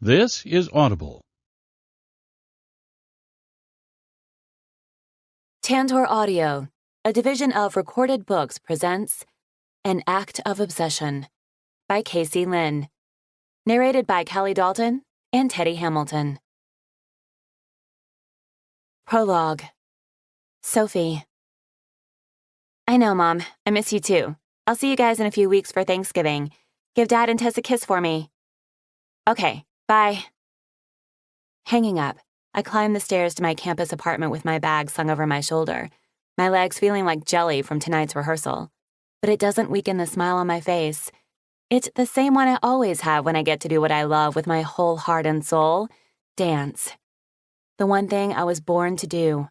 This is Audible. Tantor Audio, a division of Recorded Books, presents An Act of Obsession by Lynn. Narrated by Kelly Dalton and Teddy Hamilton. Prologue. Sophie. I know, Mom. I miss you too. I'll see you guys in a few weeks for Thanksgiving. Give Dad and Tess a kiss for me. Okay, bye. Hanging up, I climb the stairs to my campus apartment with my bag slung over my shoulder, my legs feeling like jelly from tonight's rehearsal. But it doesn't weaken the smile on my face. It's the same one I always have when I get to do what I love with my whole heart and soul: dance. The one thing I was born to do.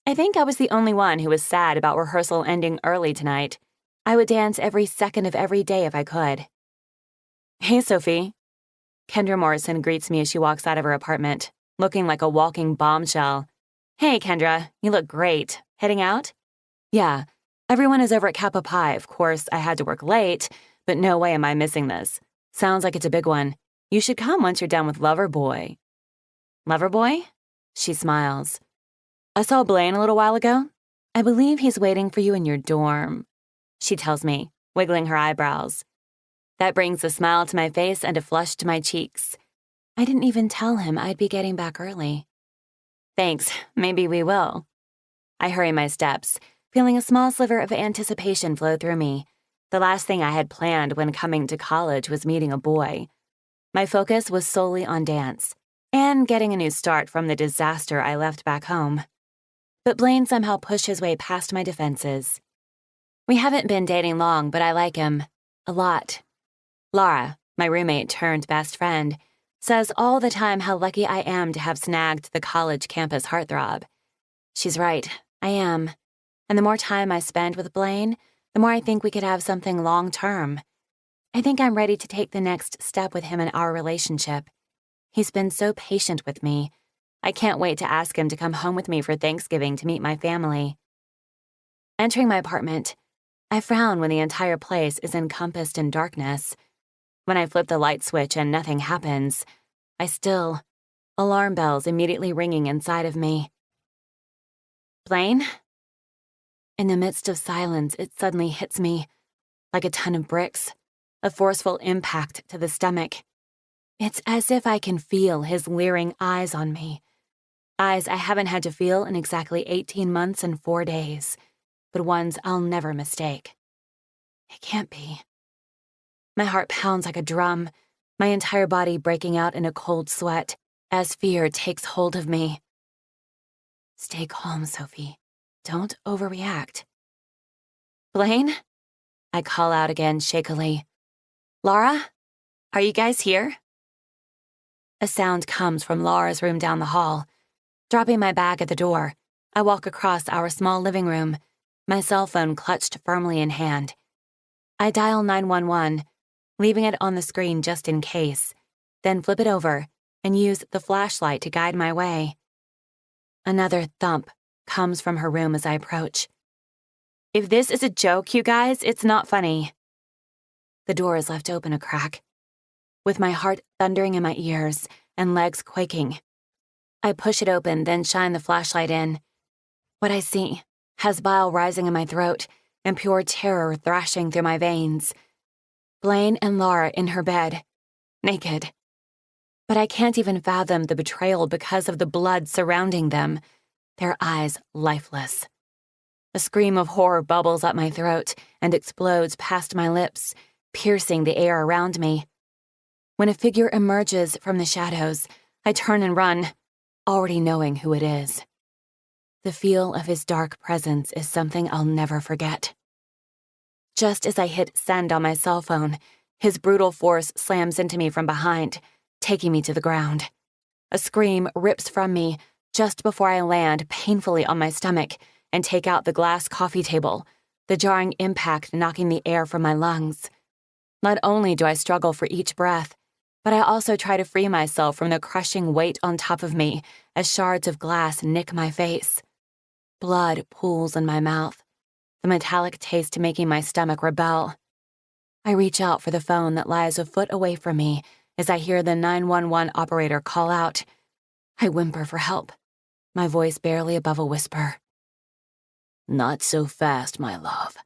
I think I was the only one who was sad about rehearsal ending early tonight. I would dance every second of every day if I could. Hey, Sophie. Kendra Morrison greets me as she walks out of her apartment, looking like a walking bombshell. Hey, Kendra, you look great. Heading out? Yeah, everyone is over at Kappa Pi. Of course, I had to work late, but no way am I missing this. Sounds like it's a big one. You should come once you're done with Loverboy. Loverboy? She smiles. I saw Blaine a little while ago. I believe he's waiting for you in your dorm, she tells me, wiggling her eyebrows. That brings a smile to my face and a flush to my cheeks. I didn't even tell him I'd be getting back early. Thanks, maybe we will. I hurry my steps, feeling a small sliver of anticipation flow through me. The last thing I had planned when coming to college was meeting a boy. My focus was solely on dance, and getting a new start from the disaster I left back home. But Blaine somehow pushed his way past my defenses. We haven't been dating long, but I like him. A lot. Laura, my roommate turned best friend, says all the time how lucky I am to have snagged the college campus heartthrob. She's right, I am. And the more time I spend with Blaine, the more I think we could have something long-term. I think I'm ready to take the next step with him in our relationship. He's been so patient with me. I can't wait to ask him to come home with me for Thanksgiving to meet my family. Entering my apartment, I frown when the entire place is encompassed in darkness. When I flip the light switch and nothing happens, alarm bells immediately ringing inside of me. Blaine? In the midst of silence, it suddenly hits me, like a ton of bricks, a forceful impact to the stomach. It's as if I can feel his leering eyes on me. Eyes I haven't had to feel in exactly 18 months and 4 days, but ones I'll never mistake. It can't be. My heart pounds like a drum, my entire body breaking out in a cold sweat as fear takes hold of me. Stay calm, Sophie. Don't overreact. Blaine? I call out again shakily. Laura? Are you guys here? A sound comes from Laura's room down the hall. Dropping my bag at the door, I walk across our small living room, my cell phone clutched firmly in hand. I dial 911, leaving it on the screen just in case, then flip it over and use the flashlight to guide my way. Another thump comes from her room as I approach. If this is a joke, you guys, it's not funny. The door is left open a crack. With my heart thundering in my ears and legs quaking, I push it open, then shine the flashlight in. What I see has bile rising in my throat and pure terror thrashing through my veins. Blaine and Laura in her bed, naked. But I can't even fathom the betrayal because of the blood surrounding them, their eyes lifeless. A scream of horror bubbles up my throat and explodes past my lips, piercing the air around me. When a figure emerges from the shadows, I turn and run, already knowing who it is. The feel of his dark presence is something I'll never forget. Just as I hit send on my cell phone, his brutal force slams into me from behind, taking me to the ground. A scream rips from me just before I land painfully on my stomach and take out the glass coffee table, the jarring impact knocking the air from my lungs. Not only do I struggle for each breath, but I also try to free myself from the crushing weight on top of me as shards of glass nick my face. Blood pools in my mouth, the metallic taste making my stomach rebel. I reach out for the phone that lies a foot away from me as I hear the 911 operator call out. I whimper for help, my voice barely above a whisper. Not so fast, my love.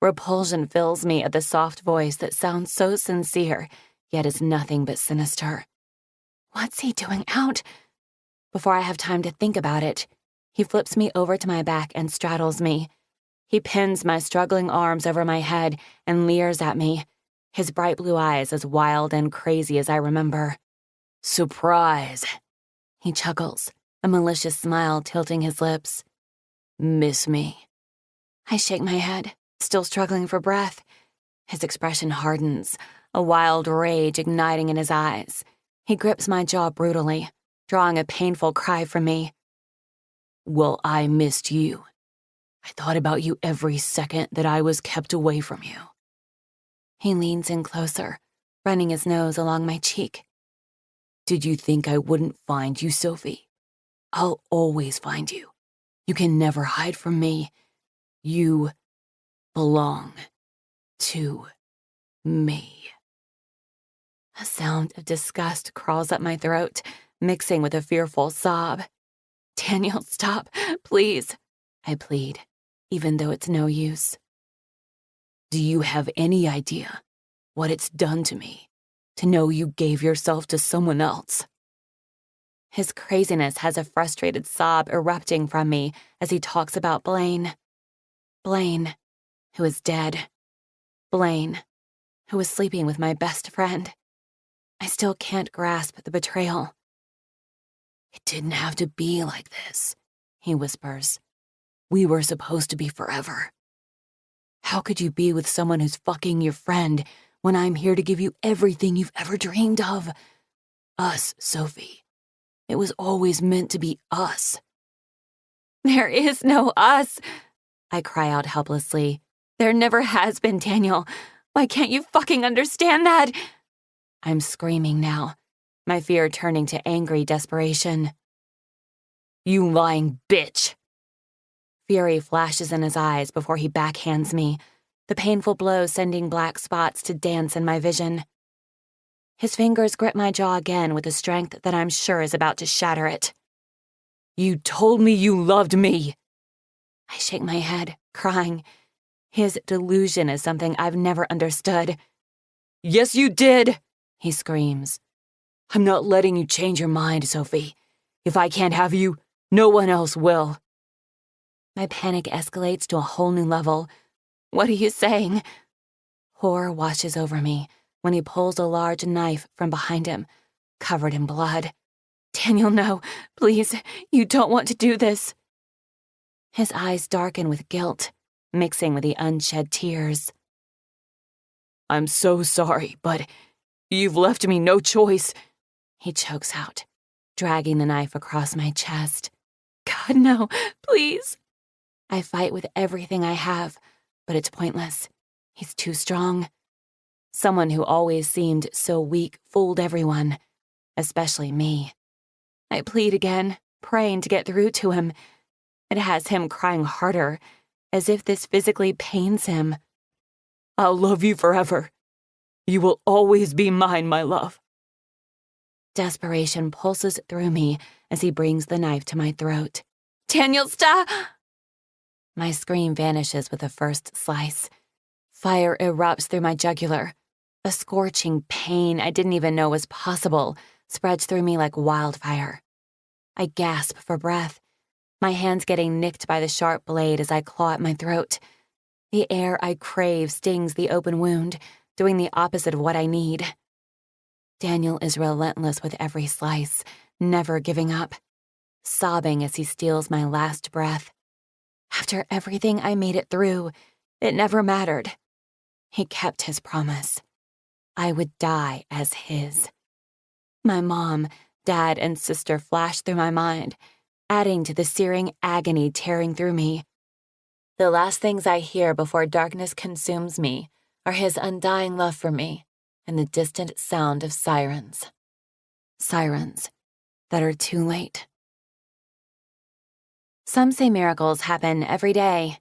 Repulsion fills me at the soft voice that sounds so sincere, yet is nothing but sinister. What's he doing out? Before I have time to think about it, he flips me over to my back and straddles me. He pins my struggling arms over my head and leers at me, his bright blue eyes as wild and crazy as I remember. Surprise, he chuckles, a malicious smile tilting his lips. Miss me? I shake my head, still struggling for breath. His expression hardens, a wild rage igniting in his eyes. He grips my jaw brutally, drawing a painful cry from me. Well, I missed you. I thought about you every second that I was kept away from you. He leans in closer, running his nose along my cheek. Did you think I wouldn't find you, Sophie? I'll always find you. You can never hide from me. You belong to me. A sound of disgust crawls up my throat, mixing with a fearful sob. Daniel, stop, please, I plead, even though it's no use. Do you have any idea what it's done to me to know you gave yourself to someone else? His craziness has a frustrated sob erupting from me as he talks about Blaine. Blaine, who is dead. Blaine, who was sleeping with my best friend. I still can't grasp the betrayal. It didn't have to be like this, he whispers. We were supposed to be forever. How could you be with someone who's fucking your friend when I'm here to give you everything you've ever dreamed of? Us, Sophie. It was always meant to be us. There is no us, I cry out helplessly. There never has been, Daniel. Why can't you fucking understand that? I'm screaming now, my fear turning to angry desperation. You lying bitch. Fury flashes in his eyes before he backhands me, the painful blow sending black spots to dance in my vision. His fingers grip my jaw again with a strength that I'm sure is about to shatter it. You told me you loved me. I shake my head, crying. His delusion is something I've never understood. Yes, you did, he screams. I'm not letting you change your mind, Sophie. If I can't have you, no one else will. My panic escalates to a whole new level. What are you saying? Horror washes over me when he pulls a large knife from behind him, covered in blood. Daniel, no, please, you don't want to do this. His eyes darken with guilt, mixing with the unshed tears. I'm so sorry, but you've left me no choice, he chokes out, dragging the knife across my chest. God, no, please. I fight with everything I have, but it's pointless. He's too strong. Someone who always seemed so weak fooled everyone, especially me. I plead again, praying to get through to him. It has him crying harder, as if this physically pains him. I'll love you forever. You will always be mine, my love. Desperation pulses through me as he brings the knife to my throat. Daniel, stop! My scream vanishes with the first slice. Fire erupts through my jugular. A scorching pain I didn't even know was possible spreads through me like wildfire. I gasp for breath, my hands getting nicked by the sharp blade as I claw at my throat. The air I crave stings the open wound, doing the opposite of what I need. Daniel is relentless with every slice, never giving up, sobbing as he steals my last breath. After everything I made it through, it never mattered. He kept his promise. I would die as his. My mom, dad, and sister flashed through my mind, adding to the searing agony tearing through me. The last things I hear before darkness consumes me are his undying love for me and the distant sound of sirens. Sirens that are too late. Some say miracles happen every day,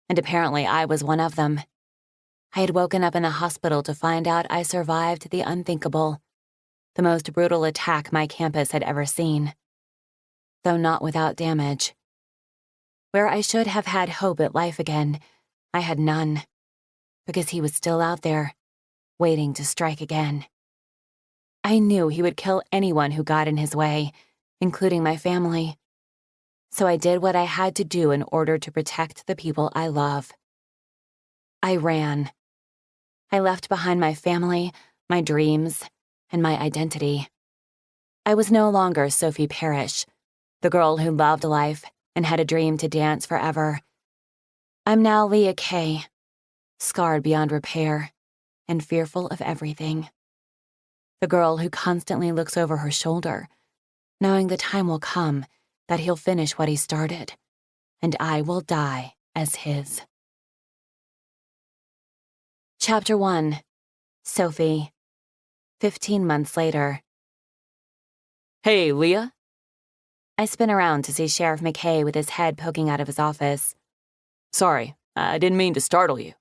and apparently I was one of them. I had woken up in a hospital to find out I survived the unthinkable, the most brutal attack my campus had ever seen. Though not without damage. Where I should have had hope at life again, I had none, because he was still out there, waiting to strike again. I knew he would kill anyone who got in his way, including my family. So I did what I had to do in order to protect the people I love. I ran. I left behind my family, my dreams, and my identity. I was no longer Sophie Parrish, the girl who loved life and had a dream to dance forever. I'm now Leah Kay, scarred beyond repair and fearful of everything. The girl who constantly looks over her shoulder, knowing the time will come that he'll finish what he started, and I will die as his. Chapter 1. Sophie. 15 months later. Hey, Leah? I spin around to see Sheriff McKay with his head poking out of his office. Sorry, I didn't mean to startle you.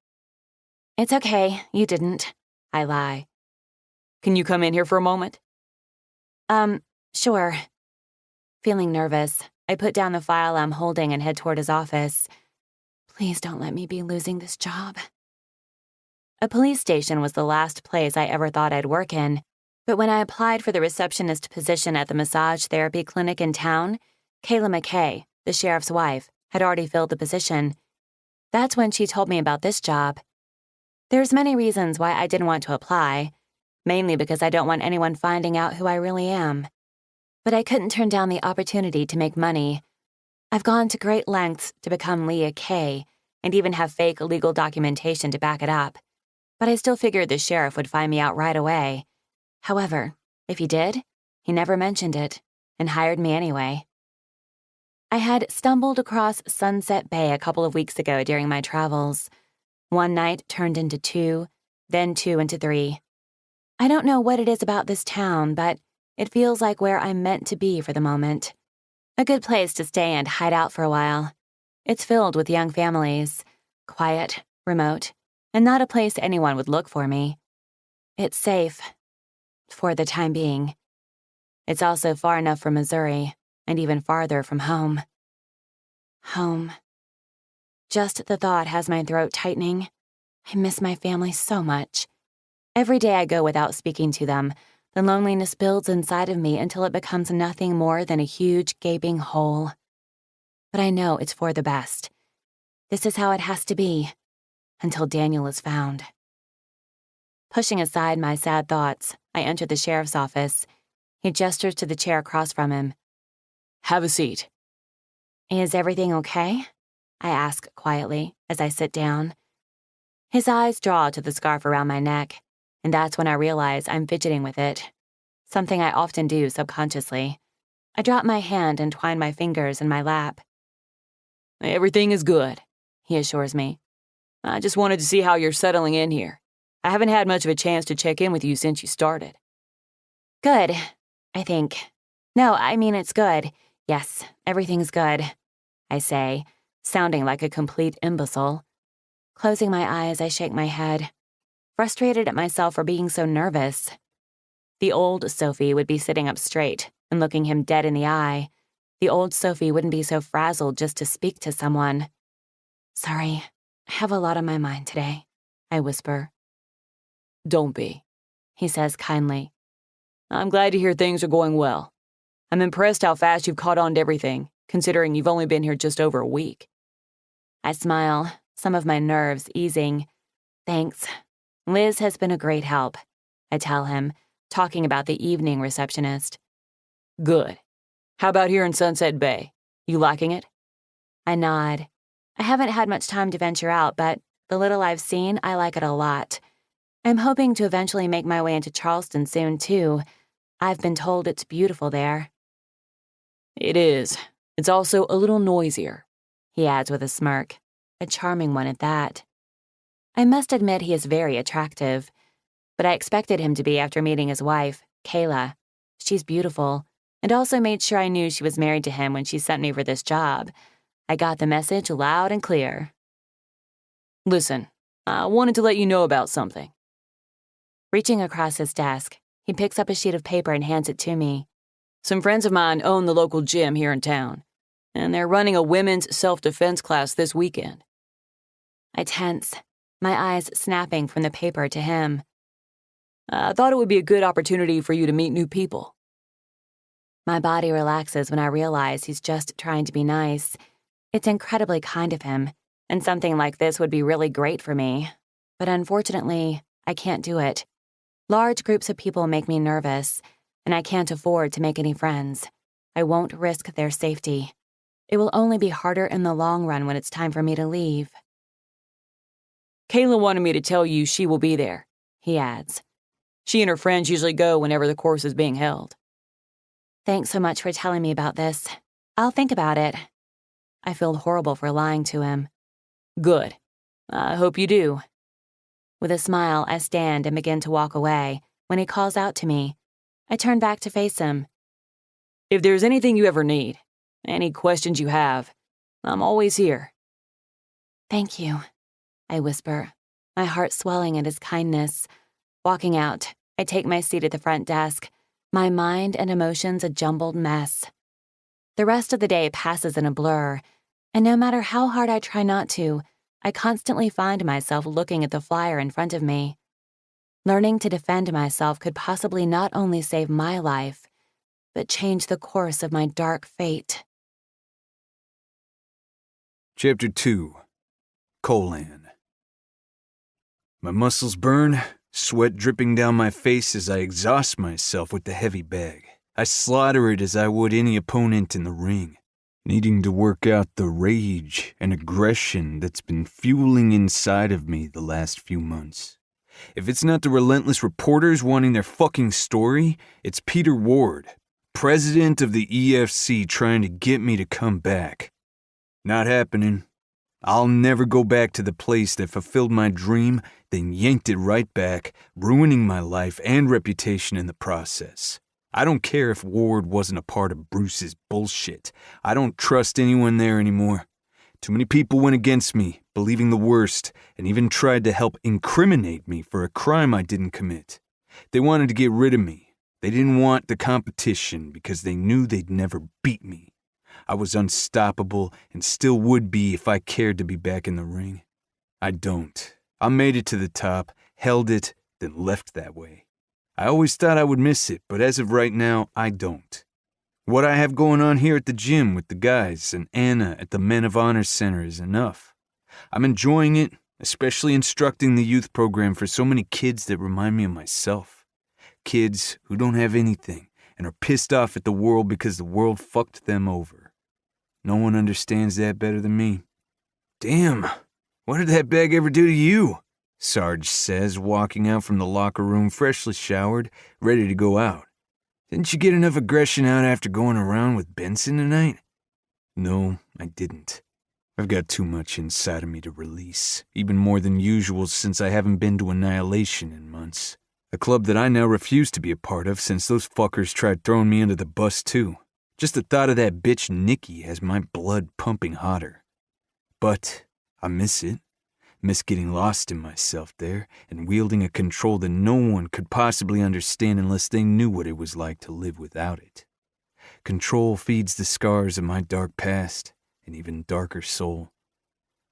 It's okay, you didn't. I lie. Can you come in here for a moment? Sure. Feeling nervous, I put down the file I'm holding and head toward his office. Please don't let me be losing this job. A police station was the last place I ever thought I'd work in, but when I applied for the receptionist position at the massage therapy clinic in town, Kayla McKay, the sheriff's wife, had already filled the position. That's when she told me about this job. There's many reasons why I didn't want to apply, mainly because I don't want anyone finding out who I really am. But I couldn't turn down the opportunity to make money. I've gone to great lengths to become Leah Kay and even have fake legal documentation to back it up. But I still figured the sheriff would find me out right away. However, if he did, he never mentioned it and hired me anyway. I had stumbled across Sunset Bay a couple of weeks ago during my travels. One night turned into two, then two into three. I don't know what it is about this town, but it feels like where I'm meant to be for the moment. A good place to stay and hide out for a while. It's filled with young families, quiet, remote, and not a place anyone would look for me. It's safe, for the time being. It's also far enough from Missouri, and even farther from home. Home. Just the thought has my throat tightening. I miss my family so much. Every day I go without speaking to them, the loneliness builds inside of me until it becomes nothing more than a huge, gaping hole. But I know it's for the best. This is how it has to be, until Daniel is found. Pushing aside my sad thoughts, I enter the sheriff's office. He gestures to the chair across from him. Have a seat. Is everything okay? I ask quietly as I sit down. His eyes draw to the scarf around my neck, and that's when I realize I'm fidgeting with it, something I often do subconsciously. I drop my hand and twine my fingers in my lap. Everything is good, he assures me. I just wanted to see how you're settling in here. I haven't had much of a chance to check in with you since you started. Good, I think. No, I mean it's good. Yes, everything's good, I say, sounding like a complete imbecile. Closing my eyes, I shake my head, frustrated at myself for being so nervous. The old Sophie would be sitting up straight and looking him dead in the eye. The old Sophie wouldn't be so frazzled just to speak to someone. Sorry, I have a lot on my mind today, I whisper. Don't be, he says kindly. I'm glad to hear things are going well. I'm impressed how fast you've caught on to everything, considering you've only been here just over a week. I smile, some of my nerves easing. Thanks. Liz has been a great help, I tell him, talking about the evening receptionist. Good. How about here in Sunset Bay? You liking it? I nod. I haven't had much time to venture out, but the little I've seen, I like it a lot. I'm hoping to eventually make my way into Charleston soon, too. I've been told it's beautiful there. It is. It's also a little noisier, he adds with a smirk, a charming one at that. I must admit he is very attractive, but I expected him to be after meeting his wife, Kayla. She's beautiful, and also made sure I knew she was married to him when she sent me for this job. I got the message loud and clear. Listen, I wanted to let you know about something. Reaching across his desk, He picks up a sheet of paper and hands it to me. Some friends of mine own the local gym here in town, and they're running a women's self-defense class this weekend. I tense, my eyes snapping from the paper to him. I thought it would be a good opportunity for you to meet new people. My body relaxes when I realize he's just trying to be nice. It's incredibly kind of him, and something like this would be really great for me. But unfortunately, I can't do it. Large groups of people make me nervous, and I can't afford to make any friends. I won't risk their safety. It will only be harder in the long run when it's time for me to leave. Kayla wanted me to tell you she will be there, he adds. She and her friends usually go whenever the course is being held. Thanks so much for telling me about this. I'll think about it. I feel horrible for lying to him. Good. I hope you do. With a smile, I stand and begin to walk away when he calls out to me. I turn back to face him. If there's anything you ever need, any questions you have, I'm always here. Thank you, I whisper, my heart swelling at his kindness. Walking out, I take my seat at the front desk, my mind and emotions a jumbled mess. The rest of the day passes in a blur, and no matter how hard I try not to, I constantly find myself looking at the flyer in front of me. Learning to defend myself could possibly not only save my life, but change the course of my dark fate. Chapter 2. Colon. My muscles burn, sweat dripping down my face as I exhaust myself with the heavy bag. I slaughter it as I would any opponent in the ring, needing to work out the rage and aggression that's been fueling inside of me the last few months. If it's not the relentless reporters wanting their fucking story, it's Peter Ward, president of the EFC, trying to get me to come back. Not happening. I'll never go back to the place that fulfilled my dream, then yanked it right back, ruining my life and reputation in the process. I don't care if Ward wasn't a part of Bruce's bullshit. I don't trust anyone there anymore. Too many people went against me, believing the worst, and even tried to help incriminate me for a crime I didn't commit. They wanted to get rid of me. They didn't want the competition because they knew they'd never beat me. I was unstoppable and still would be if I cared to be back in the ring. I don't. I made it to the top, held it, then left that way. I always thought I would miss it, but as of right now, I don't. What I have going on here at the gym with the guys and Anna at the Men of Honor Center is enough. I'm enjoying it, especially instructing the youth program for so many kids that remind me of myself. Kids who don't have anything and are pissed off at the world because the world fucked them over. No one understands that better than me. Damn, what did that bag ever do to you? Sarge says, walking out from the locker room freshly showered, ready to go out. Didn't you get enough aggression out after going around with Benson tonight? No, I didn't. I've got too much inside of me to release, even more than usual since I haven't been to Annihilation in months. A club that I now refuse to be a part of since those fuckers tried throwing me under the bus too. Just the thought of that bitch Nikki has my blood pumping hotter. But I miss it. Miss getting lost in myself there and wielding a control that no one could possibly understand unless they knew what it was like to live without it. Control feeds the scars of my dark past and even darker soul.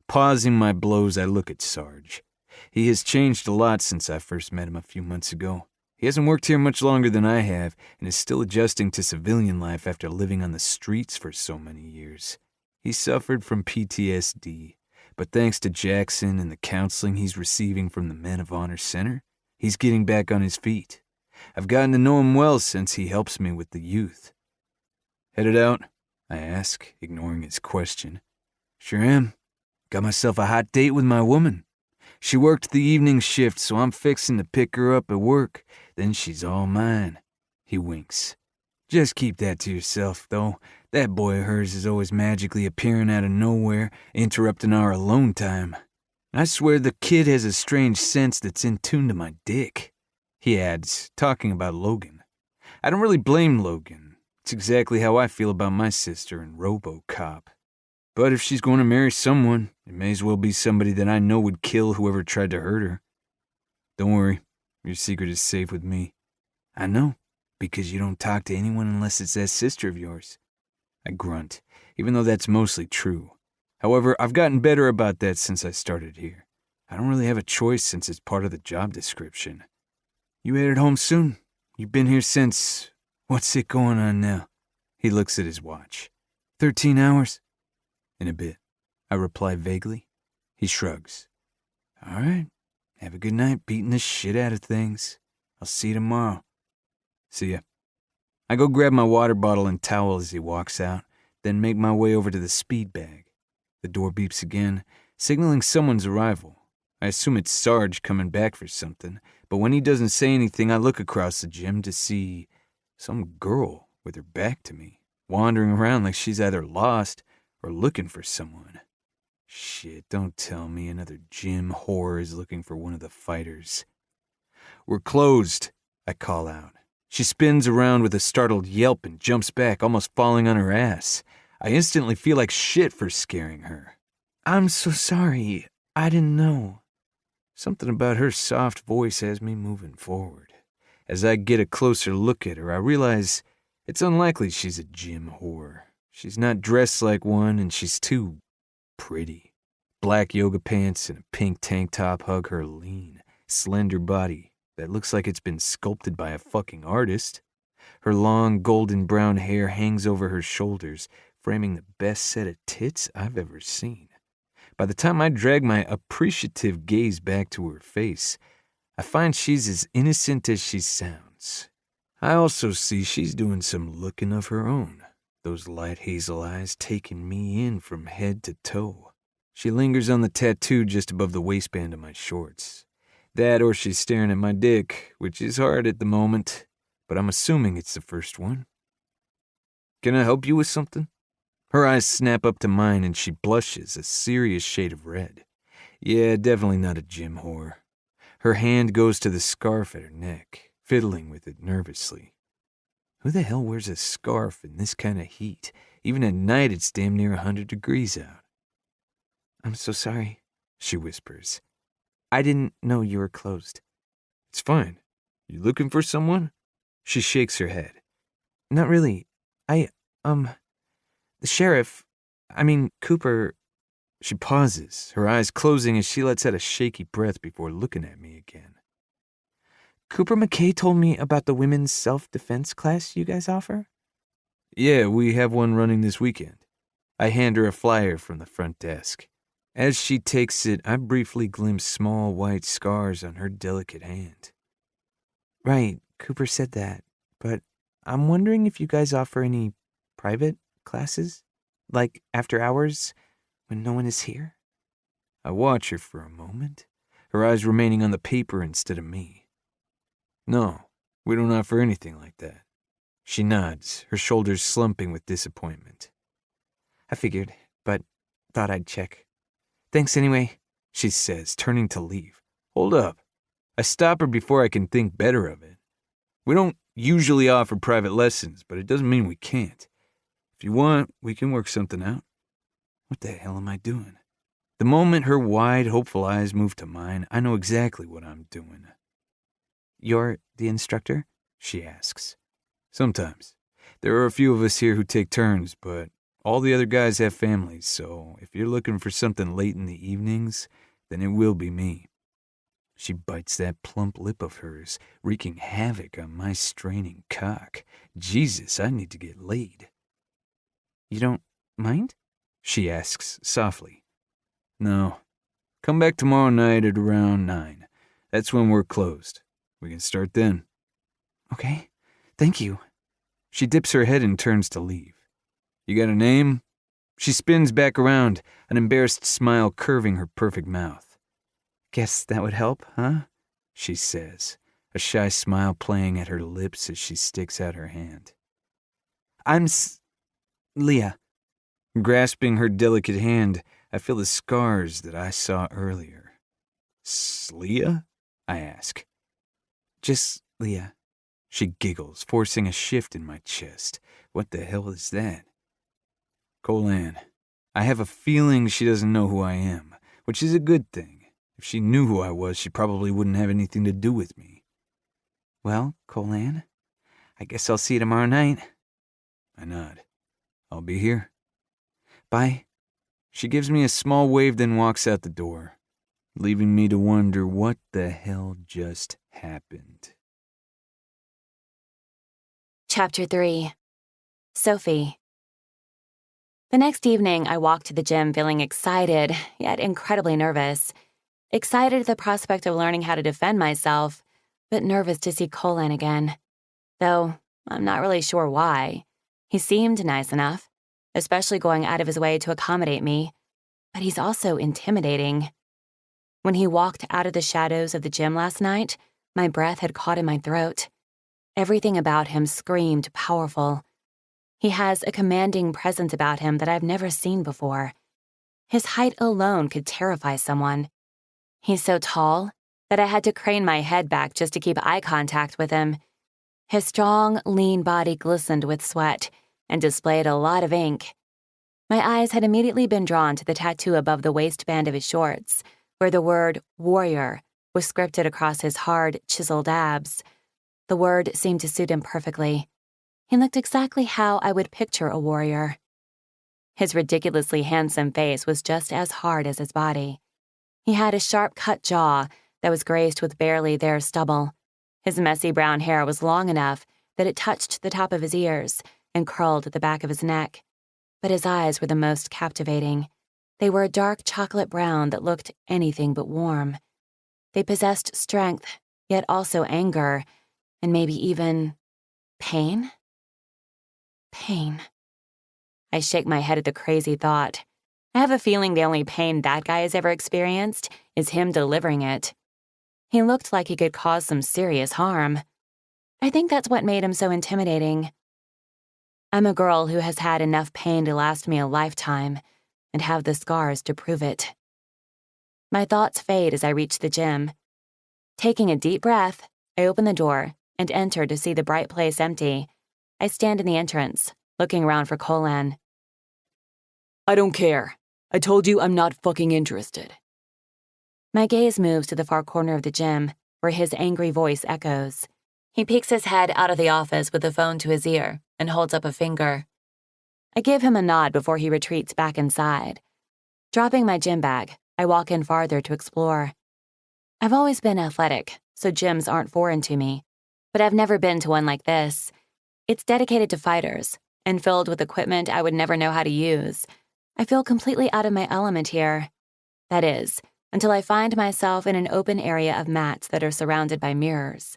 Pausing my blows, I look at Sarge. He has changed a lot since I first met him a few months ago. He hasn't worked here much longer than I have and is still adjusting to civilian life after living on the streets for so many years. He suffered from PTSD. But thanks to Jackson and the counseling he's receiving from the Men of Honor Center, he's getting back on his feet. I've gotten to know him well since he helps me with the youth. Headed out? I ask, ignoring his question. Sure am. Got myself a hot date with my woman. She worked the evening shift, so I'm fixing to pick her up at work. Then she's all mine. He winks. Just keep that to yourself, though. That boy of hers is always magically appearing out of nowhere, interrupting our alone time. I swear the kid has a strange sense that's in tune to my dick. He adds, talking about Logan. I don't really blame Logan. It's exactly how I feel about my sister and RoboCop. But if she's going to marry someone, it may as well be somebody that I know would kill whoever tried to hurt her. Don't worry, your secret is safe with me. I know, because you don't talk to anyone unless it's that sister of yours. I grunt, even though that's mostly true. However, I've gotten better about that since I started here. I don't really have a choice since it's part of the job description. You headed home soon? You've been here since... What's it going on now? He looks at his watch. 13 hours? In a bit. I reply vaguely. He shrugs. All right. Have a good night beating the shit out of things. I'll see you tomorrow. See ya. I go grab my water bottle and towel as he walks out, then make my way over to the speed bag. The door beeps again, signaling someone's arrival. I assume it's Sarge coming back for something, but when he doesn't say anything, I look across the gym to see some girl with her back to me, wandering around like she's either lost or looking for someone. Shit, don't tell me another gym whore is looking for one of the fighters. We're closed, I call out. She spins around with a startled yelp and jumps back, almost falling on her ass. I instantly feel like shit for scaring her. I'm so sorry. I didn't know. Something about her soft voice has me moving forward. As I get a closer look at her, I realize it's unlikely she's a gym whore. She's not dressed like one, and she's too pretty. Black yoga pants and a pink tank top hug her lean, slender body that looks like it's been sculpted by a fucking artist. Her long, golden brown hair hangs over her shoulders, framing the best set of tits I've ever seen. By the time I drag my appreciative gaze back to her face, I find she's as innocent as she sounds. I also see she's doing some looking of her own, those light hazel eyes taking me in from head to toe. She lingers on the tattoo just above the waistband of my shorts. That or she's staring at my dick, which is hard at the moment, but I'm assuming it's the first one. Can I help you with something? Her eyes snap up to mine and she blushes a serious shade of red. Yeah, definitely not a gym whore. Her hand goes to the scarf at her neck, fiddling with it nervously. Who the hell wears a scarf in this kind of heat? Even at night it's damn near 100 degrees out. I'm so sorry, she whispers. I didn't know you were closed. It's fine. You looking for someone? She shakes her head. Not really. The sheriff, Cooper. She pauses, her eyes closing as she lets out a shaky breath before looking at me again. Cooper McKay told me about the women's self-defense class you guys offer? Yeah, we have one running this weekend. I hand her a flyer from the front desk. As she takes it, I briefly glimpse small white scars on her delicate hand. Right, Cooper said that, but I'm wondering if you guys offer any private classes? Like after hours, when no one is here? I watch her for a moment, her eyes remaining on the paper instead of me. No, we don't offer anything like that. She nods, her shoulders slumping with disappointment. I figured, but thought I'd check. Thanks anyway, she says, turning to leave. Hold up. I stop her before I can think better of it. We don't usually offer private lessons, but it doesn't mean we can't. If you want, we can work something out. What the hell am I doing? The moment her wide, hopeful eyes move to mine, I know exactly what I'm doing. You're the instructor? She asks. Sometimes. There are a few of us here who take turns, but all the other guys have families, so if you're looking for something late in the evenings, then it will be me. She bites that plump lip of hers, wreaking havoc on my straining cock. Jesus, I need to get laid. You don't mind? She asks softly. No. Come back tomorrow night at around 9. That's when we're closed. We can start then. Okay. Thank you. She dips her head and turns to leave. You got a name? She spins back around, an embarrassed smile curving her perfect mouth. Guess that would help, huh? She says, a shy smile playing at her lips as she sticks out her hand. I'm Leah. Grasping her delicate hand, I feel the scars that I saw earlier. Leah? I ask. Just Leah. She giggles, forcing a shift in my chest. What the hell is that? Colan. I have a feeling she doesn't know who I am, which is a good thing. If she knew who I was, she probably wouldn't have anything to do with me. Well, Colan, I guess I'll see you tomorrow night. I nod. I'll be here. Bye. She gives me a small wave, then walks out the door, leaving me to wonder what the hell just happened. Chapter 3. Sophie. The next evening, I walked to the gym feeling excited, yet incredibly nervous. Excited at the prospect of learning how to defend myself, but nervous to see Colan again. Though, I'm not really sure why. He seemed nice enough, especially going out of his way to accommodate me. But he's also intimidating. When he walked out of the shadows of the gym last night, my breath had caught in my throat. Everything about him screamed powerful. He has a commanding presence about him that I've never seen before. His height alone could terrify someone. He's so tall that I had to crane my head back just to keep eye contact with him. His strong, lean body glistened with sweat and displayed a lot of ink. My eyes had immediately been drawn to the tattoo above the waistband of his shorts, where the word warrior was scripted across his hard, chiseled abs. The word seemed to suit him perfectly. He looked exactly how I would picture a warrior. His ridiculously handsome face was just as hard as his body. He had a sharp-cut jaw that was graced with barely there stubble. His messy brown hair was long enough that it touched the top of his ears and curled at the back of his neck. But his eyes were the most captivating. They were a dark chocolate brown that looked anything but warm. They possessed strength, yet also anger, and maybe even pain? Pain. I shake my head at the crazy thought. I have a feeling the only pain that guy has ever experienced is him delivering it. He looked like he could cause some serious harm. I think that's what made him so intimidating. I'm a girl who has had enough pain to last me a lifetime and have the scars to prove it. My thoughts fade as I reach the gym. Taking a deep breath, I open the door and enter to see the bright place empty. I stand in the entrance, looking around for Colan. I don't care. I told you I'm not fucking interested. My gaze moves to the far corner of the gym, where his angry voice echoes. He peeks his head out of the office with the phone to his ear and holds up a finger. I give him a nod before he retreats back inside. Dropping my gym bag, I walk in farther to explore. I've always been athletic, so gyms aren't foreign to me, but I've never been to one like this. It's dedicated to fighters and filled with equipment I would never know how to use. I feel completely out of my element here. That is, until I find myself in an open area of mats that are surrounded by mirrors.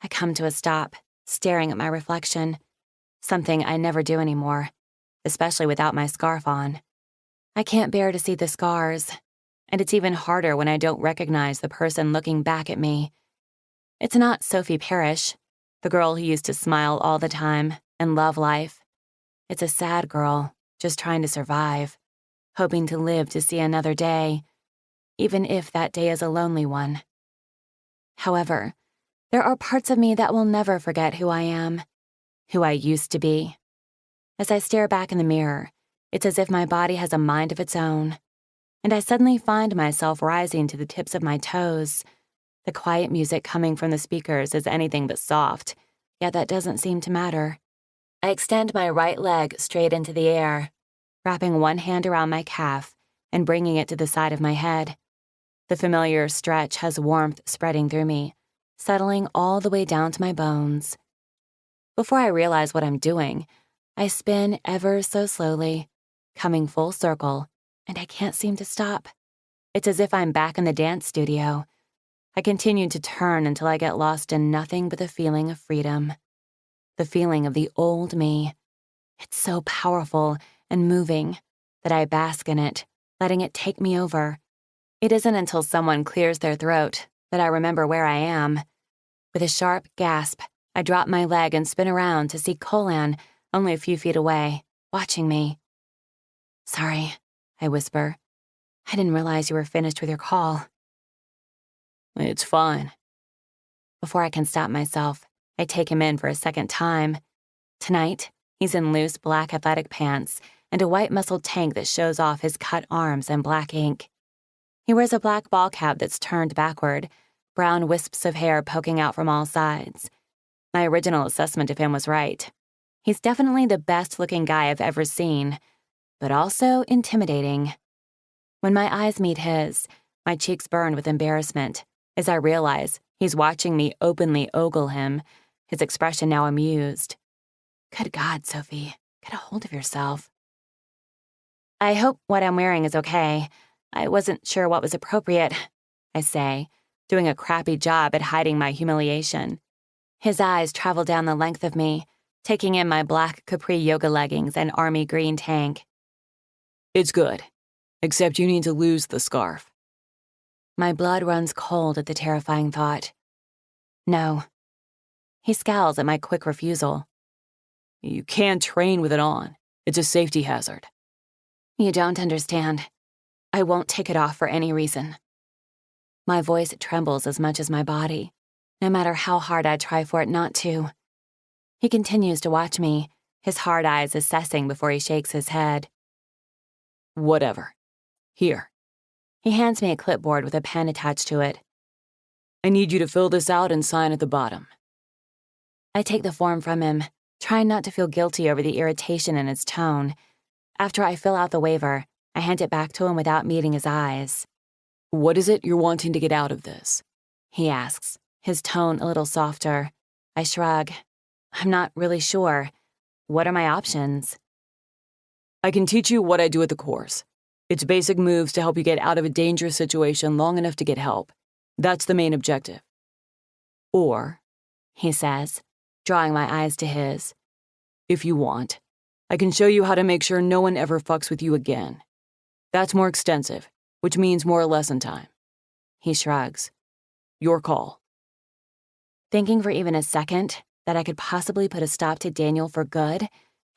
I come to a stop, staring at my reflection, something I never do anymore, especially without my scarf on. I can't bear to see the scars, and it's even harder when I don't recognize the person looking back at me. It's not Sophie Parrish, the girl who used to smile all the time and love life. It's a sad girl, just trying to survive, hoping to live to see another day, even if that day is a lonely one. However, there are parts of me that will never forget who I am, who I used to be. As I stare back in the mirror, it's as if my body has a mind of its own, and I suddenly find myself rising to the tips of my toes. The quiet music coming from the speakers is anything but soft, yet that doesn't seem to matter. I extend my right leg straight into the air, wrapping one hand around my calf and bringing it to the side of my head. The familiar stretch has warmth spreading through me, settling all the way down to my bones. Before I realize what I'm doing, I spin ever so slowly, coming full circle, and I can't seem to stop. It's as if I'm back in the dance studio. I continue to turn until I get lost in nothing but the feeling of freedom. The feeling of the old me. It's so powerful and moving that I bask in it, letting it take me over. It isn't until someone clears their throat that I remember where I am. With a sharp gasp, I drop my leg and spin around to see Colan only a few feet away, watching me. "Sorry," I whisper. "I didn't realize you were finished with your call." It's fine. Before I can stop myself, I take him in for a second time. Tonight, he's in loose black athletic pants and a white muscled tank that shows off his cut arms and black ink. He wears a black ball cap that's turned backward, brown wisps of hair poking out from all sides, My original assessment of him was right. He's definitely the best-looking guy I've ever seen, but also intimidating. When my eyes meet his, my cheeks burn with embarrassment as I realize he's watching me openly ogle him, his expression now amused. Good God, Sophie, get a hold of yourself. I hope what I'm wearing is okay. I wasn't sure what was appropriate, I say, doing a crappy job at hiding my humiliation. His eyes travel down the length of me, taking in my black capri yoga leggings and army green tank. It's good, except you need to lose the scarf. My blood runs cold at the terrifying thought. No. He scowls at my quick refusal. You can't train with it on. It's a safety hazard. You don't understand. I won't take it off for any reason. My voice trembles as much as my body, no matter how hard I try for it not to. He continues to watch me, his hard eyes assessing before he shakes his head. Whatever. Here. He hands me a clipboard with a pen attached to it. I need you to fill this out and sign at the bottom. I take the form from him, trying not to feel guilty over the irritation in his tone. After I fill out the waiver, I hand it back to him without meeting his eyes. What is it you're wanting to get out of this? He asks, his tone a little softer. I shrug. I'm not really sure. What are my options? I can teach you what I do at the course. It's basic moves to help you get out of a dangerous situation long enough to get help. That's the main objective. Or, he says, drawing my eyes to his, if you want, I can show you how to make sure no one ever fucks with you again. That's more extensive, which means more lesson time. He shrugs. Your call. Thinking for even a second that I could possibly put a stop to Daniel for good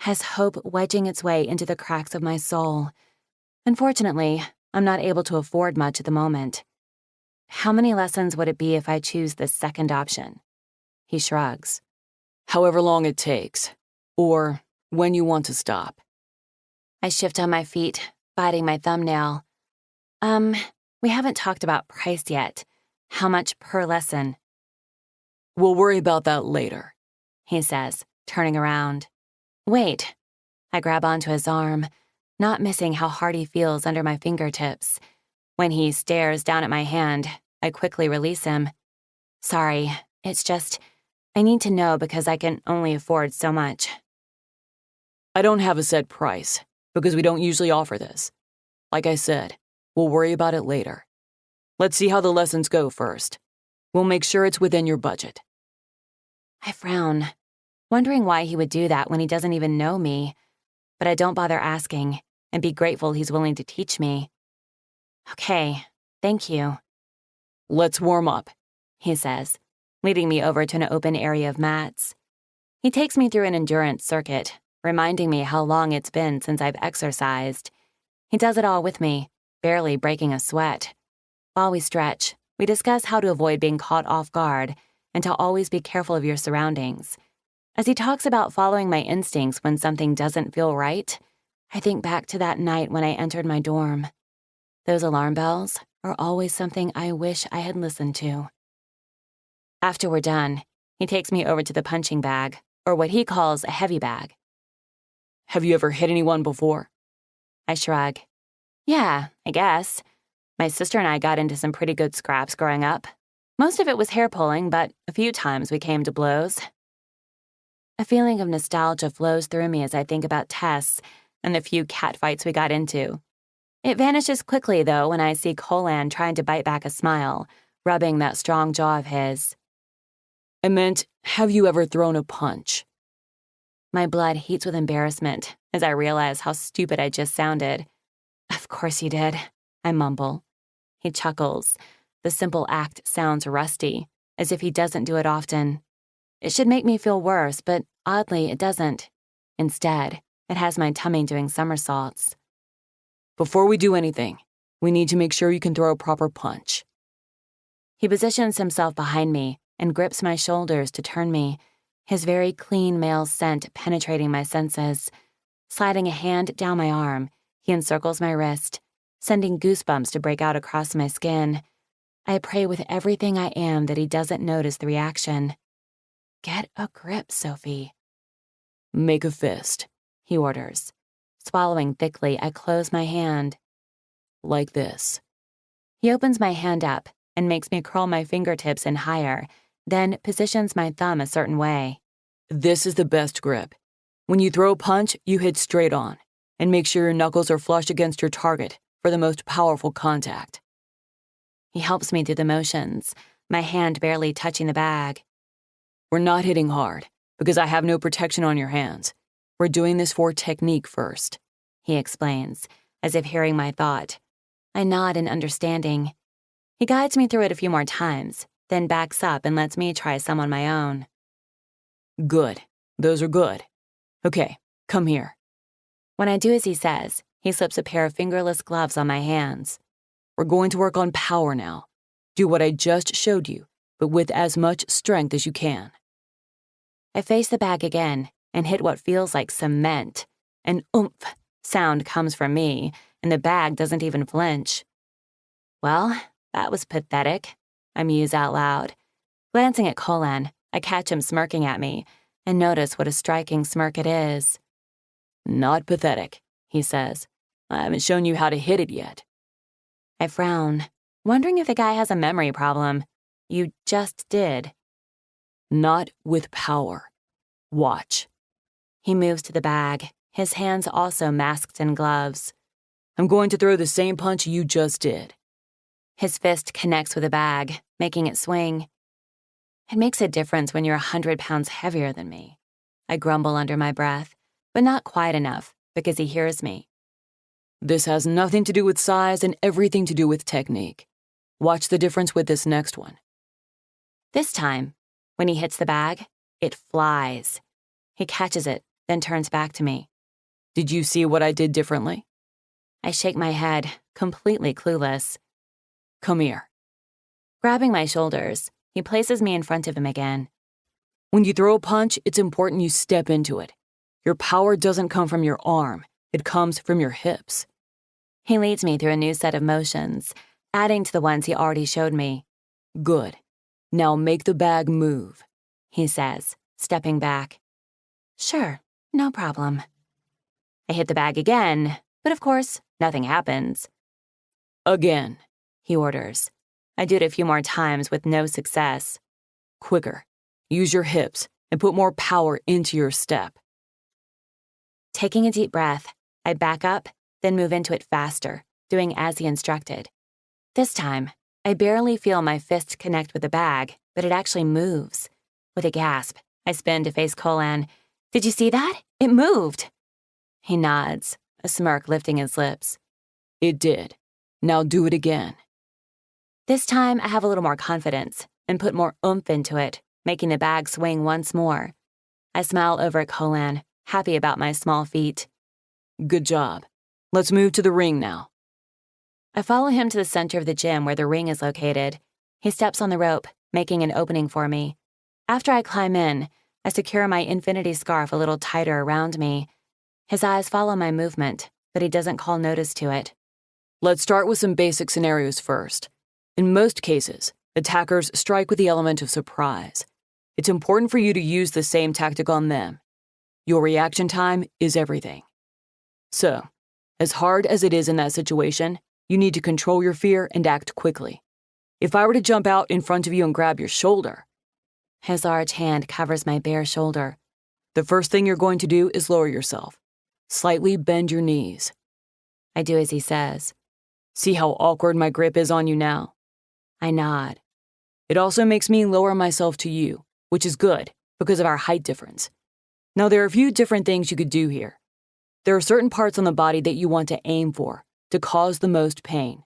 has hope wedging its way into the cracks of my soul. Unfortunately, I'm not able to afford much at the moment. How many lessons would it be if I choose the second option? He shrugs. However long it takes, or when you want to stop. I shift on my feet, biting my thumbnail. We haven't talked about price yet. How much per lesson? We'll worry about that later, he says, turning around. Wait. I grab onto his arm, not missing how hard he feels under my fingertips. When he stares down at my hand, I quickly release him. Sorry, it's just, I need to know because I can only afford so much. I don't have a set price, because we don't usually offer this. Like I said, we'll worry about it later. Let's see how the lessons go first. We'll make sure it's within your budget. I frown, wondering why he would do that when he doesn't even know me, but I don't bother asking and be grateful he's willing to teach me. Okay, thank you. Let's warm up, he says, leading me over to an open area of mats. He takes me through an endurance circuit, reminding me how long it's been since I've exercised. He does it all with me, barely breaking a sweat. While we stretch, we discuss how to avoid being caught off guard and to always be careful of your surroundings. As he talks about following my instincts when something doesn't feel right, I think back to that night when I entered my dorm. Those alarm bells are always something I wish I had listened to. After we're done, he takes me over to the punching bag, or what he calls a heavy bag. Have you ever hit anyone before? I shrug. Yeah, I guess. My sister and I got into some pretty good scraps growing up. Most of it was hair pulling, but a few times we came to blows. A feeling of nostalgia flows through me as I think about Tess and the few catfights we got into. It vanishes quickly, though, when I see Colan trying to bite back a smile, rubbing that strong jaw of his. I meant, have you ever thrown a punch? My blood heats with embarrassment as I realize how stupid I just sounded. Of course you did, I mumble. He chuckles. The simple act sounds rusty, as if he doesn't do it often. It should make me feel worse, but oddly, it doesn't. Instead, it has my tummy doing somersaults. Before we do anything, we need to make sure you can throw a proper punch. He positions himself behind me and grips my shoulders to turn me, his very clean male scent penetrating my senses. Sliding a hand down my arm, he encircles my wrist, sending goosebumps to break out across my skin. I pray with everything I am that he doesn't notice the reaction. Get a grip, Sophie. Make a fist, He orders. Swallowing thickly, I close my hand. like this. He opens my hand up and makes me curl my fingertips in higher, then positions my thumb a certain way. This is the best grip. When you throw a punch, you hit straight on, and make sure your knuckles are flush against your target for the most powerful contact. He helps me through the motions, my hand barely touching the bag. We're not hitting hard, because I have no protection on your hands. We're doing this for technique first, He explains, as if hearing my thought. I nod in understanding. He guides me through it a few more times, then backs up and lets me try some on my own. Good. Those are good. Okay, come here. When I do as he says, he slips a pair of fingerless gloves on my hands. We're going to work on power now. Do what I just showed you, but with as much strength as you can. I face the bag again and hit what feels like cement. An oomph sound comes from me, and the bag doesn't even flinch. Well, that was pathetic, I muse out loud. Glancing at Colan, I catch him smirking at me and notice what a striking smirk it is. Not pathetic, he says. I haven't shown you how to hit it yet. I frown, wondering if the guy has a memory problem. You just did. Not with power. Watch. He moves to the bag, his hands also masked in gloves. I'm going to throw the same punch you just did. His fist connects with the bag, making it swing. It makes a difference when you're 100 pounds heavier than me. I grumble under my breath, but not quite enough because he hears me. This has nothing to do with size and everything to do with technique. Watch the difference with this next one. This time, when he hits the bag, it flies. He catches it, then turns back to me. Did you see what I did differently? I shake my head, completely clueless. Come here. Grabbing my shoulders, he places me in front of him again. When you throw a punch, it's important you step into it. Your power doesn't come from your arm. It comes from your hips. He leads me through a new set of motions, adding to the ones he already showed me. Good. Now make the bag move, he says, stepping back. Sure, no problem. I hit the bag again, but of course, nothing happens. Again, he orders. I do it a few more times with no success. Quicker. Use your hips and put more power into your step. Taking a deep breath, I back up, then move into it faster, doing as he instructed. This time, I barely feel my fist connect with the bag, but it actually moves. With a gasp, I spin to face Colan. Did you see that? It moved. He nods, a smirk lifting his lips. It did. Now do it again. This time, I have a little more confidence and put more oomph into it, making the bag swing once more. I smile over at Colan, happy about my small feat. Good job. Let's move to the ring now. I follow him to the center of the gym where the ring is located. He steps on the rope, making an opening for me. After I climb in, I secure my infinity scarf a little tighter around me. His eyes follow my movement, but he doesn't call notice to it. Let's start with some basic scenarios first. In most cases, attackers strike with the element of surprise. It's important for you to use the same tactic on them. Your reaction time is everything. So, as hard as it is in that situation, you need to control your fear and act quickly. If I were to jump out in front of you and grab your shoulder, his large hand covers my bare shoulder. The first thing you're going to do is lower yourself. Slightly bend your knees. I do as he says. See how awkward my grip is on you now? I nod. It also makes me lower myself to you, which is good because of our height difference. Now, there are a few different things you could do here. There are certain parts on the body that you want to aim for to cause the most pain.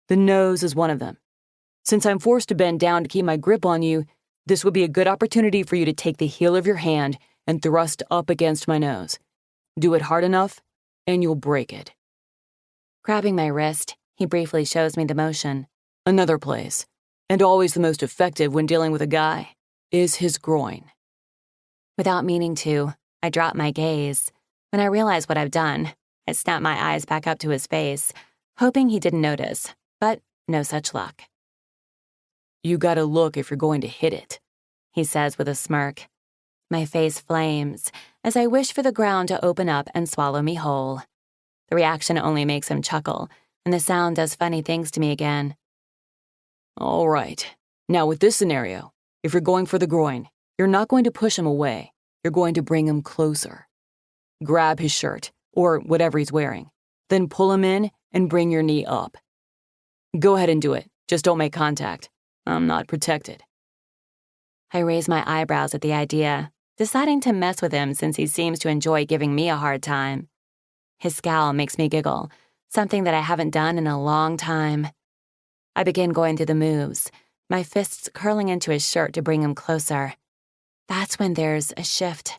The nose is one of them. Since I'm forced to bend down to keep my grip on you, this would be a good opportunity for you to take the heel of your hand and thrust up against my nose. Do it hard enough, and you'll break it. Grabbing my wrist, he briefly shows me the motion. Another place, and always the most effective when dealing with a guy, is his groin. Without meaning to, I drop my gaze. When I realize what I've done, I snap my eyes back up to his face, hoping he didn't notice, but no such luck. You gotta look if you're going to hit it, he says with a smirk. My face flames as I wish for the ground to open up and swallow me whole. The reaction only makes him chuckle, and the sound does funny things to me again. All right. Now with this scenario, if you're going for the groin, you're not going to push him away. You're going to bring him closer. Grab his shirt, or whatever he's wearing. Then pull him in and bring your knee up. Go ahead and do it. Just don't make contact. I'm not protected. I raise my eyebrows at the idea, deciding to mess with him since he seems to enjoy giving me a hard time. His scowl makes me giggle, something that I haven't done in a long time. I begin going through the moves, my fists curling into his shirt to bring him closer. That's when there's a shift.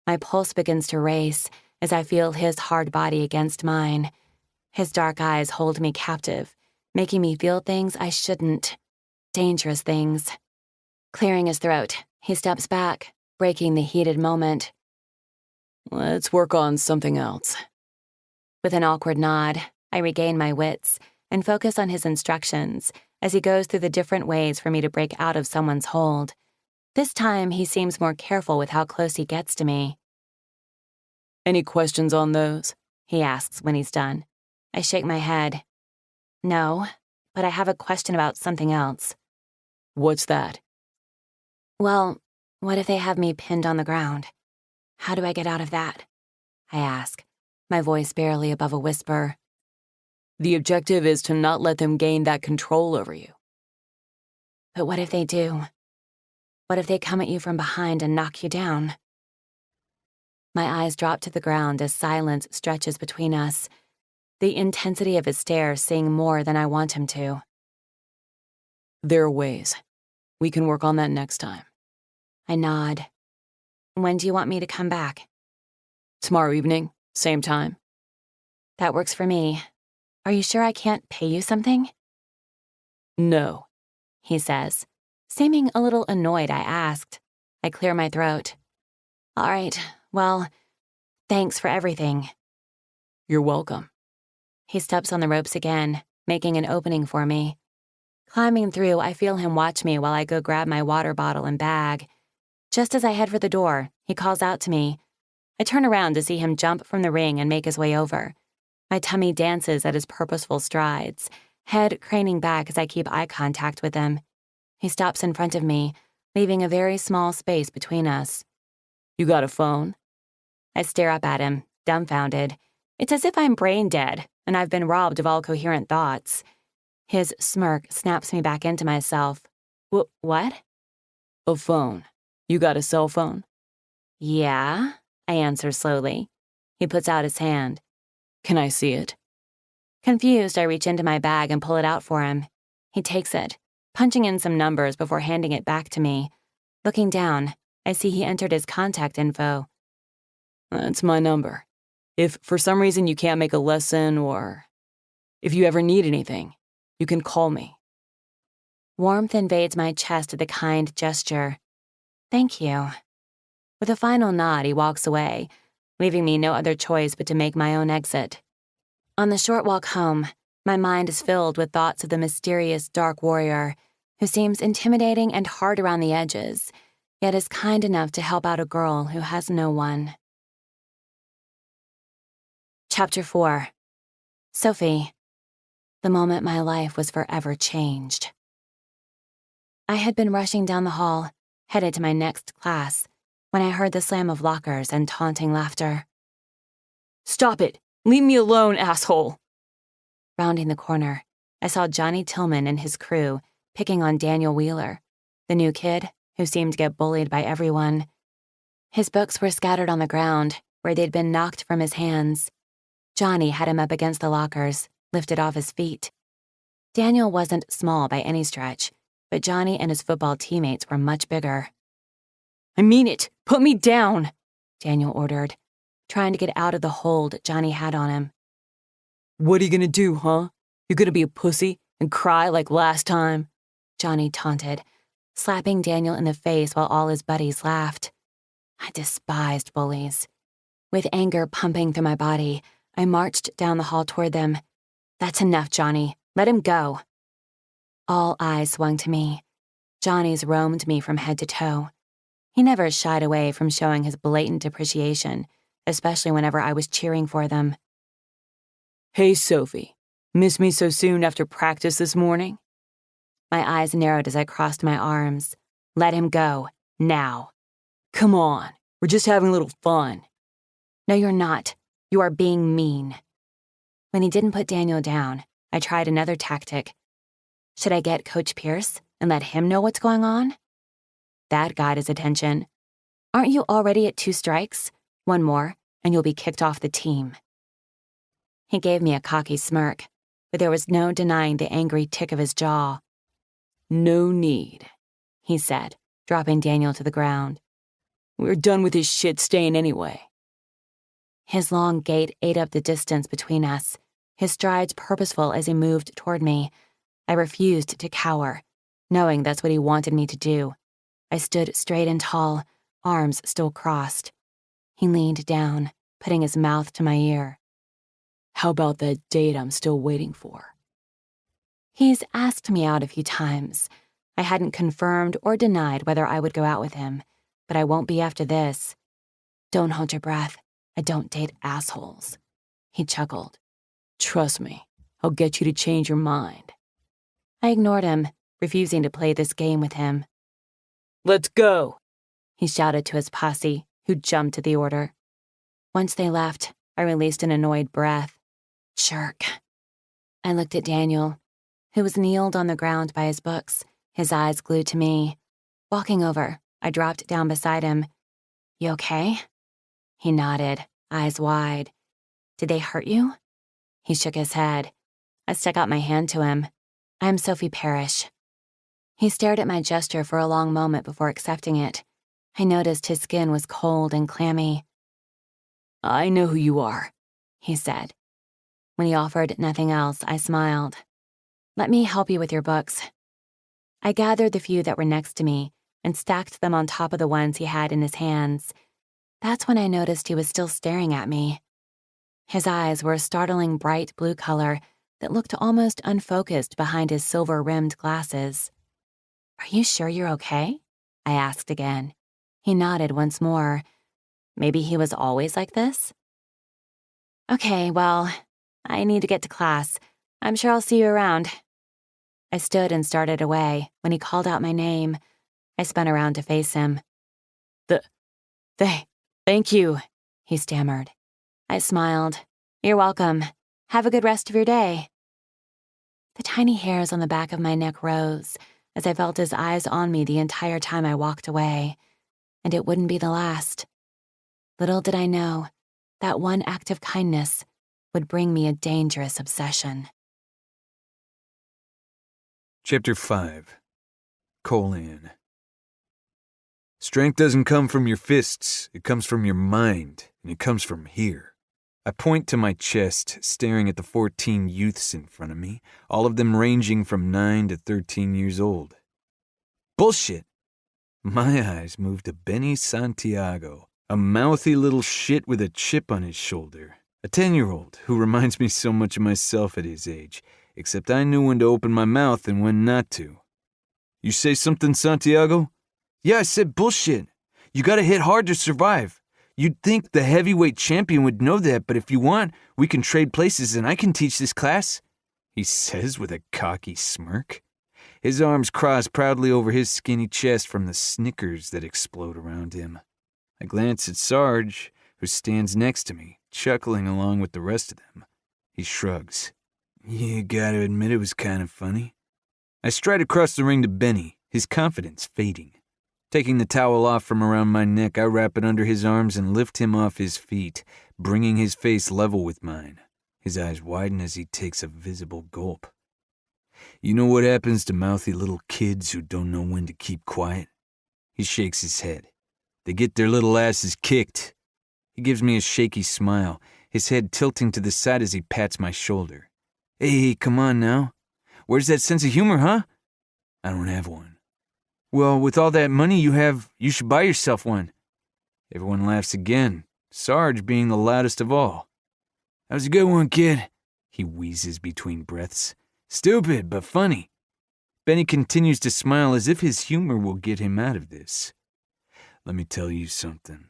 My pulse begins to race as I feel his hard body against mine. His dark eyes hold me captive, making me feel things I shouldn't. Dangerous things. Clearing his throat, he steps back, breaking the heated moment. Let's work on something else. With an awkward nod, I regain my wits and focus on his instructions as he goes through the different ways for me to break out of someone's hold. This time, he seems more careful with how close he gets to me. Any questions on those? He asks when he's done. I shake my head. No, but I have a question about something else. What's that? Well, what if they have me pinned on the ground? How do I get out of that? I ask, my voice barely above a whisper. The objective is to not let them gain that control over you. But what if they do? What if they come at you from behind and knock you down? My eyes drop to the ground as silence stretches between us, the intensity of his stare saying more than I want him to. There are ways. We can work on that next time. I nod. When do you want me to come back? Tomorrow evening, same time. That works for me. Are you sure I can't pay you something? No, he says. Seeming a little annoyed, I asked. I clear my throat. All right, well, thanks for everything. You're welcome. He steps on the ropes again, making an opening for me. Climbing through, I feel him watch me while I go grab my water bottle and bag. Just as I head for the door, he calls out to me. I turn around to see him jump from the ring and make his way over. My tummy dances at his purposeful strides, head craning back as I keep eye contact with him. He stops in front of me, leaving a very small space between us. You got a phone? I stare up at him, dumbfounded. It's as if I'm brain dead, and I've been robbed of all coherent thoughts. His smirk snaps me back into myself. What? A phone. You got a cell phone? Yeah, I answer slowly. He puts out his hand. Can I see it? Confused, I reach into my bag and pull it out for him. He takes it, punching in some numbers before handing it back to me. Looking down, I see he entered his contact info. That's my number. If for some reason you can't make a lesson or if you ever need anything, you can call me. Warmth invades my chest at the kind gesture. Thank you. With a final nod, he walks away, leaving me no other choice but to make my own exit. On the short walk home, my mind is filled with thoughts of the mysterious dark warrior who seems intimidating and hard around the edges, yet is kind enough to help out a girl who has no one. Chapter 4. Sophie. The moment my life was forever changed. I had been rushing down the hall, headed to my next class, when I heard the slam of lockers and taunting laughter. Stop it! Leave me alone, asshole! Rounding the corner, I saw Johnny Tillman and his crew picking on Daniel Wheeler, the new kid who seemed to get bullied by everyone. His books were scattered on the ground, where they'd been knocked from his hands. Johnny had him up against the lockers, lifted off his feet. Daniel wasn't small by any stretch, but Johnny and his football teammates were much bigger. I mean it! Put me down! Daniel ordered, trying to get out of the hold Johnny had on him. What are you gonna do, huh? You gonna be a pussy and cry like last time? Johnny taunted, slapping Daniel in the face while all his buddies laughed. I despised bullies. With anger pumping through my body, I marched down the hall toward them. That's enough, Johnny. Let him go. All eyes swung to me. Johnny's roamed me from head to toe. He never shied away from showing his blatant appreciation, especially whenever I was cheering for them. Hey, Sophie. Miss me so soon after practice this morning? My eyes narrowed as I crossed my arms. Let him go. Now. Come on. We're just having a little fun. No, you're not. You are being mean. When he didn't put Daniel down, I tried another tactic. Should I get Coach Pierce and let him know what's going on? That got his attention. Aren't you already at 2 strikes? 1 more, and you'll be kicked off the team. He gave me a cocky smirk, but there was no denying the angry tick of his jaw. No need, he said, dropping Daniel to the ground. We're done with this shit staying anyway. His long gait ate up the distance between us, his strides purposeful as he moved toward me. I refused to cower, knowing that's what he wanted me to do. I stood straight and tall, arms still crossed. He leaned down, putting his mouth to my ear. How about that date I'm still waiting for? He's asked me out a few times. I hadn't confirmed or denied whether I would go out with him, but I won't be after this. Don't hold your breath. I don't date assholes. He chuckled. Trust me, I'll get you to change your mind. I ignored him, refusing to play this game with him. Let's go, he shouted to his posse, who jumped to the order. Once they left, I released an annoyed breath. Jerk. I looked at Daniel, who was kneeled on the ground by his books, his eyes glued to me. Walking over, I dropped down beside him. You okay? He nodded, eyes wide. Did they hurt you? He shook his head. I stuck out my hand to him. I'm Sophie Parrish. He stared at my gesture for a long moment before accepting it. I noticed his skin was cold and clammy. I know who you are, he said. When he offered nothing else, I smiled. Let me help you with your books. I gathered the few that were next to me and stacked them on top of the ones he had in his hands. That's when I noticed he was still staring at me. His eyes were a startling bright blue color that looked almost unfocused behind his silver-rimmed glasses. Are you sure you're okay? I asked again. He nodded once more. Maybe he was always like this? Okay, well, I need to get to class. I'm sure I'll see you around. I stood and started away when he called out my name. I spun around to face him. Thank you, he stammered. I smiled. You're welcome. Have a good rest of your day. The tiny hairs on the back of my neck rose as I felt his eyes on me the entire time I walked away. And it wouldn't be the last. Little did I know, that one act of kindness would bring me a dangerous obsession. Chapter 5. Colon. Strength doesn't come from your fists, it comes from your mind, and it comes from here. I point to my chest, staring at the 14 youths in front of me, all of them ranging from 9 to 13 years old. Bullshit! My eyes moved to Benny Santiago, a mouthy little shit with a chip on his shoulder. A 10-year-old who reminds me so much of myself at his age, except I knew when to open my mouth and when not to. You say something, Santiago? Yeah, I said bullshit. You gotta hit hard to survive. You'd think the heavyweight champion would know that, but if you want, we can trade places and I can teach this class, he says with a cocky smirk. His arms cross proudly over his skinny chest from the snickers that explode around him. I glance at Sarge, who stands next to me, chuckling along with the rest of them. He shrugs. You gotta admit it was kind of funny. I stride across the ring to Benny, his confidence fading. Taking the towel off from around my neck, I wrap it under his arms and lift him off his feet, bringing his face level with mine. His eyes widen as he takes a visible gulp. You know what happens to mouthy little kids who don't know when to keep quiet? He shakes his head. They get their little asses kicked. He gives me a shaky smile, his head tilting to the side as he pats my shoulder. Hey, come on now. Where's that sense of humor, huh? I don't have one. Well, with all that money you have, you should buy yourself one. Everyone laughs again, Sarge being the loudest of all. That was a good one, kid, he wheezes between breaths. Stupid, but funny. Benny continues to smile as if his humor will get him out of this. Let me tell you something.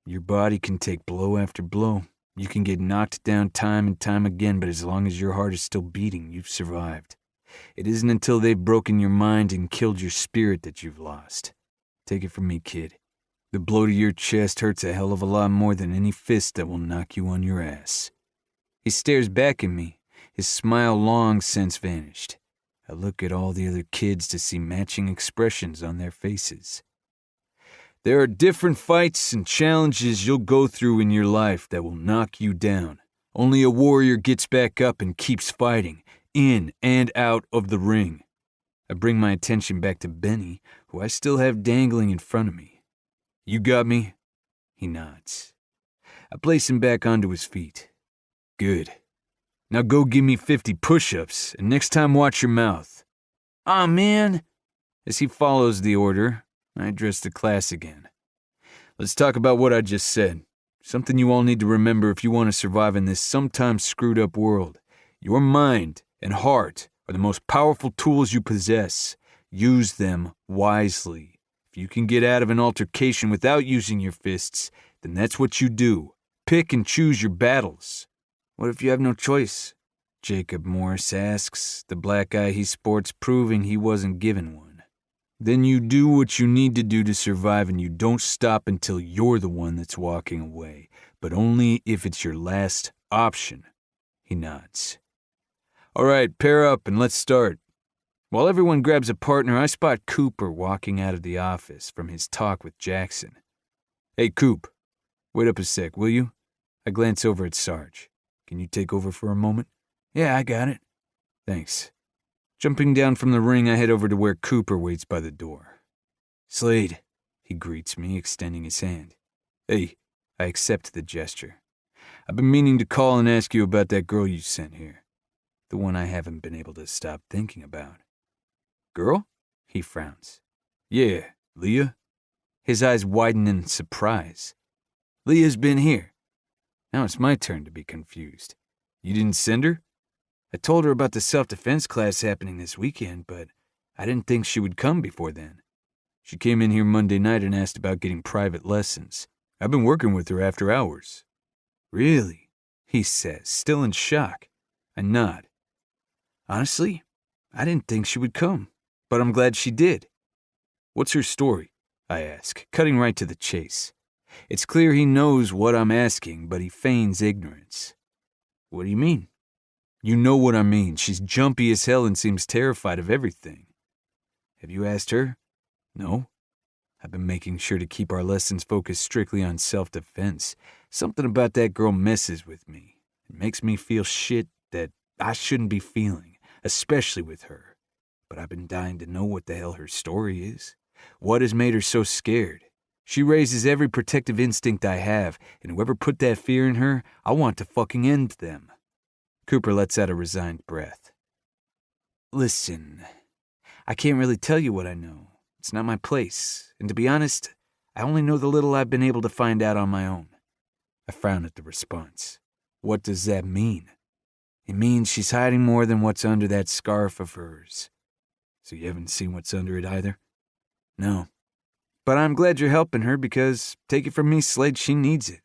Your body can take blow after blow. You can get knocked down time and time again, but as long as your heart is still beating, you've survived. It isn't until they've broken your mind and killed your spirit that you've lost. Take it from me, kid. The blow to your chest hurts a hell of a lot more than any fist that will knock you on your ass. He stares back at me, his smile long since vanished. I look at all the other kids to see matching expressions on their faces. There are different fights and challenges you'll go through in your life that will knock you down. Only a warrior gets back up and keeps fighting, in and out of the ring. I bring my attention back to Benny, who I still have dangling in front of me. You got me? He nods. I place him back onto his feet. Good. Now go give me 50 push-ups, and next time watch your mouth. Aw, man. As he follows the order, I address the class again. Let's talk about what I just said. Something you all need to remember if you want to survive in this sometimes screwed up world. Your mind and heart are the most powerful tools you possess. Use them wisely. If you can get out of an altercation without using your fists, then that's what you do. Pick and choose your battles. What if you have no choice? Jacob Morris asks, the black eye he sports proving he wasn't given one. Then you do what you need to do to survive, and you don't stop until you're the one that's walking away, but only if it's your last option. He nods. All right, pair up and let's start. While everyone grabs a partner, I spot Cooper walking out of the office from his talk with Jackson. Hey, Coop, wait up a sec, will you? I glance over at Sarge. Can you take over for a moment? Yeah, I got it. Thanks. Jumping down from the ring, I head over to where Cooper waits by the door. Slade, he greets me, extending his hand. Hey, I accept the gesture. I've been meaning to call and ask you about that girl you sent here. The one I haven't been able to stop thinking about. Girl? He frowns. Yeah, Leah. His eyes widen in surprise. Leah's been here. Now it's my turn to be confused. You didn't send her? I told her about the self-defense class happening this weekend, but I didn't think she would come before then. She came in here Monday night and asked about getting private lessons. I've been working with her after hours. Really? He says, still in shock. I nod. Honestly, I didn't think she would come, but I'm glad she did. What's her story? I ask, cutting right to the chase. It's clear he knows what I'm asking, but he feigns ignorance. What do you mean? You know what I mean. She's jumpy as hell and seems terrified of everything. Have you asked her? No. I've been making sure to keep our lessons focused strictly on self-defense. Something about that girl messes with me. It makes me feel shit that I shouldn't be feeling, especially with her. But I've been dying to know what the hell her story is. What has made her so scared? She raises every protective instinct I have, and whoever put that fear in her, I want to fucking end them. Cooper lets out a resigned breath. Listen, I can't really tell you what I know. It's not my place, and to be honest, I only know the little I've been able to find out on my own. I frown at the response. What does that mean? It means she's hiding more than what's under that scarf of hers. So you haven't seen what's under it either? No. But I'm glad you're helping her because, take it from me, Slade, she needs it.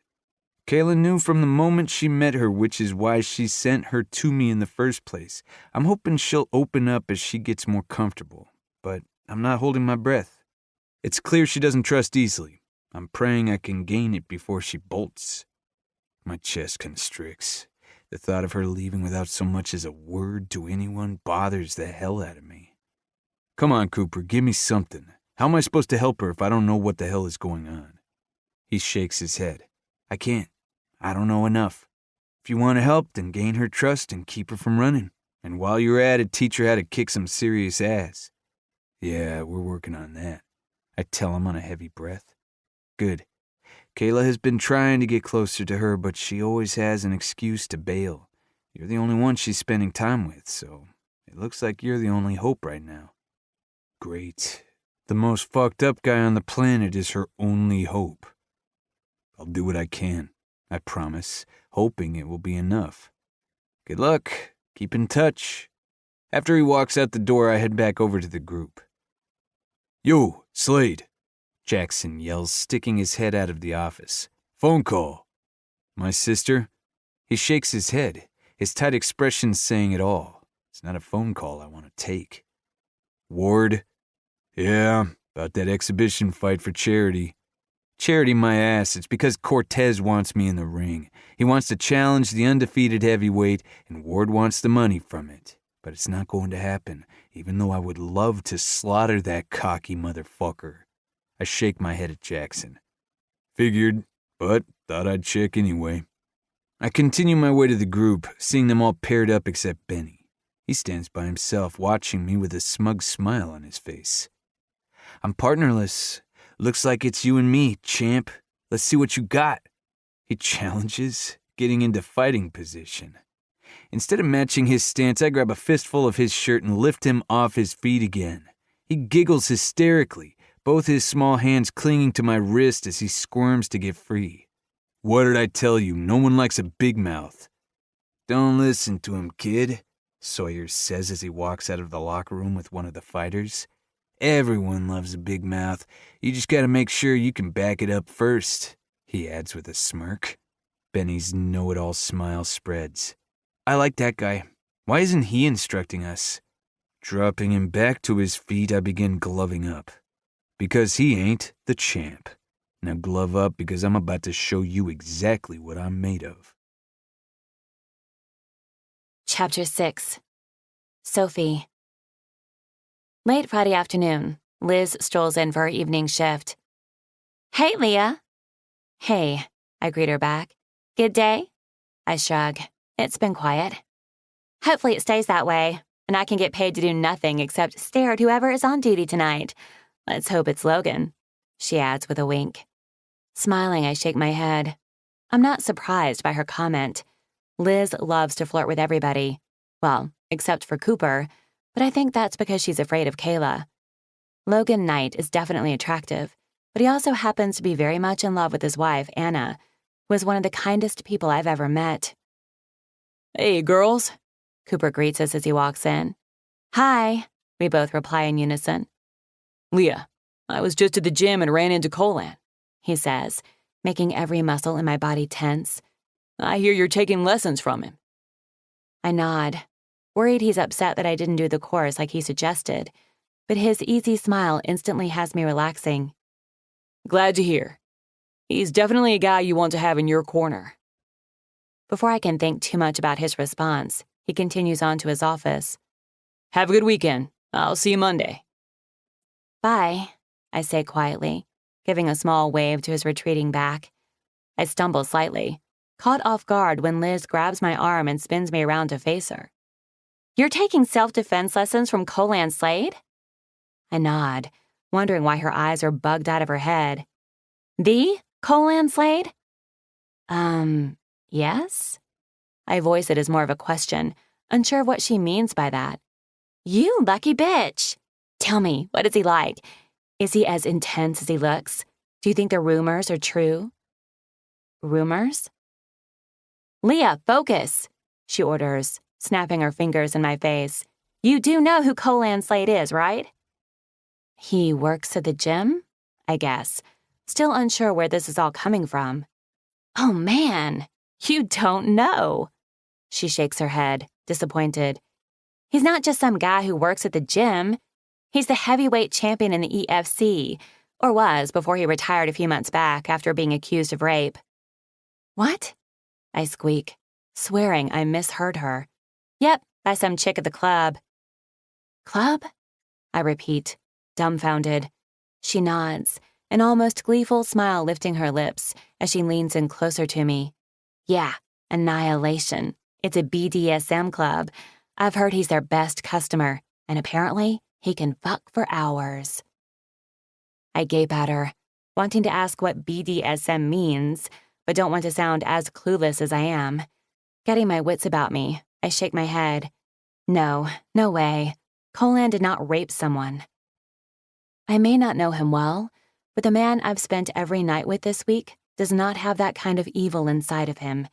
Kayla knew from the moment she met her, which is why she sent her to me in the first place. I'm hoping she'll open up as she gets more comfortable, but I'm not holding my breath. It's clear she doesn't trust easily. I'm praying I can gain it before she bolts. My chest constricts. The thought of her leaving without so much as a word to anyone bothers the hell out of me. Come on, Cooper, give me something. How am I supposed to help her if I don't know what the hell is going on? He shakes his head. I can't. I don't know enough. If you want to help, then gain her trust and keep her from running. And while you're at it, teach her how to kick some serious ass. Yeah, we're working on that. I tell him on a heavy breath. Good. Kayla has been trying to get closer to her, but she always has an excuse to bail. You're the only one she's spending time with, so it looks like you're the only hope right now. Great. The most fucked up guy on the planet is her only hope. I'll do what I can, I promise, hoping it will be enough. Good luck. Keep in touch. After he walks out the door, I head back over to the group. "Yo, Slade," Jackson yells, sticking his head out of the office. "Phone call." "My sister?" He shakes his head, his tight expression saying it all. It's not a phone call I want to take. "Ward?" "Yeah, about that exhibition fight for charity." "Charity my ass, it's because Cortez wants me in the ring. He wants to challenge the undefeated heavyweight, and Ward wants the money from it. But it's not going to happen, even though I would love to slaughter that cocky motherfucker." I shake my head at Jackson. "Figured, but thought I'd check anyway." I continue my way to the group, seeing them all paired up except Benny. He stands by himself, watching me with a smug smile on his face. "I'm partnerless. Looks like it's you and me, champ. Let's see what you got." He challenges, getting into fighting position. Instead of matching his stance, I grab a fistful of his shirt and lift him off his feet again. He giggles hysterically, both his small hands clinging to my wrist as he squirms to get free. "What did I tell you? No one likes a big mouth." "Don't listen to him, kid," Sawyer says as he walks out of the locker room with one of the fighters. "Everyone loves a big mouth. You just gotta make sure you can back it up first," he adds with a smirk. Benny's know-it-all smile spreads. "I like that guy. Why isn't he instructing us?" Dropping him back to his feet, I begin gloving up. "Because he ain't the champ. Now glove up, because I'm about to show you exactly what I'm made of." Chapter 6. Sophie. Late Friday afternoon, Liz strolls in for her evening shift. "Hey, Leah." "Hey," I greet her back. "Good day?" I shrug. It's been quiet. "Hopefully it stays that way, and I can get paid to do nothing except stare at whoever is on duty tonight. Let's hope it's Logan," she adds with a wink. Smiling, I shake my head. I'm not surprised by her comment. Liz loves to flirt with everybody. Well, except for Cooper, but I think that's because she's afraid of Kayla. Logan Knight is definitely attractive, but he also happens to be very much in love with his wife, Anna, who is one of the kindest people I've ever met. "Hey, girls," Cooper greets us as he walks in. "Hi," we both reply in unison. "Leah, I was just at the gym and ran into Colan," he says, making every muscle in my body tense. "I hear you're taking lessons from him." I nod, worried he's upset that I didn't do the course like he suggested, but his easy smile instantly has me relaxing. "Glad to hear. He's definitely a guy you want to have in your corner." Before I can think too much about his response, he continues on to his office. "Have a good weekend. I'll see you Monday." "Bye," I say quietly, giving a small wave to his retreating back. I stumble slightly, caught off guard when Liz grabs my arm and spins me around to face her. "You're taking self-defense lessons from Colan Slade?" I nod, wondering why her eyes are bugged out of her head. "The Colan Slade?" Yes? I voice it as more of a question, unsure of what she means by that. "You lucky bitch! Tell me, what is he like? Is he as intense as he looks? Do you think the rumors are true?" "Rumors?" "Leah, focus," she orders, snapping her fingers in my face. "You do know who Colan Slade is, right?" "He works at the gym?" I guess, still unsure where this is all coming from. "Oh, man, you don't know." She shakes her head, disappointed. "He's not just some guy who works at the gym. He's the heavyweight champion in the EFC, or was before he retired a few months back after being accused of rape." "What?" I squeak, swearing I misheard her. "Yep, by some chick at the club." "Club?" I repeat, dumbfounded. She nods, an almost gleeful smile lifting her lips as she leans in closer to me. "Yeah, Annihilation. It's a BDSM club. I've heard he's their best customer, and apparently he can fuck for hours." I gape at her, wanting to ask what BDSM means, but don't want to sound as clueless as I am. Getting my wits about me, I shake my head. No way. Colan did not rape someone. I may not know him well, but the man I've spent every night with this week does not have that kind of evil inside of him.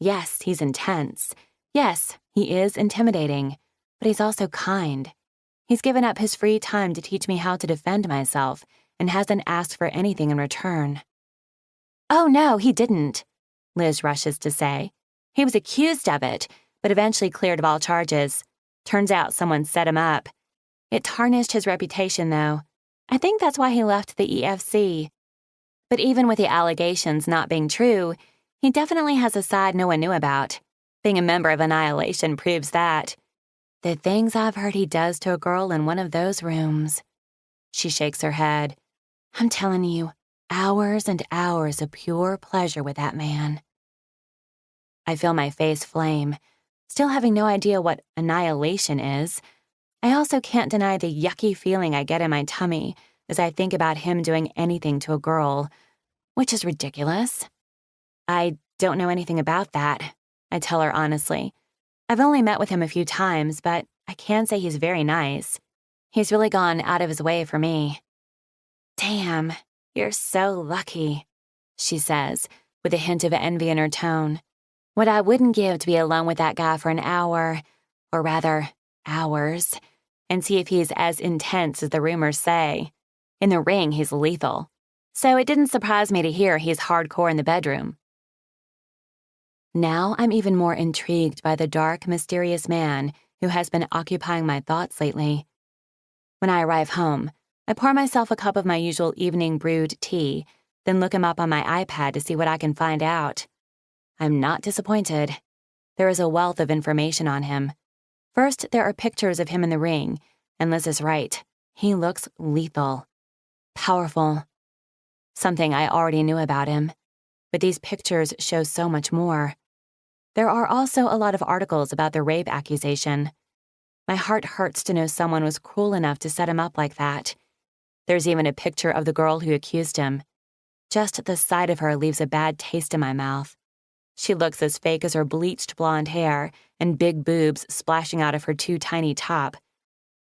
Yes, he's intense. Yes, he is intimidating. but he's also kind. He's given up his free time to teach me how to defend myself and hasn't asked for anything in return. Oh, no, he didn't, Liz rushes to say. He was accused of it, but eventually cleared of all charges. Turns out someone set him up. It tarnished his reputation, though. I think that's why he left the EFC. But even with the allegations not being true, he definitely has a side no one knew about. Being a member of Annihilation proves that. The things I've heard he does to a girl in one of those rooms. She shakes her head. I'm telling you, hours and hours of pure pleasure with that man. I feel my face flame, still having no idea what annihilation is. I also can't deny the yucky feeling I get in my tummy as I think about him doing anything to a girl, which is ridiculous. I don't know anything about that, I tell her honestly. I've only met with him a few times, but I can say he's very nice. He's really gone out of his way for me. Damn, you're so lucky, she says, with a hint of envy in her tone. What I wouldn't give to be alone with that guy for an hour, or rather, hours, and see if he's as intense as the rumors say. In the ring, he's lethal. So it didn't surprise me to hear he's hardcore in the bedroom. Now I'm even more intrigued by the dark, mysterious man who has been occupying my thoughts lately. When I arrive home, I pour myself a cup of my usual evening brewed tea, then look him up on my iPad to see what I can find out. I'm not disappointed. There is a wealth of information on him. First, there are pictures of him in the ring, and Liz is right. He looks lethal. Powerful. Something I already knew about him. But these pictures show so much more. There are also a lot of articles about the rape accusation. My heart hurts to know someone was cruel enough to set him up like that. There's even a picture of the girl who accused him. Just the sight of her leaves a bad taste in my mouth. She looks as fake as her bleached blonde hair and big boobs splashing out of her too tiny top.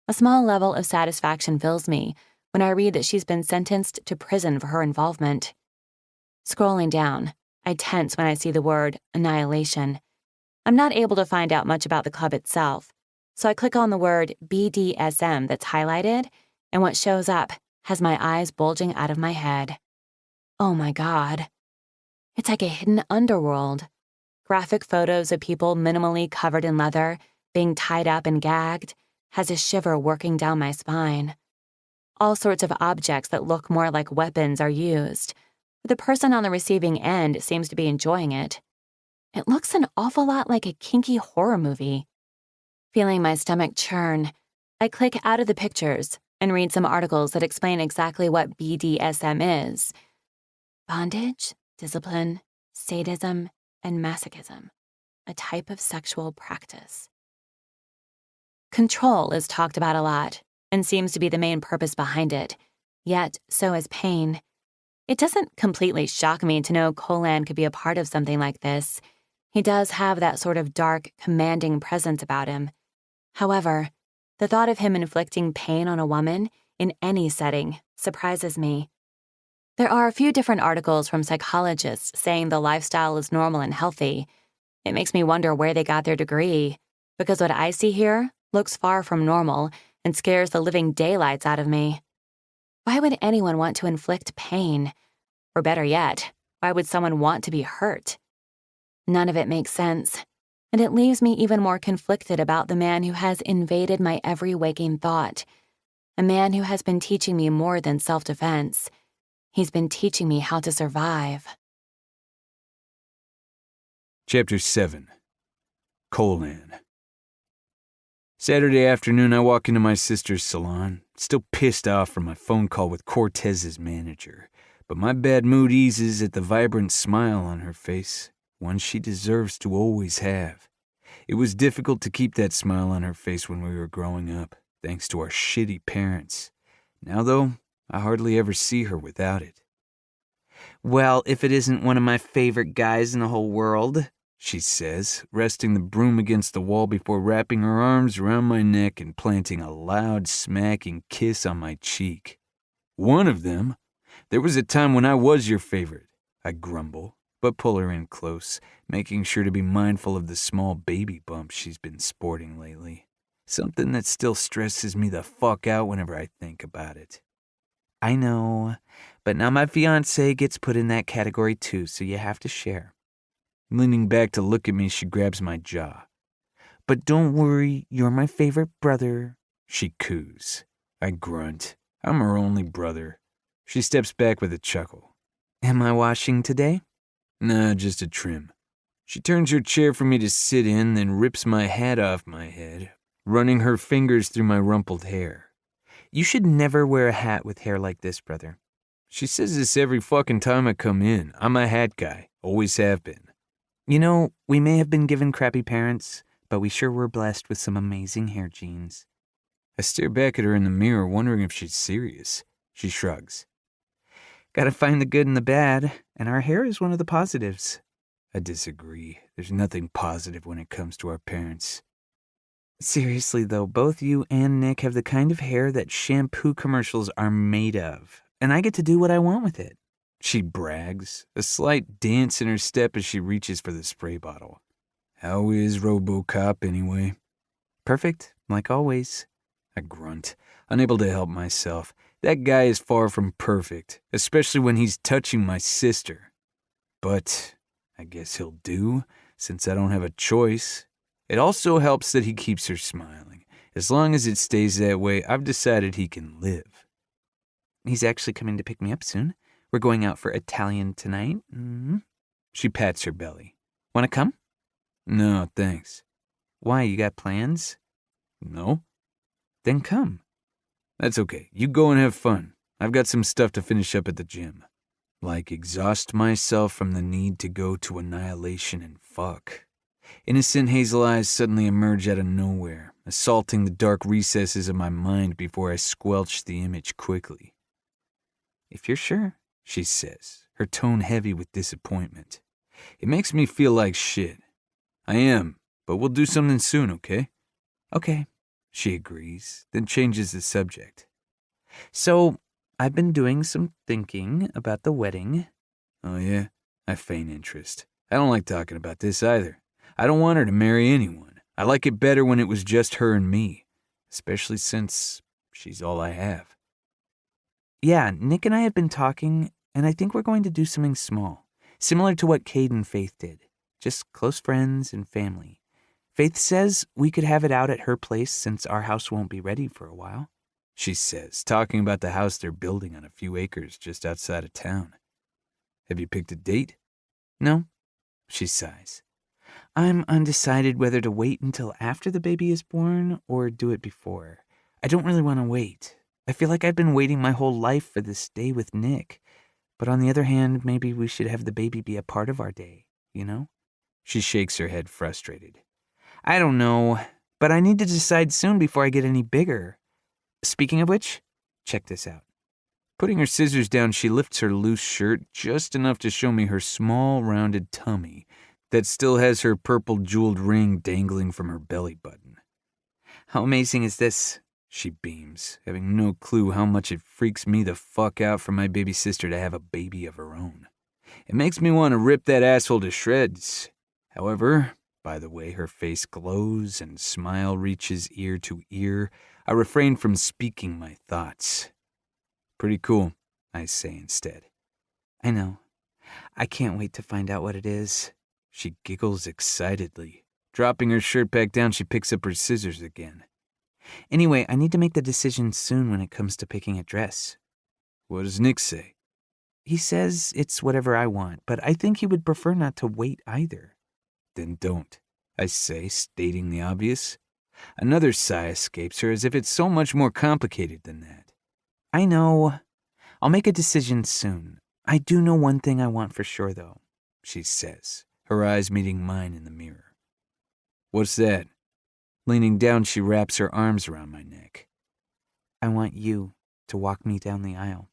A small level of satisfaction fills me when I read that she's been sentenced to prison for her involvement. Scrolling down, I tense when I see the word annihilation. I'm not able to find out much about the club itself, so I click on the word BDSM that's highlighted, and what shows up has my eyes bulging out of my head. Oh my God. It's like a hidden underworld. Graphic photos of people minimally covered in leather, being tied up and gagged, has a shiver working down my spine. All sorts of objects that look more like weapons are used. The person on the receiving end seems to be enjoying it. It looks an awful lot like a kinky horror movie. Feeling my stomach churn, I click out of the pictures and read some articles that explain exactly what BDSM is. Bondage, discipline, sadism, and masochism, a type of sexual practice. Control is talked about a lot and seems to be the main purpose behind it, yet so is pain. It doesn't completely shock me to know Colan could be a part of something like this. He does have that sort of dark, commanding presence about him. However, the thought of him inflicting pain on a woman, in any setting, surprises me. There are a few different articles from psychologists saying the lifestyle is normal and healthy. It makes me wonder where they got their degree, because what I see here looks far from normal and scares the living daylights out of me. Why would anyone want to inflict pain? Or better yet, why would someone want to be hurt? None of it makes sense, and it leaves me even more conflicted about the man who has invaded my every waking thought. A man who has been teaching me more than self-defense. He's been teaching me how to survive. Chapter 7. Colan. Saturday afternoon, I walk into my sister's salon, still pissed off from my phone call with Cortez's manager, but my bad mood eases at the vibrant smile on her face, one she deserves to always have. It was difficult to keep that smile on her face when we were growing up, thanks to our shitty parents. Now, though, I hardly ever see her without it. Well, if it isn't one of my favorite guys in the whole world, she says, resting the broom against the wall before wrapping her arms around my neck and planting a loud, smacking kiss on my cheek. One of them? There was a time when I was your favorite, I grumble, but pull her in close, making sure to be mindful of the small baby bumps she's been sporting lately. Something that still stresses me the fuck out whenever I think about it. I know, but now my fiancé gets put in that category too, so you have to share. Leaning back to look at me, she grabs my jaw. But don't worry, you're my favorite brother, she coos. I grunt. I'm her only brother. She steps back with a chuckle. Am I washing today? Nah, just a trim. She turns her chair for me to sit in, then rips my hat off my head, running her fingers through my rumpled hair. You should never wear a hat with hair like this, brother. She says this every fucking time I come in. I'm a hat guy. Always have been. You know, we may have been given crappy parents, but we sure were blessed with some amazing hair genes. I stare back at her in the mirror, wondering if she's serious. She shrugs. Gotta find the good and the bad, and our hair is one of the positives. I disagree. There's nothing positive when it comes to our parents. Seriously, though, both you and Nick have the kind of hair that shampoo commercials are made of, and I get to do what I want with it. She brags, a slight dance in her step as she reaches for the spray bottle. How is RoboCop anyway? Perfect, like always. I grunt, unable to help myself. That guy is far from perfect, especially when he's touching my sister. But I guess he'll do, since I don't have a choice. It also helps that he keeps her smiling. As long as it stays that way, I've decided he can live. He's actually coming to pick me up soon. We're going out for Italian tonight. Mm-hmm. She pats her belly. Want to come? No, thanks. Why, you got plans? No. Then come. That's okay. You go and have fun. I've got some stuff to finish up at the gym. Like exhaust myself from the need to go to annihilation and fuck. Innocent hazel eyes suddenly emerge out of nowhere, assaulting the dark recesses of my mind before I squelch the image quickly. If you're sure, she says, her tone heavy with disappointment. It makes me feel like shit. I am, but we'll do something soon, okay? Okay, she agrees, then changes the subject. So, I've been doing some thinking about the wedding. Oh yeah? I feign interest. I don't like talking about this either. I don't want her to marry anyone. I like it better when it was just her and me, especially since she's all I have. Yeah, Nick and I have been talking, and I think we're going to do something small, similar to what Cade and Faith did. Just close friends and family. Faith says we could have it out at her place since our house won't be ready for a while. She says, talking about the house they're building on a few acres just outside of town. Have you picked a date? No, she sighs. I'm undecided whether to wait until after the baby is born or do it before. I don't really want to wait. I feel like I've been waiting my whole life for this day with Nick. But on the other hand, maybe we should have the baby be a part of our day, you know? She shakes her head frustrated. I don't know, but I need to decide soon before I get any bigger. Speaking of which, check this out. Putting her scissors down, she lifts her loose shirt just enough to show me her small, rounded tummy that still has her purple jeweled ring dangling from her belly button. How amazing is this? She beams, having no clue how much it freaks me the fuck out for my baby sister to have a baby of her own. It makes me want to rip that asshole to shreds. However, by the way her face glows and smile reaches ear to ear, I refrain from speaking my thoughts. Pretty cool, I say instead. I know. I can't wait to find out what it is. She giggles excitedly. Dropping her shirt back down, she picks up her scissors again. Anyway, I need to make the decision soon when it comes to picking a dress. What does Nick say? He says it's whatever I want, but I think he would prefer not to wait either. Then don't, I say, stating the obvious. Another sigh escapes her as if it's so much more complicated than that. I know. I'll make a decision soon. I do know one thing I want for sure, though, she says, her eyes meeting mine in the mirror. What's that? Leaning down, she wraps her arms around my neck. I want you to walk me down the aisle.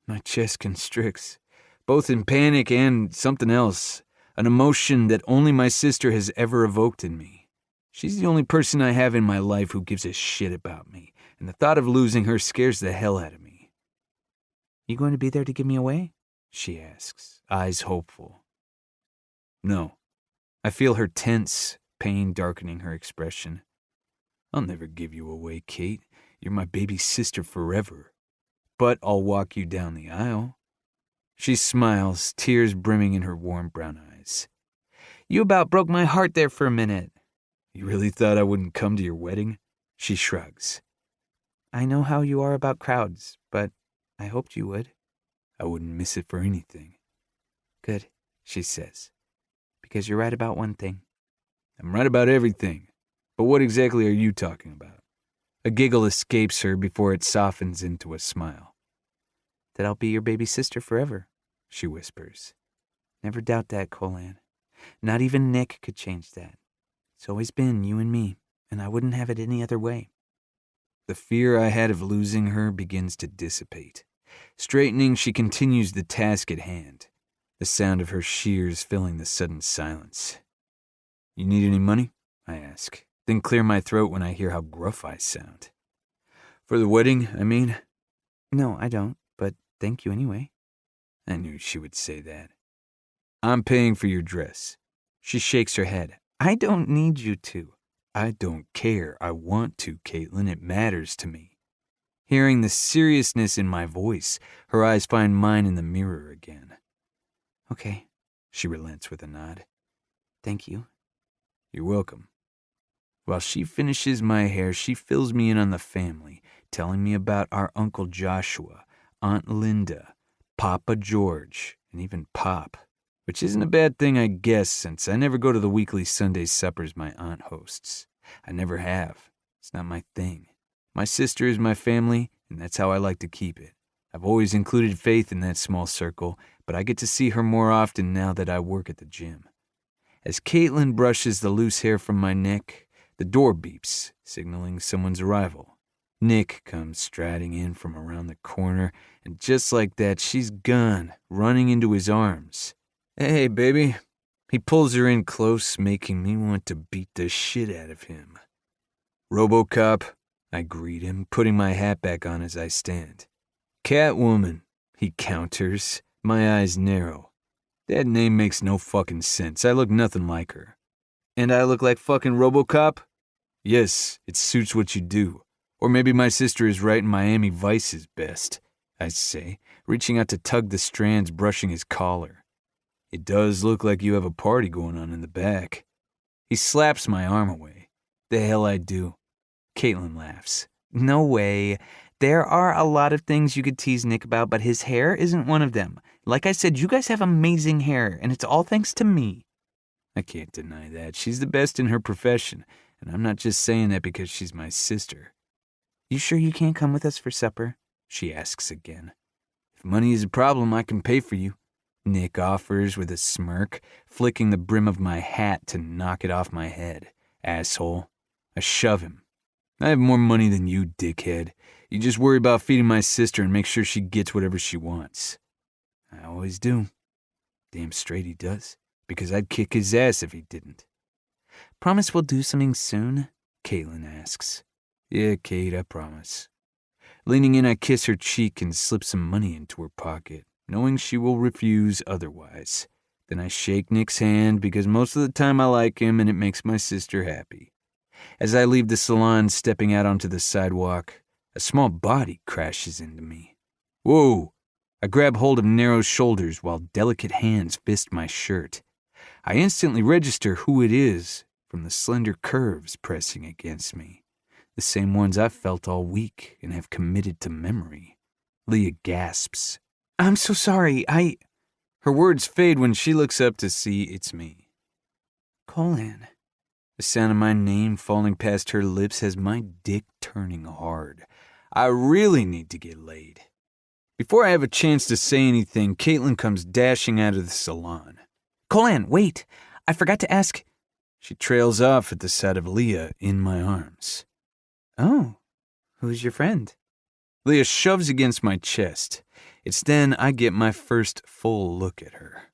My chest constricts, both in panic and something else, an emotion that only my sister has ever evoked in me. She's the only person I have in my life who gives a shit about me, and the thought of losing her scares the hell out of me. You going to be there to give me away? She asks, eyes hopeful. No. I feel her tense, pain darkening her expression. I'll never give you away, Kate. You're my baby sister forever. But I'll walk you down the aisle. She smiles, tears brimming in her warm brown eyes. You about broke my heart there for a minute. You really thought I wouldn't come to your wedding? She shrugs. I know how you are about crowds, but I hoped you would. I wouldn't miss it for anything. Good, she says, because you're right about one thing. I'm right about everything. But what exactly are you talking about? A giggle escapes her before it softens into a smile. That I'll be your baby sister forever, she whispers. Never doubt that, Colan. Not even Nick could change that. It's always been you and me, and I wouldn't have it any other way. The fear I had of losing her begins to dissipate. Straightening, she continues the task at hand, the sound of her shears filling the sudden silence. You need any money? I ask, then clear my throat when I hear how gruff I sound. For the wedding, I mean? No, I don't, but thank you anyway. I knew she would say that. I'm paying for your dress. She shakes her head. I don't need you to. I don't care. I want to, Caitlin. It matters to me. Hearing the seriousness in my voice, her eyes find mine in the mirror again. Okay, she relents with a nod. Thank you. You're welcome. While she finishes my hair, she fills me in on the family, telling me about our Uncle Joshua, Aunt Linda, Papa George, and even Pop. Which isn't a bad thing, I guess, since I never go to the weekly Sunday suppers my aunt hosts. I never have. It's not my thing. My sister is my family, and that's how I like to keep it. I've always included Faith in that small circle, but I get to see her more often now that I work at the gym. As Caitlin brushes the loose hair from my neck, the door beeps, signaling someone's arrival. Nick comes striding in from around the corner, and just like that, she's gone, running into his arms. Hey, baby. He pulls her in close, making me want to beat the shit out of him. RoboCop, I greet him, putting my hat back on as I stand. Catwoman, he counters, my eyes narrow. That name makes no fucking sense. I look nothing like her. And I look like fucking RoboCop? Yes, it suits what you do. Or maybe my sister is right and Miami Vice is best, I say, reaching out to tug the strands brushing his collar. It does look like you have a party going on in the back. He slaps my arm away. The hell I do. Caitlin laughs. No way. There are a lot of things you could tease Nick about, but his hair isn't one of them. Like I said, you guys have amazing hair, and it's all thanks to me. I can't deny that. She's the best in her profession, and I'm not just saying that because she's my sister. You sure you can't come with us for supper? She asks again. If money is a problem, I can pay for you. Nick offers with a smirk, flicking the brim of my hat to knock it off my head. Asshole. I shove him. I have more money than you, dickhead. You just worry about feeding my sister and make sure she gets whatever she wants. I always do. Damn straight he does, because I'd kick his ass if he didn't. Promise we'll do something soon? Caitlin asks. Yeah, Kate, I promise. Leaning in, I kiss her cheek and slip some money into her pocket, knowing she will refuse otherwise. Then I shake Nick's hand because most of the time I like him and it makes my sister happy. As I leave the salon, stepping out onto the sidewalk, a small body crashes into me. Whoa! I grab hold of narrow shoulders while delicate hands fist my shirt. I instantly register who it is from the slender curves pressing against me. The same ones I've felt all week and have committed to memory. Leah gasps. I'm so sorry, Her words fade when she looks up to see it's me. Colan. The sound of my name falling past her lips has my dick turning hard. I really need to get laid. Before I have a chance to say anything, Caitlin comes dashing out of the salon. Colan, wait. I forgot to ask. She trails off at the sight of Leah in my arms. Oh, who's your friend? Leah shoves against my chest. It's then I get my first full look at her.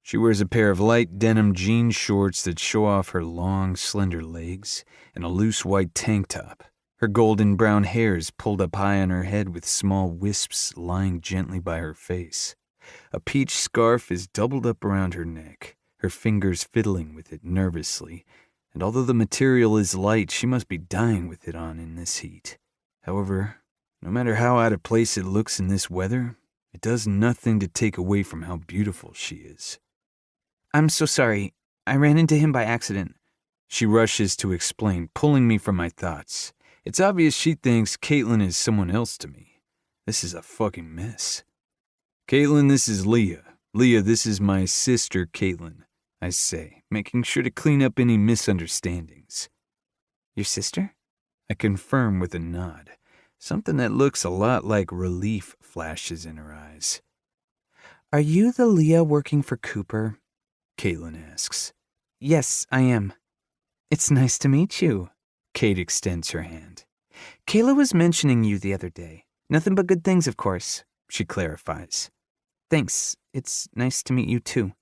She wears a pair of light denim jean shorts that show off her long, slender legs and a loose white tank top. Her golden brown hair is pulled up high on her head with small wisps lying gently by her face. A peach scarf is doubled up around her neck, her fingers fiddling with it nervously, And although the material is light, she must be dying with it on in this heat. However, no matter how out of place it looks in this weather, it does nothing to take away from how beautiful she is. I'm so sorry. I ran into him by accident. She rushes to explain, pulling me from my thoughts. It's obvious she thinks Caitlin is someone else to me. This is a fucking mess. Caitlin, this is Leah. Leah, this is my sister, Caitlin, I say, making sure to clean up any misunderstandings. Your sister? I confirm with a nod. Something that looks a lot like relief flashes in her eyes. Are you the Leah working for Cooper? Caitlin asks. Yes, I am. It's nice to meet you. Kate extends her hand. Kayla was mentioning you the other day. Nothing but good things, of course, she clarifies. Thanks. It's nice to meet you, too.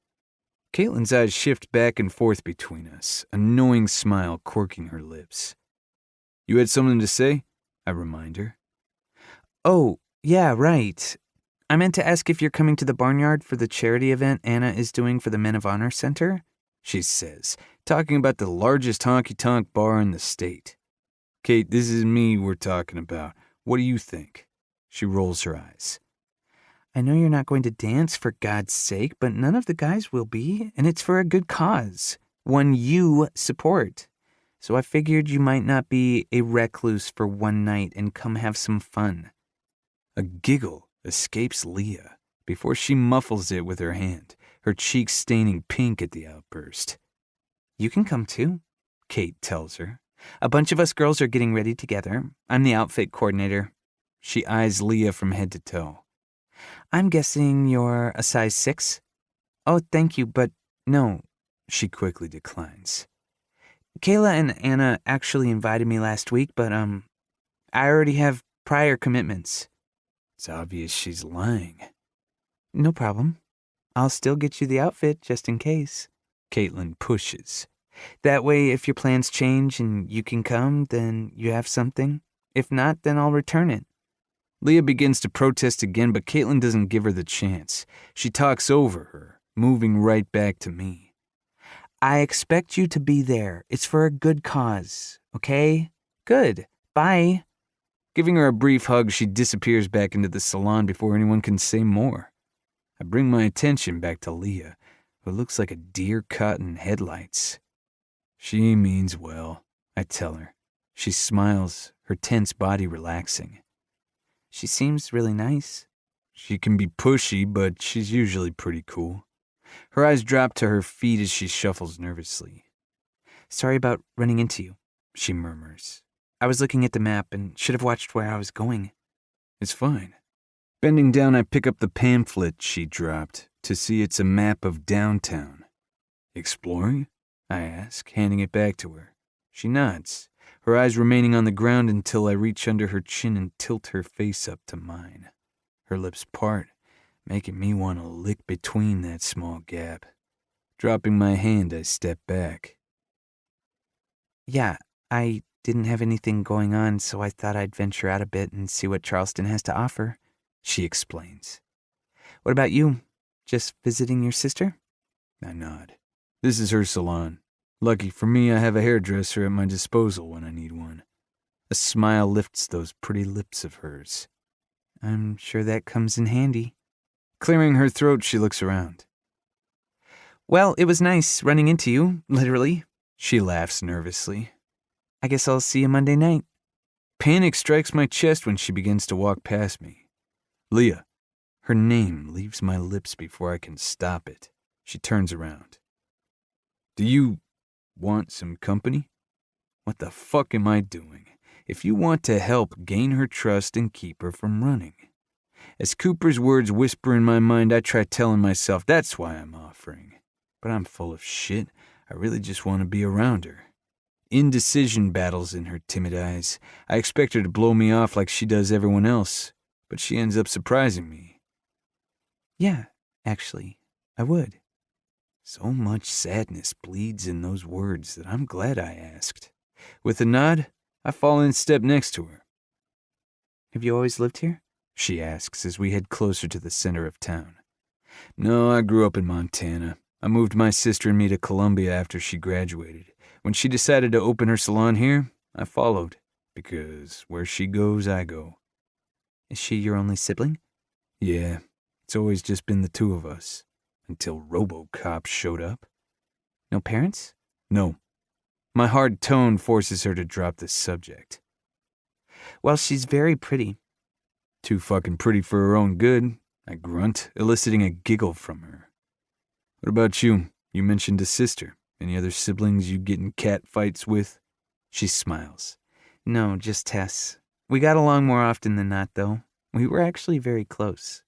Caitlin's eyes shift back and forth between us, a knowing smile quirking her lips. You had something to say? I remind her. Oh, yeah, right. I meant to ask if you're coming to the barnyard for the charity event Anna is doing for the Men of Honor Center, she says, talking about the largest honky-tonk bar in the state. Kate, this is me we're talking about. What do you think? She rolls her eyes. I know you're not going to dance, for God's sake, but none of the guys will be, and it's for a good cause, one you support. So I figured you might not be a recluse for one night and come have some fun. A giggle escapes Leah before she muffles it with her hand, her cheeks staining pink at the outburst. You can come too, Kate tells her. A bunch of us girls are getting ready together. I'm the outfit coordinator. She eyes Leah from head to toe. I'm guessing you're a size 6? Oh, thank you, but no, she quickly declines. Kayla and Anna actually invited me last week, but I already have prior commitments. It's obvious she's lying. No problem. I'll still get you the outfit just in case. Caitlin pushes. That way, if your plans change and you can come, then you have something. If not, then I'll return it. Leah begins to protest again, but Caitlin doesn't give her the chance. She talks over her, moving right back to me. I expect you to be there. It's for a good cause, okay? Good. Bye. Giving her a brief hug, she disappears back into the salon before anyone can say more. I bring my attention back to Leah, who looks like a deer caught in headlights. She means well, I tell her. She smiles, her tense body relaxing. She seems really nice. She can be pushy, but she's usually pretty cool. Her eyes drop to her feet as she shuffles nervously. Sorry about running into you, she murmurs. I was looking at the map and should have watched where I was going. It's fine. Bending down, I pick up the pamphlet she dropped to see it's a map of downtown. Exploring? I ask, handing it back to her. She nods, her eyes remaining on the ground until I reach under her chin and tilt her face up to mine. Her lips part, making me want to lick between that small gap. Dropping my hand, I step back. Yeah, I didn't have anything going on, so I thought I'd venture out a bit and see what Charleston has to offer, she explains. What about you? Just visiting your sister? I nod. This is her salon. Lucky for me, I have a hairdresser at my disposal when I need one. A smile lifts those pretty lips of hers. I'm sure that comes in handy. Clearing her throat, she looks around. Well, it was nice running into you, literally. She laughs nervously. I guess I'll see you Monday night. Panic strikes my chest when she begins to walk past me. Leah. Her name leaves my lips before I can stop it. She turns around. Do you want some company? What the fuck am I doing? If you want to help, gain her trust and keep her from running. As Cooper's words whisper in my mind, I try telling myself that's why I'm offering. But I'm full of shit. I really just want to be around her. Indecision battles in her timid eyes. I expect her to blow me off like she does everyone else, but she ends up surprising me. Yeah, actually, I would. So much sadness bleeds in those words that I'm glad I asked. With a nod, I fall in step next to her. Have you always lived here? She asks as we head closer to the center of town. No, I grew up in Montana. I moved my sister and me to Columbia after she graduated. When she decided to open her salon here, I followed, because where she goes, I go. Is she your only sibling? Yeah, it's always just been the two of us, until RoboCop showed up. No parents? No. My hard tone forces her to drop the subject. Well, she's very pretty. Too fucking pretty for her own good, I grunt, eliciting a giggle from her. What about you? You mentioned a sister. Any other siblings you get in cat fights with? She smiles. No, just Tess. We got along more often than not, though. We were actually very close.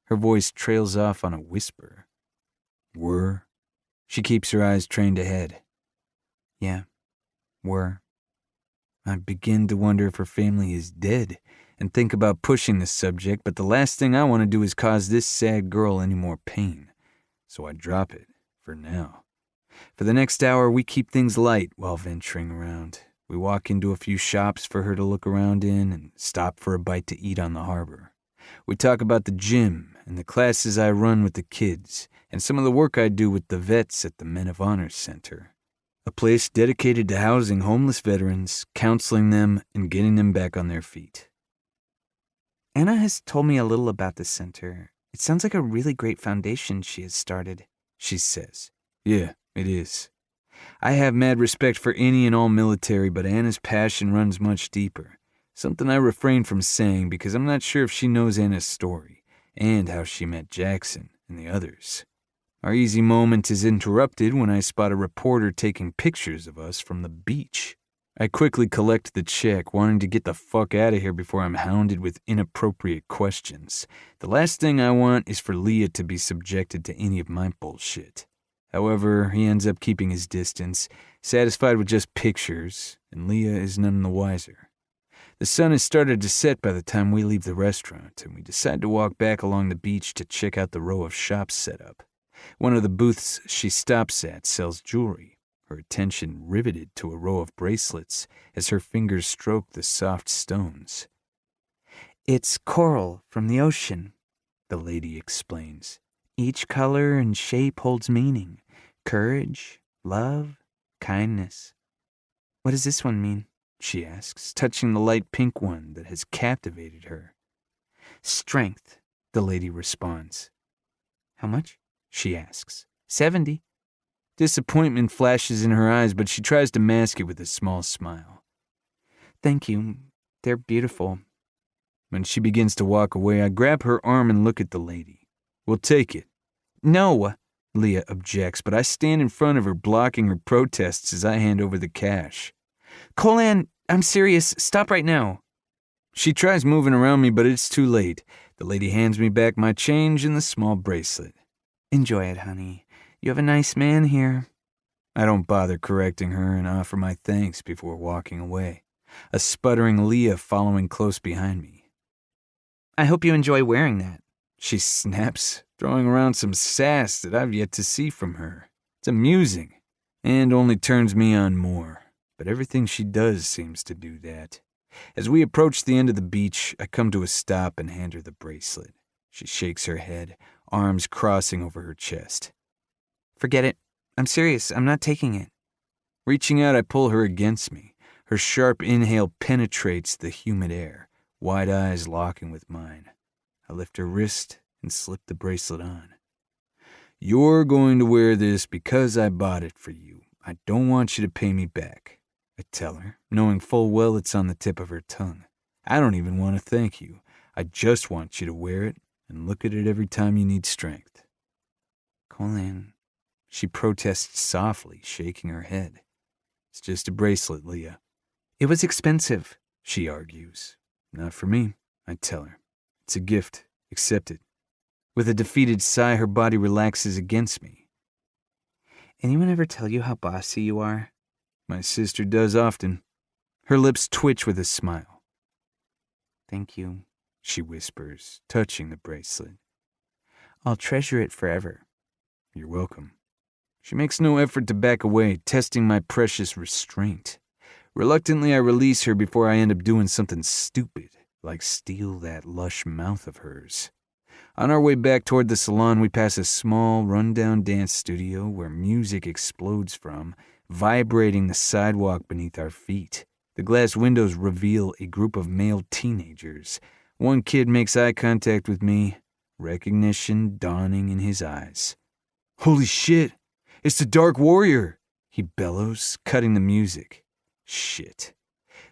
Her voice trails off on a whisper. Were? She keeps her eyes trained ahead. Yeah, were. I begin to wonder if her family is dead and think about pushing the subject, but the last thing I want to do is cause this sad girl any more pain. So I drop it, for now. For the next hour, we keep things light while venturing around. We walk into a few shops for her to look around in and stop for a bite to eat on the harbor. We talk about the gym and the classes I run with the kids and some of the work I do with the vets at the Men of Honor Center, a place dedicated to housing homeless veterans, counseling them, and getting them back on their feet. Anna has told me a little about the center. It sounds like a really great foundation she has started, she says. Yeah, it is. I have mad respect for any and all military, but Anna's passion runs much deeper. Something I refrain from saying because I'm not sure if she knows Anna's story and how she met Jackson and the others. Our easy moment is interrupted when I spot a reporter taking pictures of us from the beach. I quickly collect the check, wanting to get the fuck out of here before I'm hounded with inappropriate questions. The last thing I want is for Leah to be subjected to any of my bullshit. However, he ends up keeping his distance, satisfied with just pictures, and Leah is none the wiser. The sun has started to set by the time we leave the restaurant, and we decide to walk back along the beach to check out the row of shops set up. One of the booths she stops at sells jewelry, her attention riveted to a row of bracelets as her fingers stroke the soft stones. It's coral from the ocean, the lady explains. Each color and shape holds meaning. Courage, love, kindness. What does this one mean? She asks, touching the light pink one that has captivated her. Strength, the lady responds. How much? She asks. 70. Disappointment flashes in her eyes, but she tries to mask it with a small smile. Thank you. They're beautiful. When she begins to walk away, I grab her arm and look at the lady. We'll take it. No, Leah objects, but I stand in front of her, blocking her protests as I hand over the cash. Colan, I'm serious. Stop right now. She tries moving around me, but it's too late. The lady hands me back my change and the small bracelet. Enjoy it, honey. You have a nice man here. I don't bother correcting her and offer my thanks before walking away, a sputtering Leah following close behind me. I hope you enjoy wearing that. She snaps, throwing around some sass that I've yet to see from her. It's amusing, and only turns me on more, but everything she does seems to do that. As we approach the end of the beach, I come to a stop and hand her the bracelet. She shakes her head, arms crossing over her chest. Forget it. I'm serious. I'm not taking it. Reaching out, I pull her against me. Her sharp inhale penetrates the humid air, wide eyes locking with mine. I lift her wrist and slip the bracelet on. You're going to wear this because I bought it for you. I don't want you to pay me back, I tell her, knowing full well it's on the tip of her tongue. I don't even want to thank you. I just want you to wear it and look at it every time you need strength. Colin, she protests softly, shaking her head. It's just a bracelet, Leah. It was expensive, she argues. Not for me, I tell her. It's a gift. Accept it. With a defeated sigh, her body relaxes against me. Anyone ever tell you how bossy you are? My sister does often. Her lips twitch with a smile. Thank you, she whispers, touching the bracelet. I'll treasure it forever. You're welcome. She makes no effort to back away, testing my precious restraint. Reluctantly, I release her before I end up doing something stupid, like steal that lush mouth of hers. On our way back toward the salon, we pass a small, run-down dance studio where music explodes from, vibrating the sidewalk beneath our feet. The glass windows reveal a group of male teenagers. One kid makes eye contact with me, recognition dawning in his eyes. "Holy shit! It's the Dark Warrior!" he bellows, cutting the music. Shit.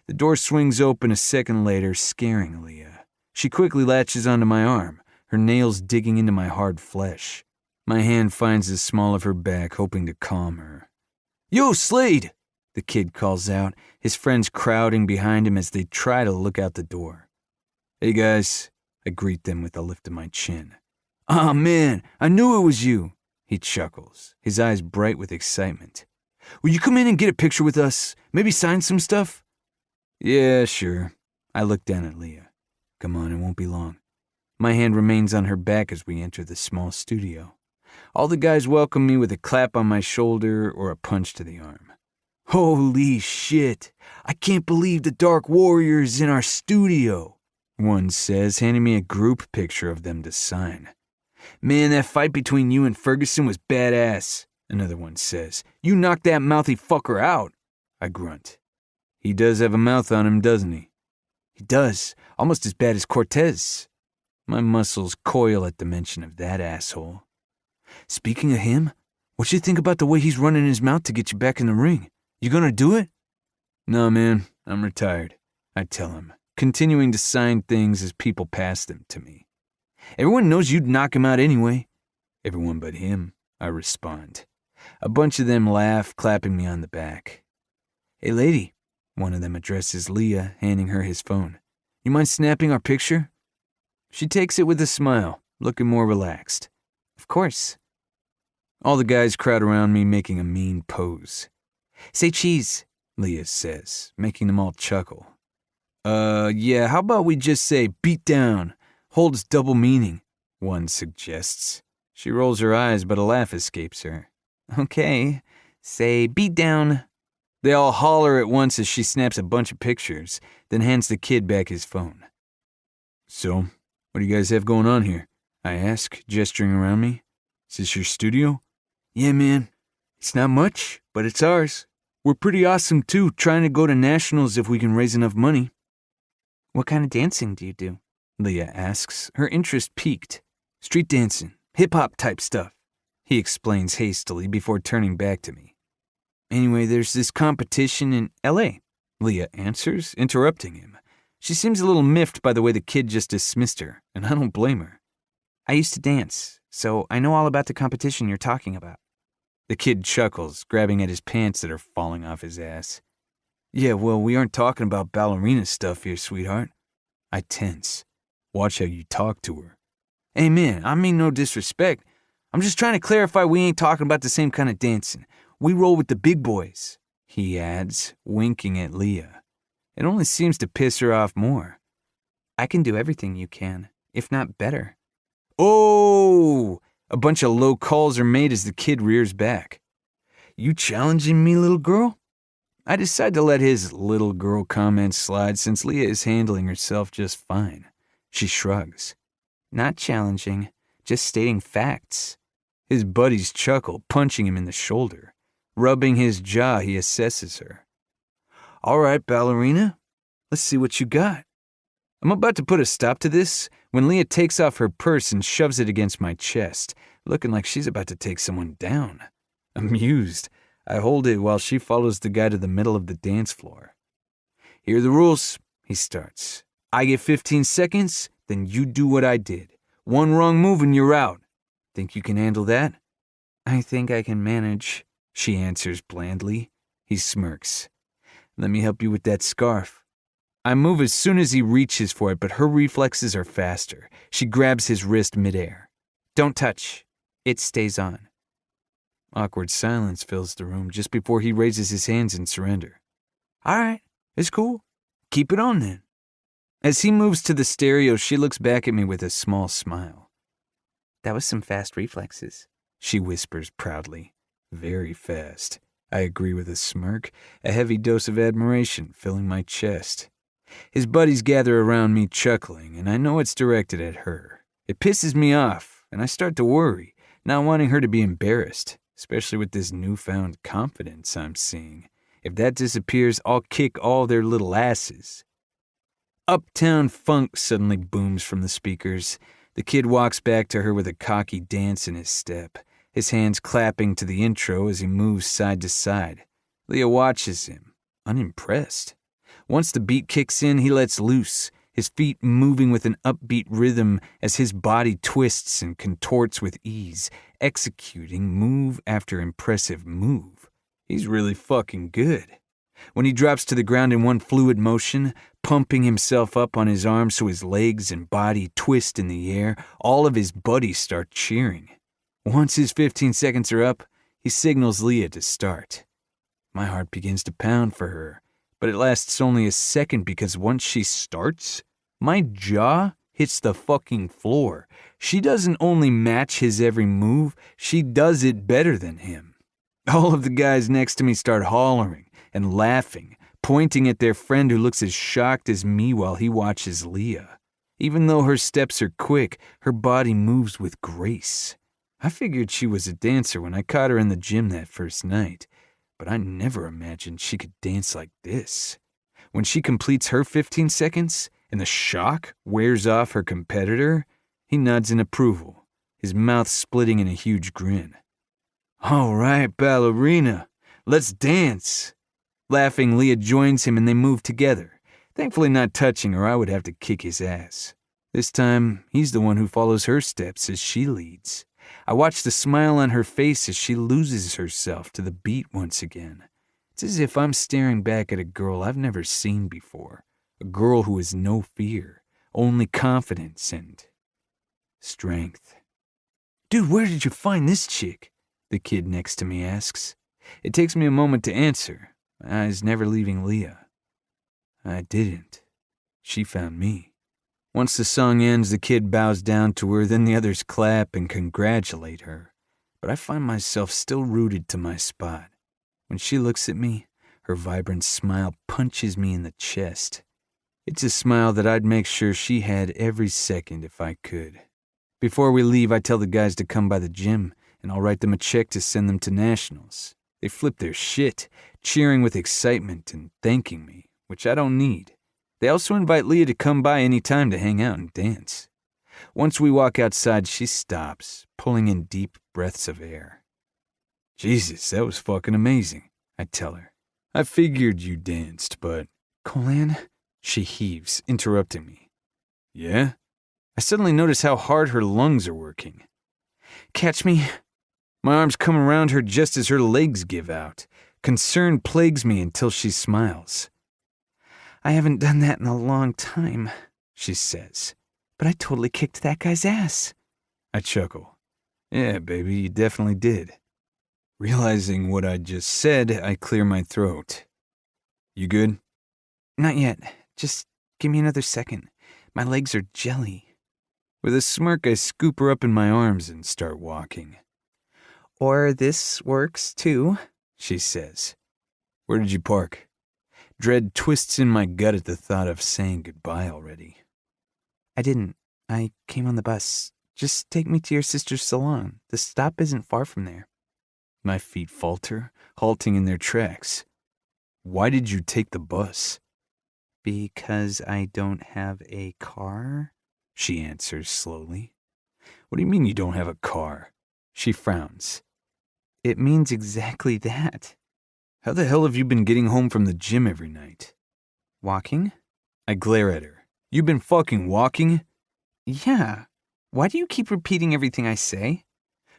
The door swings open a second later, scaring Leah. She quickly latches onto my arm, her nails digging into my hard flesh. My hand finds the small of her back, hoping to calm her. "Yo, Slade!" the kid calls out, his friends crowding behind him as they try to look out the door. "Hey guys," I greet them with a lift of my chin. "Aw, man, I knew it was you," he chuckles, his eyes bright with excitement. "Will you come in and get a picture with us? Maybe sign some stuff?" "Yeah, sure." I look down at Leah. "Come on, it won't be long." My hand remains on her back as we enter the small studio. All the guys welcome me with a clap on my shoulder or a punch to the arm. "Holy shit! I can't believe the Dark Warrior is in our studio," one says, handing me a group picture of them to sign. "Man, that fight between you and Ferguson was badass," another one says. "You knocked that mouthy fucker out." I grunt. "He does have a mouth on him, doesn't he?" "He does. Almost as bad as Cortez." My muscles coil at the mention of that asshole. "Speaking of him, what you think about the way he's running his mouth to get you back in the ring? You gonna do it?" "No, man, I'm retired," I tell him, continuing to sign things as people pass them to me. "Everyone knows you'd knock him out anyway." "Everyone but him," I respond. A bunch of them laugh, clapping me on the back. "Hey, lady," one of them addresses Leah, handing her his phone. "You mind snapping our picture?" She takes it with a smile, looking more relaxed. "Of course." All the guys crowd around me, making a mean pose. "Say cheese," Leah says, making them all chuckle. Yeah, how about we just say beat down? Holds double meaning," one suggests. She rolls her eyes, but a laugh escapes her. "Okay, say beat down." They all holler at once as she snaps a bunch of pictures, then hands the kid back his phone. "So, what do you guys have going on here?" I ask, gesturing around me. "Is this your studio?" "Yeah, man. It's not much, but it's ours. We're pretty awesome, too, trying to go to nationals if we can raise enough money." "What kind of dancing do you do?" Leah asks, her interest piqued. "Street dancing, hip-hop type stuff," he explains hastily before turning back to me. "Anyway, there's this competition in L.A., Leah answers, interrupting him. She seems a little miffed by the way the kid just dismissed her, and I don't blame her. "I used to dance, so I know all about the competition you're talking about." The kid chuckles, grabbing at his pants that are falling off his ass. "Yeah, well, we aren't talking about ballerina stuff here, sweetheart." I tense. "Watch how you talk to her." "Hey, man, I mean no disrespect. I'm just trying to clarify we ain't talking about the same kind of dancing. We roll with the big boys," he adds, winking at Leah. It only seems to piss her off more. "I can do everything you can, if not better." "Oh!" A bunch of low calls are made as the kid rears back. "You challenging me, little girl?" I decide to let his little girl comment slide since Leah is handling herself just fine. She shrugs. "Not challenging, just stating facts." His buddies chuckle, punching him in the shoulder. Rubbing his jaw, he assesses her. "All right, ballerina, let's see what you got." I'm about to put a stop to this when Leah takes off her purse and shoves it against my chest, looking like she's about to take someone down. Amused, I hold it while she follows the guy to the middle of the dance floor. "Here are the rules," he starts. "I get 15 seconds, then you do what I did. One wrong move and you're out. Think you can handle that?" "I think I can manage," she answers blandly. He smirks. "Let me help you with that scarf." I move as soon as he reaches for it, but her reflexes are faster. She grabs his wrist midair. "Don't touch. It stays on." Awkward silence fills the room just before he raises his hands in surrender. "All right, it's cool. Keep it on then." As he moves to the stereo, she looks back at me with a small smile. "That was some fast reflexes," she whispers proudly. "Very fast," I agree with a smirk, a heavy dose of admiration filling my chest. His buddies gather around me chuckling, and I know it's directed at her. It pisses me off, and I start to worry, not wanting her to be embarrassed. especially with this newfound confidence I'm seeing. If that disappears, I'll kick all their little asses. Uptown Funk suddenly booms from the speakers. The kid walks back to her with a cocky dance in his step, his hands clapping to the intro as he moves side to side. Leah watches him, unimpressed. Once the beat kicks in, he lets loose, his feet moving with an upbeat rhythm as his body twists and contorts with ease, executing move after impressive move. He's really fucking good. When he drops to the ground in one fluid motion, pumping himself up on his arms so his legs and body twist in the air, all of his buddies start cheering. Once his 15 seconds are up, he signals Leah to start. My heart begins to pound for her, but it lasts only a second because once she starts, my jaw hits the fucking floor. She doesn't only match his every move, she does it better than him. All of the guys next to me start hollering and laughing, pointing at their friend who looks as shocked as me while he watches Leah. Even though her steps are quick, her body moves with grace. I figured she was a dancer when I caught her in the gym that first night, but I never imagined she could dance like this. When she completes her 15 seconds and the shock wears off her competitor, he nods in approval, his mouth splitting in a huge grin. "All right, ballerina, let's dance." Laughing, Leah joins him and they move together, thankfully not touching or I would have to kick his ass. This time, he's the one who follows her steps as she leads. I watch the smile on her face as she loses herself to the beat once again. It's as if I'm staring back at a girl I've never seen before, a girl who has no fear, only confidence and strength. "Dude, where did you find this chick?" the kid next to me asks. It takes me a moment to answer, my eyes never leaving Leah. I didn't. She found me. Once the song ends, the kid bows down to her, then the others clap and congratulate her. But I find myself still rooted to my spot. When she looks at me, her vibrant smile punches me in the chest. It's a smile that I'd make sure she had every second if I could. Before we leave, I tell the guys to come by the gym, and I'll write them a check to send them to nationals. They flip their shit, cheering with excitement and thanking me, which I don't need. They also invite Leah to come by any time to hang out and dance. Once we walk outside, she stops, pulling in deep breaths of air. "Jesus, that was fucking amazing," I tell her. "I figured you danced, but..." "Colan?" she heaves, interrupting me. "Yeah?" I suddenly notice how hard her lungs are working. "Catch me?" My arms come around her just as her legs give out. Concern plagues me until she smiles. "I haven't done that in a long time," she says. "But I totally kicked that guy's ass." I chuckle. "Yeah, baby, you definitely did." Realizing what I just said, I clear my throat. "You good?" "Not yet. Just give me another second. My legs are jelly." With a smirk, I scoop her up in my arms and start walking. "Or this works, too," she says. "Where did you park?" Dread twists in my gut at the thought of saying goodbye already. "I didn't. I came on the bus. Just take me to your sister's salon. The stop isn't far from there." My feet falter, halting in their tracks. "Why did you take the bus?" "Because I don't have a car," she answers slowly. "What do you mean you don't have a car?" She frowns. "It means exactly that." "How the hell have you been getting home from the gym every night?" "Walking?" I glare at her. "You've been fucking walking?" "Yeah. Why do you keep repeating everything I say?"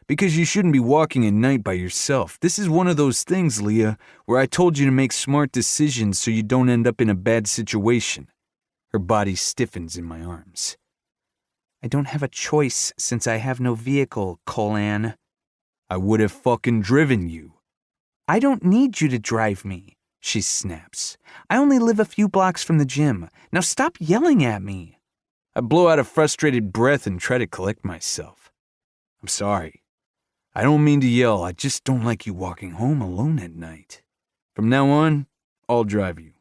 "Because you shouldn't be walking at night by yourself. This is one of those things, Leah, where I told you to make smart decisions so you don't end up in a bad situation." Her body stiffens in my arms. "I don't have a choice since I have no vehicle, Colan." "I would have fucking driven you." "I don't need you to drive me," she snaps. "I only live a few blocks from the gym. Now stop yelling at me." I blow out a frustrated breath and try to collect myself. "I'm sorry. I don't mean to yell. I just don't like you walking home alone at night. From now on, I'll drive you."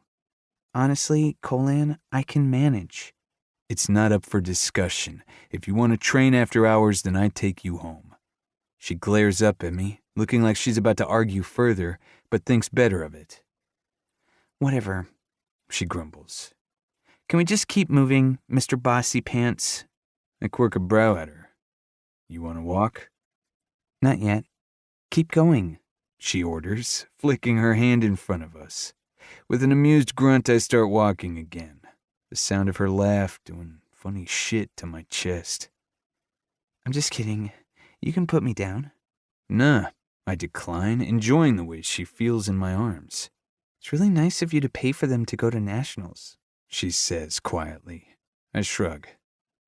"Honestly, Colan, I can manage." "It's not up for discussion. If you want to train after hours, then I take you home." She glares up at me, looking like she's about to argue further, but thinks better of it. Whatever, she grumbles. Can we just keep moving, Mr. Bossy Pants? I quirk a brow at her. You want to walk? Not yet. Keep going, she orders, flicking her hand in front of us. With an amused grunt, I start walking again, the sound of her laugh doing funny shit to my chest. I'm just kidding. You can put me down. Nah, I decline, enjoying the way she feels in my arms. It's really nice of you to pay for them to go to nationals, she says quietly. I shrug.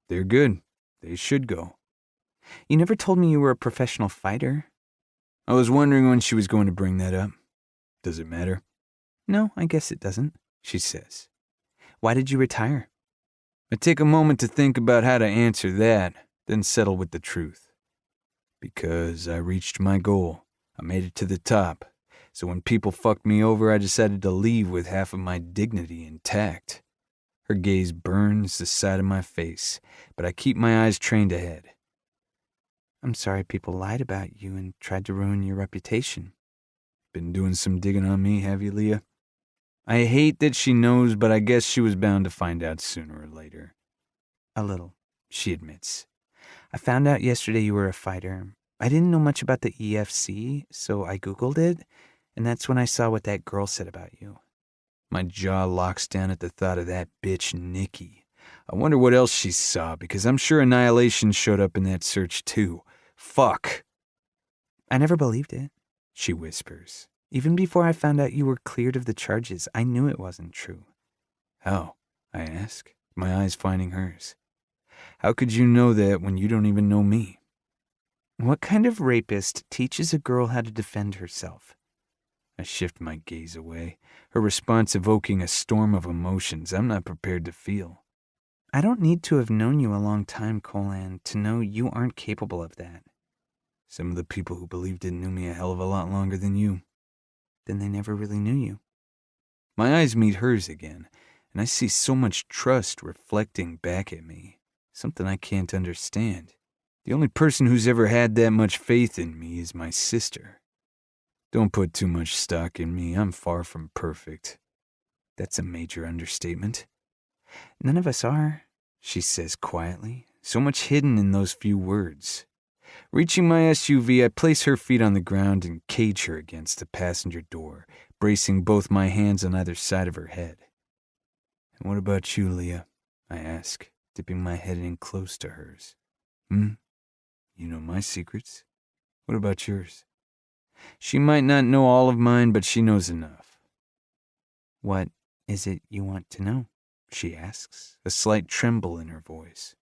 They're good. They should go. You never told me you were a professional fighter. I was wondering when she was going to bring that up. Does it matter? No, I guess it doesn't, she says. Why did you retire? I take a moment to think about how to answer that, then settle with the truth. Because I reached my goal. I made it to the top. So when people fucked me over, I decided to leave with half of my dignity intact. Her gaze burns the side of my face, but I keep my eyes trained ahead. I'm sorry people lied about you and tried to ruin your reputation. Been doing some digging on me, have you, Leah? I hate that she knows, but I guess she was bound to find out sooner or later. A little, she admits. I found out yesterday you were a fighter. I didn't know much about the EFC, so I Googled it, and that's when I saw what that girl said about you. My jaw locks down at the thought of that bitch, Nikki. I wonder what else she saw, because I'm sure Annihilation showed up in that search too. Fuck. I never believed it, she whispers. Even before I found out you were cleared of the charges, I knew it wasn't true. How? I ask, my eyes finding hers. How could you know that when you don't even know me? What kind of rapist teaches a girl how to defend herself? I shift my gaze away, her response evoking a storm of emotions I'm not prepared to feel. I don't need to have known you a long time, Colan, to know you aren't capable of that. Some of the people who believed it knew me a hell of a lot longer than you. Then they never really knew you. My eyes meet hers again, and I see so much trust reflecting back at me. Something I can't understand. The only person who's ever had that much faith in me is my sister. Don't put too much stock in me. I'm far from perfect. That's a major understatement. None of us are, she says quietly, so much hidden in those few words. Reaching my SUV, I place her feet on the ground and cage her against the passenger door, bracing both my hands on either side of her head. And what about you, Leah? I ask, dipping my head in close to hers. You know my secrets. What about yours? She might not know all of mine, but she knows enough. What is it you want to know? She asks, a slight tremble in her voice.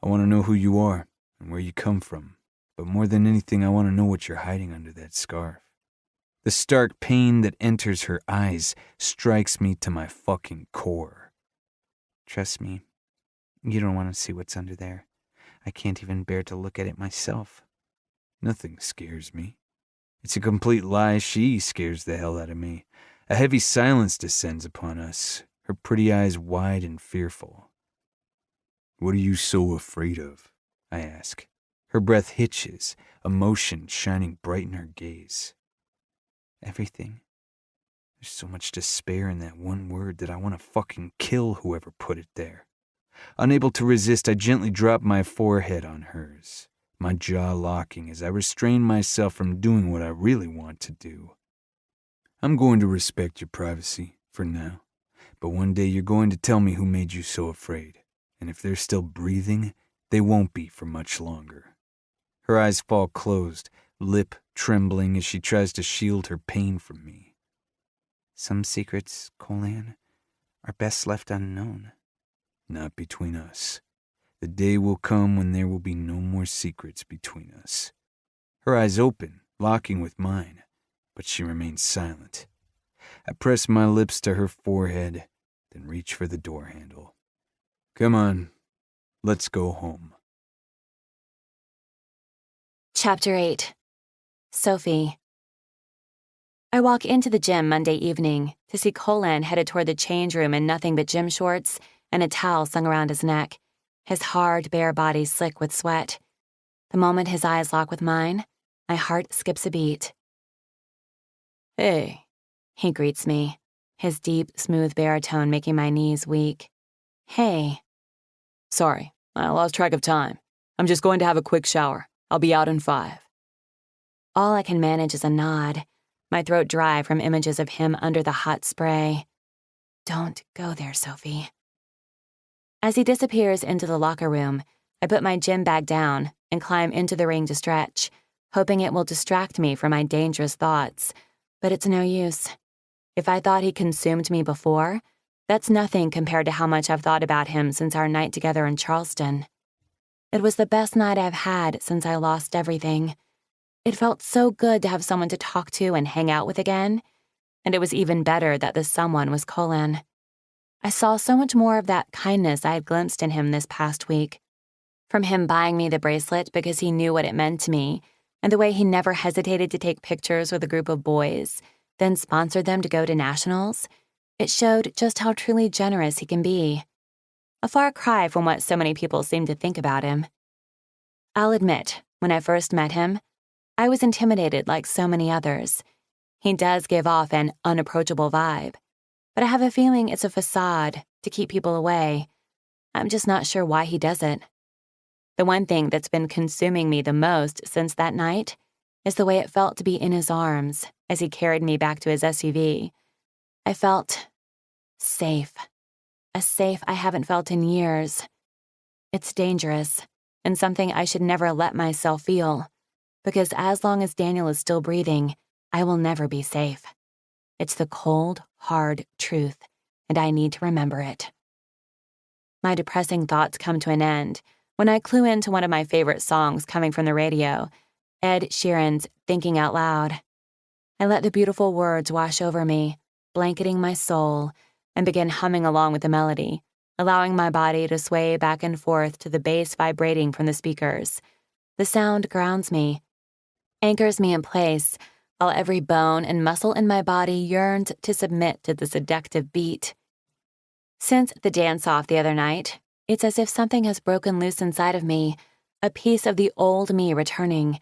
I want to know who you are and where you come from, but more than anything, I want to know what you're hiding under that scarf. The stark pain that enters her eyes strikes me to my fucking core. Trust me, you don't want to see what's under there. I can't even bear to look at it myself. Nothing scares me. It's a complete lie. She scares the hell out of me. A heavy silence descends upon us, her pretty eyes wide and fearful. What are you so afraid of? I ask. Her breath hitches, emotion shining bright in her gaze. Everything. There's so much despair in that one word that I want to fucking kill whoever put it there. Unable to resist, I gently drop my forehead on hers, my jaw locking as I restrain myself from doing what I really want to do. I'm going to respect your privacy, for now, but one day you're going to tell me who made you so afraid, and if they're still breathing, they won't be for much longer. Her eyes fall closed, lip trembling as she tries to shield her pain from me. Some secrets, Colan, are best left unknown. Not between us. The day will come when there will be no more secrets between us. Her eyes open, locking with mine, but she remains silent. I press my lips to her forehead, then reach for the door handle. Come on, let's go home. Chapter 8. Sophie. I walk into the gym Monday evening to see Colan headed toward the change room in nothing but gym shorts and a towel slung around his neck, his hard, bare body slick with sweat. The moment his eyes lock with mine, my heart skips a beat. Hey. He greets me, his deep, smooth baritone making my knees weak. Hey. Sorry, I lost track of time. I'm just going to have a quick shower. I'll be out in 5. All I can manage is a nod, my throat dry from images of him under the hot spray. Don't go there, Sophie. As he disappears into the locker room, I put my gym bag down and climb into the ring to stretch, hoping it will distract me from my dangerous thoughts. But it's no use. If I thought he consumed me before, that's nothing compared to how much I've thought about him since our night together in Charleston. It was the best night I've had since I lost everything. It felt so good to have someone to talk to and hang out with again, and it was even better that the someone was Colin. I saw so much more of that kindness I had glimpsed in him this past week. From him buying me the bracelet because he knew what it meant to me, and the way he never hesitated to take pictures with a group of boys, then sponsored them to go to nationals, it showed just how truly generous he can be. A far cry from what so many people seem to think about him. I'll admit, when I first met him, I was intimidated like so many others. He does give off an unapproachable vibe, but I have a feeling it's a facade to keep people away. I'm just not sure why he does it. The one thing that's been consuming me the most since that night is the way it felt to be in his arms as he carried me back to his SUV. I felt safe. A safe I haven't felt in years. It's dangerous, and something I should never let myself feel, because as long as Daniel is still breathing, I will never be safe. It's the cold, hard truth, and I need to remember it. My depressing thoughts come to an end when I clue into one of my favorite songs coming from the radio, Ed Sheeran's Thinking Out Loud. I let the beautiful words wash over me, blanketing my soul, and begin humming along with the melody, allowing my body to sway back and forth to the bass vibrating from the speakers. The sound grounds me, anchors me in place, while every bone and muscle in my body yearns to submit to the seductive beat. Since the dance-off the other night, it's as if something has broken loose inside of me, a piece of the old me returning.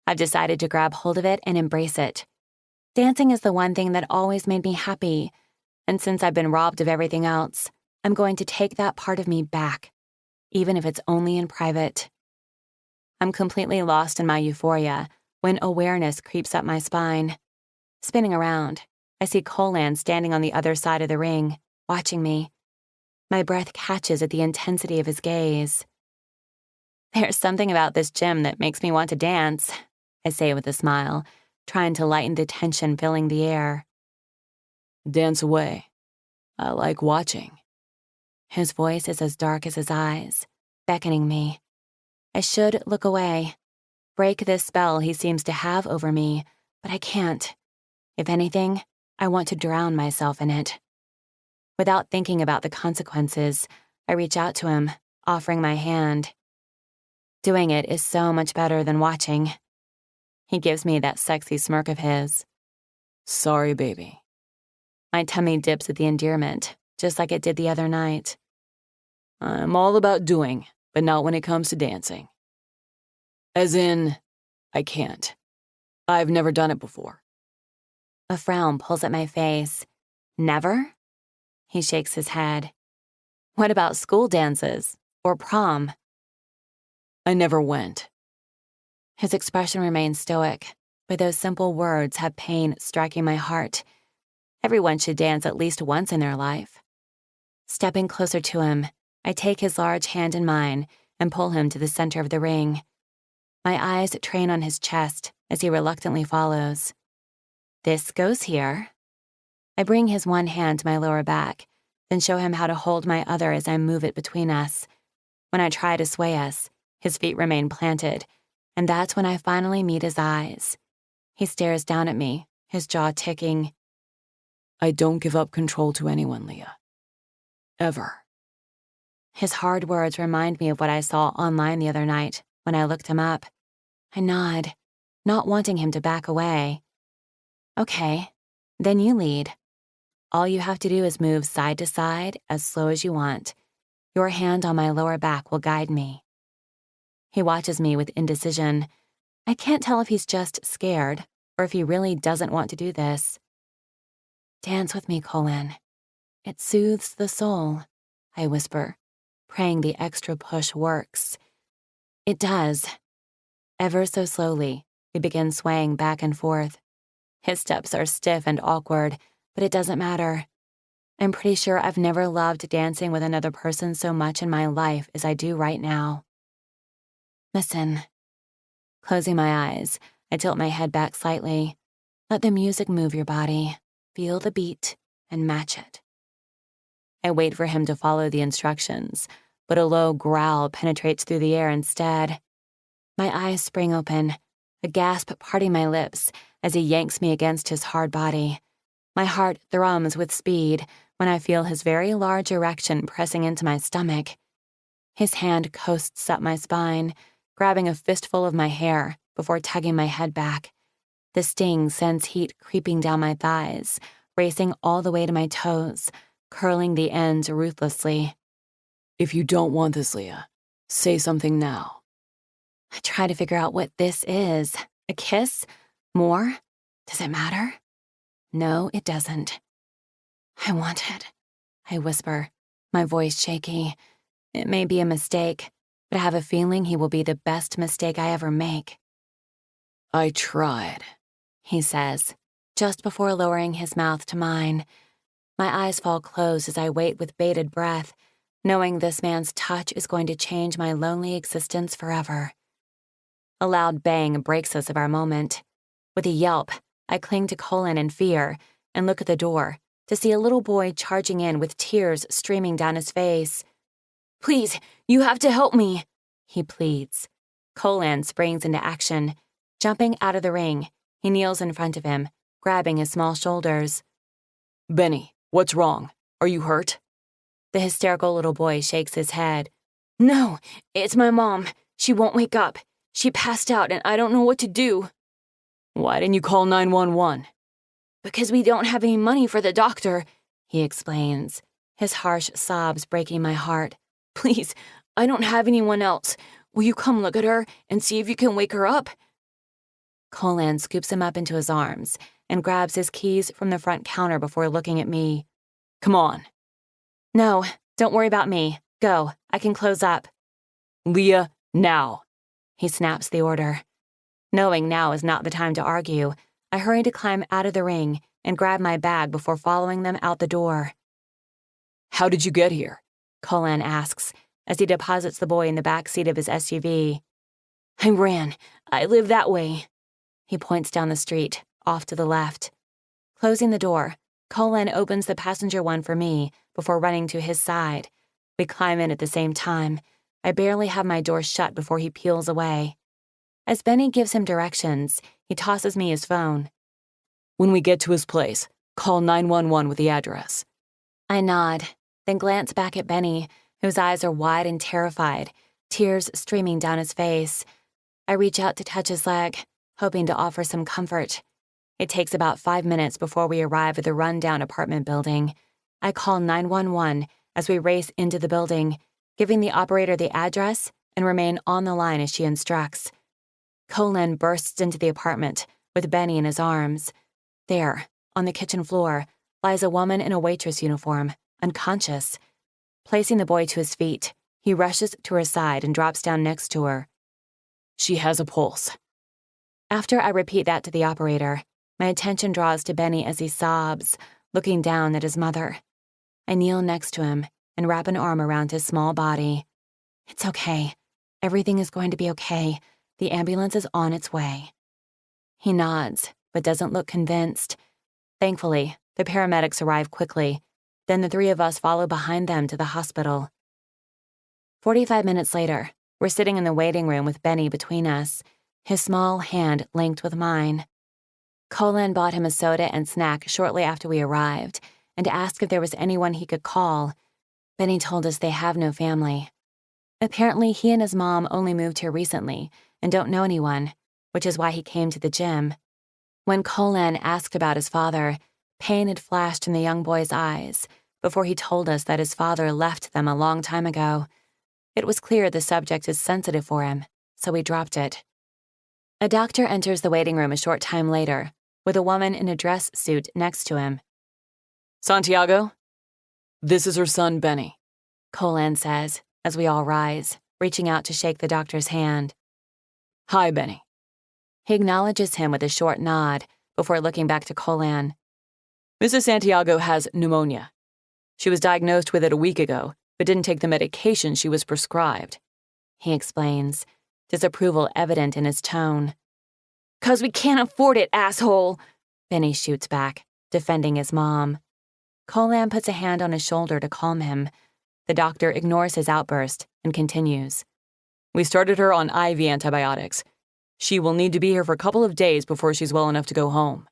I've decided to grab hold of it and embrace it. Dancing is the one thing that always made me happy, and since I've been robbed of everything else, I'm going to take that part of me back, even if it's only in private. I'm completely lost in my euphoria when awareness creeps up my spine. Spinning around, I see Colin standing on the other side of the ring, watching me. My breath catches at the intensity of his gaze. There's something about this gym that makes me want to dance, I say with a smile, trying to lighten the tension filling the air. Dance away. I like watching. His voice is as dark as his eyes, beckoning me. I should look away, break this spell he seems to have over me, but I can't. If anything, I want to drown myself in it. Without thinking about the consequences, I reach out to him, offering my hand. Doing it is so much better than watching. He gives me that sexy smirk of his. Sorry, baby. My tummy dips at the endearment, just like it did the other night. I'm all about doing, but not when it comes to dancing. As in, I can't. I've never done it before. A frown pulls at my face. Never? He shakes his head. What about school dances? Or prom? I never went. His expression remains stoic, but those simple words have pain striking my heart. Everyone should dance at least once in their life. Stepping closer to him, I take his large hand in mine and pull him to the center of the ring. My eyes train on his chest as he reluctantly follows. This goes here. I bring his one hand to my lower back, then show him how to hold my other as I move it between us. When I try to sway us, his feet remain planted, and that's when I finally meet his eyes. He stares down at me, his jaw ticking. I don't give up control to anyone, Leah. Ever. His hard words remind me of what I saw online the other night when I looked him up. I nod, not wanting him to back away. Okay, then you lead. All you have to do is move side to side as slow as you want. Your hand on my lower back will guide me. He watches me with indecision. I can't tell if he's just scared or if he really doesn't want to do this. Dance with me, Colin. It soothes the soul, I whisper, praying the extra push works. It does. Ever so slowly, we begin swaying back and forth. His steps are stiff and awkward, but it doesn't matter. I'm pretty sure I've never loved dancing with another person so much in my life as I do right now. Listen. Closing my eyes, I tilt my head back slightly. Let the music move your body. Feel the beat and match it. I wait for him to follow the instructions, but a low growl penetrates through the air instead. My eyes spring open, a gasp parting my lips as he yanks me against his hard body. My heart thrums with speed when I feel his very large erection pressing into my stomach. His hand coasts up my spine, grabbing a fistful of my hair before tugging my head back. The sting sends heat creeping down my thighs, racing all the way to my toes, curling the ends ruthlessly. If you don't want this, Leah, say something now. I try to figure out what this is. A kiss? More? Does it matter? No, it doesn't. I want it, I whisper, my voice shaky. It may be a mistake, but I have a feeling he will be the best mistake I ever make. I tried, he says, just before lowering his mouth to mine. My eyes fall closed as I wait with bated breath, knowing this man's touch is going to change my lonely existence forever. A loud bang breaks us of our moment. With a yelp, I cling to Colin in fear and look at the door to see a little boy charging in with tears streaming down his face. Please, you have to help me, he pleads. Colin springs into action. Jumping out of the ring, he kneels in front of him, grabbing his small shoulders. Benny, what's wrong? Are you hurt? The hysterical little boy shakes his head. No, it's my mom. She won't wake up. She passed out and I don't know what to do. Why didn't you call 911? Because we don't have any money for the doctor, he explains, his harsh sobs breaking my heart. Please, I don't have anyone else. Will you come look at her and see if you can wake her up? Colin scoops him up into his arms and grabs his keys from the front counter before looking at me. Come on. No, don't worry about me. Go, I can close up. Leah, now. He snaps the order. Knowing now is not the time to argue, I hurry to climb out of the ring and grab my bag before following them out the door. How did you get here? Colin asks as he deposits the boy in the back seat of his SUV. I ran. I live that way. He points down the street, off to the left. Closing the door, Colin opens the passenger one for me before running to his side. We climb in at the same time. I barely have my door shut before he peels away. As Benny gives him directions, he tosses me his phone. When we get to his place, call 911 with the address. I nod, then glance back at Benny, whose eyes are wide and terrified, tears streaming down his face. I reach out to touch his leg, hoping to offer some comfort. It takes about 5 minutes before we arrive at the run-down apartment building. I call 911 as we race into the building, giving the operator the address and remain on the line as she instructs. Colin bursts into the apartment with Benny in his arms. There, on the kitchen floor, lies a woman in a waitress uniform, unconscious. Placing the boy to his feet, he rushes to her side and drops down next to her. She has a pulse. After I repeat that to the operator, my attention draws to Benny as he sobs, looking down at his mother. I kneel next to him and wrap an arm around his small body. It's okay. Everything is going to be okay. The ambulance is on its way. He nods, but doesn't look convinced. Thankfully, the paramedics arrive quickly. Then the three of us follow behind them to the hospital. 45 minutes later, we're sitting in the waiting room with Benny between us, his small hand linked with mine. Colin bought him a soda and snack shortly after we arrived and asked if there was anyone he could call. Benny told us they have no family. Apparently, he and his mom only moved here recently and don't know anyone, which is why he came to the gym. When Colin asked about his father, pain had flashed in the young boy's eyes before he told us that his father left them a long time ago. It was clear the subject is sensitive for him, so we dropped it. A doctor enters the waiting room a short time later, with a woman in a dress suit next to him. Santiago, this is her son, Benny. Colin says, as we all rise, reaching out to shake the doctor's hand. Hi, Benny. He acknowledges him with a short nod before looking back to Colin. Mrs. Santiago has pneumonia. She was diagnosed with it a week ago, but didn't take the medication she was prescribed. He explains, disapproval evident in his tone. "'Cause we can't afford it, asshole!" Benny shoots back, defending his mom. Colin puts a hand on his shoulder to calm him. The doctor ignores his outburst and continues. "We started her on IV antibiotics. She will need to be here for a couple of days before she's well enough to go home.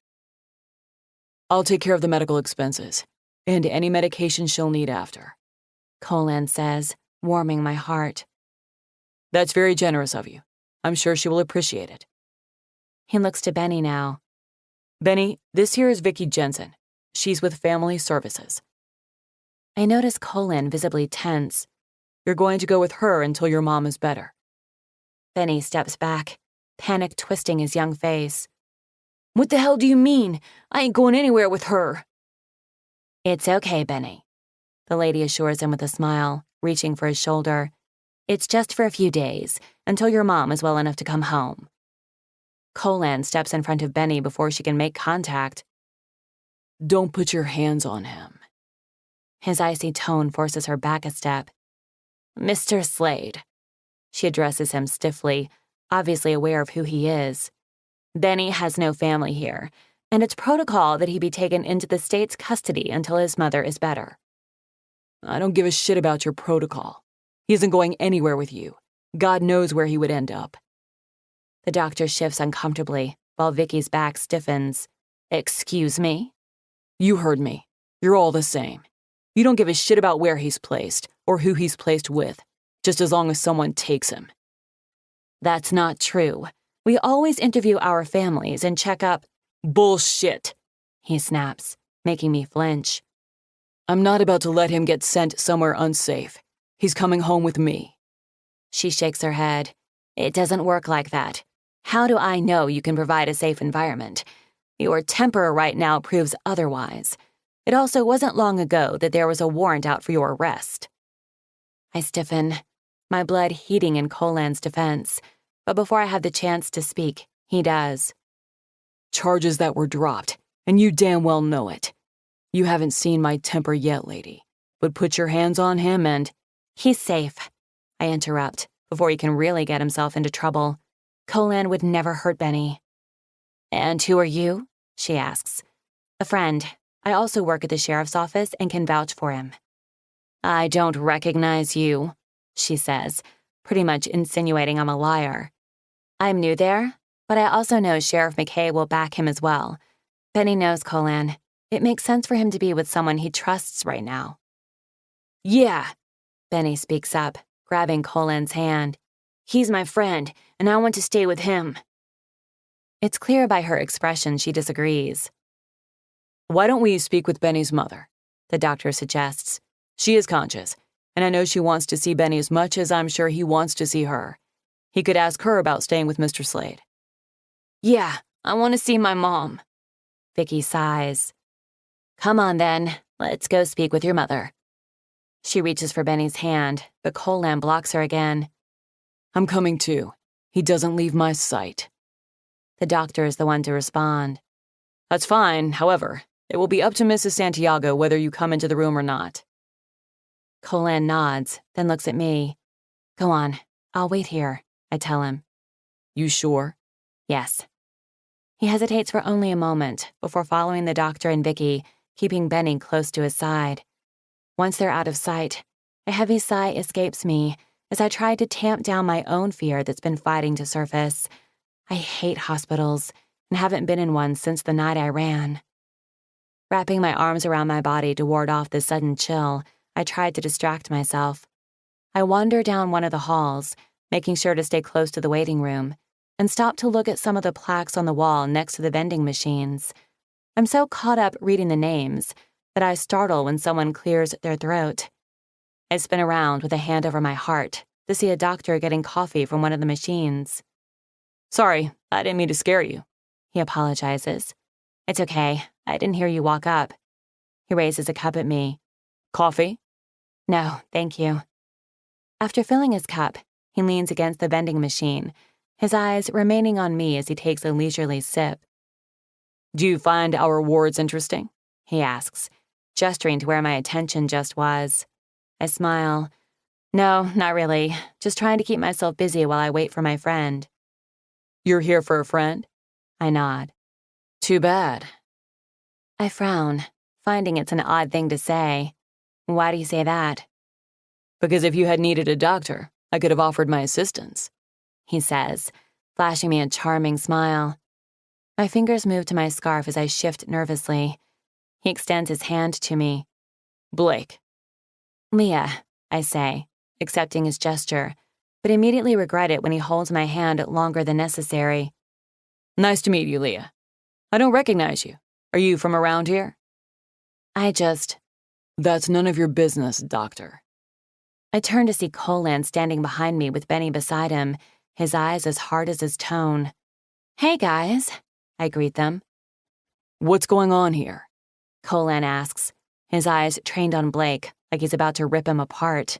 I'll take care of the medical expenses, and any medication she'll need after," Colin says, warming my heart. "That's very generous of you. I'm sure she will appreciate it." He looks to Benny now. "Benny, this here is Vicky Jensen. She's with Family Services." I notice Colin visibly tense. "You're going to go with her until your mom is better." Benny steps back, panic twisting his young face. "What the hell do you mean? I ain't going anywhere with her." "It's okay, Benny," the lady assures him with a smile, reaching for his shoulder. "It's just for a few days, until your mom is well enough to come home." Colin steps in front of Benny before she can make contact. "Don't put your hands on him." His icy tone forces her back a step. "Mr. Slade." She addresses him stiffly, obviously aware of who he is. "Benny has no family here, and it's protocol that he be taken into the state's custody until his mother is better." "I don't give a shit about your protocol. He isn't going anywhere with you. God knows where he would end up." The doctor shifts uncomfortably, while Vicky's back stiffens. "Excuse me?" "You heard me. You're all the same. You don't give a shit about where he's placed, or who he's placed with, just as long as someone takes him." "That's not true. We always interview our families and check up." "Bullshit," he snaps, making me flinch. "I'm not about to let him get sent somewhere unsafe. He's coming home with me." She shakes her head. "It doesn't work like that. How do I know you can provide a safe environment? Your temper right now proves otherwise. It also wasn't long ago that there was a warrant out for your arrest." I stiffen, my blood heating in Colin's defense, but before I have the chance to speak, he does. "Charges that were dropped, and you damn well know it. You haven't seen my temper yet, lady, but put your hands on him and—" "He's safe," I interrupt, before he can really get himself into trouble. "Colin would never hurt Benny." "And who are you?" she asks. "A friend. I also work at the sheriff's office and can vouch for him." "I don't recognize you," she says, pretty much insinuating I'm a liar. "I'm new there, but I also know Sheriff McKay will back him as well. Benny knows Colin. It makes sense for him to be with someone he trusts right now." "Yeah," Benny speaks up, grabbing Colin's hand. "He's my friend, and I want to stay with him." It's clear by her expression she disagrees. "Why don't we speak with Benny's mother?" the doctor suggests. "She is conscious, and I know she wants to see Benny as much as I'm sure he wants to see her. He could ask her about staying with Mr. Slade." "Yeah, I want to see my mom." Vicky sighs. "Come on then, let's go speak with your mother." She reaches for Benny's hand, but Colin blocks her again. "I'm coming too. He doesn't leave my sight." The doctor is the one to respond. "That's fine, however, it will be up to Mrs. Santiago whether you come into the room or not." Colin nods, then looks at me. "Go on, I'll wait here," I tell him. "You sure?" "Yes." He hesitates for only a moment before following the doctor and Vicky, keeping Benny close to his side. Once they're out of sight, a heavy sigh escapes me as I try to tamp down my own fear that's been fighting to surface. I hate hospitals and haven't been in one since the night I ran. Wrapping my arms around my body to ward off the sudden chill, I tried to distract myself. I wander down one of the halls, making sure to stay close to the waiting room, and stop to look at some of the plaques on the wall next to the vending machines. I'm so caught up reading the names that I startle when someone clears their throat. I spin around with a hand over my heart, to see a doctor getting coffee from one of the machines. Sorry, I didn't mean to scare you. He apologizes. It's okay. I didn't hear you walk up. He raises a cup at me. Coffee? No, thank you. After filling his cup, he leans against the vending machine, his eyes remaining on me as he takes a leisurely sip. Do you find our wards interesting? He asks, gesturing to where my attention just was. I smile. No, not really. Just trying to keep myself busy while I wait for my friend. You're here for a friend? I nod. Too bad. I frown, finding it's an odd thing to say. Why do you say that? Because if you had needed a doctor, I could have offered my assistance, he says, flashing me a charming smile. My fingers move to my scarf as I shift nervously. He extends his hand to me. Blake. Leah, I say, accepting his gesture, but immediately regret it when he holds my hand longer than necessary. Nice to meet you, Leah. I don't recognize you. Are you from around here? That's none of your business, doctor. I turn to see Colan standing behind me with Benny beside him, his eyes as hard as his tone. Hey, guys, I greet them. What's going on here? Colan asks, his eyes trained on Blake like he's about to rip him apart.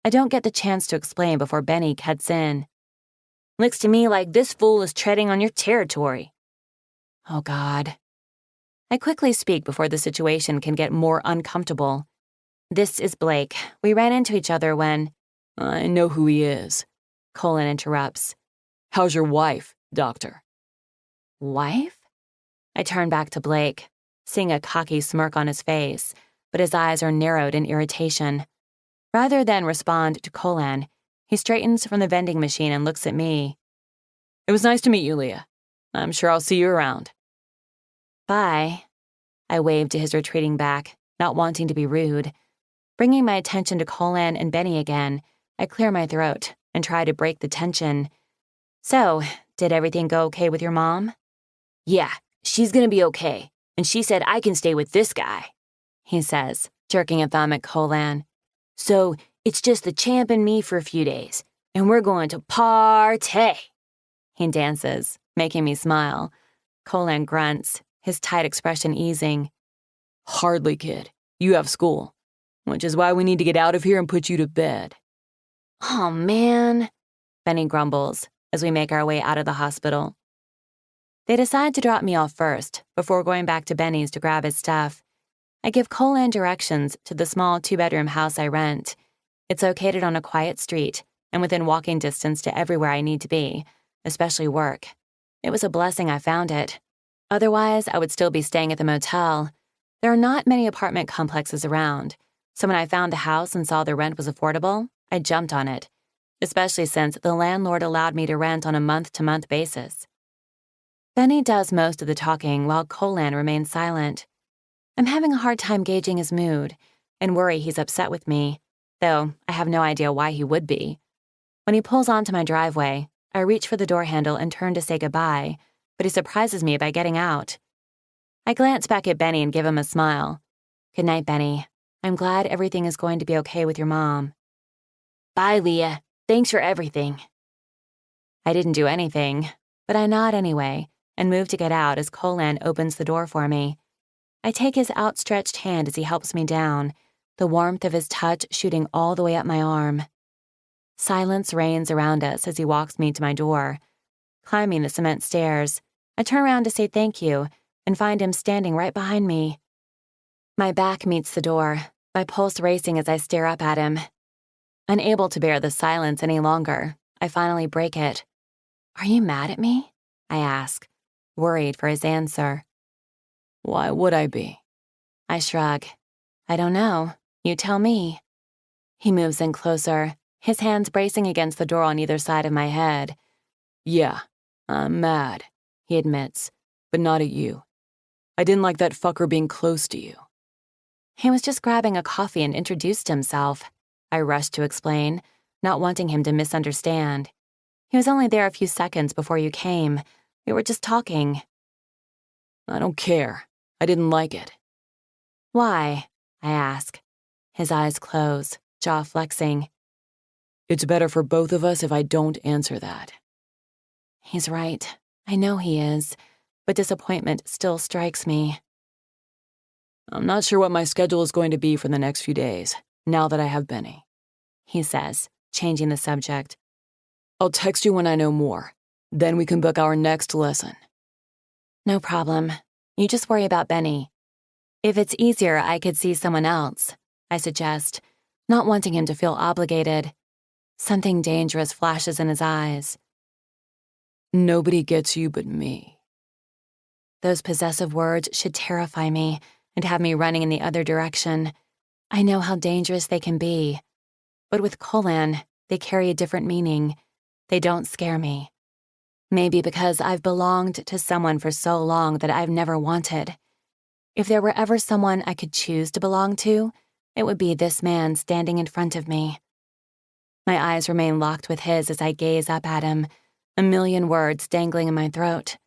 I don't get the chance to explain before Benny cuts in. Looks to me like this fool is treading on your territory. Oh, God. I quickly speak before the situation can get more uncomfortable. This is Blake. We ran into each other when... I know who he is. Colan interrupts. How's your wife, doctor? Wife? I turn back to Blake, seeing a cocky smirk on his face, but his eyes are narrowed in irritation. Rather than respond to Colan, he straightens from the vending machine and looks at me. It was nice to meet you, Leah. I'm sure I'll see you around. Bye. I wave to his retreating back, not wanting to be rude. Bringing my attention to Colan and Benny again, I clear my throat and try to break the tension. So, did everything go okay with your mom? Yeah, she's gonna be okay. And she said I can stay with this guy, he says, jerking a thumb at Colan. So, it's just the champ and me for a few days, and we're going to partay. He dances, making me smile. Colan grunts, his tight expression easing. Hardly, kid. You have school, which is why we need to get out of here and put you to bed. Oh, man, Benny grumbles as we make our way out of the hospital. They decide to drop me off first, before going back to Benny's to grab his stuff. I give Colan directions to the small 2-bedroom house I rent. It's located on a quiet street and within walking distance to everywhere I need to be, especially work. It was a blessing I found it. Otherwise, I would still be staying at the motel. There are not many apartment complexes around, so when I found the house and saw the rent was affordable, I jumped on it, especially since the landlord allowed me to rent on a month-to-month basis. Benny does most of the talking while Colan remains silent. I'm having a hard time gauging his mood and worry he's upset with me, though I have no idea why he would be. When he pulls onto my driveway, I reach for the door handle and turn to say goodbye, but he surprises me by getting out. I glance back at Benny and give him a smile. Good night, Benny. I'm glad everything is going to be okay with your mom. Bye, Leah. Thanks for everything. I didn't do anything, but I nod anyway and move to get out as Colan opens the door for me. I take his outstretched hand as he helps me down, the warmth of his touch shooting all the way up my arm. Silence reigns around us as he walks me to my door. Climbing the cement stairs, I turn around to say thank you and find him standing right behind me. My back meets the door, my pulse racing as I stare up at him. Unable to bear the silence any longer, I finally break it. Are you mad at me? I ask, worried for his answer. Why would I be? I shrug. I don't know. You tell me. He moves in closer, his hands bracing against the door on either side of my head. Yeah, I'm mad, he admits, but not at you. I didn't like that fucker being close to you. He was just grabbing a coffee and introduced himself. I rushed to explain, not wanting him to misunderstand. He was only there a few seconds before you came. We were just talking. I don't care. I didn't like it. Why? I ask. His eyes close, jaw flexing. It's better for both of us if I don't answer that. He's right. I know he is, but disappointment still strikes me. I'm not sure what my schedule is going to be for the next few days, now that I have Benny, He says, changing the subject. I'll text you when I know more. Then we can book our next lesson. No problem. You just worry about Benny. If it's easier, I could see someone else, I suggest, not wanting him to feel obligated. Something dangerous flashes in his eyes. Nobody gets you but me. Those possessive words should terrify me and have me running in the other direction. I know how dangerous they can be. But with Colin, they carry a different meaning. They don't scare me. Maybe because I've belonged to someone for so long that I've never wanted. If there were ever someone I could choose to belong to, it would be this man standing in front of me. My eyes remain locked with his as I gaze up at him, a million words dangling in my throat.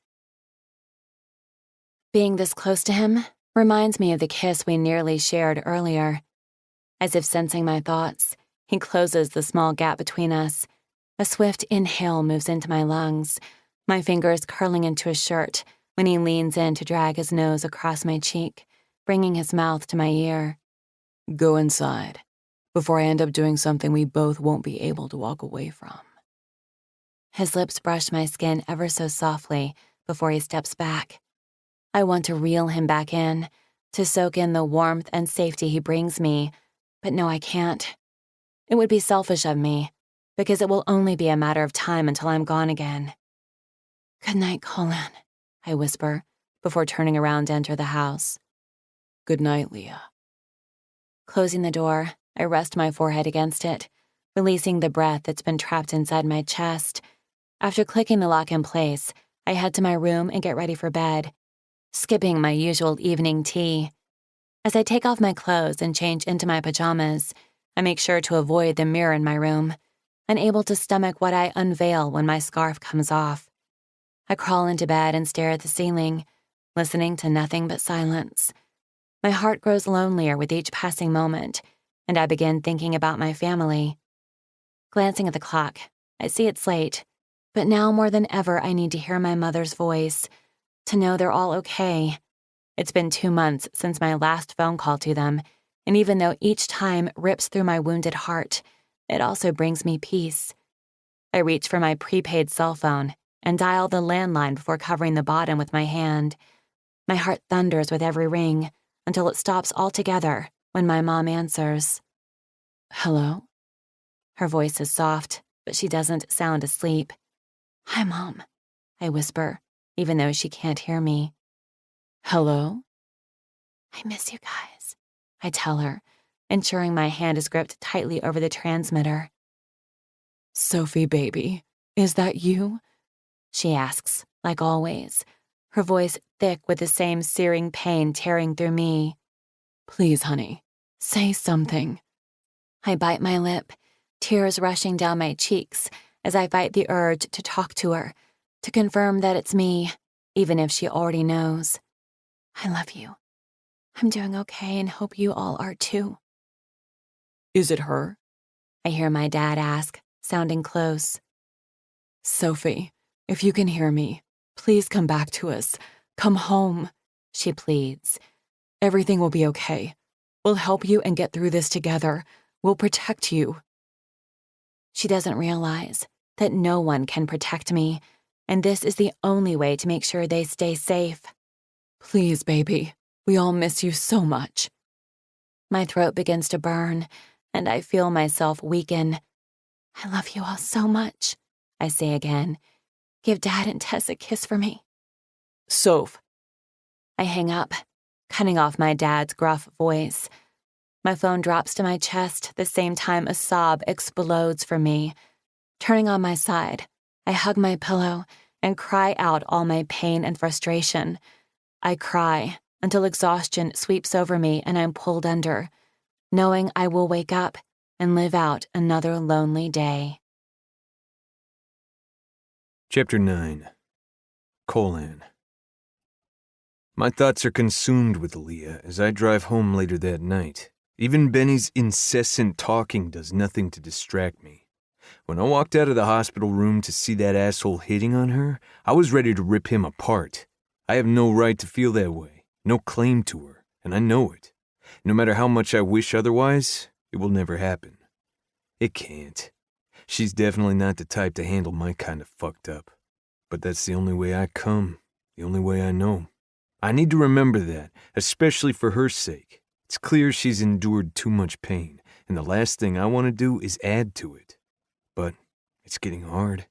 Being this close to him reminds me of the kiss we nearly shared earlier. As if sensing my thoughts, he closes the small gap between us. A swift inhale moves into my lungs, my fingers curling into his shirt when he leans in to drag his nose across my cheek, bringing his mouth to my ear. Go inside, before I end up doing something we both won't be able to walk away from. His lips brush my skin ever so softly before he steps back. I want to reel him back in, to soak in the warmth and safety he brings me, but no, I can't. It would be selfish of me, because it will only be a matter of time until I'm gone again. Good night, Colin, I whisper, before turning around to enter the house. Good night, Leah. Closing the door, I rest my forehead against it, releasing the breath that's been trapped inside my chest. After clicking the lock in place, I head to my room and get ready for bed, skipping my usual evening tea. As I take off my clothes and change into my pajamas, I make sure to avoid the mirror in my room, unable to stomach what I unveil when my scarf comes off. I crawl into bed and stare at the ceiling, listening to nothing but silence. My heart grows lonelier with each passing moment, and I begin thinking about my family. Glancing at the clock, I see it's late, but now more than ever I need to hear my mother's voice, to know they're all okay. It's been 2 months since my last phone call to them, and even though each time rips through my wounded heart, it also brings me peace. I reach for my prepaid cell phone and dial the landline before covering the bottom with my hand. My heart thunders with every ring until it stops altogether when my mom answers. Hello? Her voice is soft, but she doesn't sound asleep. Hi, Mom, I whisper, even though she can't hear me. Hello? I miss you guys, I tell her, ensuring my hand is gripped tightly over the transmitter. Sophie, baby, is that you? She asks, like always, her voice thick with the same searing pain tearing through me. Please, honey, say something. I bite my lip, tears rushing down my cheeks as I fight the urge to talk to her, to confirm that it's me, even if she already knows. I love you. I'm doing okay and hope you all are too. Is it her? I hear my dad ask, sounding close. Sophie, if you can hear me, please come back to us. Come home, she pleads. Everything will be okay. We'll help you and get through this together. We'll protect you. She doesn't realize that no one can protect me, and this is the only way to make sure they stay safe. Please, baby, we all miss you so much. My throat begins to burn, and I feel myself weaken. I love you all so much, I say again. Give Dad and Tess a kiss for me. Soph. I hang up, cutting off my dad's gruff voice. My phone drops to my chest the same time a sob explodes for me. Turning on my side, I hug my pillow and cry out all my pain and frustration. I cry until exhaustion sweeps over me and I'm pulled under, knowing I will wake up and live out another lonely day. Chapter 9. Colin. My thoughts are consumed with Leah as I drive home later that night. Even Benny's incessant talking does nothing to distract me. When I walked out of the hospital room to see that asshole hitting on her, I was ready to rip him apart. I have no right to feel that way, no claim to her, and I know it. No matter how much I wish otherwise, it will never happen. It can't. She's definitely not the type to handle my kind of fucked up. But that's the only way I come, the only way I know. I need to remember that, especially for her sake. It's clear she's endured too much pain, and the last thing I want to do is add to it. But it's getting hard.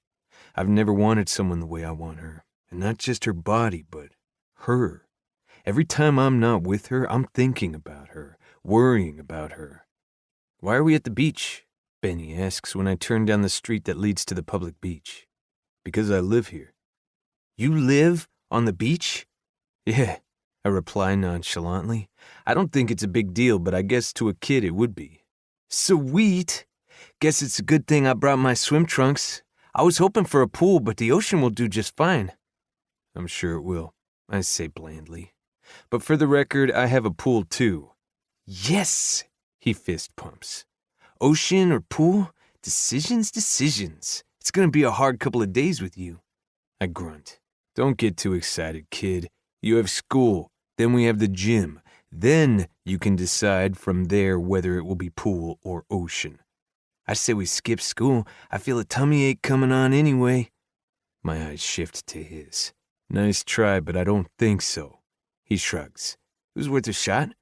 I've never wanted someone the way I want her, and not just her body, but her. Every time I'm not with her, I'm thinking about her, worrying about her. "Why are we at the beach?" Benny asks when I turn down the street that leads to the public beach. "Because I live here." "You live on the beach?" "Yeah," I reply nonchalantly. I don't think it's a big deal, but I guess to a kid it would be. "Sweet! Guess it's a good thing I brought my swim trunks. I was hoping for a pool, but the ocean will do just fine." "I'm sure it will," I say blandly. "But for the record, I have a pool too." "Yes!" he fist pumps. "Ocean or pool? Decisions. It's gonna be a hard couple of days with you." I grunt. "Don't get too excited, kid. You have school, then we have the gym. Then you can decide from there whether it will be pool or ocean." "I say we skip school. I feel a tummy ache coming on anyway." My eyes shift to his. "Nice try, but I don't think so." He shrugs. "It was worth a shot."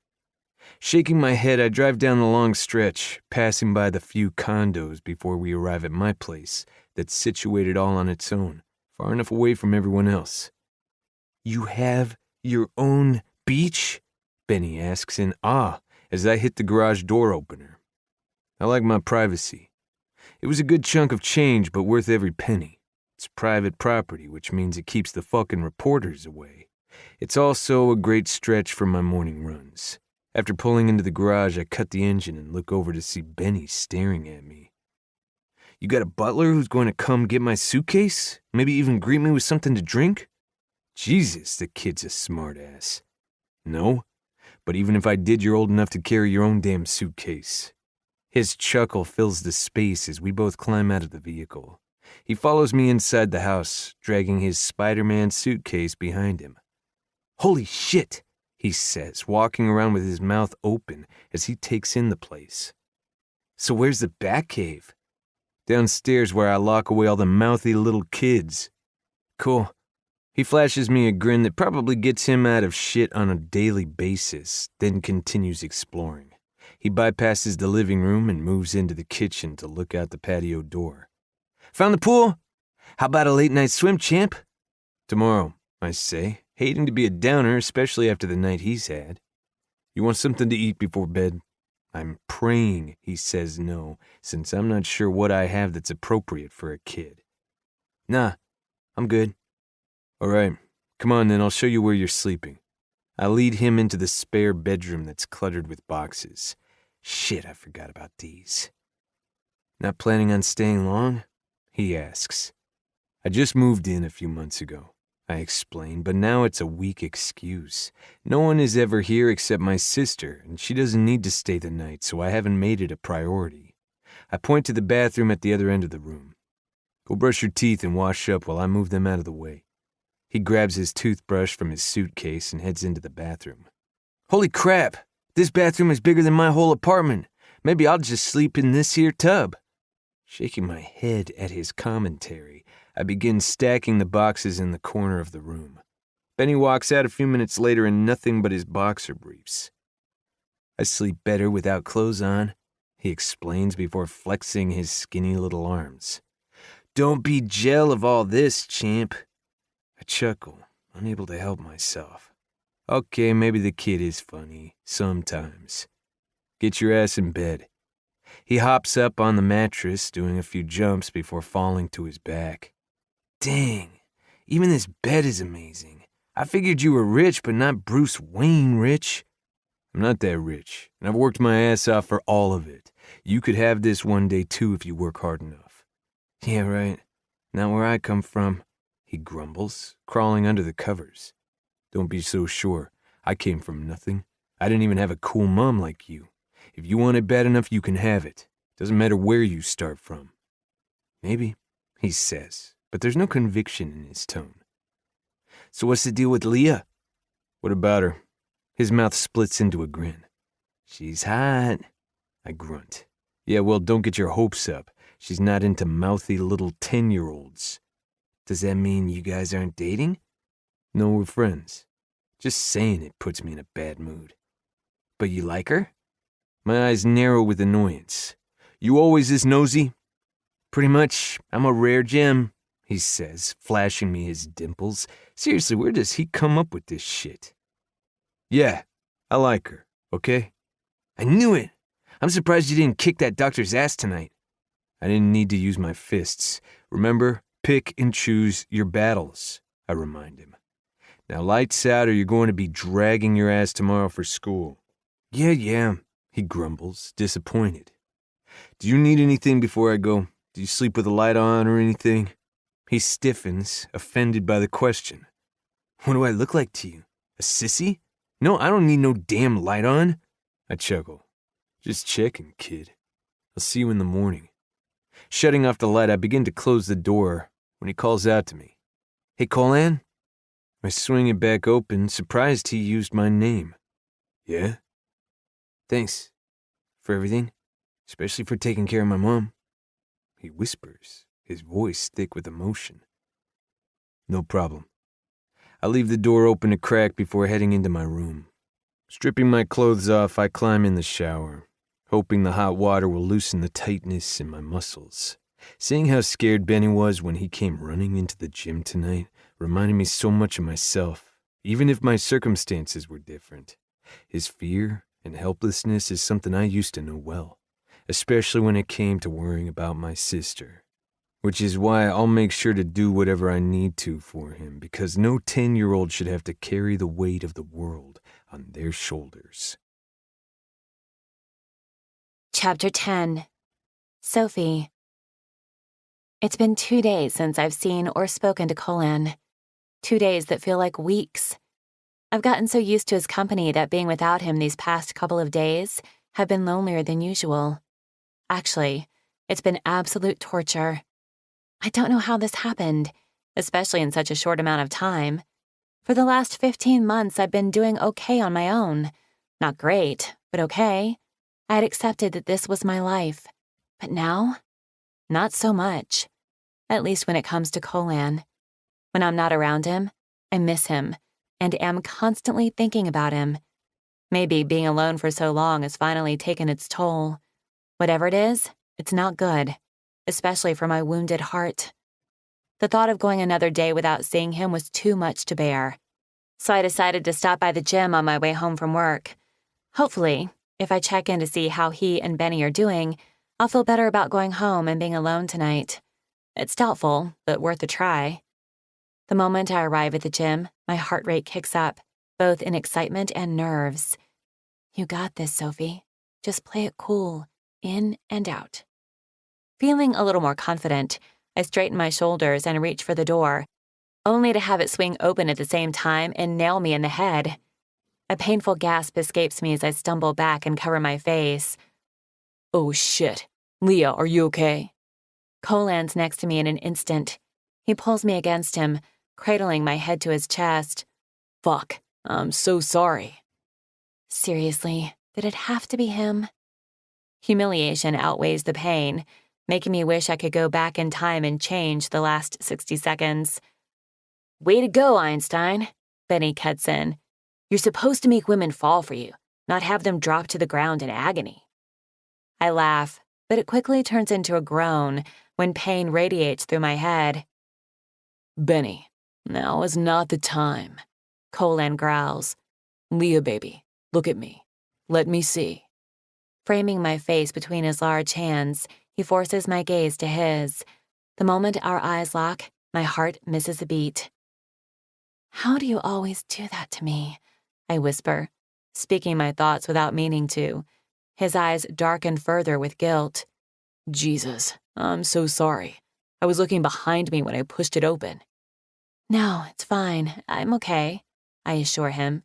Shaking my head, I drive down the long stretch, passing by the few condos before we arrive at my place that's situated all on its own, far enough away from everyone else. "You have your own beach?" Benny asks in awe as I hit the garage door opener. I like my privacy. It was a good chunk of change, but worth every penny. It's private property, which means it keeps the fucking reporters away. It's also a great stretch for my morning runs. After pulling into the garage, I cut the engine and look over to see Benny staring at me. "You got a butler who's going to come get my suitcase? Maybe even greet me with something to drink?" Jesus, the kid's a smartass. "No, but even if I did, you're old enough to carry your own damn suitcase." His chuckle fills the space as we both climb out of the vehicle. He follows me inside the house, dragging his Spider-Man suitcase behind him. "Holy shit!" he says, walking around with his mouth open as he takes in the place. "So where's the Batcave?" "Downstairs where I lock away all the mouthy little kids." "Cool." He flashes me a grin that probably gets him out of shit on a daily basis, then continues exploring. He bypasses the living room and moves into the kitchen to look out the patio door. "Found the pool? How about a late night swim, champ?" "Tomorrow," I say, hating to be a downer, especially after the night he's had. "You want something to eat before bed?" I'm praying he says no, since I'm not sure what I have that's appropriate for a kid. "Nah, I'm good." "All right, come on then, I'll show you where you're sleeping." I lead him into the spare bedroom that's cluttered with boxes. Shit, I forgot about these. "Not planning on staying long?" he asks. "I just moved in a few months ago," I explain, but now it's a weak excuse. No one is ever here except my sister, and she doesn't need to stay the night, so I haven't made it a priority. I point to the bathroom at the other end of the room. "Go brush your teeth and wash up while I move them out of the way." He grabs his toothbrush from his suitcase and heads into the bathroom. "Holy crap! This bathroom is bigger than my whole apartment. Maybe I'll just sleep in this here tub." Shaking my head at his commentary, I begin stacking the boxes in the corner of the room. Benny walks out a few minutes later in nothing but his boxer briefs. "I sleep better without clothes on," he explains before flexing his skinny little arms. "Don't be jell of all this, champ." I chuckle, unable to help myself. Okay, maybe the kid is funny, sometimes. "Get your ass in bed." He hops up on the mattress, doing a few jumps before falling to his back. Dang, even this bed is amazing. I figured you were rich, but not Bruce Wayne rich. I'm not that rich, and I've worked my ass off for all of it. You could have this one day too if you work hard enough. Yeah, right. Not where I come from, he grumbles, crawling under the covers. Don't be so sure. I came from nothing. I didn't even have a cool mom like you. If you want it bad enough, you can have it. Doesn't matter where you start from. Maybe, he says, but there's no conviction in his tone. So what's the deal with Leah? What about her? His mouth splits into a grin. She's hot, I grunt. Yeah, well, don't get your hopes up. She's not into mouthy little 10-year-olds. Does that mean you guys aren't dating? No, we're friends. Just saying it puts me in a bad mood. But you like her? My eyes narrow with annoyance. You always this nosy? Pretty much, I'm a rare gem, he says, flashing me his dimples. Seriously, where does he come up with this shit? Yeah, I like her, okay? I knew it! I'm surprised you didn't kick that doctor's ass tonight. I didn't need to use my fists. Remember, pick and choose your battles, I remind him. Now lights out or you're going to be dragging your ass tomorrow for school. Yeah, he grumbles, disappointed. Do you need anything before I go? Do you sleep with the light on or anything? He stiffens, offended by the question. What do I look like to you? A sissy? No, I don't need no damn light on. I chuckle. Just checking, kid. I'll see you in the morning. Shutting off the light, I begin to close the door when he calls out to me. Hey, Colin? I swing it back open, surprised he used my name. Yeah? Thanks. For everything. Especially for taking care of my mom. He whispers, his voice thick with emotion. No problem. I leave the door open a crack before heading into my room. Stripping my clothes off, I climb in the shower, hoping the hot water will loosen the tightness in my muscles. Seeing how scared Benny was when he came running into the gym tonight reminded me so much of myself, even if my circumstances were different. His fear and helplessness is something I used to know well, especially when it came to worrying about my sister. Which is why I'll make sure to do whatever I need to for him, because no 10-year-old should have to carry the weight of the world on their shoulders. Chapter 10. Sophie. It's been 2 days since I've seen or spoken to Colin. 2 days that feel like weeks. I've gotten so used to his company that being without him these past couple of days have been lonelier than usual. Actually, it's been absolute torture. I don't know how this happened, especially in such a short amount of time. For the last 15 months, I'd been doing okay on my own. Not great, but okay. I had accepted that this was my life. But now, not so much. At least when it comes to Colin. When I'm not around him, I miss him, and am constantly thinking about him. Maybe being alone for so long has finally taken its toll. Whatever it is, it's not good. Especially for my wounded heart. The thought of going another day without seeing him was too much to bear. So I decided to stop by the gym on my way home from work. Hopefully, if I check in to see how he and Benny are doing, I'll feel better about going home and being alone tonight. It's doubtful, but worth a try. The moment I arrive at the gym, my heart rate kicks up, both in excitement and nerves. You got this, Sophie. Just play it cool, in and out. Feeling a little more confident, I straighten my shoulders and reach for the door, only to have it swing open at the same time and nail me in the head. A painful gasp escapes me as I stumble back and cover my face. Oh shit. Leah, are you okay? Colin's next to me in an instant. He pulls me against him, cradling my head to his chest. Fuck. I'm so sorry. Seriously, did it have to be him? Humiliation outweighs the pain, making me wish I could go back in time and change the last 60 seconds. Way to go, Einstein, Benny cuts in. You're supposed to make women fall for you, not have them drop to the ground in agony. I laugh, but it quickly turns into a groan when pain radiates through my head. Benny, now is not the time. Colin growls. Leah, baby, look at me. Let me see. Framing my face between his large hands, he forces my gaze to his. The moment our eyes lock, my heart misses a beat. How do you always do that to me? I whisper, speaking my thoughts without meaning to. His eyes darken further with guilt. Jesus, I'm so sorry. I was looking behind me when I pushed it open. No, it's fine. I'm okay, I assure him.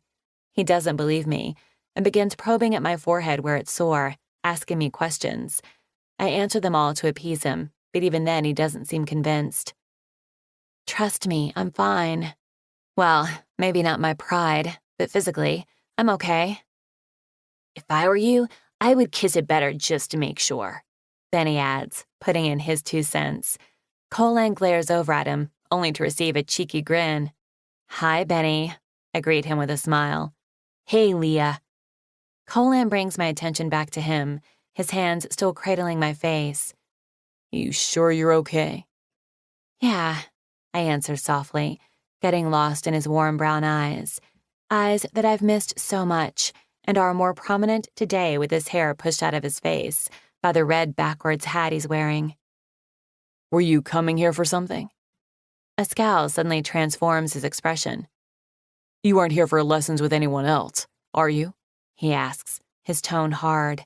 He doesn't believe me and begins probing at my forehead where it's sore, asking me questions. I answer them all to appease him, but even then he doesn't seem convinced. Trust me, I'm fine. Well, maybe not my pride, but physically, I'm okay. If I were you, I would kiss it better just to make sure, Benny adds, putting in his 2 cents. Colin glares over at him, only to receive a cheeky grin. Hi, Benny, I greet him with a smile. Hey, Leah. Colin brings my attention back to him, his hands still cradling my face. You sure you're okay? Yeah, I answer softly, getting lost in his warm brown eyes that I've missed so much and are more prominent today with his hair pushed out of his face by the red backwards hat he's wearing. Were you coming here for something? A scowl suddenly transforms his expression. You aren't here for lessons with anyone else, are you? He asks, his tone hard.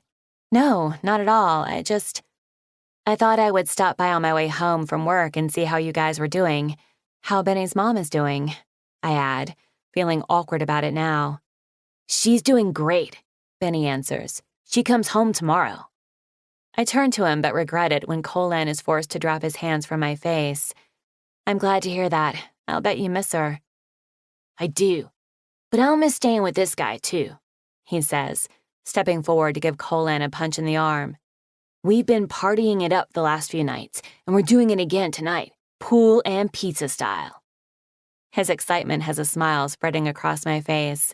No, not at all. I thought I would stop by on my way home from work and see how you guys were doing, how Benny's mom is doing, I add, feeling awkward about it now. She's doing great, Benny answers. She comes home tomorrow. I turn to him but regret it when Colin is forced to drop his hands from my face. I'm glad to hear that. I'll bet you miss her. I do, but I'll miss staying with this guy too, he says, stepping forward to give Colin a punch in the arm. We've been partying it up the last few nights, and we're doing it again tonight, pool and pizza style. His excitement has a smile spreading across my face.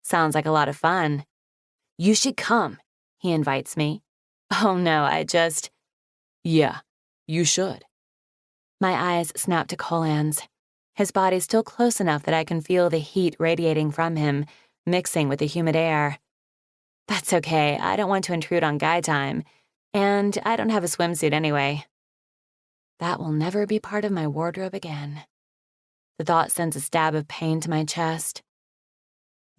Sounds like a lot of fun. You should come, he invites me. Oh no, Yeah, you should. My eyes snap to Colin's. His body's still close enough that I can feel the heat radiating from him, mixing with the humid air. That's okay, I don't want to intrude on guy time, and I don't have a swimsuit anyway. That will never be part of my wardrobe again. The thought sends a stab of pain to my chest.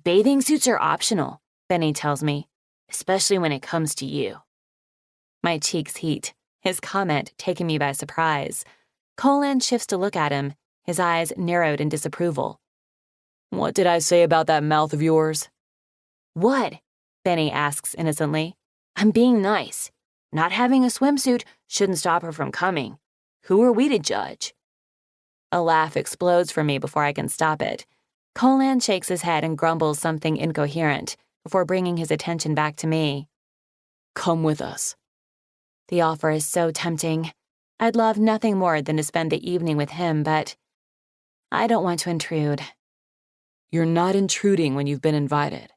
Bathing suits are optional, Benny tells me, especially when it comes to you. My cheeks heat, his comment taking me by surprise. Colin shifts to look at him, his eyes narrowed in disapproval. What did I say about that mouth of yours? What? Benny asks innocently. I'm being nice. Not having a swimsuit shouldn't stop her from coming. Who are we to judge? A laugh explodes from me before I can stop it. Colin shakes his head and grumbles something incoherent before bringing his attention back to me. Come with us. The offer is so tempting. I'd love nothing more than to spend the evening with him, but I don't want to intrude. You're not intruding when you've been invited.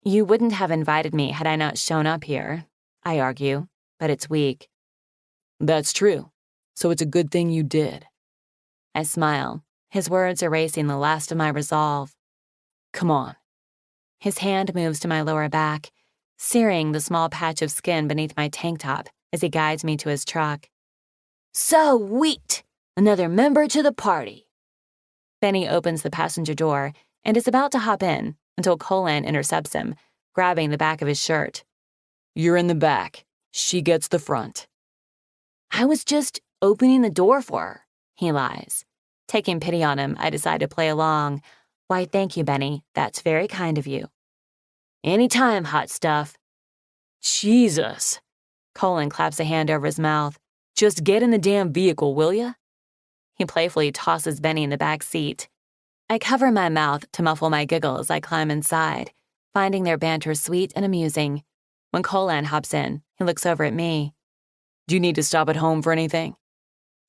You wouldn't have invited me had I not shown up here, I argue, but it's weak. That's true, so it's a good thing you did. I smile, his words erasing the last of my resolve. Come on. His hand moves to my lower back, searing the small patch of skin beneath my tank top as he guides me to his truck. Sweet! Another member to the party. Benny opens the passenger door and is about to hop in until Colin intercepts him, grabbing the back of his shirt. You're in the back. She gets the front. I was just opening the door for her, he lies. Taking pity on him, I decide to play along. Why, thank you, Benny. That's very kind of you. Anytime, hot stuff. Jesus. Colin claps a hand over his mouth. Just get in the damn vehicle, will ya? He playfully tosses Benny in the back seat. I cover my mouth to muffle my giggle as I climb inside, finding their banter sweet and amusing. When Colin hops in, he looks over at me. Do you need to stop at home for anything?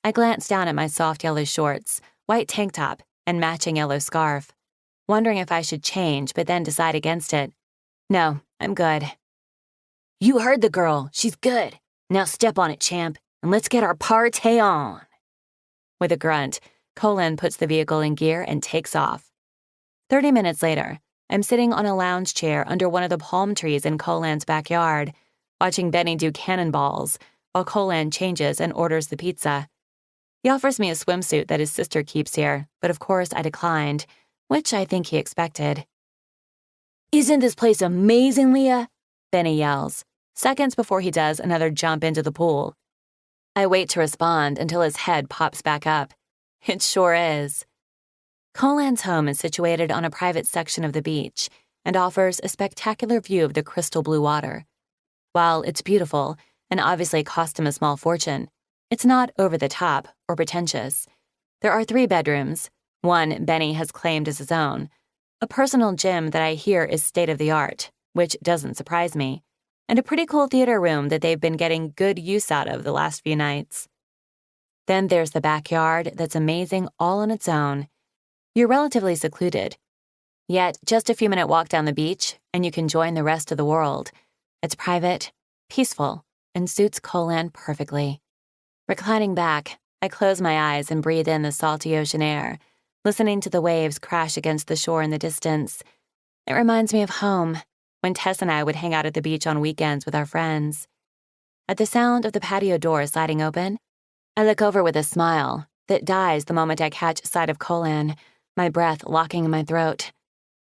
I glance down at my soft yellow shorts, white tank top, and matching yellow scarf, wondering if I should change, but then decide against it. No, I'm good. You heard the girl. She's good. Now step on it, champ, and let's get our party on. With a grunt, Colin puts the vehicle in gear and takes off. 30 minutes later, I'm sitting on a lounge chair under one of the palm trees in Colin's backyard, watching Benny do cannonballs while Colin changes and orders the pizza. He offers me a swimsuit that his sister keeps here, but of course I declined, which I think he expected. Isn't this place amazing, Leah? Benny yells, seconds before he does another jump into the pool. I wait to respond until his head pops back up. It sure is. Colin's home is situated on a private section of the beach and offers a spectacular view of the crystal blue water. While it's beautiful and obviously cost him a small fortune, It's not over the top or pretentious. There are 3 bedrooms. One Benny has claimed as his own. A personal gym that I hear is state-of-the-art, which doesn't surprise me, and a pretty cool theater room that they've been getting good use out of the last few nights. Then there's the backyard that's amazing all on its own. You're relatively secluded. Yet, just a few-minute walk down the beach, and you can join the rest of the world. It's private, peaceful, and suits Colan perfectly. Reclining back, I close my eyes and breathe in the salty ocean air, listening to the waves crash against the shore in the distance. It reminds me of home, when Tess and I would hang out at the beach on weekends with our friends. At the sound of the patio door sliding open, I look over with a smile that dies the moment I catch sight of Colan, my breath locking in my throat.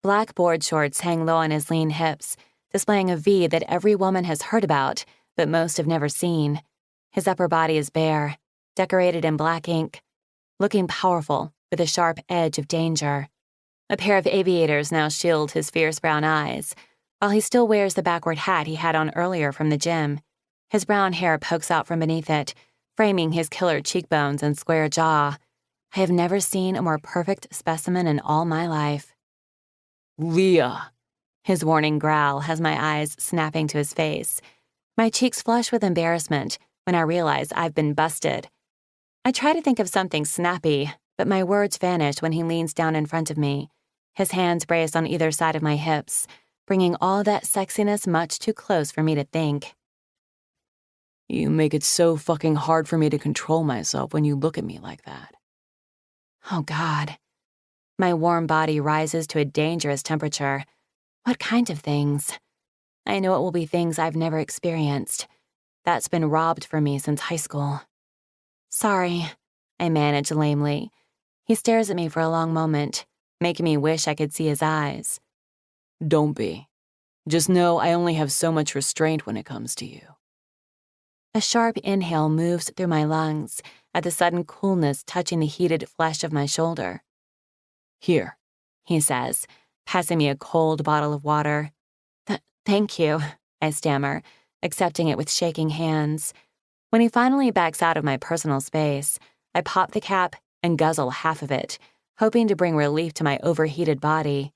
Black board shorts hang low on his lean hips, displaying a V that every woman has heard about, but most have never seen. His upper body is bare, decorated in black ink, looking powerful with a sharp edge of danger. A pair of aviators now shield his fierce brown eyes, while he still wears the backward hat he had on earlier from the gym. His brown hair pokes out from beneath it, framing his killer cheekbones and square jaw. I have never seen a more perfect specimen in all my life. Leah. His warning growl has my eyes snapping to his face. My cheeks flush with embarrassment when I realize I've been busted. I try to think of something snappy, but my words vanish when he leans down in front of me. His hands brace on either side of my hips, bringing all that sexiness much too close for me to think. You make it so fucking hard for me to control myself when you look at me like that. Oh, God. My warm body rises to a dangerous temperature. What kind of things? I know it will be things I've never experienced. That's been robbed from me since high school. Sorry, I manage lamely. He stares at me for a long moment, making me wish I could see his eyes. Don't be. Just know I only have so much restraint when it comes to you. A sharp inhale moves through my lungs at the sudden coolness touching the heated flesh of my shoulder. Here, he says, passing me a cold bottle of water. Thank you, I stammer, accepting it with shaking hands. When he finally backs out of my personal space, I pop the cap and guzzle half of it, hoping to bring relief to my overheated body.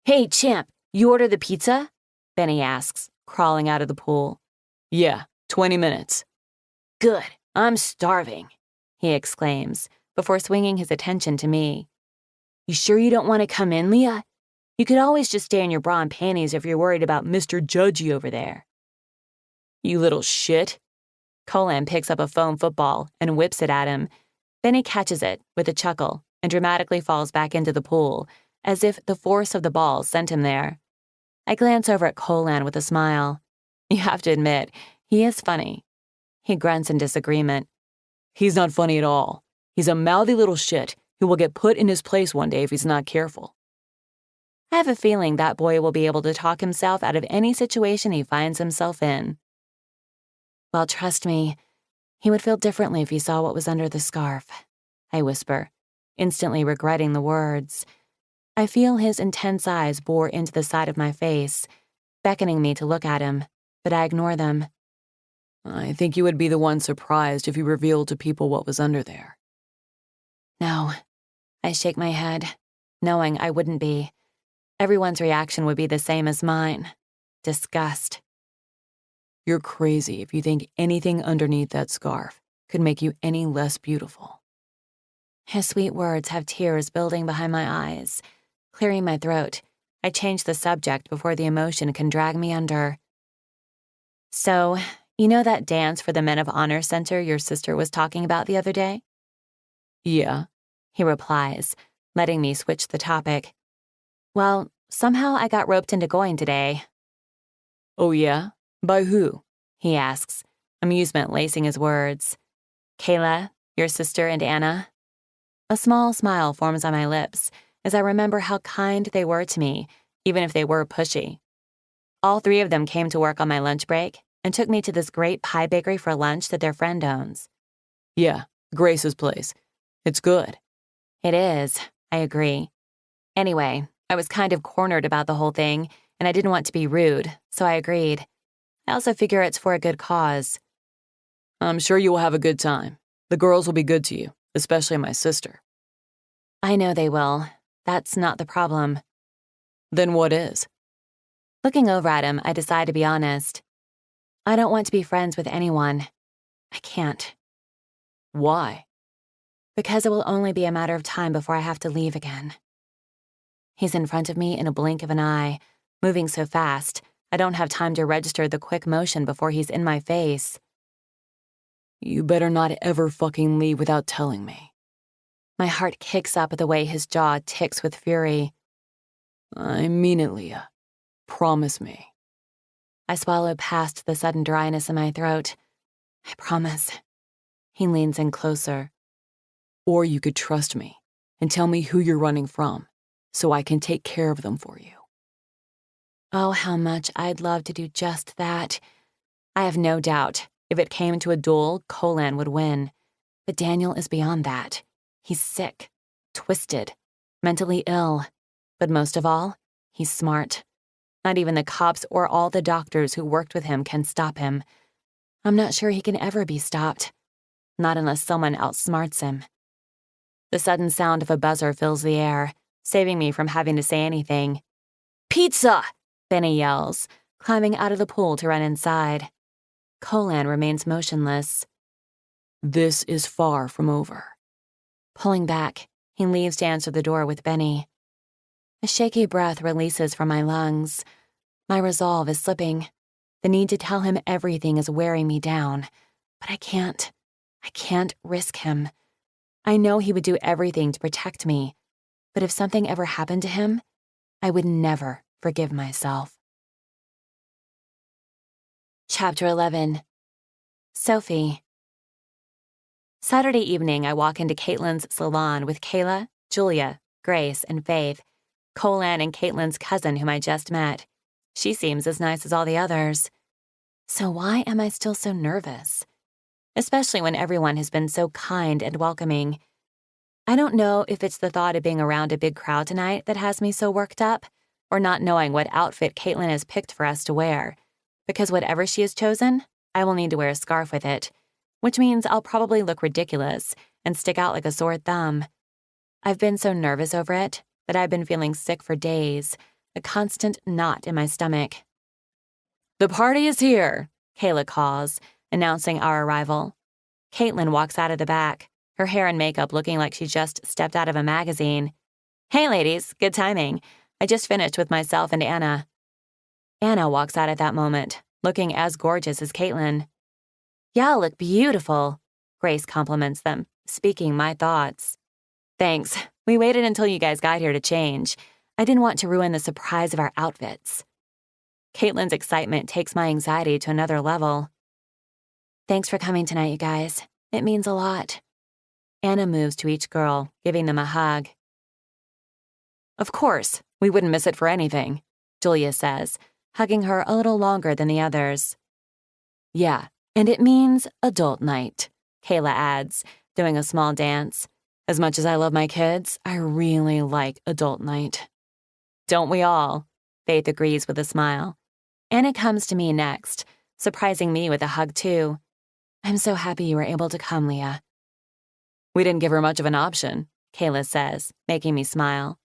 Hey, champ, you ordered the pizza? Benny asks, crawling out of the pool. Yeah, 20 minutes. Good, I'm starving, he exclaims, before swinging his attention to me. You sure you don't want to come in, Leah? You could always just stay in your bra and panties if you're worried about Mr. Judgy over there. You little shit. Colan picks up a foam football and whips it at him. Benny catches it with a chuckle and dramatically falls back into the pool, as if the force of the ball sent him there. I glance over at Colan with a smile. You have to admit, he is funny. He grunts in disagreement. He's not funny at all. He's a mouthy little shit who will get put in his place one day if he's not careful. I have a feeling that boy will be able to talk himself out of any situation he finds himself in. Well, trust me, he would feel differently if he saw what was under the scarf, I whisper, instantly regretting the words. I feel his intense eyes bore into the side of my face, beckoning me to look at him, but I ignore them. I think you would be the one surprised if you revealed to people what was under there. No, I shake my head, knowing I wouldn't be. Everyone's reaction would be the same as mine. Disgust. You're crazy if you think anything underneath that scarf could make you any less beautiful. His sweet words have tears building behind my eyes. Clearing my throat, I change the subject before the emotion can drag me under. So, you know that dance for the Men of Honor Center your sister was talking about the other day? Yeah, he replies, letting me switch the topic. Well, somehow I got roped into going today. Oh yeah? By who? He asks, amusement lacing his words. Kayla, your sister, and Anna. A small smile forms on my lips as I remember how kind they were to me, even if they were pushy. All 3 of them came to work on my lunch break and took me to this great pie bakery for lunch that their friend owns. Yeah, Grace's place. It's good. It is, I agree. Anyway, I was kind of cornered about the whole thing, and I didn't want to be rude, so I agreed. I also figure it's for a good cause. I'm sure you will have a good time. The girls will be good to you, especially my sister. I know they will. That's not the problem. Then what is? Looking over at him, I decide to be honest. I don't want to be friends with anyone. I can't. Why? Because it will only be a matter of time before I have to leave again. He's in front of me in a blink of an eye, moving so fast, I don't have time to register the quick motion before he's in my face. You better not ever fucking leave without telling me. My heart kicks up at the way his jaw ticks with fury. I mean it, Leah. Promise me. I swallow past the sudden dryness in my throat. I promise. He leans in closer. Or you could trust me and tell me who you're running from so I can take care of them for you. Oh, how much I'd love to do just that. I have no doubt if it came to a duel, Colan would win. But Daniel is beyond that. He's sick, twisted, mentally ill. But most of all, he's smart. Not even the cops or all the doctors who worked with him can stop him. I'm not sure he can ever be stopped. Not unless someone outsmarts him. The sudden sound of a buzzer fills the air, saving me from having to say anything. "Pizza!" Benny yells, climbing out of the pool to run inside. Colan remains motionless. This is far from over. Pulling back, he leaves to answer the door with Benny. A shaky breath releases from my lungs. My resolve is slipping. The need to tell him everything is wearing me down. But I can't. I can't risk him. I know he would do everything to protect me. But if something ever happened to him, I would never forgive myself. Chapter 11. Sophie. Saturday evening, I walk into Caitlin's salon with Kayla, Julia, Grace, and Faith, Colan and Caitlin's cousin whom I just met. She seems as nice as all the others. So why am I still so nervous? Especially when everyone has been so kind and welcoming. I don't know if it's the thought of being around a big crowd tonight that has me so worked up, or not knowing what outfit Caitlin has picked for us to wear. Because whatever she has chosen, I will need to wear a scarf with it, which means I'll probably look ridiculous and stick out like a sore thumb. I've been so nervous over it that I've been feeling sick for days, a constant knot in my stomach. The party is here, Kayla calls, announcing our arrival. Caitlin walks out of the back, her hair and makeup looking like she just stepped out of a magazine. "Hey, ladies, good timing. I just finished with myself and Anna." Anna walks out at that moment, looking as gorgeous as Caitlin. "Y'all look beautiful," Grace compliments them, speaking my thoughts. "Thanks. We waited until you guys got here to change. I didn't want to ruin the surprise of our outfits." Caitlin's excitement takes my anxiety to another level. "Thanks for coming tonight, you guys. It means a lot." Anna moves to each girl, giving them a hug. Of course, we wouldn't miss it for anything, Julia says, hugging her a little longer than the others. Yeah, and it means adult night, Kayla adds, doing a small dance. As much as I love my kids, I really like adult night. Don't we all? Faith agrees with a smile. Anna comes to me next, surprising me with a hug too. "I'm so happy you were able to come, Leah." We didn't give her much of an option, Kayla says, making me smile.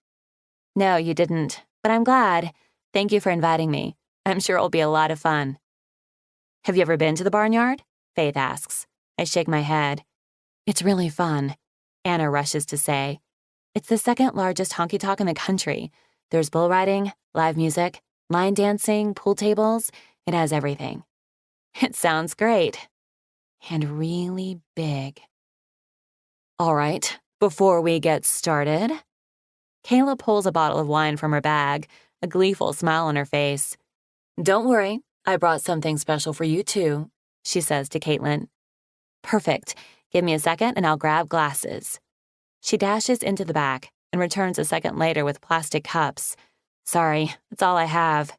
"No, you didn't, but I'm glad. Thank you for inviting me. I'm sure it'll be a lot of fun." "Have you ever been to the barnyard?" Faith asks. I shake my head. "It's really fun," Anna rushes to say. "It's the second largest honky-tonk in the country. There's bull riding, live music, line dancing, pool tables. It has everything." "It sounds great." "And really big." "All right, before we get started." Kayla pulls a bottle of wine from her bag, a gleeful smile on her face. "Don't worry, I brought something special for you too," she says to Caitlin. "Perfect. Give me a second and I'll grab glasses." She dashes into the back and returns a second later with plastic cups. "Sorry, that's all I have."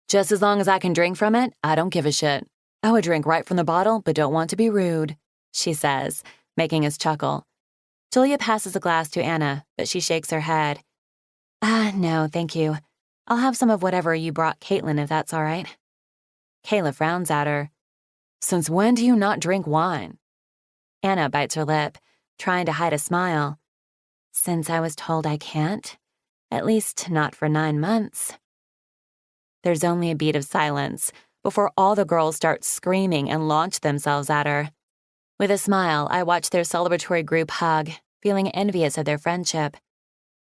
"Just as long as I can drink from it, I don't give a shit. I would drink right from the bottle, but don't want to be rude," she says, making us chuckle. Julia passes a glass to Anna, but she shakes her head. No, thank you. I'll have some of whatever you brought Caitlin if that's all right." Kayla frowns at her. Since when do you not drink wine? Anna bites her lip, trying to hide a smile. Since I was told I can't. At least not for 9 months. There's only a beat of silence before all the girls start screaming and launch themselves at her. With a smile, I watch their celebratory group hug, feeling envious of their friendship.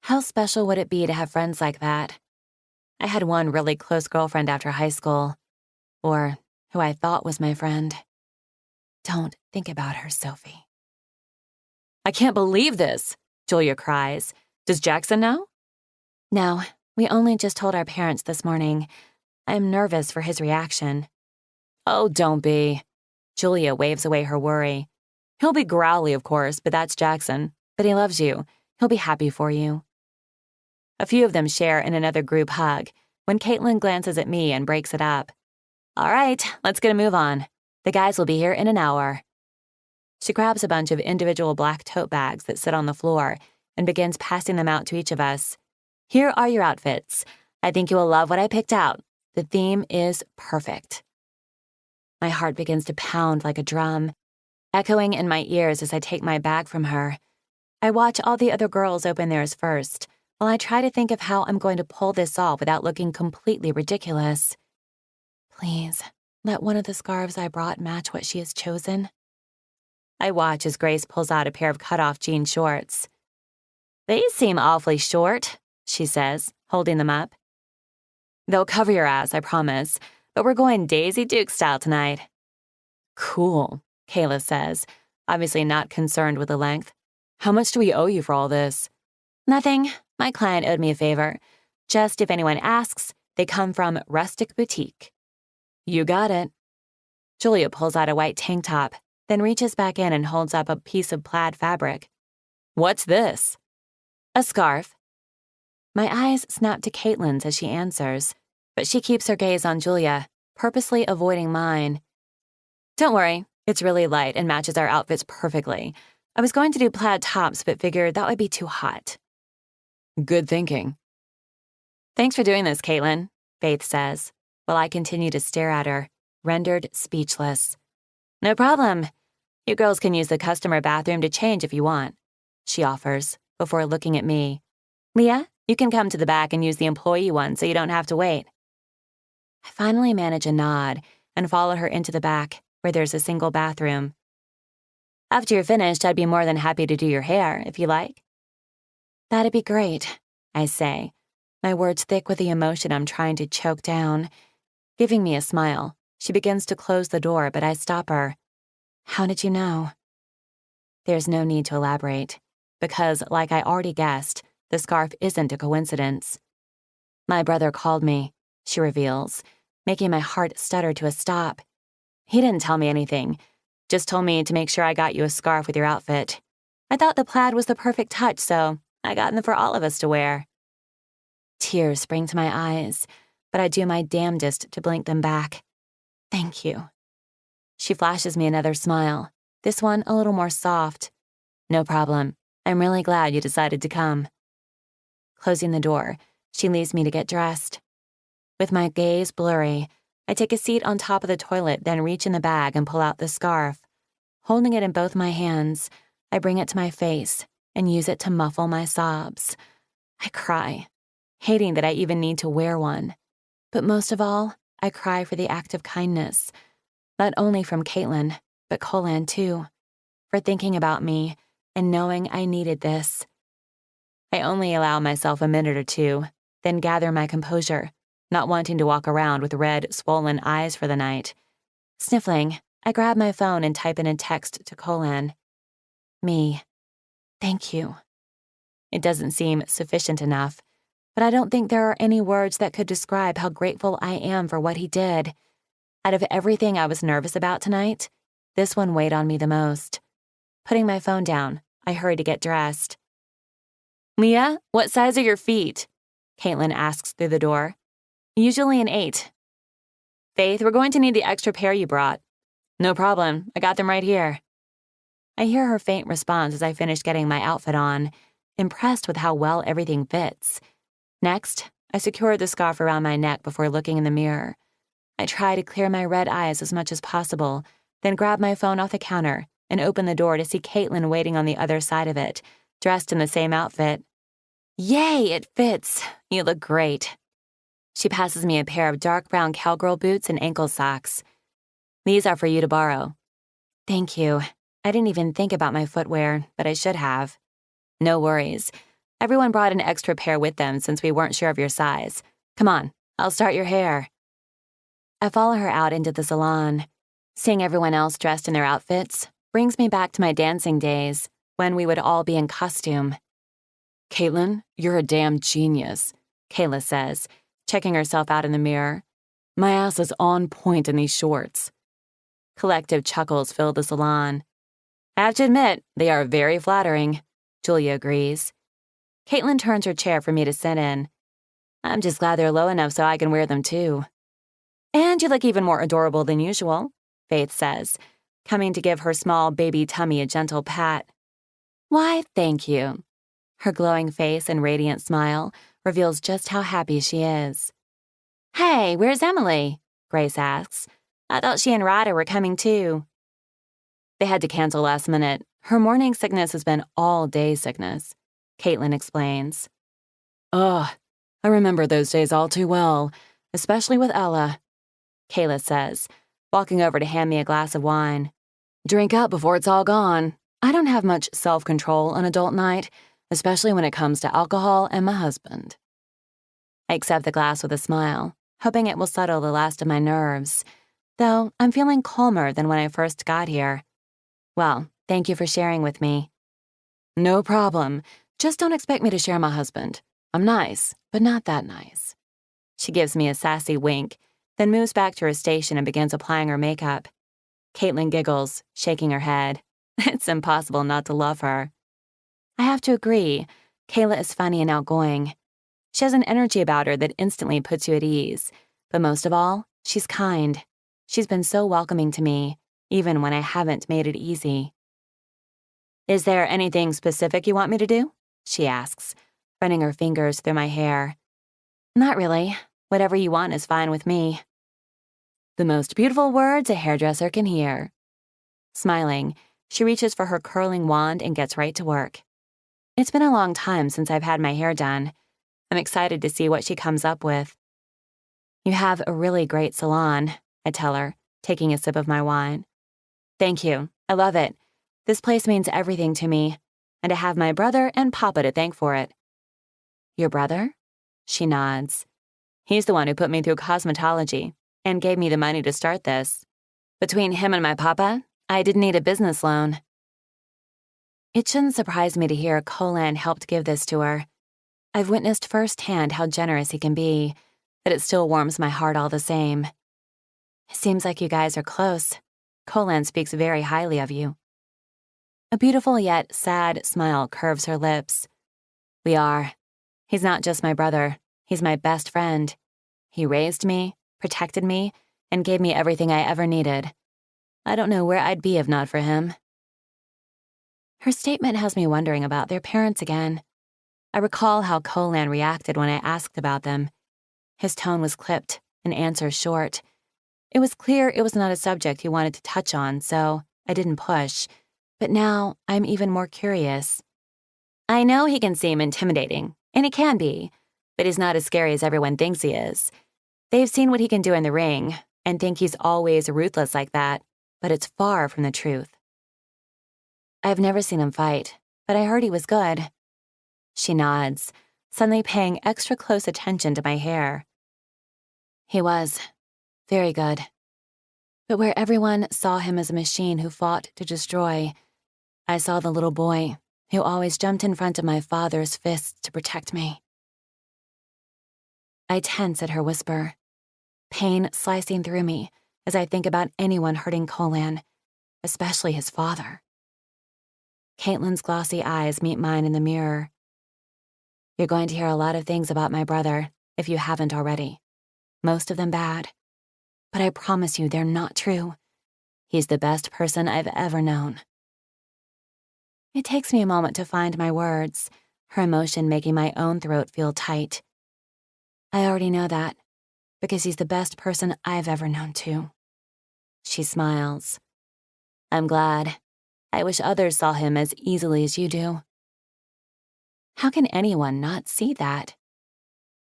How special would it be to have friends like that? I had one really close girlfriend after high school. Or who I thought was my friend. Don't think about her, Sophie. I can't believe this, Julia cries. Does Jackson know? No, we only just told our parents this morning. I'm nervous for his reaction. Oh, don't be. Julia waves away her worry. He'll be growly, of course, but that's Jackson. But he loves you. He'll be happy for you. A few of them share in another group hug when Caitlin glances at me and breaks it up. All right, let's get a move on. The guys will be here in an hour. She grabs a bunch of individual black tote bags that sit on the floor and begins passing them out to each of us. Here are your outfits. I think you will love what I picked out. The theme is perfect. My heart begins to pound like a drum, echoing in my ears as I take my bag from her. I watch all the other girls open theirs first, while I try to think of how I'm going to pull this off without looking completely ridiculous. Please, let one of the scarves I brought match what she has chosen. I watch as Grace pulls out a pair of cut-off jean shorts. These seem awfully short, she says, holding them up. They'll cover your ass, I promise, but we're going Daisy Duke style tonight. Cool, Kayla says, obviously not concerned with the length. How much do we owe you for all this? Nothing. My client owed me a favor. Just if anyone asks, they come from Rustic Boutique. You got it. Julia pulls out a white tank top, then reaches back in and holds up a piece of plaid fabric. What's this? A scarf. My eyes snap to Caitlin's as she answers, but she keeps her gaze on Julia, purposely avoiding mine. Don't worry, it's really light and matches our outfits perfectly. I was going to do plaid tops, but figured that would be too hot. Good thinking. Thanks for doing this, Caitlin, Faith says, while I continue to stare at her, rendered speechless. No problem. You girls can use the customer bathroom to change if you want, she offers, before looking at me. Leah, you can come to the back and use the employee one so you don't have to wait. I finally manage a nod and follow her into the back, where there's a single bathroom. After you're finished, I'd be more than happy to do your hair, if you like. That'd be great, I say, my words thick with the emotion I'm trying to choke down. Giving me a smile, she begins to close the door, but I stop her. How did you know? There's no need to elaborate, because, like I already guessed, the scarf isn't a coincidence. My brother called me, she reveals, making my heart stutter to a stop. He didn't tell me anything, just told me to make sure I got you a scarf with your outfit. I thought the plaid was the perfect touch, so I got them for all of us to wear. Tears spring to my eyes, but I do my damnedest to blink them back. Thank you. She flashes me another smile, this one a little more soft. No problem. I'm really glad you decided to come. Closing the door, she leaves me to get dressed. With my gaze blurry, I take a seat on top of the toilet, then reach in the bag and pull out the scarf. Holding it in both my hands, I bring it to my face and use it to muffle my sobs. I cry, hating that I even need to wear one. But most of all, I cry for the act of kindness, not only from Caitlin, but Colan too, for thinking about me and knowing I needed this. I only allow myself a minute or two, then gather my composure, not wanting to walk around with red, swollen eyes for the night. Sniffling, I grab my phone and type in a text to Colan. Me. Thank you. It doesn't seem sufficient enough, but I don't think there are any words that could describe how grateful I am for what he did. Out of everything I was nervous about tonight, this one weighed on me the most. Putting my phone down, I hurry to get dressed. Leah, what size are your feet? Caitlin asks through the door. Usually an 8. Faith, we're going to need the extra pair you brought. No problem, I got them right here. I hear her faint response as I finish getting my outfit on, impressed with how well everything fits. Next, I secure the scarf around my neck before looking in the mirror. I try to clear my red eyes as much as possible, then grab my phone off the counter and open the door to see Caitlin waiting on the other side of it, dressed in the same outfit. Yay, it fits. You look great. She passes me a pair of dark brown cowgirl boots and ankle socks. These are for you to borrow. Thank you. I didn't even think about my footwear, but I should have. No worries. Everyone brought an extra pair with them since we weren't sure of your size. Come on, I'll start your hair. I follow her out into the salon. Seeing everyone else dressed in their outfits brings me back to my dancing days when we would all be in costume. Caitlin, you're a damn genius, Kayla says, checking herself out in the mirror. My ass is on point in these shorts. Collective chuckles fill the salon. I have to admit, they are very flattering, Julia agrees. Caitlin turns her chair for me to sit in. I'm just glad they're low enough so I can wear them too. And you look even more adorable than usual, Faith says, coming to give her small baby tummy a gentle pat. Why, thank you. Her glowing face and radiant smile reveals just how happy she is. Hey, where's Emily? Grace asks. I thought she and Ryder were coming too. They had to cancel last minute. Her morning sickness has been all-day sickness, Caitlin explains. Ugh, I remember those days all too well, especially with Ella, Kayla says, walking over to hand me a glass of wine. Drink up before it's all gone. I don't have much self-control on adult night, especially when it comes to alcohol and my husband. I accept the glass with a smile, hoping it will settle the last of my nerves, though I'm feeling calmer than when I first got here. Well, thank you for sharing with me. No problem. Just don't expect me to share my husband. I'm nice, but not that nice. She gives me a sassy wink, then moves back to her station and begins applying her makeup. Caitlin giggles, shaking her head. It's impossible not to love her. I have to agree, Kayla is funny and outgoing. She has an energy about her that instantly puts you at ease. But most of all, she's kind. She's been so welcoming to me, even when I haven't made it easy. Is there anything specific you want me to do? She asks, running her fingers through my hair. Not really. Whatever you want is fine with me. The most beautiful words a hairdresser can hear. Smiling, she reaches for her curling wand and gets right to work. It's been a long time since I've had my hair done. I'm excited to see what she comes up with. You have a really great salon, I tell her, taking a sip of my wine. Thank you. I love it. This place means everything to me, and I have my brother and Papa to thank for it. Your brother? She nods. He's the one who put me through cosmetology and gave me the money to start this. Between him and my Papa, I didn't need a business loan. It shouldn't surprise me to hear Colan helped give this to her. I've witnessed firsthand how generous he can be, but it still warms my heart all the same. It seems like you guys are close. Colan speaks very highly of you. A beautiful yet sad smile curves her lips. We are. He's not just my brother. He's my best friend. He raised me, protected me, and gave me everything I ever needed. I don't know where I'd be if not for him. Her statement has me wondering about their parents again. I recall how Colan reacted when I asked about them. His tone was clipped, and answers short. It was clear it was not a subject he wanted to touch on, so I didn't push. But now I'm even more curious. I know he can seem intimidating, and he can be, but he's not as scary as everyone thinks he is. They've seen what he can do in the ring and think he's always ruthless like that, but it's far from the truth. I've never seen him fight, but I heard he was good. She nods, suddenly paying extra close attention to my hair. He was. Very good. But where everyone saw him as a machine who fought to destroy, I saw the little boy who always jumped in front of my father's fists to protect me. I tense at her whisper, pain slicing through me as I think about anyone hurting Colan, especially his father. Caitlin's glossy eyes meet mine in the mirror. You're going to hear a lot of things about my brother, if you haven't already. Most of them bad. But I promise you they're not true. He's the best person I've ever known. It takes me a moment to find my words, her emotion making my own throat feel tight. I already know that, because he's the best person I've ever known too. She smiles. I'm glad. I wish others saw him as easily as you do. How can anyone not see that?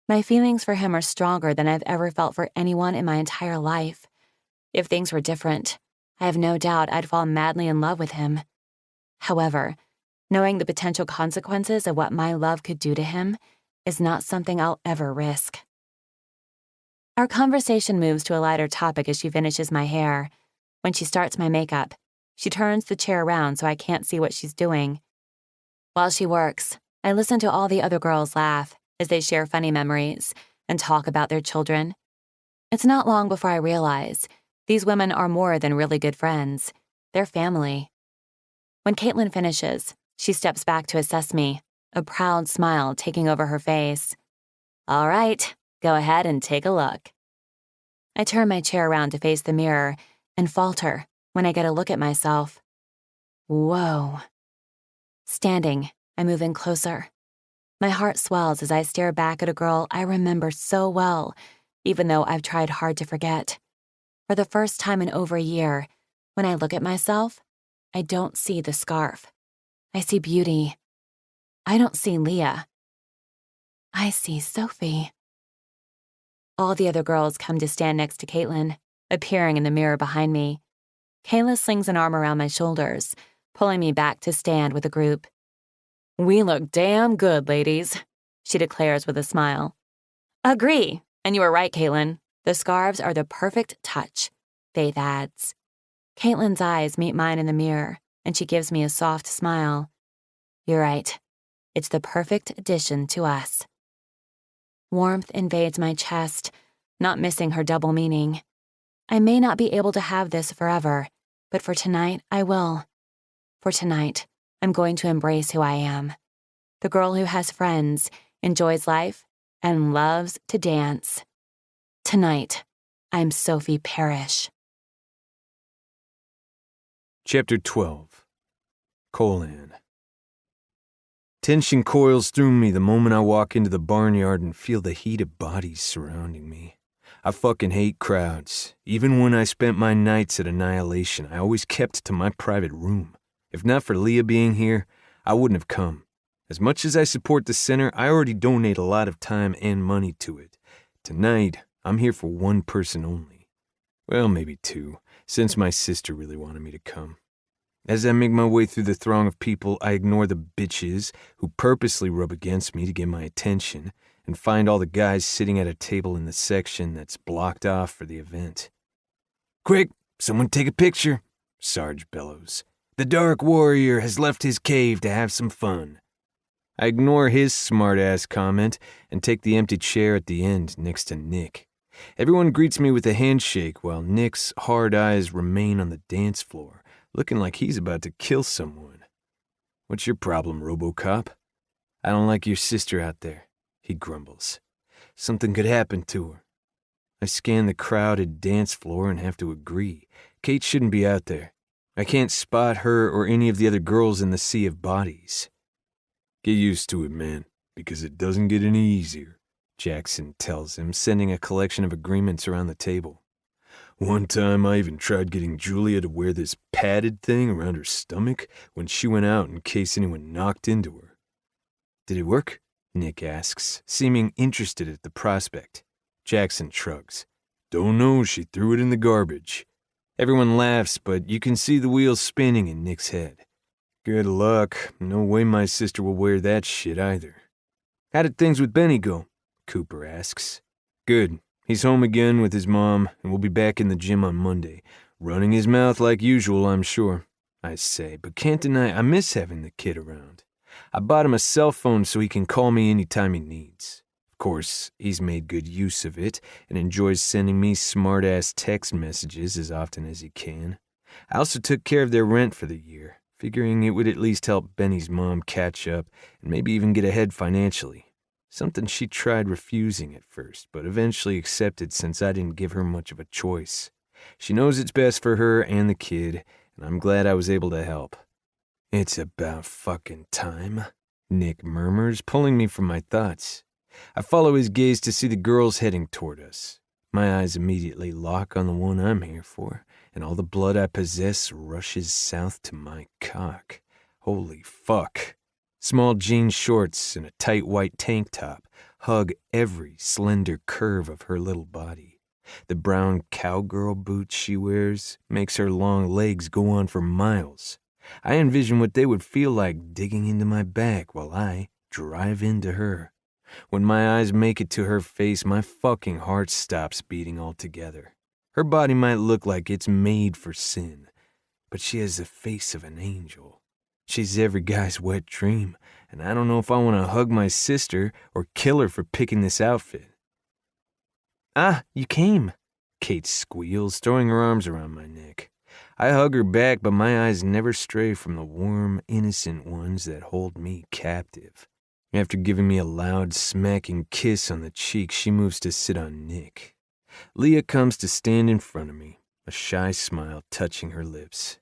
My feelings for him are stronger than I've ever felt for anyone in my entire life. If things were different, I have no doubt I'd fall madly in love with him. However, knowing the potential consequences of what my love could do to him is not something I'll ever risk. Our conversation moves to a lighter topic as she finishes my hair. When she starts my makeup, she turns the chair around so I can't see what she's doing. While she works, I listen to all the other girls laugh as they share funny memories and talk about their children. It's not long before I realize these women are more than really good friends. They're family. When Caitlin finishes, she steps back to assess me, a proud smile taking over her face. All right, go ahead and take a look. I turn my chair around to face the mirror and falter when I get a look at myself. Whoa. Standing, I move in closer. My heart swells as I stare back at a girl I remember so well, even though I've tried hard to forget. For the first time in over a year, when I look at myself, I don't see the scarf. I see beauty. I don't see Leah. I see Sophie. All the other girls come to stand next to Caitlin, appearing in the mirror behind me. Kayla slings an arm around my shoulders, pulling me back to stand with the group. We look damn good, ladies, she declares with a smile. Agree, and you were right, Caitlin. The scarves are the perfect touch, Faith adds. Caitlin's eyes meet mine in the mirror, and she gives me a soft smile. You're right. It's the perfect addition to us. Warmth invades my chest, not missing her double meaning. I may not be able to have this forever, but for tonight, I will. For tonight, I'm going to embrace who I am. The girl who has friends, enjoys life, and loves to dance. Tonight, I'm Sophie Parrish. Chapter 12. Colin. Tension coils through me the moment I walk into the barnyard and feel the heat of bodies surrounding me. I fucking hate crowds. Even when I spent my nights at Annihilation, I always kept to my private room. If not for Leah being here, I wouldn't have come. As much as I support the center, I already donate a lot of time and money to it. Tonight, I'm here for one person only. Well, maybe two, since my sister really wanted me to come. As I make my way through the throng of people, I ignore the bitches who purposely rub against me to get my attention and find all the guys sitting at a table in the section that's blocked off for the event. Quick, someone take a picture, Sarge bellows. The Dark Warrior has left his cave to have some fun. I ignore his smart-ass comment and take the empty chair at the end next to Nick. Everyone greets me with a handshake while Nick's hard eyes remain on the dance floor, looking like he's about to kill someone. What's your problem, RoboCop? I don't like your sister out there, he grumbles. Something could happen to her. I scan the crowded dance floor and have to agree. Kate shouldn't be out there. I can't spot her or any of the other girls in the sea of bodies. Get used to it, man, because it doesn't get any easier, Jackson tells him, sending a collection of agreements around the table. One time I even tried getting Julia to wear this padded thing around her stomach when she went out in case anyone knocked into her. Did it work? Nick asks, seeming interested at the prospect. Jackson shrugs. Don't know, she threw it in the garbage. Everyone laughs, but you can see the wheels spinning in Nick's head. Good luck. No way my sister will wear that shit either. How did things with Benny go? Cooper asks. Good. He's home again with his mom, and will be back in the gym on Monday. Running his mouth like usual, I'm sure, I say, but can't deny I miss having the kid around. I bought him a cell phone so he can call me anytime he needs. Of course, he's made good use of it and enjoys sending me smart-ass text messages as often as he can. I also took care of their rent for the year, figuring it would at least help Benny's mom catch up and maybe even get ahead financially. Something she tried refusing at first, but eventually accepted since I didn't give her much of a choice. She knows it's best for her and the kid, and I'm glad I was able to help. It's about fucking time, Nick murmurs, pulling me from my thoughts. I follow his gaze to see the girls heading toward us. My eyes immediately lock on the one I'm here for, and all the blood I possess rushes south to my cock. Holy fuck. Small jean shorts and a tight white tank top hug every slender curve of her little body. The brown cowgirl boots she wears makes her long legs go on for miles. I envision what they would feel like digging into my back while I drive into her. When my eyes make it to her face, my fucking heart stops beating altogether. Her body might look like it's made for sin, but she has the face of an angel. She's every guy's wet dream, and I don't know if I want to hug my sister or kill her for picking this outfit. Ah, you came. Kate squeals, throwing her arms around my neck. I hug her back, but my eyes never stray from the warm, innocent ones that hold me captive. After giving me a loud, smacking kiss on the cheek, she moves to sit on Nick. Leah comes to stand in front of me, a shy smile touching her lips.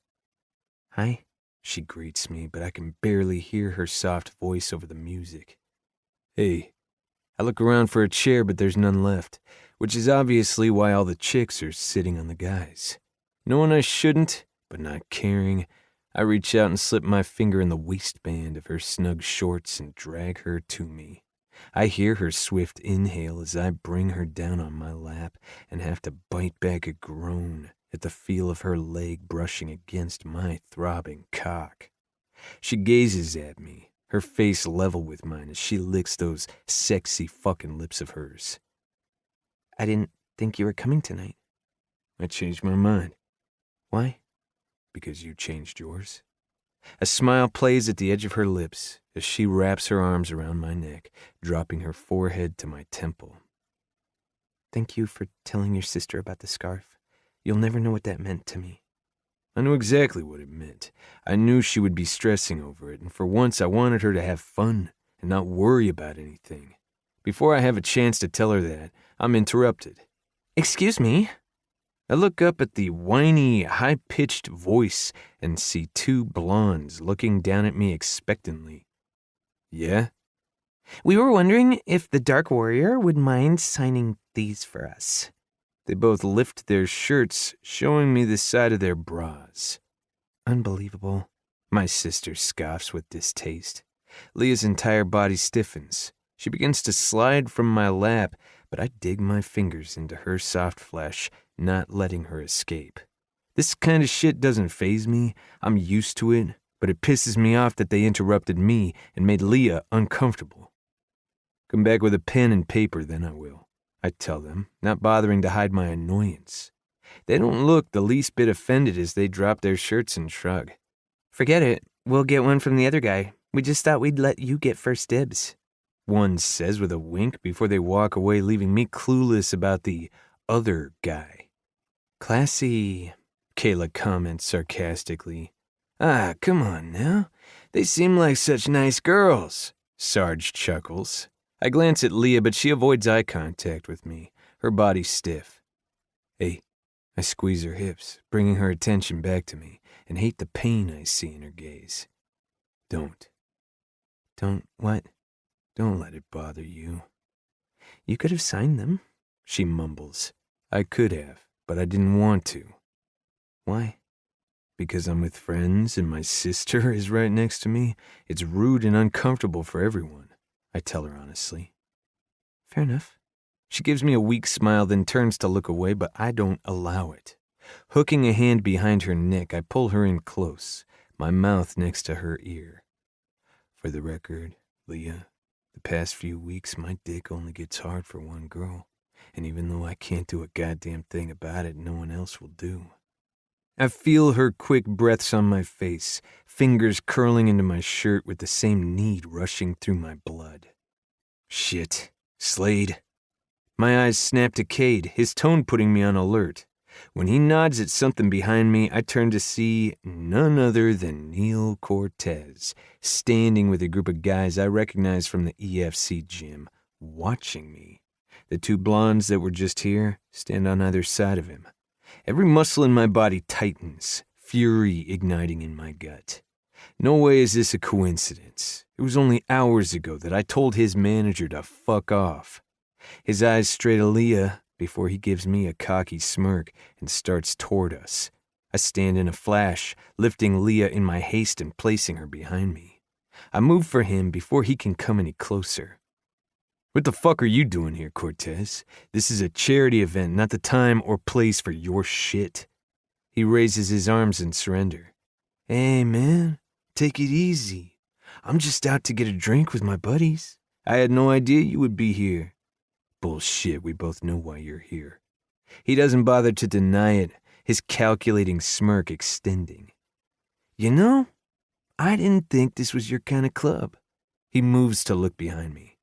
Hi. She greets me, but I can barely hear her soft voice over the music. Hey. I look around for a chair, but there's none left, which is obviously why all the chicks are sitting on the guys. Knowing I shouldn't, but not caring, I reach out and slip my finger in the waistband of her snug shorts and drag her to me. I hear her swift inhale as I bring her down on my lap and have to bite back a groan at the feel of her leg brushing against my throbbing cock. She gazes at me, her face level with mine as she licks those sexy fucking lips of hers. I didn't think you were coming tonight. I changed my mind. Why? Because you changed yours. A smile plays at the edge of her lips as she wraps her arms around my neck, dropping her forehead to my temple. Thank you for telling your sister about the scarf. You'll never know what that meant to me. I knew exactly what it meant. I knew she would be stressing over it, and for once I wanted her to have fun and not worry about anything. Before I have a chance to tell her that, I'm interrupted. Excuse me? I look up at the whiny, high-pitched voice and see two blondes looking down at me expectantly. Yeah? We were wondering if the Dark Warrior would mind signing these for us. They both lift their shirts, showing me the side of their bras. Unbelievable. My sister scoffs with distaste. Leah's entire body stiffens. She begins to slide from my lap, but I dig my fingers into her soft flesh, not letting her escape. This kind of shit doesn't faze me. I'm used to it, but it pisses me off that they interrupted me and made Leah uncomfortable. Come back with a pen and paper, then I will, I tell them, not bothering to hide my annoyance. They don't look the least bit offended as they drop their shirts and shrug. Forget it. We'll get one from the other guy. We just thought we'd let you get first dibs. One says with a wink before they walk away, leaving me clueless about the other guy. Classy, Kayla comments sarcastically. Ah, come on now. They seem like such nice girls, Sarge chuckles. I glance at Leah, but she avoids eye contact with me, her body stiff. Hey, I squeeze her hips, bringing her attention back to me, and hate the pain I see in her gaze. Don't what? Don't let it bother you. You could have signed them, she mumbles. I could have, but I didn't want to. Why? Because I'm with friends and my sister is right next to me. It's rude and uncomfortable for everyone, I tell her honestly. Fair enough. She gives me a weak smile, then turns to look away, but I don't allow it. Hooking a hand behind her neck, I pull her in close, my mouth next to her ear. For the record, Leah, the past few weeks my dick only gets hard for one girl, and even though I can't do a goddamn thing about it, no one else will do. I feel her quick breaths on my face, fingers curling into my shirt with the same need rushing through my blood. Shit. Slade. My eyes snap to Cade, his tone putting me on alert. When he nods at something behind me, I turn to see none other than Neil Cortez, standing with a group of guys I recognize from the EFC gym, watching me. The two blondes that were just here stand on either side of him. Every muscle in my body tightens, fury igniting in my gut. No way is this a coincidence. It was only hours ago that I told his manager to fuck off. His eyes stray to Leah before he gives me a cocky smirk and starts toward us. I stand in a flash, lifting Leah in my haste and placing her behind me. I move for him before he can come any closer. What the fuck are you doing here, Cortez? This is a charity event, not the time or place for your shit. He raises his arms in surrender. Hey, man, take it easy. I'm just out to get a drink with my buddies. I had no idea you would be here. Bullshit, we both know why you're here. He doesn't bother to deny it, his calculating smirk extending. You know, I didn't think this was your kind of club. He moves to look behind me.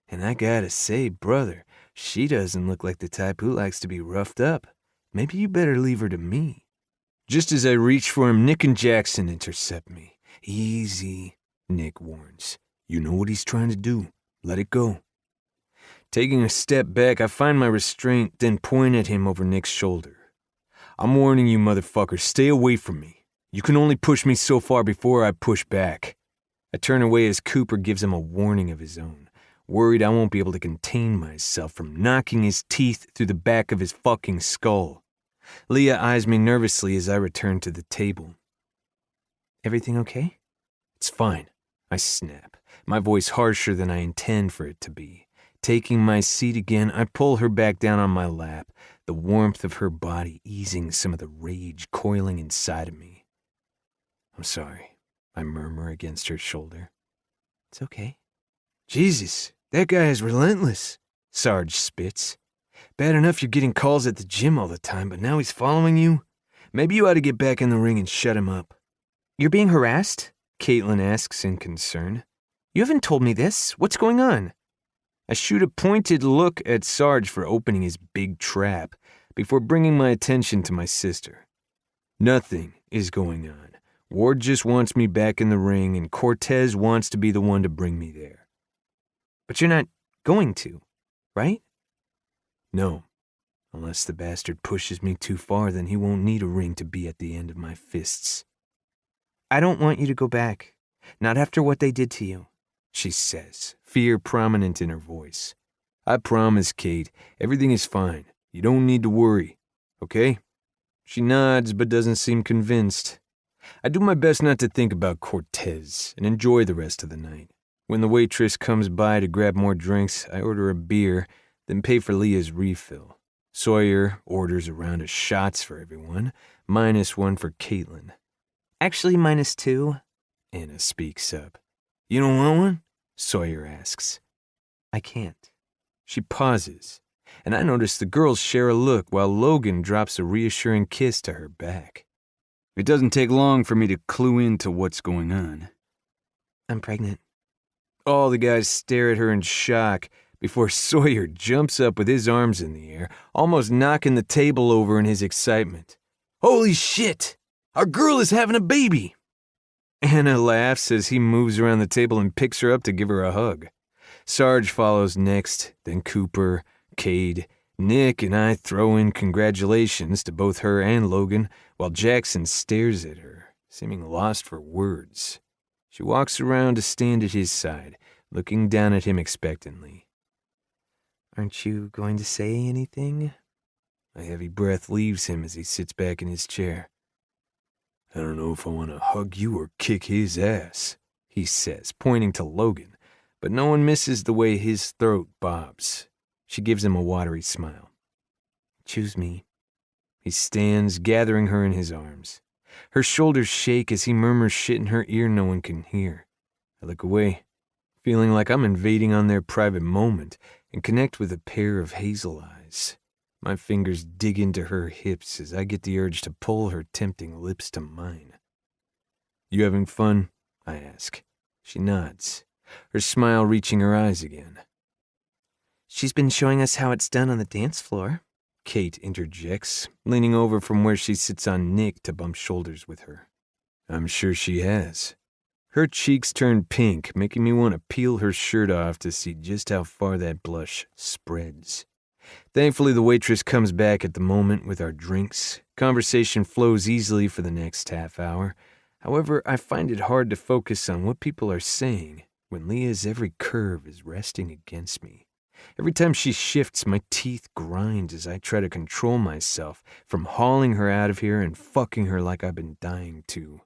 And I gotta say, brother, she doesn't look like the type who likes to be roughed up. Maybe you better leave her to me. Just as I reach for him, Nick and Jackson intercept me. Easy, Nick warns. You know what he's trying to do. Let it go. Taking a step back, I find my restraint, then point at him over Nick's shoulder. I'm warning you, motherfucker, stay away from me. You can only push me so far before I push back. I turn away as Cooper gives him a warning of his own, worried I won't be able to contain myself from knocking his teeth through the back of his fucking skull. Leah eyes me nervously as I return to the table. Everything okay? It's fine, I snap, my voice harsher than I intend for it to be. Taking my seat again, I pull her back down on my lap, the warmth of her body easing some of the rage coiling inside of me. I'm sorry, I murmur against her shoulder. It's okay. Jesus, that guy is relentless, Sarge spits. Bad enough you're getting calls at the gym all the time, but now he's following you? Maybe you ought to get back in the ring and shut him up. You're being harassed? Caitlin asks in concern. You haven't told me this. What's going on? I shoot a pointed look at Sarge for opening his big trap before bringing my attention to my sister. Nothing is going on. Ward just wants me back in the ring, and Cortez wants to be the one to bring me there. But you're not going to, right? No. Unless the bastard pushes me too far, then he won't need a ring to be at the end of my fists. I don't want you to go back. Not after what they did to you, she says, fear prominent in her voice. I promise, Kate, everything is fine. You don't need to worry, okay? She nods but doesn't seem convinced. I do my best not to think about Cortez and enjoy the rest of the night. When the waitress comes by to grab more drinks, I order a beer, then pay for Leah's refill. Sawyer orders a round of shots for everyone, -1 for Caitlin. Actually, -2, Anna speaks up. You don't want one? Sawyer asks. I can't. She pauses, and I notice the girls share a look while Logan drops a reassuring kiss to her back. It doesn't take long for me to clue into what's going on. I'm pregnant. All the guys stare at her in shock before Sawyer jumps up with his arms in the air, almost knocking the table over in his excitement. Holy shit! Our girl is having a baby! Anna laughs as he moves around the table and picks her up to give her a hug. Sarge follows next, then Cooper, Cade, Nick, and I throw in congratulations to both her and Logan, while Jackson stares at her, seeming lost for words. She walks around to stand at his side, looking down at him expectantly. Aren't you going to say anything? A heavy breath leaves him as he sits back in his chair. I don't know if I want to hug you or kick his ass, he says, pointing to Logan, but no one misses the way his throat bobs. She gives him a watery smile. Choose me. He stands, gathering her in his arms. Her shoulders shake as he murmurs shit in her ear no one can hear. I look away, feeling like I'm invading on their private moment, and connect with a pair of hazel eyes. My fingers dig into her hips as I get the urge to pull her tempting lips to mine. You having fun? I ask. She nods, her smile reaching her eyes again. She's been showing us how it's done on the dance floor, Kate interjects, leaning over from where she sits on Nick to bump shoulders with her. I'm sure she has. Her cheeks turn pink, making me want to peel her shirt off to see just how far that blush spreads. Thankfully, the waitress comes back at the moment with our drinks. Conversation flows easily for the next half hour. However, I find it hard to focus on what people are saying when Leah's every curve is resting against me. Every time she shifts, my teeth grind as I try to control myself from hauling her out of here and fucking her like I've been dying to.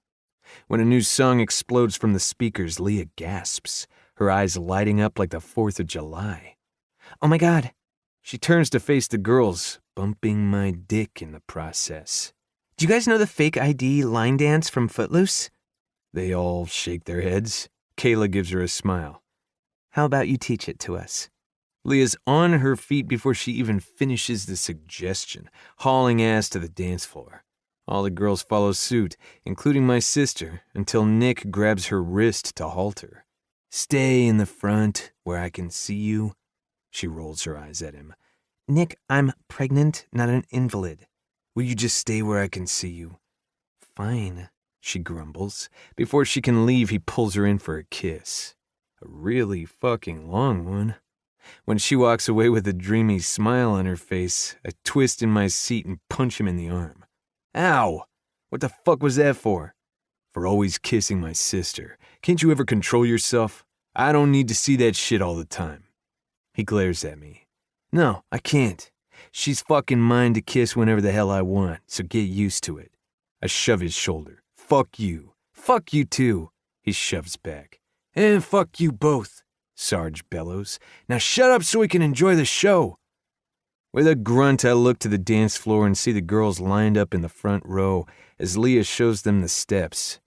When a new song explodes from the speakers, Leah gasps, her eyes lighting up like the 4th of July. Oh my God. She turns to face the girls, bumping my dick in the process. Do you guys know the fake ID line dance from Footloose? They all shake their heads. Kayla gives her a smile. How about you teach it to us? Leah's on her feet before she even finishes the suggestion, hauling ass to the dance floor. All the girls follow suit, including my sister, until Nick grabs her wrist to halt her. Stay in the front where I can see you. She rolls her eyes at him. Nick, I'm pregnant, not an invalid. Will you just stay where I can see you? Fine, she grumbles. Before she can leave, he pulls her in for a kiss. A really fucking long one. When she walks away with a dreamy smile on her face, I twist in my seat and punch him in the arm. Ow! What the fuck was that for? For always kissing my sister. Can't you ever control yourself? I don't need to see that shit all the time. He glares at me. No, I can't. She's fucking mine to kiss whenever the hell I want, so get used to it. I shove his shoulder. Fuck you. Fuck you too. He shoves back. And fuck you both, Sarge bellows. Now shut up so we can enjoy the show. With a grunt, I look to the dance floor and see the girls lined up in the front row as Leah shows them the steps.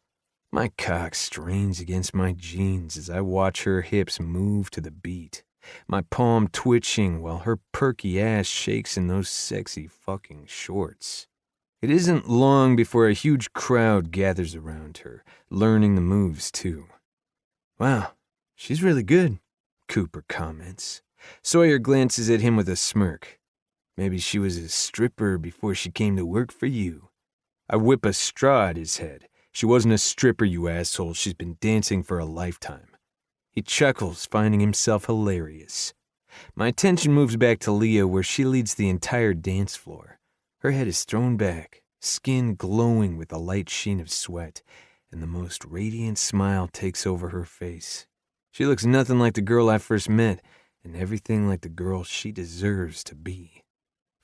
My cock strains against my jeans as I watch her hips move to the beat, my palm twitching while her perky ass shakes in those sexy fucking shorts. It isn't long before a huge crowd gathers around her, learning the moves too. Wow, she's really good, Cooper comments. Sawyer glances at him with a smirk. Maybe she was a stripper before she came to work for you. I whip a straw at his head. She wasn't a stripper, you asshole. She's been dancing for a lifetime. He chuckles, finding himself hilarious. My attention moves back to Leah, where she leads the entire dance floor. Her head is thrown back, skin glowing with a light sheen of sweat, and the most radiant smile takes over her face. She looks nothing like the girl I first met, and everything like the girl she deserves to be.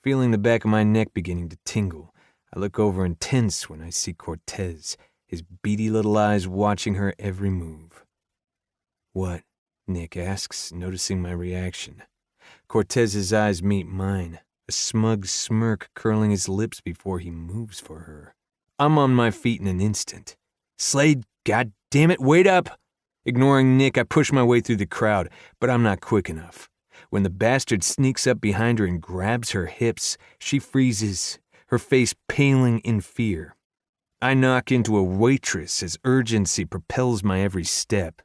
Feeling the back of my neck beginning to tingle, I look over and tense when I see Cortez, his beady little eyes watching her every move. What? Nick asks, noticing my reaction. Cortez's eyes meet mine, a smug smirk curling his lips before he moves for her. I'm on my feet in an instant. Slade, goddammit, wait up! Ignoring Nick, I push my way through the crowd, but I'm not quick enough. When the bastard sneaks up behind her and grabs her hips, she freezes, her face paling in fear. I knock into a waitress as urgency propels my every step.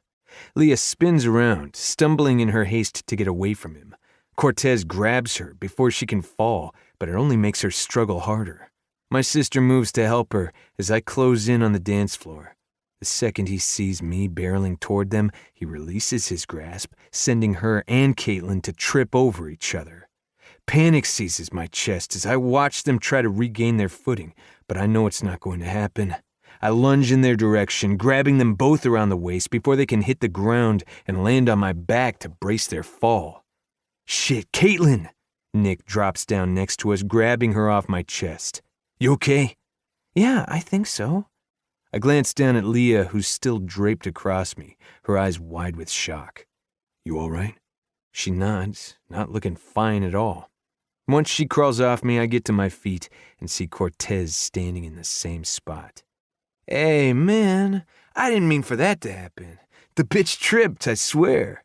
Leah spins around, stumbling in her haste to get away from him. Cortez grabs her before she can fall, but it only makes her struggle harder. My sister moves to help her as I close in on the dance floor. The second he sees me barreling toward them, he releases his grasp, sending her and Caitlin to trip over each other. Panic seizes my chest as I watch them try to regain their footing, but I know it's not going to happen. I lunge in their direction, grabbing them both around the waist before they can hit the ground and land on my back to brace their fall. Shit, Caitlin! Nick drops down next to us, grabbing her off my chest. You okay? Yeah, I think so. I glance down at Leah, who's still draped across me, her eyes wide with shock. You all right? She nods, not looking fine at all. Once she crawls off me, I get to my feet and see Cortez standing in the same spot. Hey, man, I didn't mean for that to happen. The bitch tripped, I swear.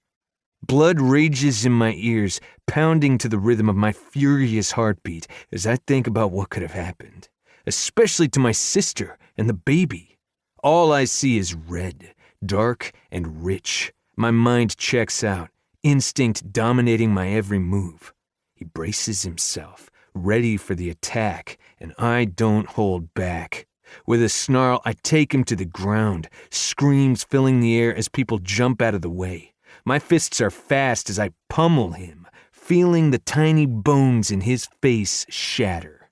Blood rages in my ears, pounding to the rhythm of my furious heartbeat as I think about what could have happened, especially to my sister and the baby. All I see is red, dark, and rich. My mind checks out, instinct dominating my every move. He braces himself, ready for the attack, and I don't hold back. With a snarl, I take him to the ground, screams filling the air as people jump out of the way. My fists are fast as I pummel him, feeling the tiny bones in his face shatter.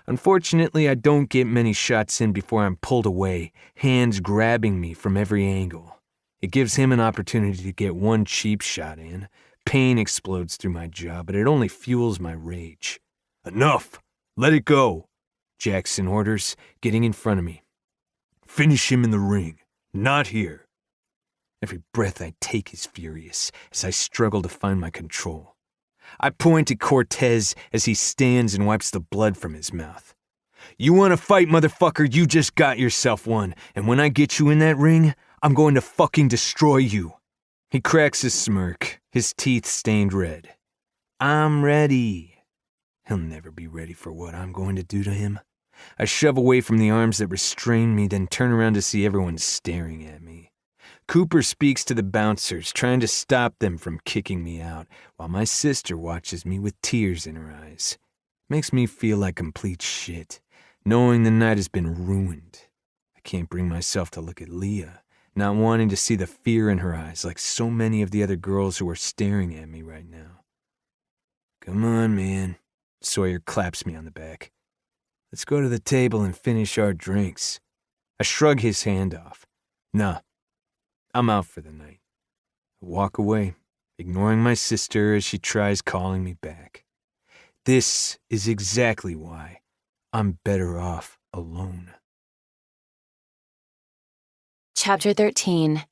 Unfortunately, I don't get many shots in before I'm pulled away, hands grabbing me from every angle. It gives him an opportunity to get one cheap shot in, Pain explodes through my jaw, but it only fuels my rage. Enough! Let it go, Jackson orders, getting in front of me. Finish him in the ring, not here. Every breath I take is furious as I struggle to find my control. I point at Cortez as he stands and wipes the blood from his mouth. You want to fight, motherfucker? You just got yourself one, and when I get you in that ring, I'm going to fucking destroy you. He cracks a smirk, his teeth stained red. I'm ready. He'll never be ready for what I'm going to do to him. I shove away from the arms that restrain me, then turn around to see everyone staring at me. Cooper speaks to the bouncers, trying to stop them from kicking me out, while my sister watches me with tears in her eyes. Makes me feel like complete shit, knowing the night has been ruined. I can't bring myself to look at Leah, not wanting to see the fear in her eyes like so many of the other girls who are staring at me right now. Come on, man. Sawyer claps me on the back. Let's go to the table and finish our drinks. I shrug his hand off. Nah, I'm out for the night. I walk away, ignoring my sister as she tries calling me back. This is exactly why I'm better off alone. Chapter 13.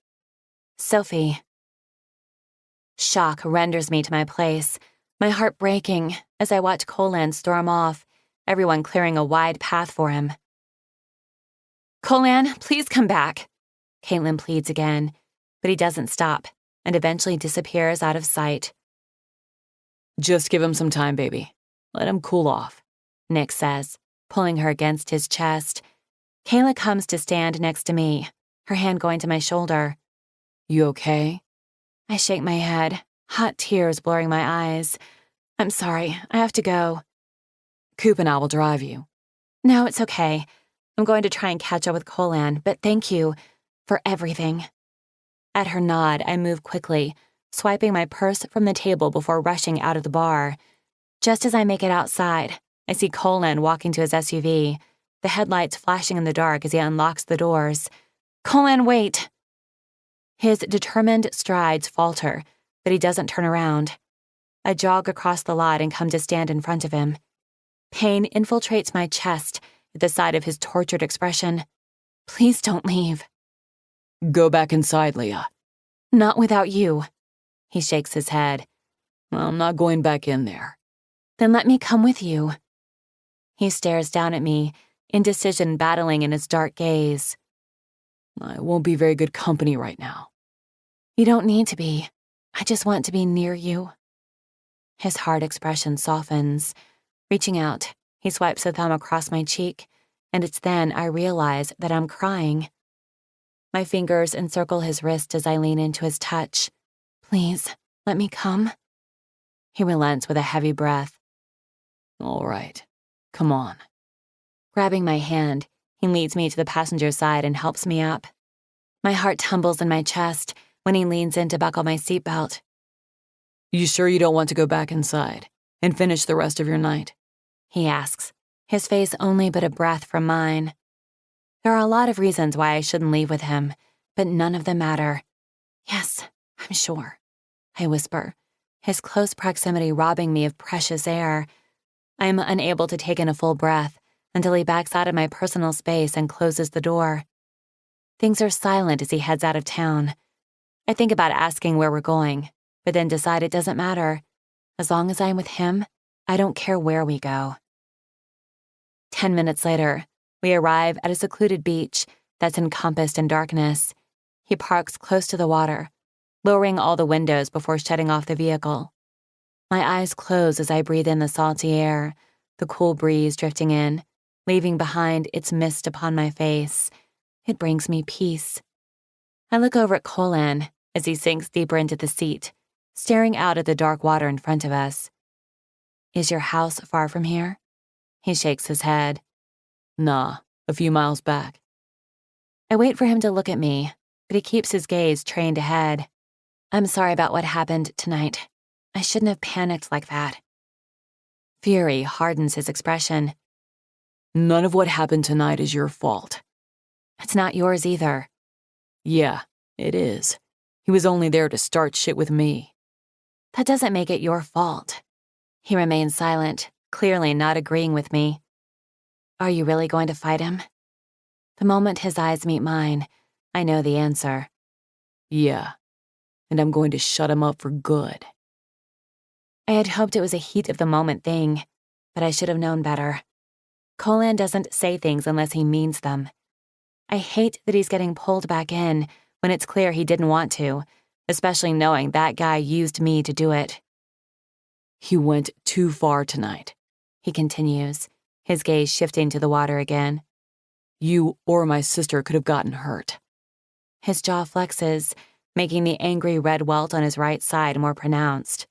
Sophie. Shock renders me to my place, my heart breaking as I watch Colan storm off, everyone clearing a wide path for him. Colan, please come back, Caitlin pleads again, but he doesn't stop and eventually disappears out of sight. Just give him some time, baby. Let him cool off, Nick says, pulling her against his chest. Kayla comes to stand next to me, her hand going to my shoulder. You okay? I shake my head, hot tears blurring my eyes. I'm sorry, I have to go. Coop and I will drive you. No, it's okay. I'm going to try and catch up with Colan, but thank you for everything. At her nod, I move quickly, swiping my purse from the table before rushing out of the bar. Just as I make it outside, I see Colan walking to his SUV, the headlights flashing in the dark as he unlocks the doors. Colan, wait! His determined strides falter, but he doesn't turn around. I jog across the lot and come to stand in front of him. Pain infiltrates my chest at the sight of his tortured expression. Please don't leave. Go back inside, Leah. Not without you. He shakes his head. I'm not going back in there. Then let me come with you. He stares down at me, indecision battling in his dark gaze. I won't be very good company right now. You don't need to be. I just want to be near you. His hard expression softens. Reaching out, he swipes a thumb across my cheek, and it's then I realize that I'm crying. My fingers encircle his wrist as I lean into his touch. Please, let me come. He relents with a heavy breath. All right, come on. Grabbing my hand, he leads me to the passenger side and helps me up. My heart tumbles in my chest when he leans in to buckle my seatbelt. You sure you don't want to go back inside and finish the rest of your night? He asks, his face only but a breath from mine. There are a lot of reasons why I shouldn't leave with him, but none of them matter. Yes, I'm sure, I whisper, his close proximity robbing me of precious air. I am unable to take in a full breath until he backs out of my personal space and closes the door. Things are silent as he heads out of town. I think about asking where we're going, but then decide it doesn't matter. As long as I'm with him, I don't care where we go. 10 minutes later, we arrive at a secluded beach that's encompassed in darkness. He parks close to the water, lowering all the windows before shutting off the vehicle. My eyes close as I breathe in the salty air, the cool breeze drifting in, leaving behind its mist upon my face. It brings me peace. I look over at Colan as he sinks deeper into the seat, staring out at the dark water in front of us. Is your house far from here? He shakes his head. Nah, a few miles back. I wait for him to look at me, but he keeps his gaze trained ahead. I'm sorry about what happened tonight. I shouldn't have panicked like that. Fury hardens his expression. None of what happened tonight is your fault. It's not yours either. Yeah, it is. He was only there to start shit with me. That doesn't make it your fault. He remains silent, clearly not agreeing with me. Are you really going to fight him? The moment his eyes meet mine, I know the answer. Yeah, and I'm going to shut him up for good. I had hoped it was a heat-of-the-moment thing, but I should have known better. Colan doesn't say things unless he means them. I hate that he's getting pulled back in when it's clear he didn't want to, especially knowing that guy used me to do it. He went too far tonight, he continues, his gaze shifting to the water again. You or my sister could have gotten hurt. His jaw flexes, making the angry red welt on his right side more pronounced.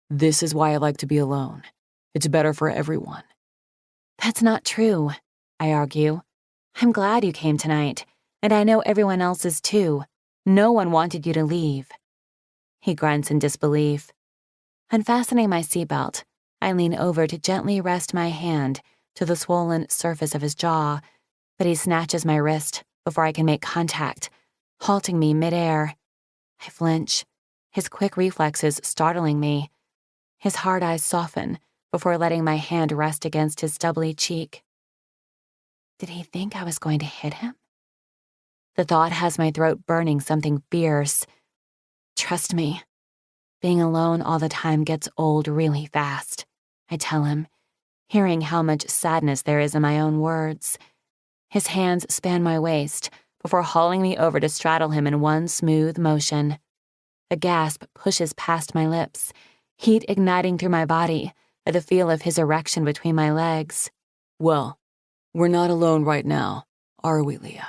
This is why I like to be alone. It's better for everyone. That's not true, I argue. I'm glad you came tonight, and I know everyone else is too. No one wanted you to leave. He grunts in disbelief. Unfastening my seatbelt, I lean over to gently rest my hand to the swollen surface of his jaw, but he snatches my wrist before I can make contact, halting me midair. I flinch, his quick reflexes startling me. His hard eyes soften before letting my hand rest against his stubbly cheek. Did he think I was going to hit him? The thought has my throat burning something fierce. Trust me, being alone all the time gets old really fast, I tell him, hearing how much sadness there is in my own words. His hands span my waist before hauling me over to straddle him in one smooth motion. A gasp pushes past my lips, heat igniting through my body at the feel of his erection between my legs. Well, we're not alone right now, are we, Leah?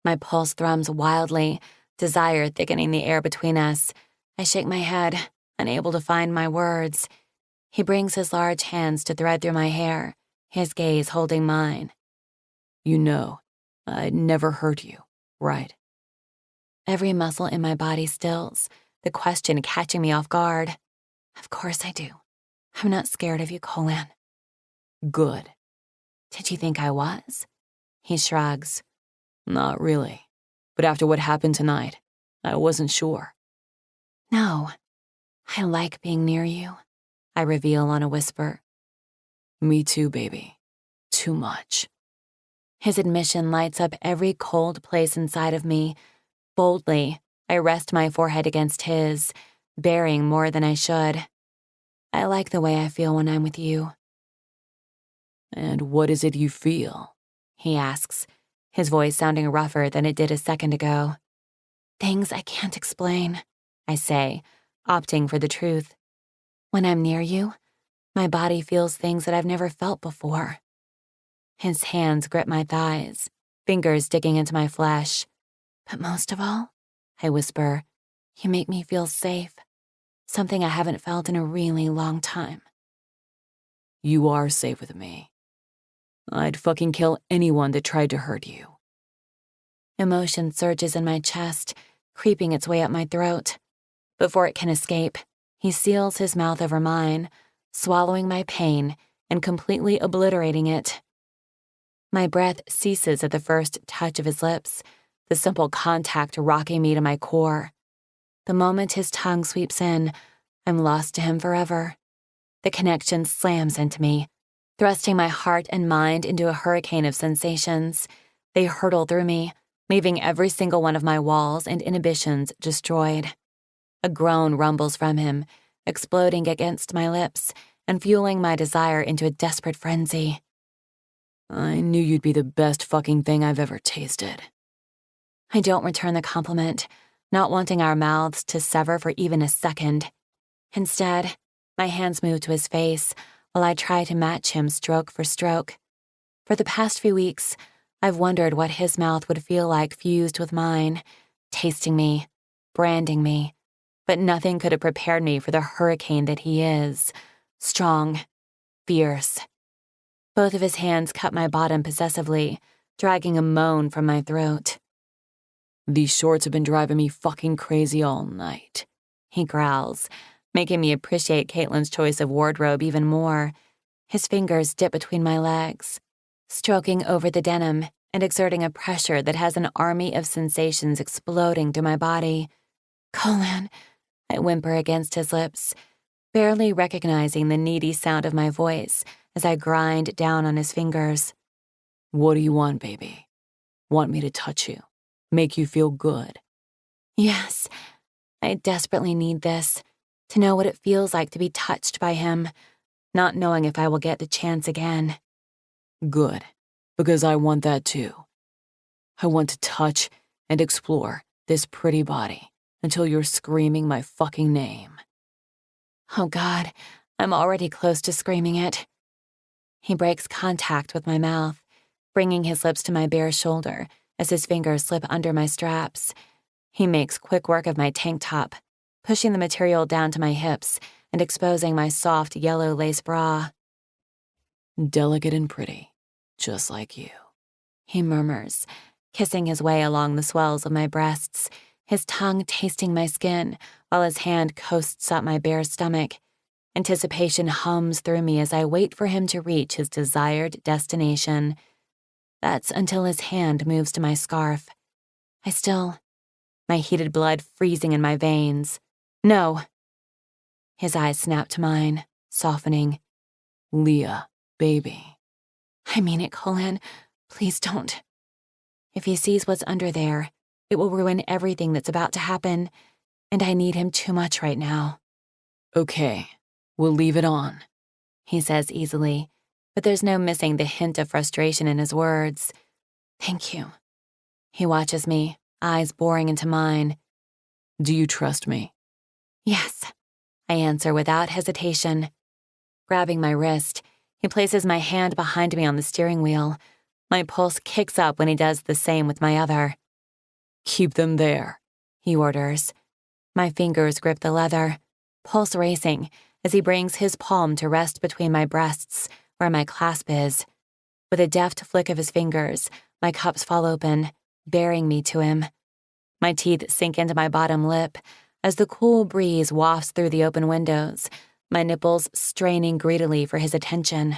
My pulse thrums wildly, desire thickening the air between us. I shake my head, unable to find my words. He brings his large hands to thread through my hair, his gaze holding mine. You know, I'd never hurt you, right? Every muscle in my body stills, the question catching me off guard. Of course I do. I'm not scared of you, Colan. Good. Did you think I was? He shrugs. Not really. But after what happened tonight, I wasn't sure. No, I like being near you, I reveal on a whisper. Me too, baby. Too much. His admission lights up every cold place inside of me. Boldly, I rest my forehead against his, bearing more than I should. I like the way I feel when I'm with you. And what is it you feel? He asks, his voice sounding rougher than it did a second ago. Things I can't explain, I say, opting for the truth. When I'm near you, my body feels things that I've never felt before. His hands grip my thighs, fingers digging into my flesh. But most of all, I whisper, you make me feel safe, something I haven't felt in a really long time. You are safe with me. I'd fucking kill anyone that tried to hurt you. Emotion surges in my chest, creeping its way up my throat. Before it can escape, he seals his mouth over mine, swallowing my pain and completely obliterating it. My breath ceases at the first touch of his lips, the simple contact rocking me to my core. The moment his tongue sweeps in, I'm lost to him forever. The connection slams into me, thrusting my heart and mind into a hurricane of sensations. They hurtle through me, leaving every single one of my walls and inhibitions destroyed. A groan rumbles from him, exploding against my lips and fueling my desire into a desperate frenzy. I knew you'd be the best fucking thing I've ever tasted. I don't return the compliment, not wanting our mouths to sever for even a second. Instead, my hands move to his face while I try to match him stroke for stroke. For the past few weeks, I've wondered what his mouth would feel like fused with mine, tasting me, branding me, but nothing could have prepared me for the hurricane that he is. Strong, fierce. Both of his hands cut my bottom possessively, dragging a moan from my throat. These shorts have been driving me fucking crazy all night, he growls, making me appreciate Caitlin's choice of wardrobe even more. His fingers dip between my legs, stroking over the denim and exerting a pressure that has an army of sensations exploding through my body. Colan, I whimper against his lips, barely recognizing the needy sound of my voice as I grind down on his fingers. What do you want, baby? Want me to touch you? Make you feel good? Yes, I desperately need this, to know what it feels like to be touched by him, not knowing if I will get the chance again. Good, because I want that too. I want to touch and explore this pretty body until you're screaming my fucking name. Oh God, I'm already close to screaming it. He breaks contact with my mouth, bringing his lips to my bare shoulder as his fingers slip under my straps. He makes quick work of my tank top, pushing the material down to my hips and exposing my soft yellow lace bra. Delicate and pretty, just like you, he murmurs, kissing his way along the swells of my breasts, his tongue tasting my skin while his hand coasts up my bare stomach. Anticipation hums through me as I wait for him to reach his desired destination. That's until his hand moves to my scarf. My heated blood freezing in my veins. No. His eyes snap to mine, softening. Leah, baby. I mean it, Colin. Please don't. If he sees what's under there, it will ruin everything that's about to happen, and I need him too much right now. Okay, we'll leave it on, he says easily, but there's no missing the hint of frustration in his words. Thank you. He watches me, eyes boring into mine. Do you trust me? Yes, I answer without hesitation. Grabbing my wrist, he places my hand behind me on the steering wheel. My pulse kicks up when he does the same with my other. Keep them there, he orders. My fingers grip the leather, pulse racing as he brings his palm to rest between my breasts where my clasp is. With a deft flick of his fingers, my cups fall open, bearing me to him. My teeth sink into my bottom lip as the cool breeze wafts through the open windows, my nipples straining greedily for his attention.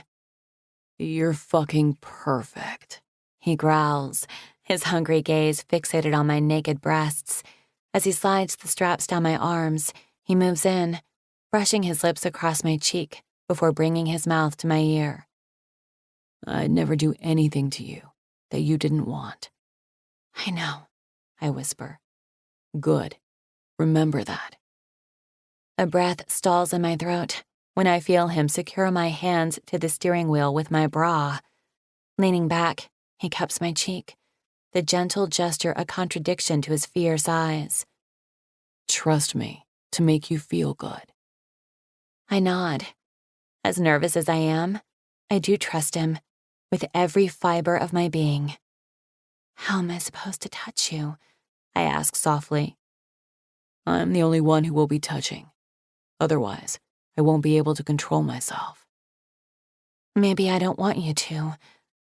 You're fucking perfect, he growls, his hungry gaze fixated on my naked breasts. As he slides the straps down my arms, he moves in, brushing his lips across my cheek before bringing his mouth to my ear. I'd never do anything to you that you didn't want. I know, I whisper. Good. Remember that. A breath stalls in my throat when I feel him secure my hands to the steering wheel with my bra. Leaning back, he cups my cheek, the gentle gesture a contradiction to his fierce eyes. Trust me to make you feel good. I nod. As nervous as I am, I do trust him with every fiber of my being. How am I supposed to touch you? I ask softly. I'm the only one who will be touching. Otherwise, I won't be able to control myself. Maybe I don't want you to,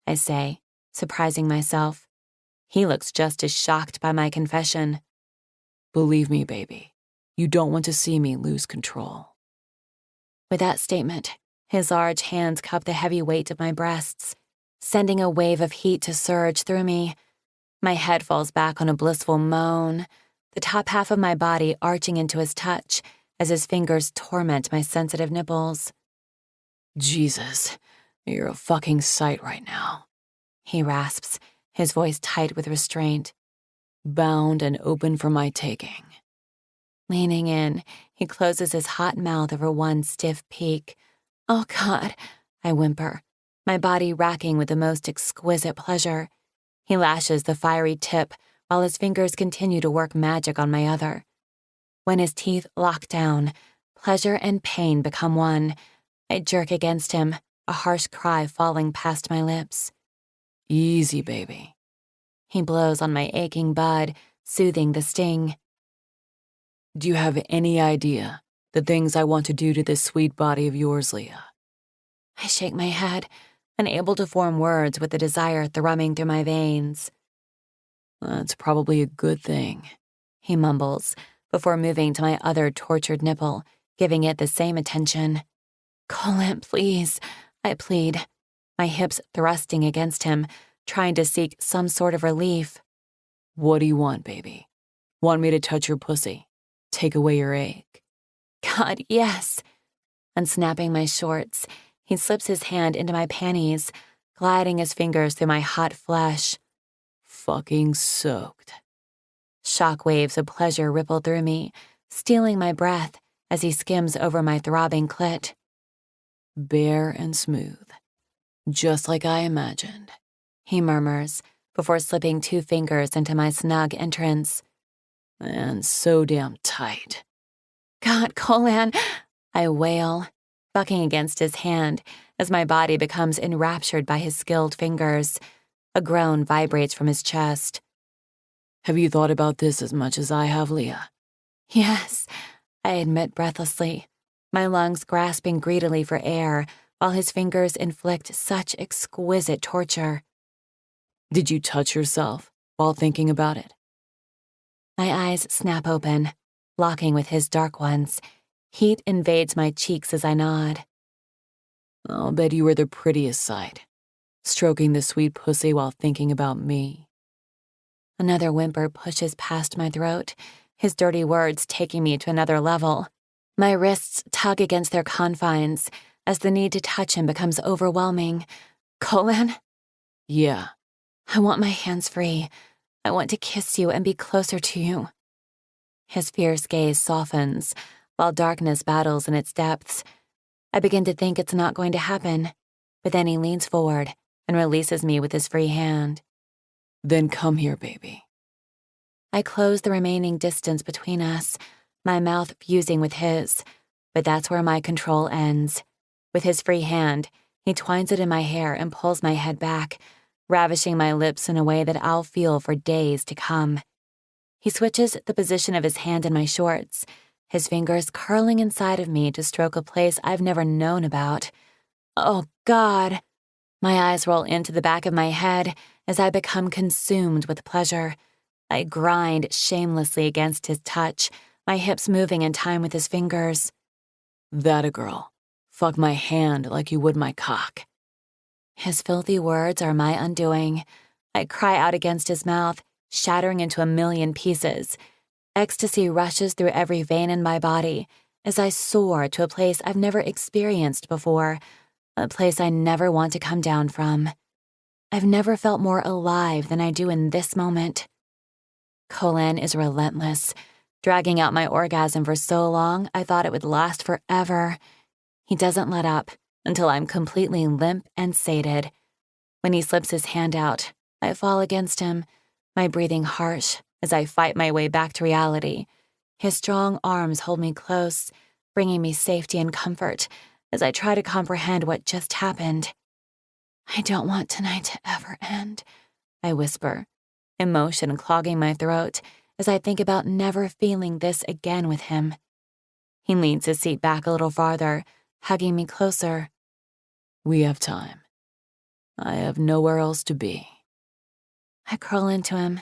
I say, surprising myself. He looks just as shocked by my confession. Believe me, baby, you don't want to see me lose control. With that statement, his large hands cup the heavy weight of my breasts, sending a wave of heat to surge through me. My head falls back on a blissful moan, the top half of my body arching into his touch as his fingers torment my sensitive nipples. Jesus, you're a fucking sight right now, he rasps, his voice tight with restraint. Bound and open for my taking. Leaning in, he closes his hot mouth over one stiff peak. Oh God, I whimper, my body racking with the most exquisite pleasure. He lashes the fiery tip while his fingers continue to work magic on my other. When his teeth lock down, pleasure and pain become one. I jerk against him, a harsh cry falling past my lips. Easy, baby. He blows on my aching bud, soothing the sting. Do you have any idea the things I want to do to this sweet body of yours, Leah? I shake my head, unable to form words with the desire thrumming through my veins. That's probably a good thing, he mumbles, before moving to my other tortured nipple, giving it the same attention. Colin, please, I plead, my hips thrusting against him, trying to seek some sort of relief. What do you want, baby? Want me to touch your pussy? Take away your ache. God, yes. Unsnapping my shorts, he slips his hand into my panties, gliding his fingers through my hot flesh. Fucking soaked. Shock waves of pleasure ripple through me, stealing my breath as he skims over my throbbing clit. Bare and smooth. Just like I imagined, he murmurs, before slipping 2 fingers into my snug entrance. And so damn tight. God, Colan, I wail, bucking against his hand as my body becomes enraptured by his skilled fingers. A groan vibrates from his chest. Have you thought about this as much as I have, Leah? Yes, I admit breathlessly, my lungs grasping greedily for air while his fingers inflict such exquisite torture. Did you touch yourself while thinking about it? My eyes snap open, locking with his dark ones. Heat invades my cheeks as I nod. I'll bet you were the prettiest sight, stroking the sweet pussy while thinking about me. Another whimper pushes past my throat, his dirty words taking me to another level. My wrists tug against their confines as the need to touch him becomes overwhelming. Colan? Yeah. I want my hands free. I want to kiss you and be closer to you. His fierce gaze softens, while darkness battles in its depths. I begin to think it's not going to happen, but then he leans forward and releases me with his free hand. Then come here, baby. I close the remaining distance between us, my mouth fusing with his, but that's where my control ends. With his free hand, he twines it in my hair and pulls my head back, ravishing my lips in a way that I'll feel for days to come. He switches the position of his hand in my shorts, his fingers curling inside of me to stroke a place I've never known about. Oh, God. My eyes roll into the back of my head as I become consumed with pleasure. I grind shamelessly against his touch, my hips moving in time with his fingers. That a girl. Fuck my hand like you would my cock. His filthy words are my undoing. I cry out against his mouth, shattering into a million pieces. Ecstasy rushes through every vein in my body as I soar to a place I've never experienced before, a place I never want to come down from. I've never felt more alive than I do in this moment. Colan is relentless, dragging out my orgasm for so long I thought it would last forever. He doesn't let up until I'm completely limp and sated. When he slips his hand out, I fall against him, my breathing harsh as I fight my way back to reality. His strong arms hold me close, bringing me safety and comfort as I try to comprehend what just happened. I don't want tonight to ever end, I whisper, emotion clogging my throat as I think about never feeling this again with him. He leans his seat back a little farther, hugging me closer. We have time. I have nowhere else to be. I curl into him,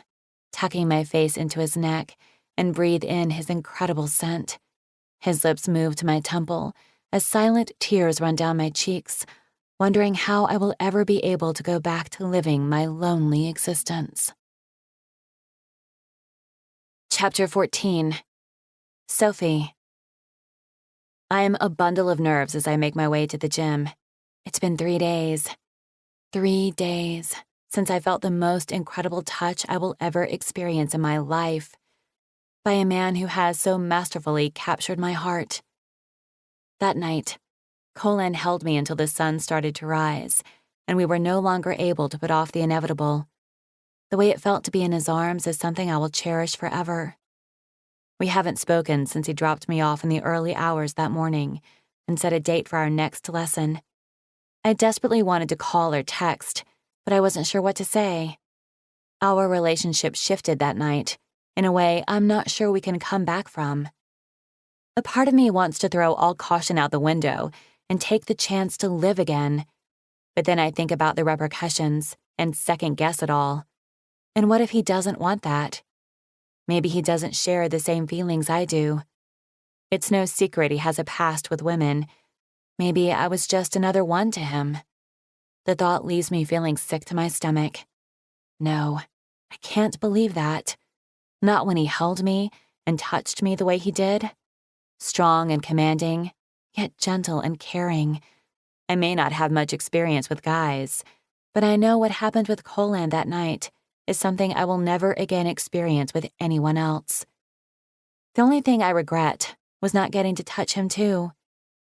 tucking my face into his neck and breathe in his incredible scent. His lips move to my temple as silent tears run down my cheeks, wondering how I will ever be able to go back to living my lonely existence. Chapter 14. Sophie. I am a bundle of nerves as I make my way to the gym. It's been 3 days. 3 days since I felt the most incredible touch I will ever experience in my life, by a man who has so masterfully captured my heart. That night, Colan held me until the sun started to rise, and we were no longer able to put off the inevitable. The way it felt to be in his arms is something I will cherish forever. We haven't spoken since he dropped me off in the early hours that morning and set a date for our next lesson. I desperately wanted to call or text, but I wasn't sure what to say. Our relationship shifted that night, in a way I'm not sure we can come back from. A part of me wants to throw all caution out the window and take the chance to live again. But then I think about the repercussions and second-guess it all. And what if he doesn't want that? Maybe he doesn't share the same feelings I do. It's no secret he has a past with women. Maybe I was just another one to him. The thought leaves me feeling sick to my stomach. No, I can't believe that. Not when he held me and touched me the way he did. Strong and commanding, yet gentle and caring. I may not have much experience with guys, but I know what happened with Colan that night is something I will never again experience with anyone else. The only thing I regret was not getting to touch him too.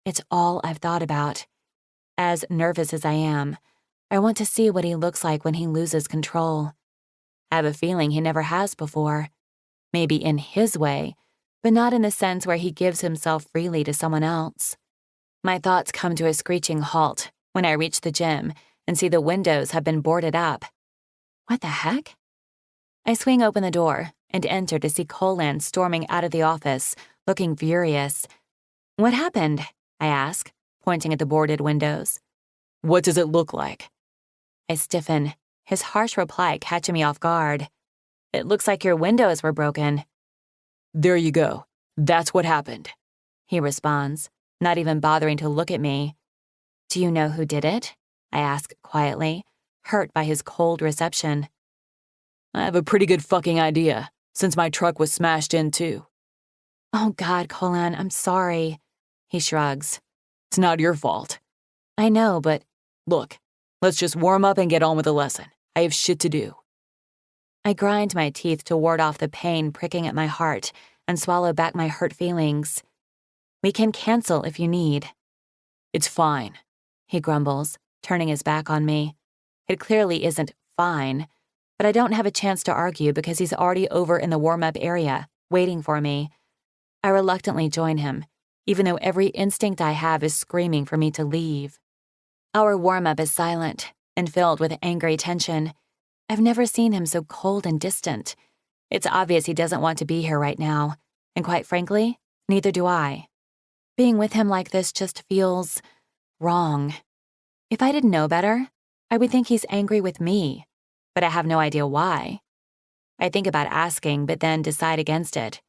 It's all I've thought about. As nervous as I am, I want to see what he looks like when he loses control. I have a feeling he never has before. Maybe in his way, but not in the sense where he gives himself freely to someone else. My thoughts come to a screeching halt when I reach the gym and see the windows have been boarded up. What the heck? I swing open the door and enter to see Colan storming out of the office, looking furious. What happened? I ask, pointing at the boarded windows. What does it look like? I stiffen, his harsh reply catching me off guard. It looks like your windows were broken. There you go. That's what happened. He responds, not even bothering to look at me. Do you know who did it? I ask quietly, hurt by his cold reception. I have a pretty good fucking idea, since my truck was smashed in too. Oh God, Colan, I'm sorry. He shrugs. It's not your fault. I know, but... Look, let's just warm up and get on with the lesson. I have shit to do. I grind my teeth to ward off the pain pricking at my heart and swallow back my hurt feelings. We can cancel if you need. It's fine, he grumbles, turning his back on me. It clearly isn't fine, but I don't have a chance to argue because he's already over in the warm-up area, waiting for me. I reluctantly join him, even though every instinct I have is screaming for me to leave. Our warm-up is silent and filled with angry tension. I've never seen him so cold and distant. It's obvious he doesn't want to be here right now, and quite frankly, neither do I. Being with him like this just feels wrong. If I didn't know better, I would think he's angry with me, but I have no idea why. I think about asking, but then decide against it.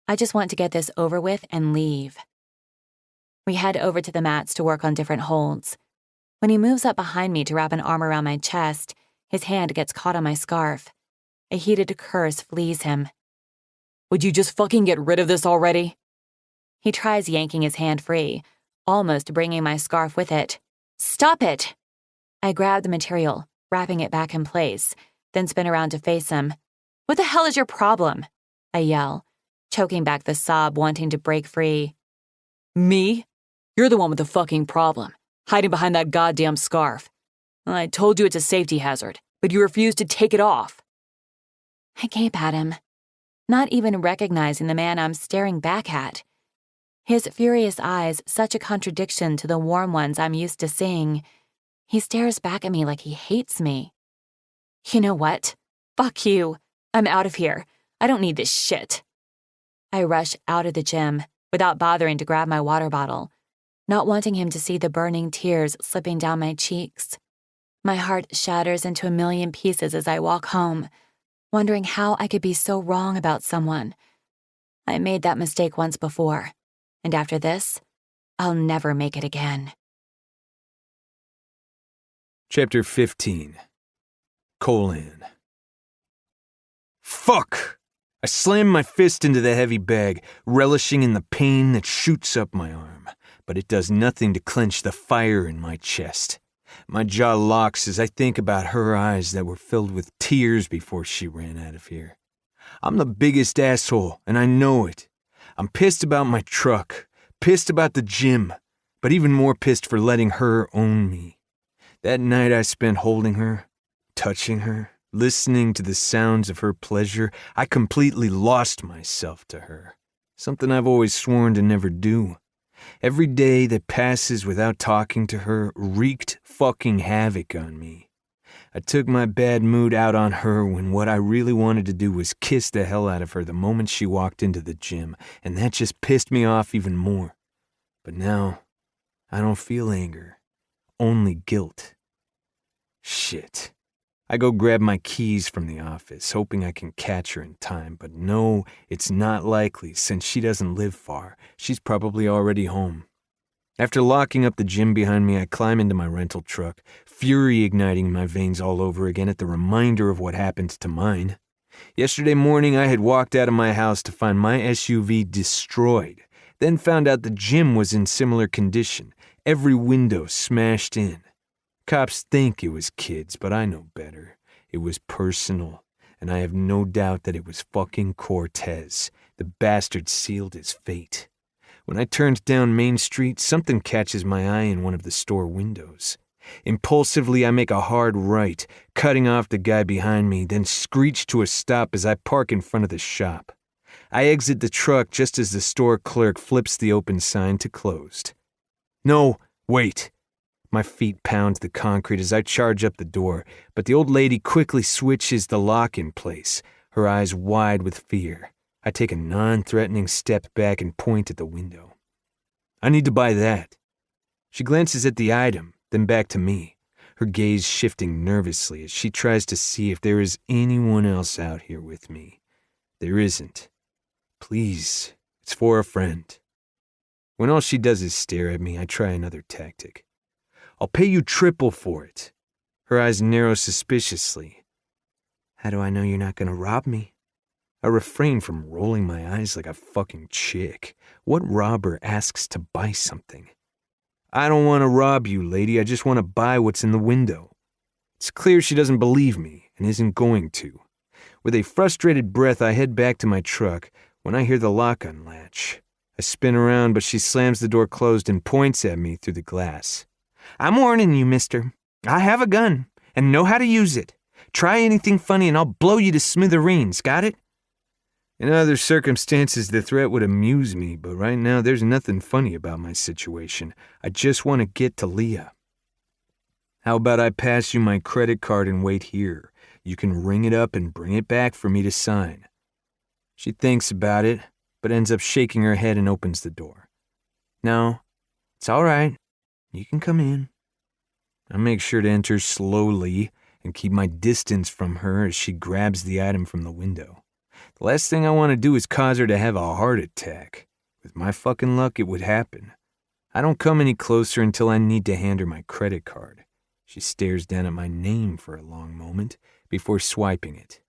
I just want to get this over with and leave. We head over to the mats to work on different holds. When he moves up behind me to wrap an arm around my chest, his hand gets caught on my scarf. A heated curse flees him. Would you just fucking get rid of this already? He tries yanking his hand free, almost bringing my scarf with it. Stop it! I grab the material, wrapping it back in place, then spin around to face him. What the hell is your problem? I yell, choking back the sob wanting to break free. Me? You're the one with the fucking problem, hiding behind that goddamn scarf. I told you it's a safety hazard, but you refused to take it off. I gape at him, not even recognizing the man I'm staring back at. His furious eyes such a contradiction to the warm ones I'm used to seeing. He stares back at me like he hates me. You know what? Fuck you. I'm out of here. I don't need this shit. I rush out of the gym without bothering to grab my water bottle, not wanting him to see the burning tears slipping down my cheeks. My heart shatters into a million pieces as I walk home, wondering how I could be so wrong about someone. I made that mistake once before, and after this, I'll never make it again. Chapter 15. Colan. Fuck! I slam my fist into the heavy bag, relishing in the pain that shoots up my arm, but it does nothing to quench the fire in my chest. My jaw locks as I think about her eyes that were filled with tears before she ran out of here. I'm the biggest asshole, and I know it. I'm pissed about my truck, pissed about the gym, but even more pissed for letting her own me. That night I spent holding her, touching her, listening to the sounds of her pleasure, I completely lost myself to her. Something I've always sworn to never do. Every day that passes without talking to her wreaked fucking havoc on me. I took my bad mood out on her when what I really wanted to do was kiss the hell out of her the moment she walked into the gym, and that just pissed me off even more. But now, I don't feel anger, only guilt. Shit. I go grab my keys from the office, hoping I can catch her in time, but no, it's not likely since she doesn't live far. She's probably already home. After locking up the gym behind me, I climb into my rental truck, fury igniting my veins all over again at the reminder of what happened to mine. Yesterday morning, I had walked out of my house to find my SUV destroyed, then found out the gym was in similar condition, every window smashed in. Cops think it was kids, but I know better. It was personal, and I have no doubt that it was fucking Cortez. The bastard sealed his fate. When I turned down Main Street, something catches my eye in one of the store windows. Impulsively, I make a hard right, cutting off the guy behind me, then screech to a stop as I park in front of the shop. I exit the truck just as the store clerk flips the open sign to closed. No, wait. My feet pound the concrete as I charge up the door, but the old lady quickly switches the lock in place, her eyes wide with fear. I take a non-threatening step back and point at the window. I need to buy that. She glances at the item, then back to me, her gaze shifting nervously as she tries to see if there is anyone else out here with me. There isn't. Please, it's for a friend. When all she does is stare at me, I try another tactic. I'll pay you triple for it. Her eyes narrow suspiciously. How do I know you're not going to rob me? I refrain from rolling my eyes like a fucking chick. What robber asks to buy something? I don't want to rob you, lady. I just want to buy what's in the window. It's clear she doesn't believe me and isn't going to. With a frustrated breath, I head back to my truck when I hear the lock unlatch. I spin around, but she slams the door closed and points at me through the glass. I'm warning you, mister. I have a gun and know how to use it. Try anything funny and I'll blow you to smithereens, got it? In other circumstances, the threat would amuse me, but right now there's nothing funny about my situation. I just want to get to Leah. How about I pass you my credit card and wait here? You can ring it up and bring it back for me to sign. She thinks about it, but ends up shaking her head and opens the door. No, it's all right. You can come in. I make sure to enter slowly and keep my distance from her as she grabs the item from the window. The last thing I want to do is cause her to have a heart attack. With my fucking luck, it would happen. I don't come any closer until I need to hand her my credit card. She stares down at my name for a long moment before swiping it.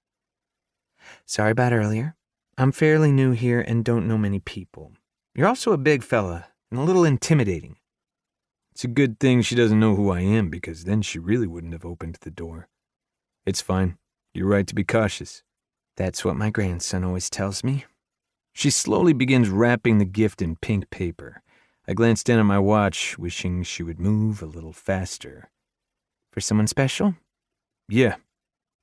Sorry about earlier. I'm fairly new here and don't know many people. You're also a big fella and a little intimidating. It's a good thing she doesn't know who I am, because then she really wouldn't have opened the door. It's fine. You're right to be cautious. That's what my grandson always tells me. She slowly begins wrapping the gift in pink paper. I glance down at my watch, wishing she would move a little faster. For someone special? Yeah.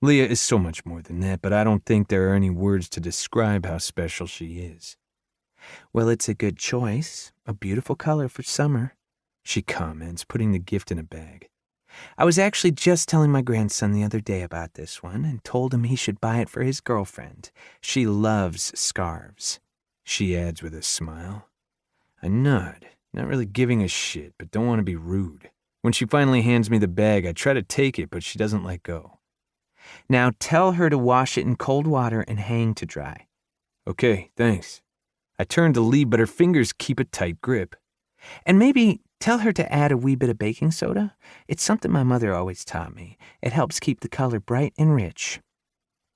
Leah is so much more than that, but I don't think there are any words to describe how special she is. Well, it's a good choice. A beautiful color for summer, she comments, putting the gift in a bag. I was actually just telling my grandson the other day about this one and told him he should buy it for his girlfriend. She loves scarves, she adds with a smile. I nod, not really giving a shit, but don't want to be rude. When she finally hands me the bag, I try to take it, but she doesn't let go. Now tell her to wash it in cold water and hang to dry. Okay, thanks. I turn to leave, but her fingers keep a tight grip. And maybe tell her to add a wee bit of baking soda. It's something my mother always taught me. It helps keep the color bright and rich.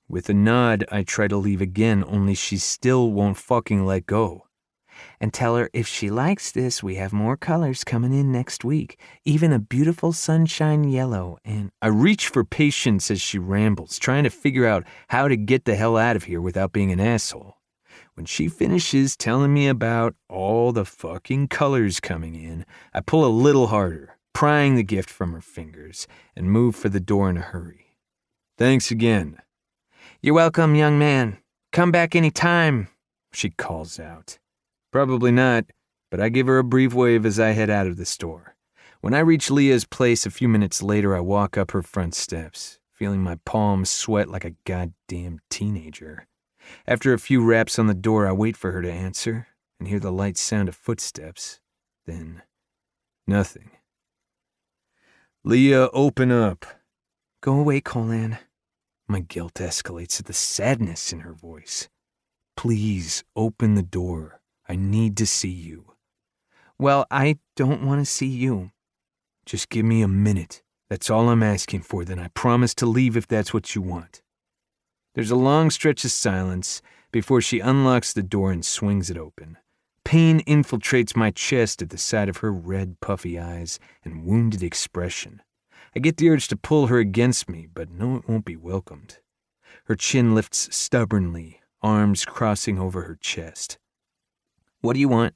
With a nod, I try to leave again, only she still won't fucking let go. And tell her if she likes this, we have more colors coming in next week. Even a beautiful sunshine yellow and... I reach for patience as she rambles, trying to figure out how to get the hell out of here without being an asshole. When she finishes telling me about all the fucking colors coming in, I pull a little harder, prying the gift from her fingers, and move for the door in a hurry. Thanks again. You're welcome, young man. Come back any time, she calls out. Probably not, but I give her a brief wave as I head out of the store. When I reach Leah's place a few minutes later, I walk up her front steps, feeling my palms sweat like a goddamn teenager. After a few raps on the door, I wait for her to answer and hear the light sound of footsteps. Then, nothing. Leah, open up. Go away, Colan. My guilt escalates at the sadness in her voice. Please, open the door. I need to see you. Well, I don't want to see you. Just give me a minute. That's all I'm asking for, then I promise to leave if that's what you want. There's a long stretch of silence before she unlocks the door and swings it open. Pain infiltrates my chest at the sight of her red, puffy eyes and wounded expression. I get the urge to pull her against me, but know it won't be welcomed. Her chin lifts stubbornly, arms crossing over her chest. "What do you want?"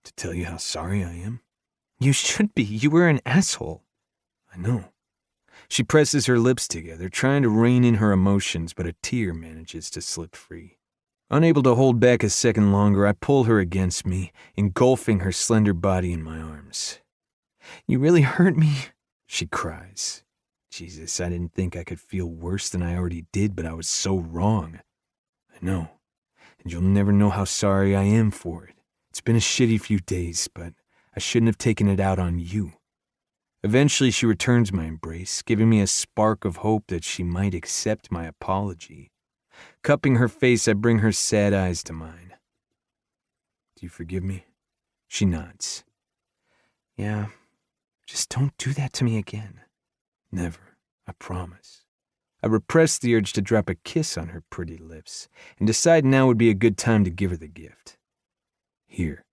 "To tell you how sorry I am." You should be. You were an asshole. "I know." She presses her lips together, trying to rein in her emotions, but a tear manages to slip free. Unable to hold back a second longer, I pull her against me, engulfing her slender body in my arms. "You really hurt me," she cries. Jesus, I didn't think I could feel worse than I already did, but I was so wrong. I know, and you'll never know how sorry I am for it. It's been a shitty few days, but I shouldn't have taken it out on you. Eventually, she returns my embrace, giving me a spark of hope that she might accept my apology. Cupping her face, I bring her sad eyes to mine. "Do you forgive me?" She nods. "Yeah, just don't do that to me again." "Never, I promise." I repress the urge to drop a kiss on her pretty lips and decide now would be a good time to give her the gift. "Here."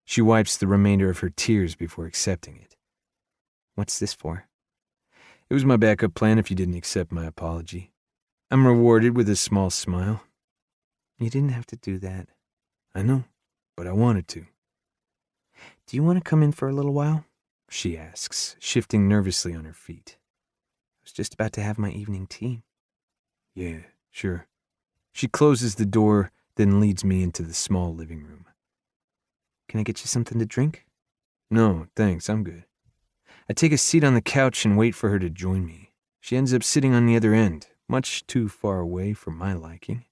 She wipes the remainder of her tears before accepting it. "What's this for?" "It was my backup plan if you didn't accept my apology." I'm rewarded with a small smile. "You didn't have to do that." "I know, but I wanted to." "Do you want to come in for a little while?" she asks, shifting nervously on her feet. "I was just about to have my evening tea." "Yeah, sure." She closes the door, then leads me into the small living room. "Can I get you something to drink?" "No, thanks, I'm good." I take a seat on the couch and wait for her to join me. She ends up sitting on the other end, much too far away for my liking.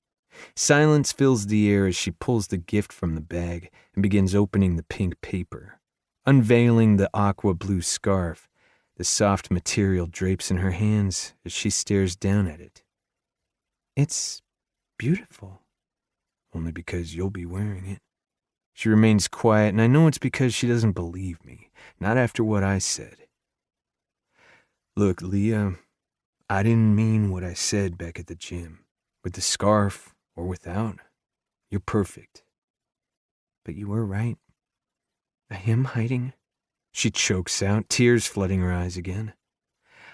Silence fills the air as she pulls the gift from the bag and begins opening the pink paper. Unveiling the aqua blue scarf, the soft material drapes in her hands as she stares down at it. "It's beautiful." "Only because you'll be wearing it." She remains quiet, and I know it's because she doesn't believe me, not after what I said. "Look, Leah, I didn't mean what I said back at the gym. With the scarf or without, you're perfect." "But you were right. I am hiding." She chokes out, tears flooding her eyes again.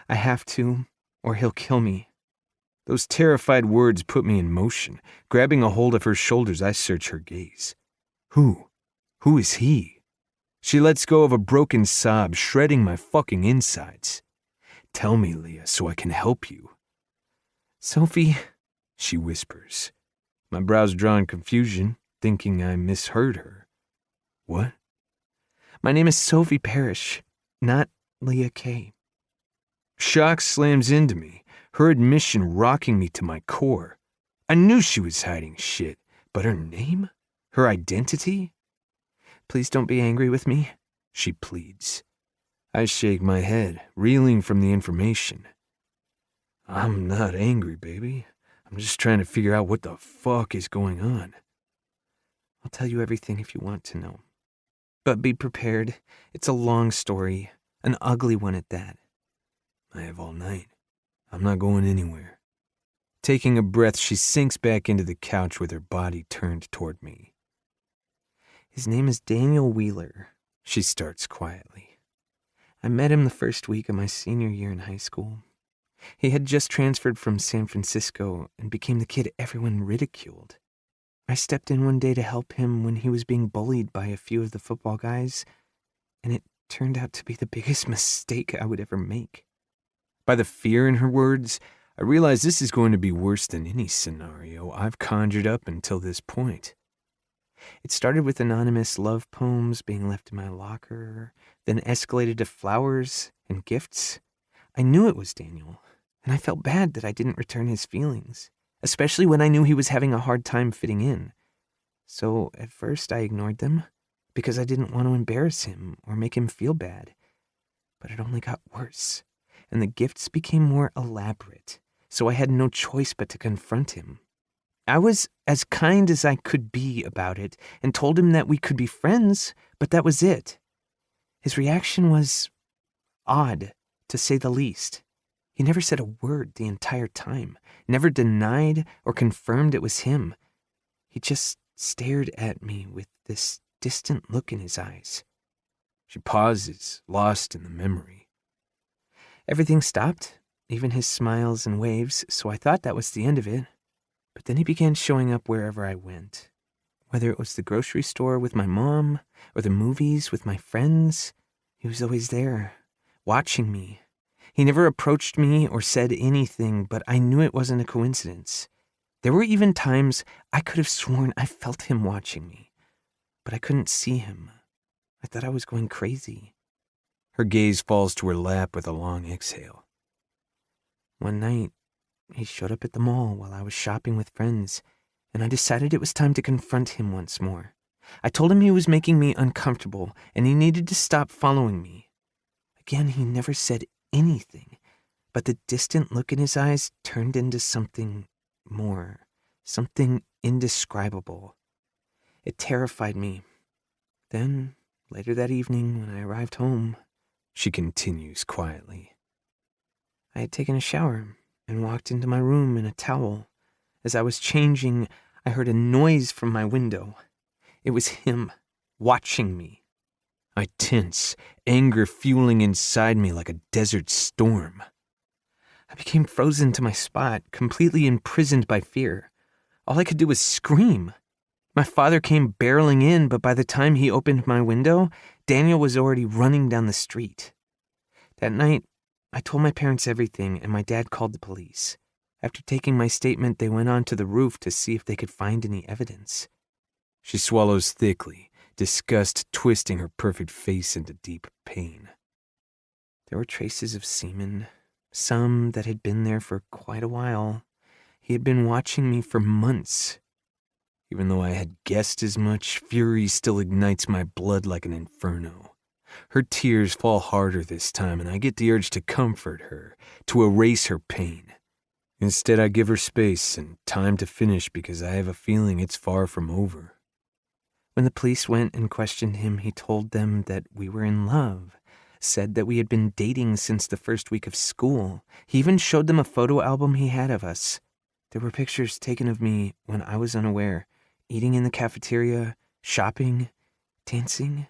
"I have to, or he'll kill me." Those terrified words put me in motion. Grabbing a hold of her shoulders, I search her gaze. Who? Who is he? She lets go of a broken sob, shredding my fucking insides. "Tell me, Leah, so I can help you." "Sophie," she whispers. My brows draw in confusion, thinking I misheard her. "What?" "My name is Sophie Parrish, not Leah Kay." Shock slams into me, her admission rocking me to my core. I knew she was hiding shit, but her name? Her identity? "Please don't be angry with me," she pleads. I shake my head, reeling from the information. "I'm not angry, baby. I'm just trying to figure out what the fuck is going on." "I'll tell you everything if you want to know. But be prepared. It's a long story, an ugly one at that." "I have all night. I'm not going anywhere." Taking a breath, she sinks back into the couch with her body turned toward me. "His name is Daniel Wheeler," she starts quietly. "I met him the first week of my senior year in high school. He had just transferred from San Francisco and became the kid everyone ridiculed. I stepped in one day to help him when he was being bullied by a few of the football guys, and it turned out to be the biggest mistake I would ever make." By the fear in her words, I realize this is going to be worse than any scenario I've conjured up until this point. "It started with anonymous love poems being left in my locker, then escalated to flowers and gifts. I knew it was Daniel, and I felt bad that I didn't return his feelings, especially when I knew he was having a hard time fitting in. So at first I ignored them, because I didn't want to embarrass him or make him feel bad. But it only got worse, and the gifts became more elaborate, so I had no choice but to confront him. I was as kind as I could be about it and told him that we could be friends, but that was it. His reaction was odd, to say the least. He never said a word the entire time, never denied or confirmed it was him. He just stared at me with this distant look in his eyes. She pauses, lost in the memory. Everything stopped, even his smiles and waves, so I thought that was the end of it. But then he began showing up wherever I went. Whether it was the grocery store with my mom or the movies with my friends, he was always there, watching me. He never approached me or said anything, but I knew it wasn't a coincidence. There were even times I could have sworn I felt him watching me, but I couldn't see him. I thought I was going crazy. Her gaze falls to her lap with a long exhale. One night, he showed up at the mall while I was shopping with friends, and I decided it was time to confront him once more. I told him he was making me uncomfortable, and he needed to stop following me. Again, he never said anything, but the distant look in his eyes turned into something more, something indescribable. It terrified me. Then, later that evening, when I arrived home, she continues quietly, I had taken a shower and walked into my room in a towel. As I was changing, I heard a noise from my window. It was him, watching me. I tense, anger fueling inside me like a desert storm. I became frozen to my spot, completely imprisoned by fear. All I could do was scream. My father came barreling in, but by the time he opened my window, Daniel was already running down the street. That night, I told my parents everything, and my dad called the police. After taking my statement, they went on to the roof to see if they could find any evidence. She swallows thickly, disgust twisting her perfect face into deep pain. There were traces of semen, some that had been there for quite a while. He had been watching me for months. Even though I had guessed as much, fury still ignites my blood like an inferno. Her tears fall harder this time, and I get the urge to comfort her, to erase her pain. Instead, I give her space and time to finish because I have a feeling it's far from over. When the police went and questioned him, he told them that we were in love, said that we had been dating since the first week of school. He even showed them a photo album he had of us. There were pictures taken of me when I was unaware, eating in the cafeteria, shopping, dancing.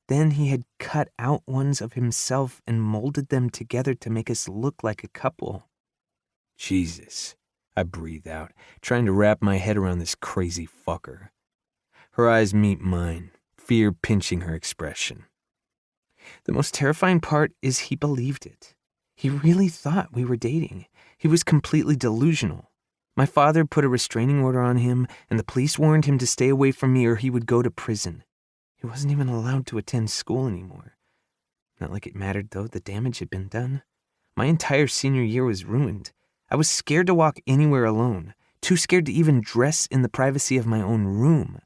Then he had cut out ones of himself and molded them together to make us look like a couple. Jesus, I breathe out, trying to wrap my head around this crazy fucker. Her eyes meet mine, fear pinching her expression. The most terrifying part is he believed it. He really thought we were dating. He was completely delusional. My father put a restraining order on him, and the police warned him to stay away from me or he would go to prison. He wasn't even allowed to attend school anymore. Not like it mattered, though. The damage had been done. My entire senior year was ruined. I was scared to walk anywhere alone, too scared to even dress in the privacy of my own room.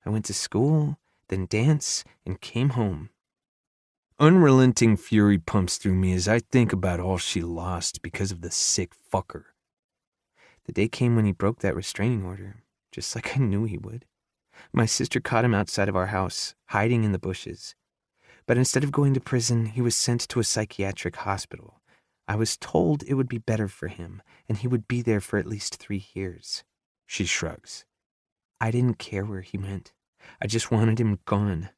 I went to school, then dance, and came home. Unrelenting fury pumps through me as I think about all she lost because of the sick fucker. The day came when he broke that restraining order, just like I knew he would. My sister caught him outside of our house, hiding in the bushes. But instead of going to prison, he was sent to a psychiatric hospital. I was told it would be better for him, and he would be there for at least 3 years. She shrugs. I didn't care where he went. I just wanted him gone.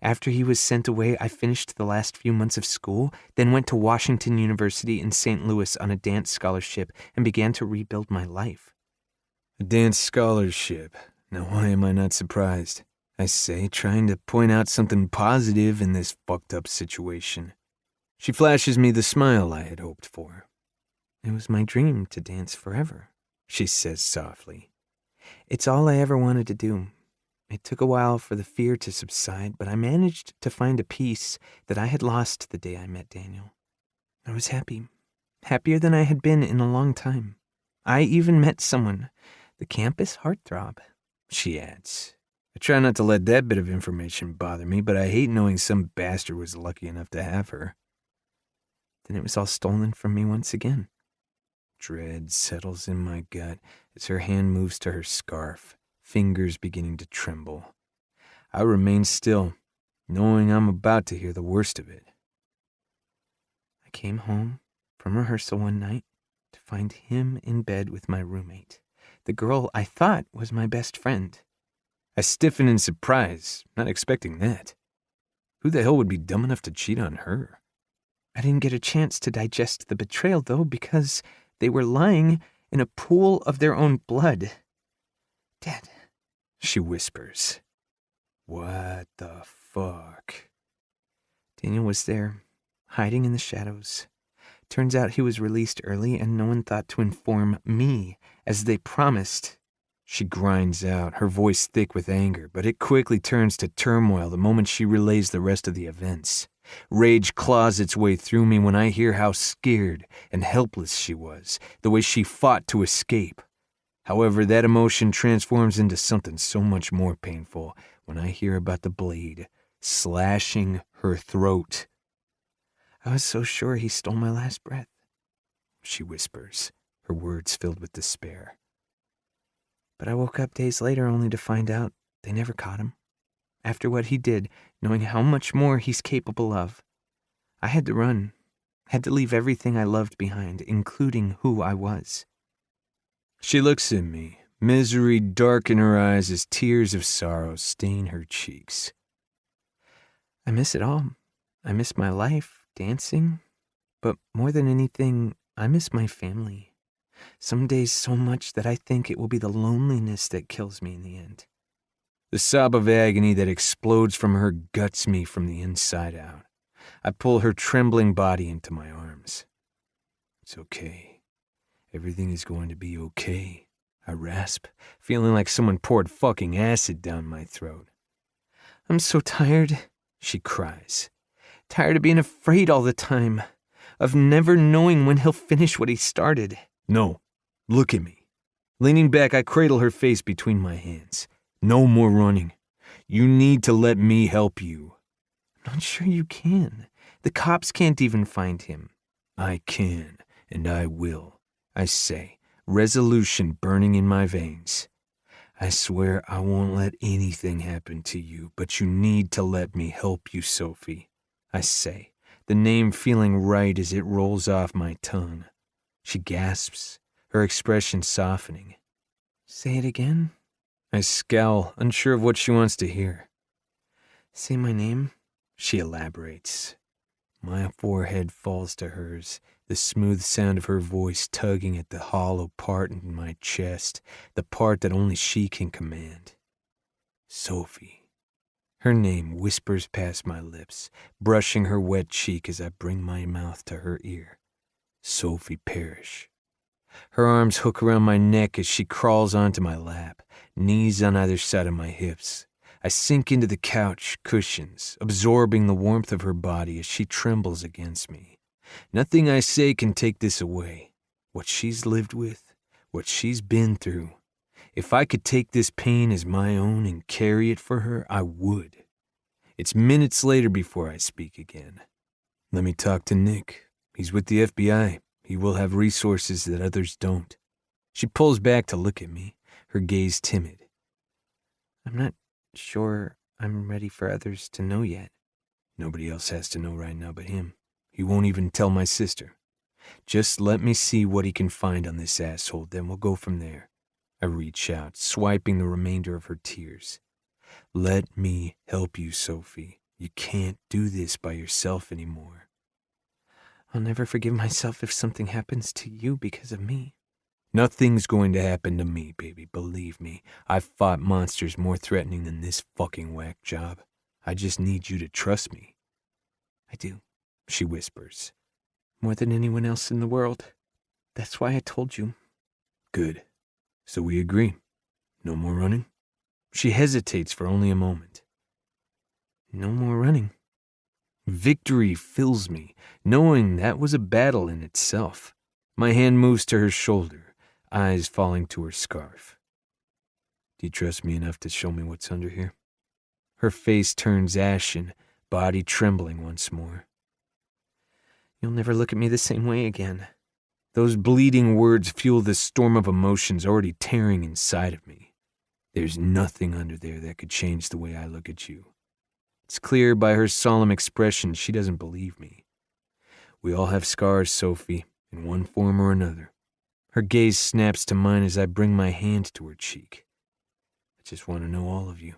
After he was sent away, I finished the last few months of school, then went to Washington University in St. Louis on a dance scholarship and began to rebuild my life. A dance scholarship. Now why am I not surprised? I say, trying to point out something positive in this fucked up situation. She flashes me the smile I had hoped for. It was my dream to dance forever, she says softly. It's all I ever wanted to do. It took a while for the fear to subside, but I managed to find a peace that I had lost the day I met Daniel. I was happy, happier than I had been in a long time. I even met someone, the campus heartthrob, she adds. I try not to let that bit of information bother me, but I hate knowing some bastard was lucky enough to have her. Then it was all stolen from me once again. Dread settles in my gut as her hand moves to her scarf, fingers beginning to tremble. I remain still, knowing I'm about to hear the worst of it. I came home from rehearsal one night to find him in bed with my roommate, the girl I thought was my best friend. I stiffened in surprise, not expecting that. Who the hell would be dumb enough to cheat on her? I didn't get a chance to digest the betrayal, though, because they were lying in a pool of their own blood. Dead, She whispers. What the fuck? Daniel was there, hiding in the shadows. Turns out he was released early, and no one thought to inform me, as they promised. She grinds out, her voice thick with anger, but it quickly turns to turmoil the moment she relays the rest of the events. Rage claws its way through me when I hear how scared and helpless she was, the way she fought to escape. However, that emotion transforms into something so much more painful when I hear about the blade slashing her throat. I was so sure he stole my last breath, She whispers, her words filled with despair. but I woke up days later only to find out they never caught him. After what he did, knowing how much more he's capable of, I had to run, had to leave everything I loved behind, including who I was. She looks at me, misery dark in her eyes as tears of sorrow stain her cheeks. I miss it all. I miss my life, dancing, but more than anything, I miss my family. Some days so much that I think it will be the loneliness that kills me in the end. The sob of agony that explodes from her guts me from the inside out. I pull her trembling body into my arms. It's okay. Everything is going to be okay, I rasp, feeling like someone poured fucking acid down my throat. I'm so tired, she cries. Tired of being afraid all the time, of never knowing when he'll finish what he started. No, look at me. Leaning back, I cradle her face between my hands. No more running. You need to let me help you. I'm not sure you can. The cops can't even find him. I can, and I will. I say, resolution burning in my veins. I swear I won't let anything happen to you, but you need to let me help you, Sophie. I say, the name feeling right as it rolls off my tongue. She gasps, her expression softening. Say it again. I scowl, unsure of what she wants to hear. Say my name. She elaborates. My forehead falls to hers, the smooth sound of her voice tugging at the hollow part in my chest, the part that only she can command. Sophie. Her name whispers past my lips, brushing her wet cheek as I bring my mouth to her ear. Sophie Parrish. Her arms hook around my neck as she crawls onto my lap, knees on either side of my hips. I sink into the couch cushions, absorbing the warmth of her body as she trembles against me. Nothing I say can take this away. What she's lived with, what she's been through. If I could take this pain as my own and carry it for her, I would. It's minutes later before I speak again. Let me talk to Nick. He's with the FBI. He will have resources that others don't. She pulls back to look at me, her gaze timid. I'm not sure I'm ready for others to know yet. Nobody else has to know right now but him. He won't even tell my sister. Just let me see what he can find on this asshole, then we'll go from there. I reach out, swiping the remainder of her tears. Let me help you, Sophie. You can't do this by yourself anymore. I'll never forgive myself if something happens to you because of me. Nothing's going to happen to me, baby, believe me. I've fought monsters more threatening than this fucking whack job. I just need you to trust me. I do, she whispers. More than anyone else in the world. That's why I told you. Good. So we agree. No more running? She hesitates for only a moment. No more running. Victory fills me, knowing that was a battle in itself. My hand moves to her shoulder, eyes falling to her scarf. Do you trust me enough to show me what's under here? Her face turns ashen, body trembling once more. You'll never look at me the same way again. Those bleeding words fuel the storm of emotions already tearing inside of me. There's nothing under there that could change the way I look at you. It's clear by her solemn expression she doesn't believe me. We all have scars, Sophie. in one form or another. Her gaze snaps to mine as I bring my hand to her cheek. I just want to know all of you.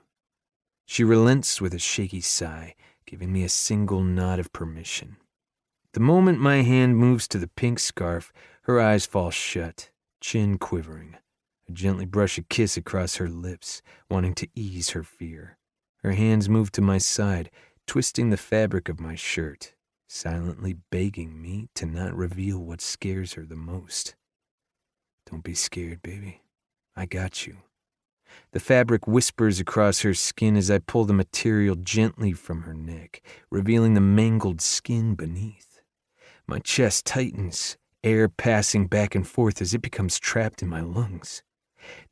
She relents with a shaky sigh, giving me a single nod of permission. The moment my hand moves to the pink scarf, her eyes fall shut, chin quivering. I gently brush a kiss across her lips, wanting to ease her fear. Her hands move to my side, twisting the fabric of my shirt, silently begging me to not reveal what scares her the most. Don't be scared, baby. I got you. The fabric whispers across her skin as I pull the material gently from her neck, revealing the mangled skin beneath. My chest tightens, air passing back and forth as it becomes trapped in my lungs.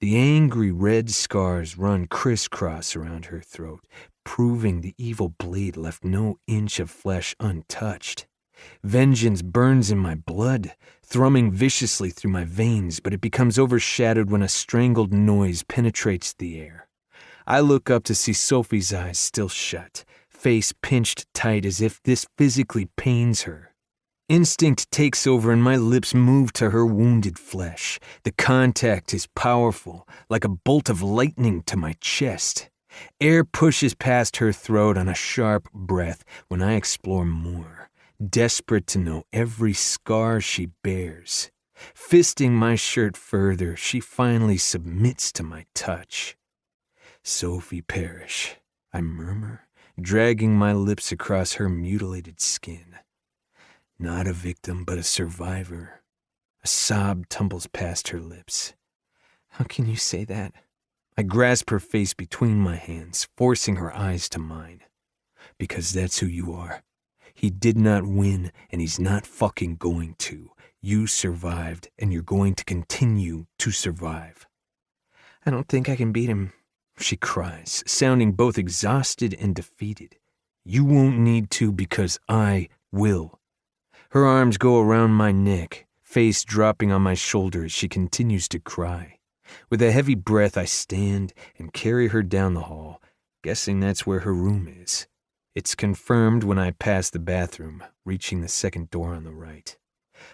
The angry red scars run crisscross around her throat, proving the evil blade left no inch of flesh untouched. Vengeance burns in my blood, thrumming viciously through my veins, but it becomes overshadowed when a strangled noise penetrates the air. I look up to see Sophie's eyes still shut, face pinched tight as if this physically pains her. Instinct takes over and my lips move to her wounded flesh. The contact is powerful, like a bolt of lightning to my chest. Air pushes past her throat on a sharp breath when I explore more, desperate to know every scar she bears. Fisting my shirt further, she finally submits to my touch. Sophie Parrish, I murmur, dragging my lips across her mutilated skin. Not a victim, but a survivor. A sob tumbles past her lips. How can you say that? I grasp her face between my hands, forcing her eyes to mine. Because that's who you are. He did not win, and he's not fucking going to. You survived, and you're going to continue to survive. I don't think I can beat him, she cries, sounding both exhausted and defeated. You won't need to because I will. Her arms go around my neck, face dropping on my shoulder as she continues to cry. With a heavy breath, I stand and carry her down the hall, guessing that's where her room is. It's confirmed when I pass the bathroom, reaching the second door on the right.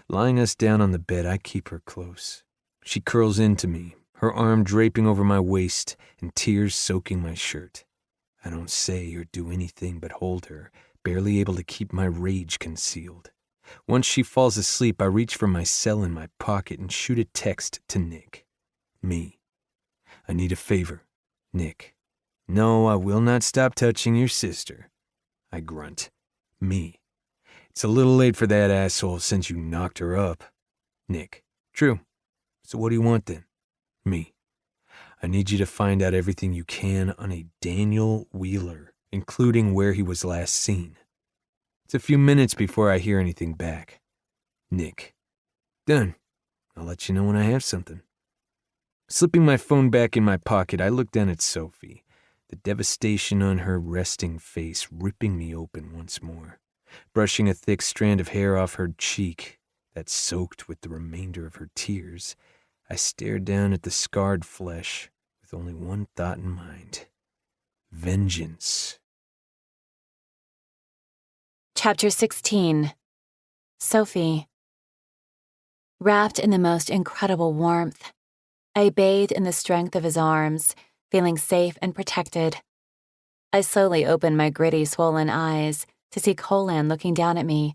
Lying us down on the bed, I keep her close. She curls into me, her arm draping over my waist and tears soaking my shirt. I don't say or do anything but hold her, barely able to keep my rage concealed. Once she falls asleep, I reach for my cell in my pocket and shoot a text to Nick. Me. I need a favor. Nick. No, I will not stop touching your sister. I grunt. Me. It's a little late for that asshole since you knocked her up. Nick. True. So what do you want then? Me. I need you to find out everything you can on a Daniel Wheeler, including where he was last seen. It's a few minutes before I hear anything back. Nick. Done. I'll let you know when I have something. Slipping my phone back in my pocket, I look down at Sophie, the devastation on her resting face ripping me open once more. Brushing a thick strand of hair off her cheek that's soaked with the remainder of her tears, I stare down at the scarred flesh with only one thought in mind. Vengeance. Chapter 16. Sophie. Wrapped in the most incredible warmth, I bathed in the strength of his arms, feeling safe and protected. I slowly opened my gritty, swollen eyes to see Colan looking down at me,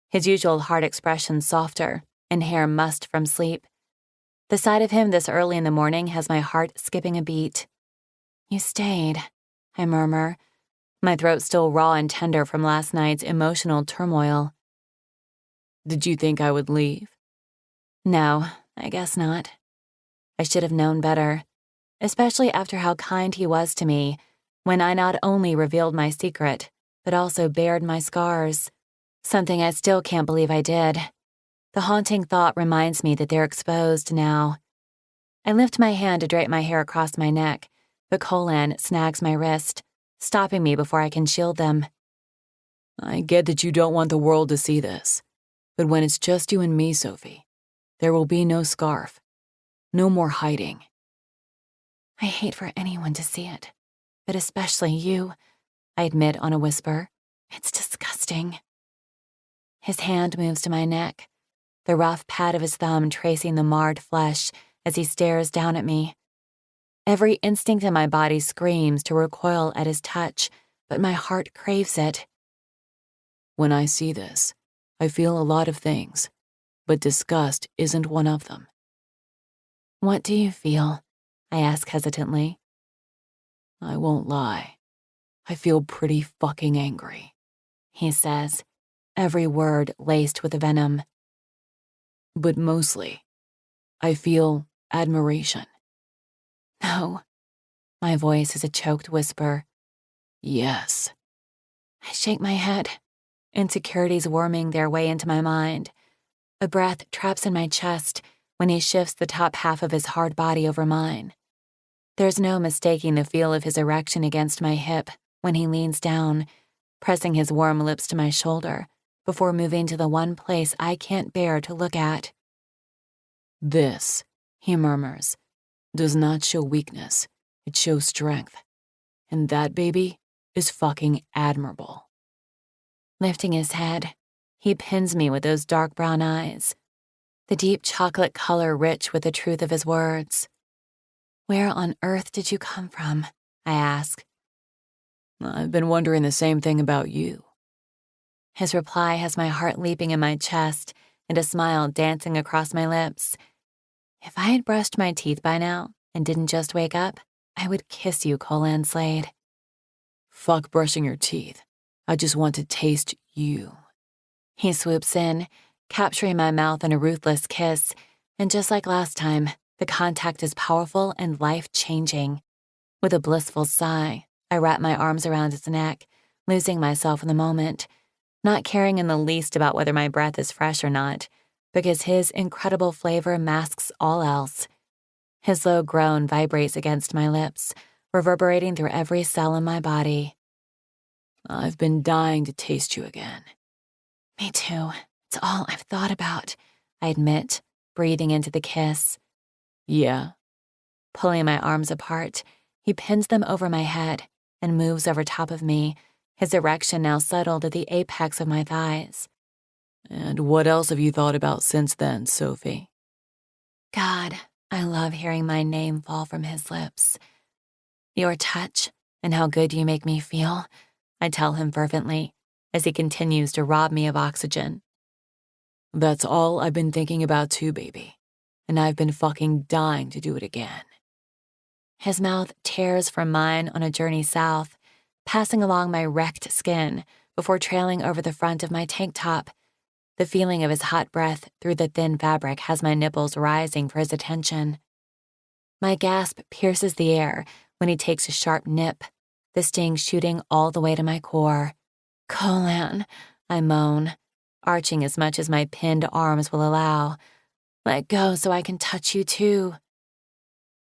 his usual hard expression softer and hair mussed from sleep. The sight of him this early in the morning has my heart skipping a beat. You stayed, I murmur, my throat still raw and tender from last night's emotional turmoil. Did you think I would leave? No, I guess not. I should have known better, especially after how kind he was to me when I not only revealed my secret, but also bared my scars, something I still can't believe I did. The haunting thought reminds me that they're exposed now. I lift my hand to drape my hair across my neck, but Colan snags my wrist, stopping me before I can shield them. I get that you don't want the world to see this, but when it's just you and me, Sophie, there will be no scarf. No more hiding. I hate for anyone to see it, but especially you, I admit on a whisper. It's disgusting. His hand moves to my neck, the rough pad of his thumb tracing the marred flesh as he stares down at me. Every instinct in my body screams to recoil at his touch, but my heart craves it. When I see this, I feel a lot of things, but disgust isn't one of them. What do you feel? I ask hesitantly. I won't lie. I feel pretty fucking angry, He says, every word laced with venom. but mostly, I feel admiration. No. My voice is a choked whisper. Yes. I shake my head, insecurities worming their way into my mind. A breath traps in my chest when he shifts the top half of his hard body over mine. There's no mistaking the feel of his erection against my hip when he leans down, pressing his warm lips to my shoulder before moving to the one place I can't bear to look at. This, he murmurs, does not show weakness. It shows strength. And that, baby, is fucking admirable. Lifting his head, he pins me with those dark brown eyes, the deep chocolate color rich with the truth of his words. Where on earth did you come from? I ask. I've been wondering the same thing about you. His reply has my heart leaping in my chest and a smile dancing across my lips. If I had brushed my teeth by now and didn't just wake up, I would kiss you, Colan Slade. Fuck brushing your teeth. I just want to taste you. He swoops in, capturing my mouth in a ruthless kiss, and just like last time, the contact is powerful and life-changing. With a blissful sigh, I wrap my arms around his neck, losing myself in the moment, not caring in the least about whether my breath is fresh or not, because his incredible flavor masks all else. His low groan vibrates against my lips, reverberating through every cell in my body. I've been dying to taste you again. Me too. It's all I've thought about, I admit, breathing into the kiss. Yeah. Pulling my arms apart, he pins them over my head and moves over top of me, his erection now settled at the apex of my thighs. And what else have you thought about since then, Sophie? God, I love hearing my name fall from his lips. Your touch and how good you make me feel, I tell him fervently, as he continues to rob me of oxygen. That's all I've been thinking about too, baby. And I've been fucking dying to do it again. His mouth tears from mine on a journey south, passing along my wrecked skin before trailing over the front of my tank top. The feeling of his hot breath through the thin fabric has my nipples rising for his attention. My gasp pierces the air when he takes a sharp nip, the sting shooting all the way to my core. Colan, I moan, arching as much as my pinned arms will allow. Let go so I can touch you too.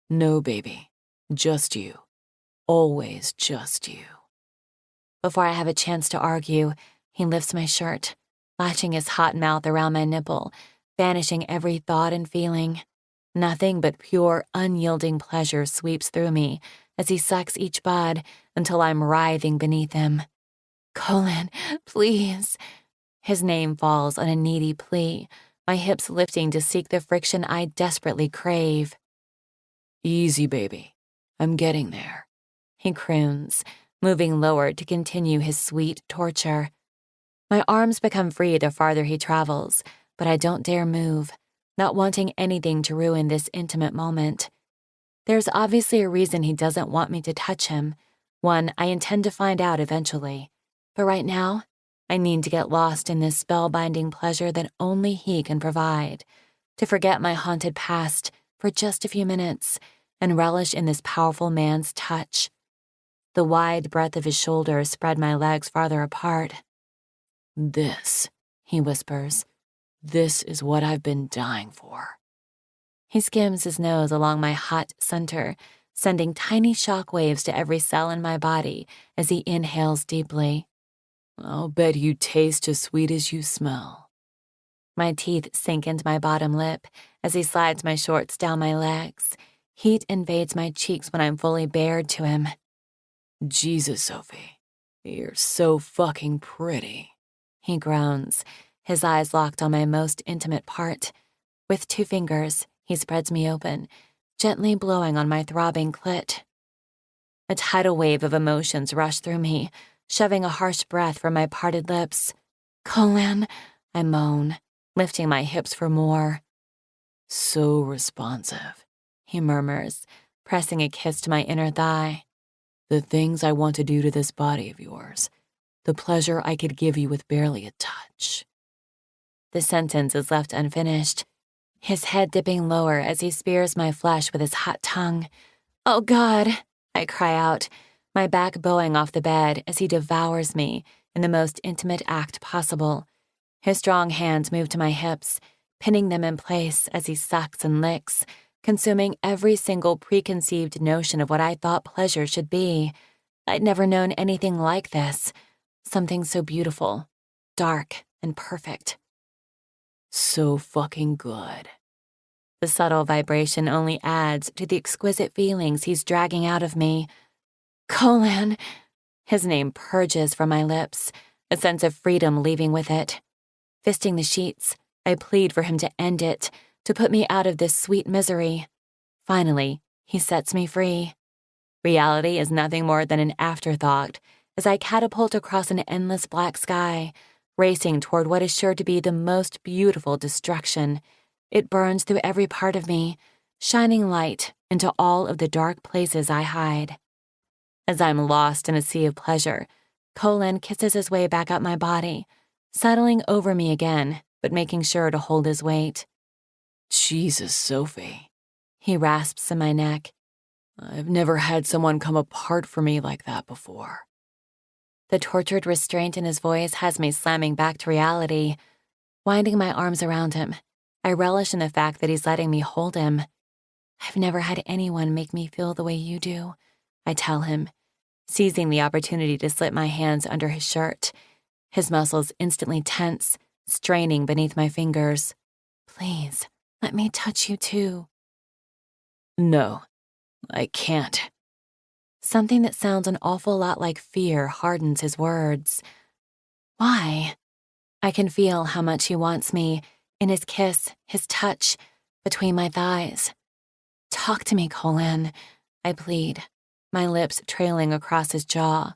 No, baby. Just you. Always just you. Before I have a chance to argue, he lifts my shirt, latching his hot mouth around my nipple, banishing every thought and feeling. Nothing but pure, unyielding pleasure sweeps through me as he sucks each bud until I'm writhing beneath him. Colan, please. His name falls on a needy plea, my hips lifting to seek the friction I desperately crave. Easy, baby. I'm getting there. He croons, moving lower to continue his sweet torture. My arms become free the farther he travels, but I don't dare move, not wanting anything to ruin this intimate moment. There's obviously a reason he doesn't want me to touch him, one I intend to find out eventually. But right now, I need to get lost in this spellbinding pleasure that only he can provide, to forget my haunted past for just a few minutes and relish in this powerful man's touch. The wide breadth of his shoulders spread my legs farther apart. This, he whispers, this is what I've been dying for. He skims his nose along my hot center, sending tiny shock waves to every cell in my body as he inhales deeply. I'll bet you taste as sweet as you smell. My teeth sink into my bottom lip as he slides my shorts down my legs. Heat invades my cheeks when I'm fully bared to him. Jesus, Sophie, you're so fucking pretty. He groans, his eyes locked on my most intimate part. With 2 fingers, he spreads me open, gently blowing on my throbbing clit. A tidal wave of emotions rushed through me, shoving a harsh breath from my parted lips. "Colin," I moan, lifting my hips for more. So responsive, He murmurs, pressing a kiss to my inner thigh. the things I want to do to this body of yours, the pleasure I could give you with barely a touch. The sentence is left unfinished, his head dipping lower as he spears my flesh with his hot tongue. "Oh, God," I cry out, my back bowing off the bed as he devours me in the most intimate act possible. His strong hands move to my hips, pinning them in place as he sucks and licks, consuming every single preconceived notion of what I thought pleasure should be. I'd never known anything like this. Something so beautiful, dark, and perfect. So fucking good. The subtle vibration only adds to the exquisite feelings he's dragging out of me. "Colin," his name purges from my lips, a sense of freedom leaving with it. Fisting the sheets, I plead for him to end it, to put me out of this sweet misery. Finally, he sets me free. Reality is nothing more than an afterthought as I catapult across an endless black sky, racing toward what is sure to be the most beautiful destruction. It burns through every part of me, shining light into all of the dark places I hide. As I'm lost in a sea of pleasure, Colin kisses his way back up my body, settling over me again, but making sure to hold his weight. Jesus, Sophie. He rasps in my neck. I've never had someone come apart for me like that before. The tortured restraint in his voice has me slamming back to reality. Winding my arms around him, I relish in the fact that he's letting me hold him. "I've never had anyone make me feel the way you do," I tell him, seizing the opportunity to slip my hands under his shirt. His muscles instantly tense, straining beneath my fingers. "Please, let me touch you too." No, I can't. Something that sounds an awful lot like fear hardens his words. "Why?" I can feel how much he wants me, in his kiss, his touch, between my thighs. "Talk to me, Colin," I plead, my lips trailing across his jaw.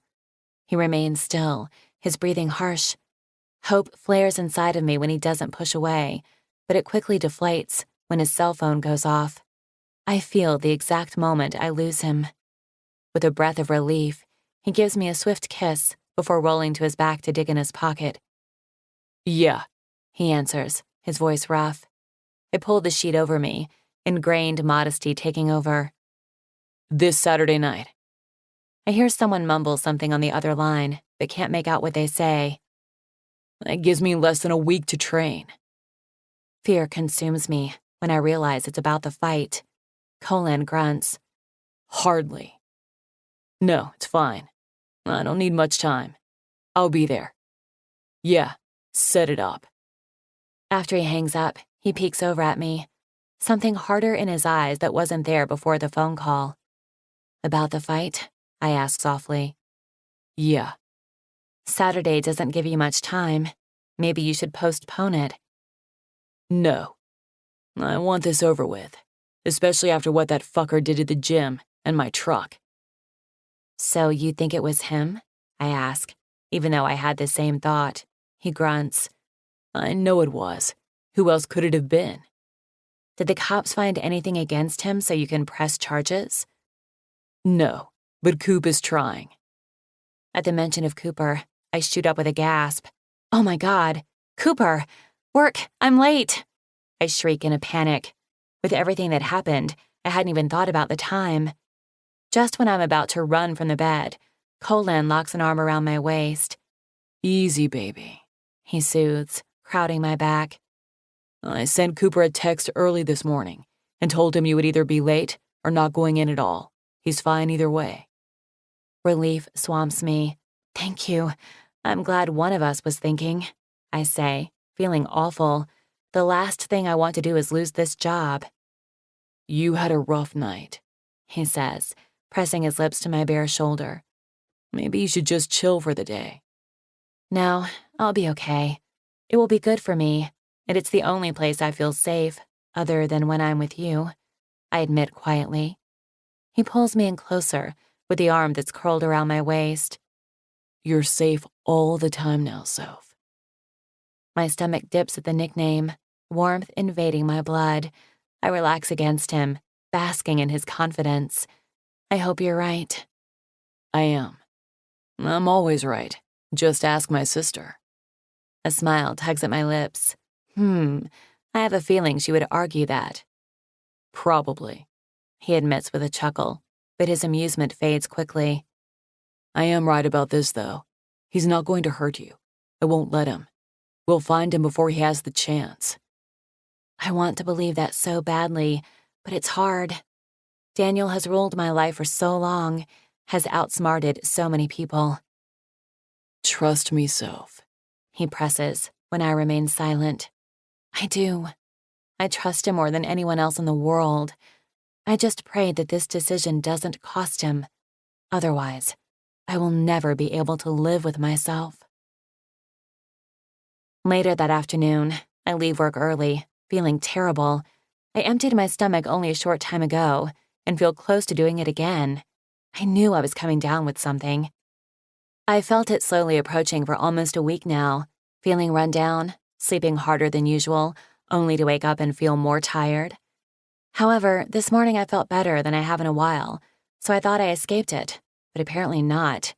He remains still, his breathing harsh. Hope flares inside of me when he doesn't push away, but it quickly deflates when his cell phone goes off. I feel the exact moment I lose him. With a breath of relief, he gives me a swift kiss before rolling to his back to dig in his pocket. Yeah, He answers, his voice rough. I pull the sheet over me, ingrained modesty taking over. this Saturday night. I hear someone mumble something on the other line, but can't make out what they say. That gives me less than a week to train. Fear consumes me when I realize it's about the fight. Colin grunts. Hardly. No, it's fine. I don't need much time. I'll be there. Yeah, set it up. After he hangs up, he peeks over at me, something harder in his eyes that wasn't there before the phone call. "About the fight?" I ask softly. Yeah. "Saturday doesn't give you much time. Maybe you should postpone it." No. I want this over with, especially after what that fucker did to the gym and my truck. "So you think it was him?" I ask, even though I had the same thought. He grunts. I know it was. Who else could it have been? "Did the cops find anything against him so you can press charges?" No, but Coop is trying. At the mention of Cooper, I shoot up with a gasp. "Oh my God, Cooper! Work, I'm late!" I shriek in a panic. With everything that happened, I hadn't even thought about the time. Just when I'm about to run from the bed, Colin locks an arm around my waist. Easy, baby, He soothes, crowding my back. I sent Cooper a text early this morning and told him you would either be late or not going in at all. He's fine either way. Relief swamps me. "Thank you. I'm glad one of us was thinking," I say, feeling awful. The last thing I want to do is lose this job. You had a rough night, He says, pressing his lips to my bare shoulder. Maybe you should just chill for the day. "No, I'll be okay." It will be good for me, and it's the only place I feel safe, other than when I'm with you, I admit quietly. He pulls me in closer with the arm that's curled around my waist. You're safe all the time now, Soph. My stomach dips at the nickname, warmth invading my blood. I relax against him, basking in his confidence. I hope you're right. I am. I'm always right. Just ask my sister. A smile tugs at my lips. I have a feeling she would argue that. Probably, He admits with a chuckle, but his amusement fades quickly. I am right about this, though. He's not going to hurt you. I won't let him. We'll find him before he has the chance. I want to believe that so badly, but it's hard. Daniel has ruled my life for so long, has outsmarted so many people. Trust me, Soph. He presses when I remain silent. I do. I trust him more than anyone else in the world. I just pray that this decision doesn't cost him. Otherwise, I will never be able to live with myself. Later that afternoon, I leave work early, feeling terrible. I emptied my stomach only a short time ago and feel close to doing it again. I knew I was coming down with something. I felt it slowly approaching for almost a week now, feeling run down, sleeping harder than usual, only to wake up and feel more tired. However, this morning I felt better than I have in a while, so I thought I escaped it, but apparently not.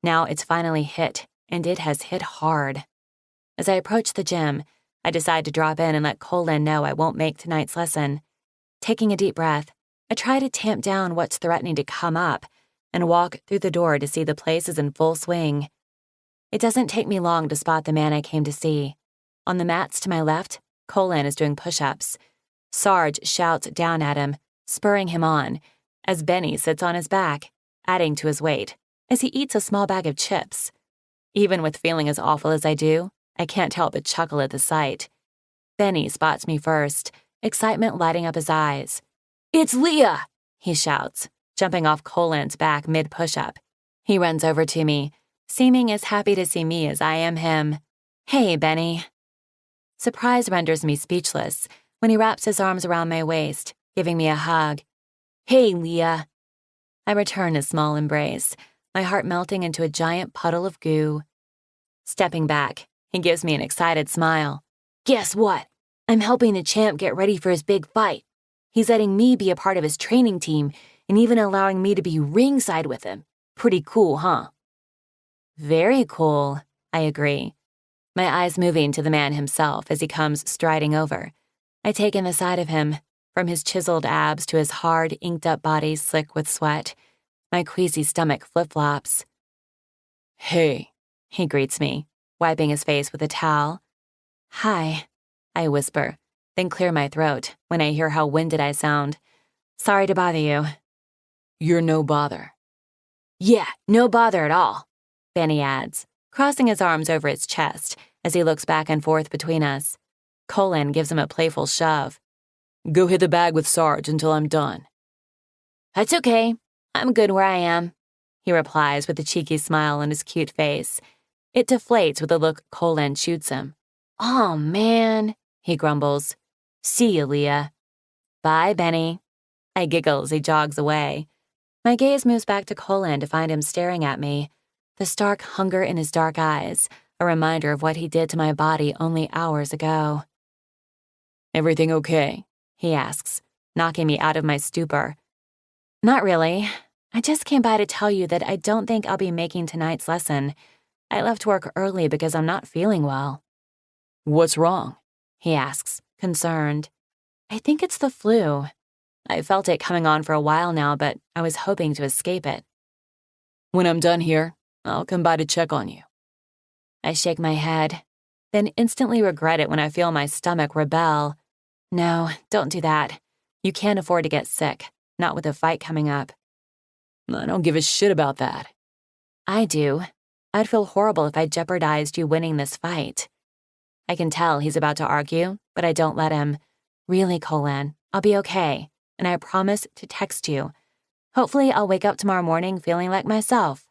Now it's finally hit, and it has hit hard. As I approach the gym, I decide to drop in and let Lynn know I won't make tonight's lesson. Taking a deep breath, I try to tamp down what's threatening to come up and walk through the door to see the place is in full swing. It doesn't take me long to spot the man I came to see. On the mats to my left, Lynn is doing push-ups. Sarge shouts down at him, spurring him on, as Benny sits on his back, adding to his weight, as he eats a small bag of chips. Even with feeling as awful as I do, I can't help but chuckle at the sight. Benny spots me first, excitement lighting up his eyes. "It's Leah!" he shouts, jumping off Lynn's back mid-push-up. He runs over to me, seeming as happy to see me as I am him. "Hey, Benny." Surprise renders me speechless when he wraps his arms around my waist, giving me a hug. "Hey, Leah." I return a small embrace, my heart melting into a giant puddle of goo. Stepping back, he gives me an excited smile. "Guess what? I'm helping the champ get ready for his big fight. He's letting me be a part of his training team and even allowing me to be ringside with him. Pretty cool, huh?" "Very cool," I agree, my eyes moving to the man himself as he comes striding over. I take in the side of him, from his chiseled abs to his hard, inked-up body slick with sweat. My queasy stomach flip-flops. Hey, he greets me, wiping his face with a towel. "Hi," I whisper, then clear my throat when I hear how winded I sound. "Sorry to bother you." you're no bother. "Yeah, no bother at all," Benny adds, crossing his arms over his chest as he looks back and forth between us. Lynn gives him a playful shove. Go hit the bag with Sarge until I'm done. "That's okay. I'm good where I am," he replies with a cheeky smile on his cute face. It deflates with the look Lynn shoots him. "Oh, man," he grumbles. "See ya, Leah." "Bye, Benny." I giggle as he jogs away. My gaze moves back to Lynn to find him staring at me, the stark hunger in his dark eyes, a reminder of what he did to my body only hours ago. Everything okay? He asks, knocking me out of my stupor. "Not really. I just came by to tell you that I don't think I'll be making tonight's lesson. I left work early because I'm not feeling well." What's wrong? He asks, concerned. "I think it's the flu. I felt it coming on for a while now, but I was hoping to escape it." When I'm done here, I'll come by to check on you. I shake my head, then instantly regret it when I feel my stomach rebel. "No, don't do that. You can't afford to get sick, not with a fight coming up." I don't give a shit about that. "I do. I'd feel horrible if I jeopardized you winning this fight." I can tell he's about to argue, but I don't let him. "Really, Lynn, I'll be okay, and I promise to text you. Hopefully I'll wake up tomorrow morning feeling like myself.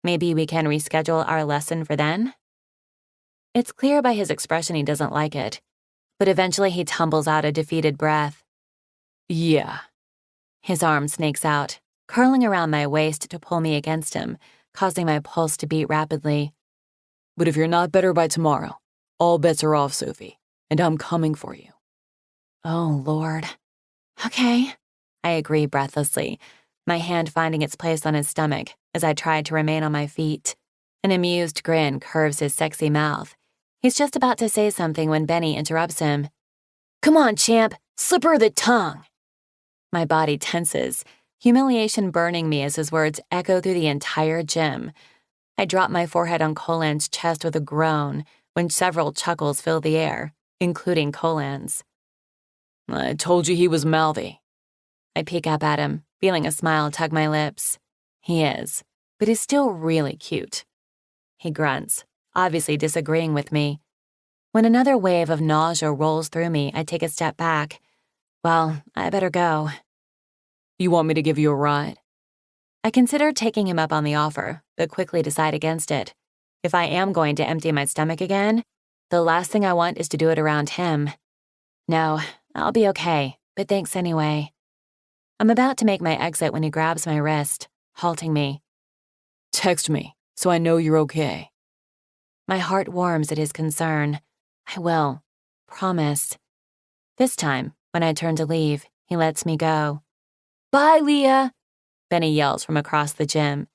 Maybe we can reschedule our lesson for then?" It's clear by his expression he doesn't like it, but eventually he tumbles out a defeated breath. Yeah. His arm snakes out, curling around my waist to pull me against him, causing my pulse to beat rapidly. But if you're not better by tomorrow, all bets are off, Sophie, and I'm coming for you. Oh, Lord. Okay, I agree breathlessly, my hand finding its place on his stomach as I tried to remain on my feet. An amused grin curves his sexy mouth. He's just about to say something when Benny interrupts him. Come on, champ, slip her the tongue. My body tenses, humiliation burning me as his words echo through the entire gym. I drop my forehead on Colan's chest with a groan when several chuckles fill the air, including Colan's. I told you he was mouthy. I peek up at him, feeling a smile tug my lips. He is, but he's still really cute. He grunts, obviously disagreeing with me. When another wave of nausea rolls through me, I take a step back. Well, I better go. You want me to give you a ride? I consider taking him up on the offer, but quickly decide against it. If I am going to empty my stomach again, the last thing I want is to do it around him. No, I'll be okay, but thanks anyway. I'm about to make my exit when he grabs my wrist, halting me. Text me, so I know you're okay. My heart warms at his concern. I will. Promise. This time, when I turn to leave, he lets me go. Bye, Leah, Benny yells from across the gym.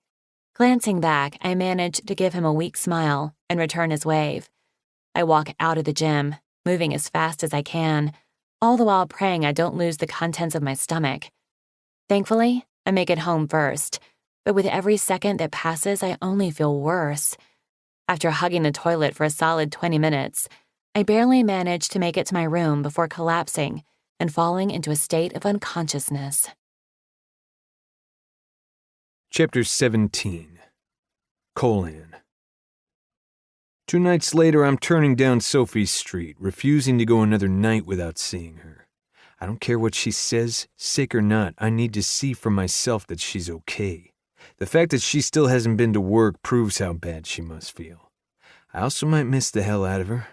Glancing back, I manage to give him a weak smile and return his wave. I walk out of the gym, moving as fast as I can, all the while praying I don't lose the contents of my stomach. Thankfully, I make it home first, but with every second that passes, I only feel worse. After hugging the toilet for a solid 20 minutes, I barely manage to make it to my room before collapsing and falling into a state of unconsciousness. Chapter 17. Colan. 2 nights later, I'm turning down Sophie's street, refusing to go another night without seeing her. I don't care what she says, sick or not, I need to see for myself that she's okay. The fact that she still hasn't been to work proves how bad she must feel. I also might miss the hell out of her.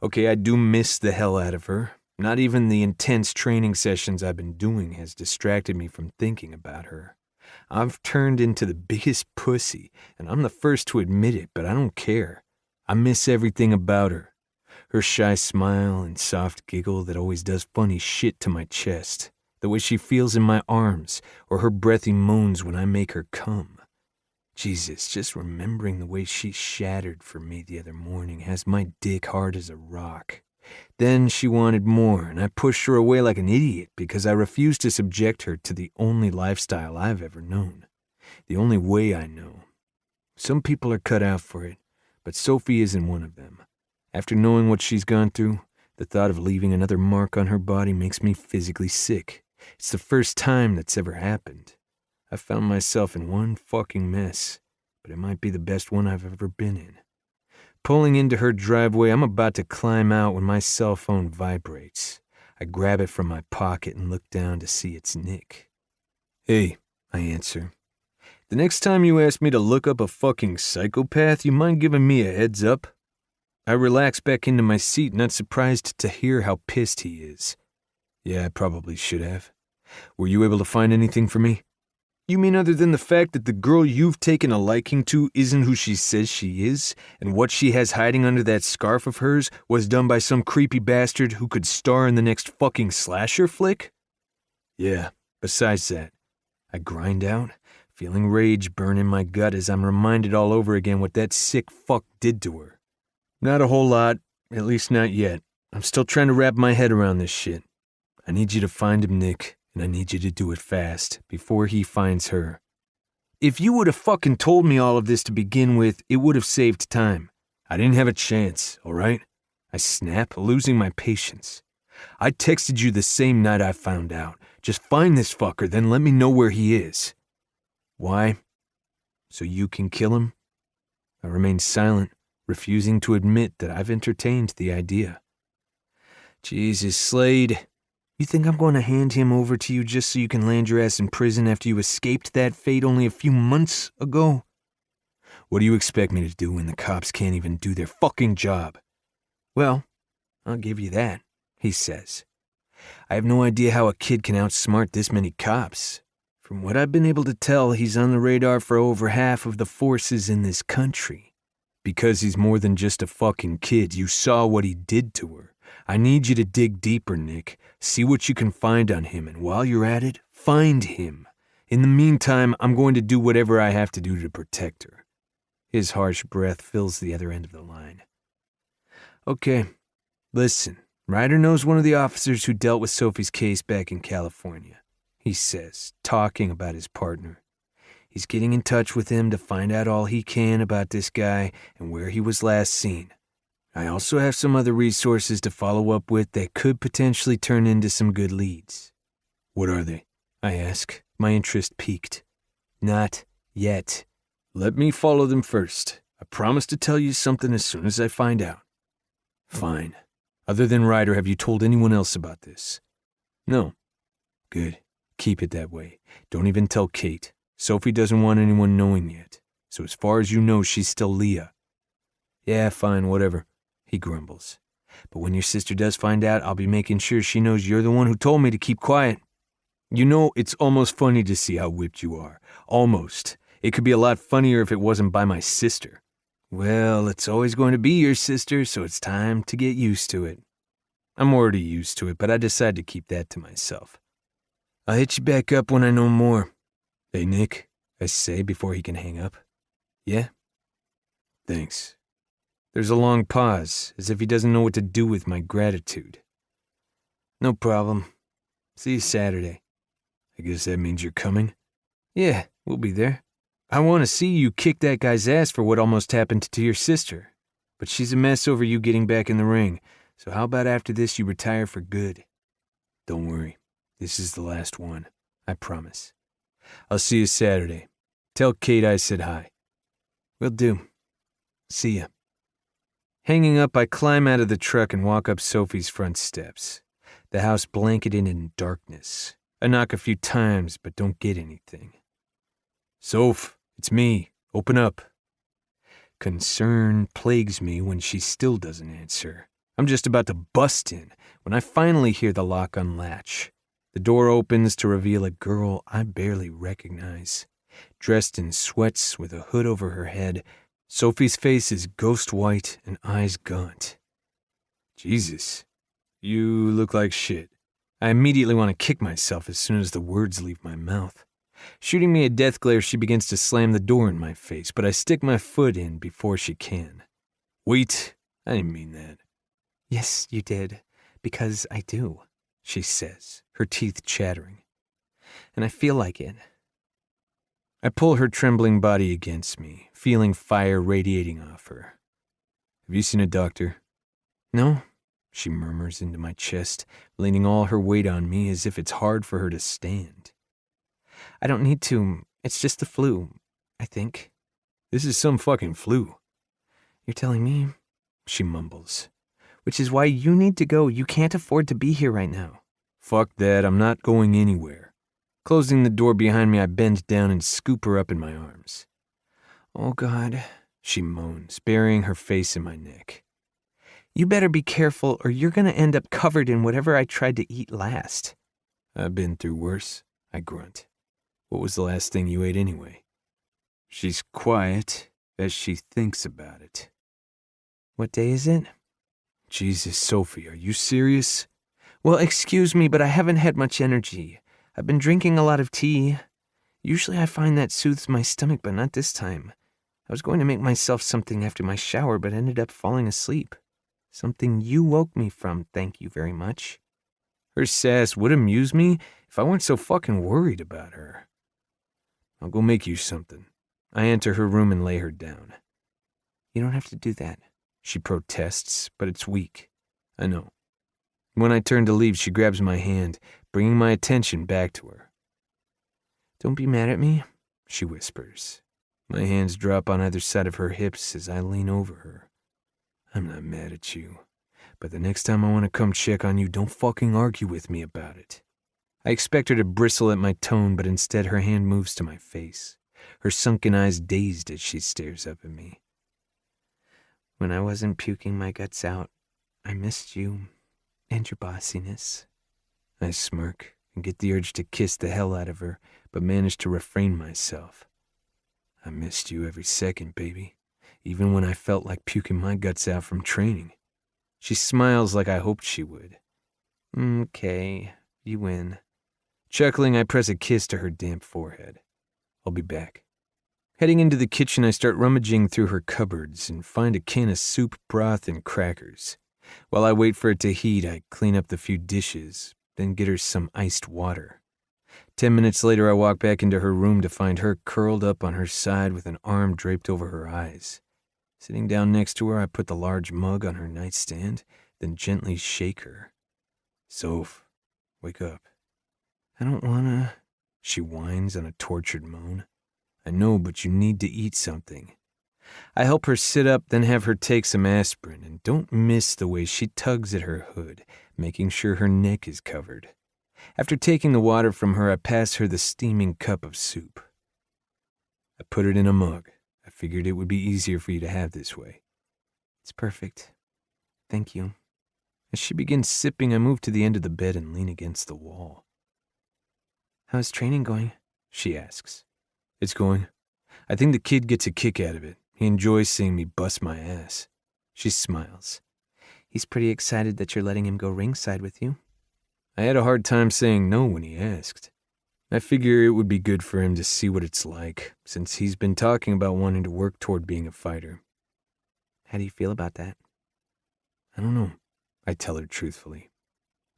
Okay, I do miss the hell out of her. Not even the intense training sessions I've been doing has distracted me from thinking about her. I've turned into the biggest pussy, and I'm the first to admit it, but I don't care. I miss everything about her. Her shy smile and soft giggle that always does funny shit to my chest. The way she feels in my arms, or her breathy moans when I make her come. Jesus, just remembering the way she shattered for me the other morning has my dick hard as a rock. Then she wanted more, and I pushed her away like an idiot because I refused to subject her to the only lifestyle I've ever known. The only way I know. Some people are cut out for it, but Sophie isn't one of them. After knowing what she's gone through, the thought of leaving another mark on her body makes me physically sick. It's the first time that's ever happened. I found myself in one fucking mess, but it might be the best one I've ever been in. Pulling into her driveway, I'm about to climb out when my cell phone vibrates. I grab it from my pocket and look down to see it's Nick. Hey, I answer. The next time you ask me to look up a fucking psychopath, you mind giving me a heads up? I relax back into my seat, not surprised to hear how pissed he is. Yeah, I probably should have. Were you able to find anything for me? You mean other than the fact that the girl you've taken a liking to isn't who she says she is, and what she has hiding under that scarf of hers was done by some creepy bastard who could star in the next fucking slasher flick? Yeah, besides that, I grind out, feeling rage burn in my gut as I'm reminded all over again what that sick fuck did to her. Not a whole lot, at least not yet. I'm still trying to wrap my head around this shit. I need you to find him, Nick. And I need you to do it fast, before he finds her. If you would have fucking told me all of this to begin with, it would have saved time. I didn't have a chance, alright? I snap, losing my patience. I texted you the same night I found out. Just find this fucker, then let me know where he is. Why? So you can kill him? I remain silent, refusing to admit that I've entertained the idea. Jesus, Slade. You think I'm going to hand him over to you just so you can land your ass in prison after you escaped that fate only a few months ago? What do you expect me to do when the cops can't even do their fucking job? Well, I'll give you that, he says. I have no idea how a kid can outsmart this many cops. From what I've been able to tell, he's on the radar for over half of the forces in this country. Because he's more than just a fucking kid. You saw what he did to her. I need you to dig deeper, Nick. See what you can find on him, and while you're at it, find him. In the meantime, I'm going to do whatever I have to do to protect her. His harsh breath fills the other end of the line. Okay, listen. Ryder knows one of the officers who dealt with Sophie's case back in California, he says, talking about his partner. He's getting in touch with him to find out all he can about this guy and where he was last seen. I also have some other resources to follow up with that could potentially turn into some good leads. What are they? I ask, my interest piqued. Not yet. Let me follow them first. I promise to tell you something as soon as I find out. Fine. Other than Ryder, have you told anyone else about this? No. Good. Keep it that way. Don't even tell Kate. Sophie doesn't want anyone knowing yet. So as far as you know, she's still Leah. Yeah, fine, whatever, he grumbles. But when your sister does find out, I'll be making sure she knows you're the one who told me to keep quiet. You know, it's almost funny to see how whipped you are. Almost. It could be a lot funnier if it wasn't by my sister. Well, it's always going to be your sister, so it's time to get used to it. I'm already used to it, but I decided to keep that to myself. I'll hit you back up when I know more. Hey, Nick, I say before he can hang up. Yeah? Thanks. There's a long pause, as if he doesn't know what to do with my gratitude. No problem. See you Saturday. I guess that means you're coming? Yeah, we'll be there. I want to see you kick that guy's ass for what almost happened to your sister. But she's a mess over you getting back in the ring, so how about after this you retire for good? Don't worry, this is the last one, I promise. I'll see you Saturday. Tell Kate I said hi. Will do. See ya. Hanging up, I climb out of the truck and walk up Sophie's front steps. The house blanketed in darkness. I knock a few times, but don't get anything. Soph, it's me. Open up. Concern plagues me when she still doesn't answer. I'm just about to bust in when I finally hear the lock unlatch. The door opens to reveal a girl I barely recognize. Dressed in sweats with a hood over her head, Sophie's face is ghost white and eyes gaunt. Jesus, you look like shit. I immediately want to kick myself as soon as the words leave my mouth. Shooting me a death glare, she begins to slam the door in my face, but I stick my foot in before she can. Wait, I didn't mean that. Yes, you did, because I do, she says, her teeth chattering. And I feel like it. I pull her trembling body against me, feeling fire radiating off her. Have you seen a doctor? No, she murmurs into my chest, leaning all her weight on me as if it's hard for her to stand. I don't need to. It's just the flu, I think. This is some fucking flu. You're telling me? She mumbles. Which is why you need to go. You can't afford to be here right now. Fuck that. I'm not going anywhere. Closing the door behind me, I bend down and scoop her up in my arms. Oh, God, she moans, burying her face in my neck. You better be careful or you're going to end up covered in whatever I tried to eat last. I've been through worse, I grunt. What was the last thing you ate anyway? She's quiet as she thinks about it. What day is it? Jesus, Sophie, are you serious? Well, excuse me, but I haven't had much energy. I've been drinking a lot of tea. Usually I find that soothes my stomach, but not this time. I was going to make myself something after my shower, but ended up falling asleep. Something you woke me from, thank you very much. Her sass would amuse me if I weren't so fucking worried about her. I'll go make you something. I enter her room and lay her down. You don't have to do that, she protests, but it's weak. I know. When I turn to leave, she grabs my hand, bringing my attention back to her. Don't be mad at me, she whispers. My hands drop on either side of her hips as I lean over her. I'm not mad at you, but the next time I want to come check on you, don't fucking argue with me about it. I expect her to bristle at my tone, but instead her hand moves to my face. her sunken eyes dazed as she stares up at me. When I wasn't puking my guts out, I missed you and your bossiness. I smirk and get the urge to kiss the hell out of her, but manage to refrain myself. I missed you every second, baby, even when I felt like puking my guts out from training. She smiles like I hoped she would. Okay, you win. Chuckling, I press a kiss to her damp forehead. I'll be back. Heading into the kitchen, I start rummaging through her cupboards and find a can of soup, broth, and crackers. While I wait for it to heat, I clean up the few dishes, then get her some iced water. 10 minutes later, I walk back into her room to find her curled up on her side with an arm draped over her eyes. Sitting down next to her, I put the large mug on her nightstand, then gently shake her. Soph, wake up. I don't wanna... She whines on a tortured moan. I know, but you need to eat something. I help her sit up, then have her take some aspirin, and don't miss the way she tugs at her hood, making sure her neck is covered. After taking the water from her, I pass her the steaming cup of soup. I put it in a mug. I figured it would be easier for you to have this way. It's perfect. Thank you. As she begins sipping, I move to the end of the bed and lean against the wall. How's training going? She asks. It's going. I think the kid gets a kick out of it. He enjoys seeing me bust my ass. She smiles. He's pretty excited that you're letting him go ringside with you. I had a hard time saying no when he asked. I figure it would be good for him to see what it's like, since he's been talking about wanting to work toward being a fighter. How do you feel about that? I don't know, I tell her truthfully.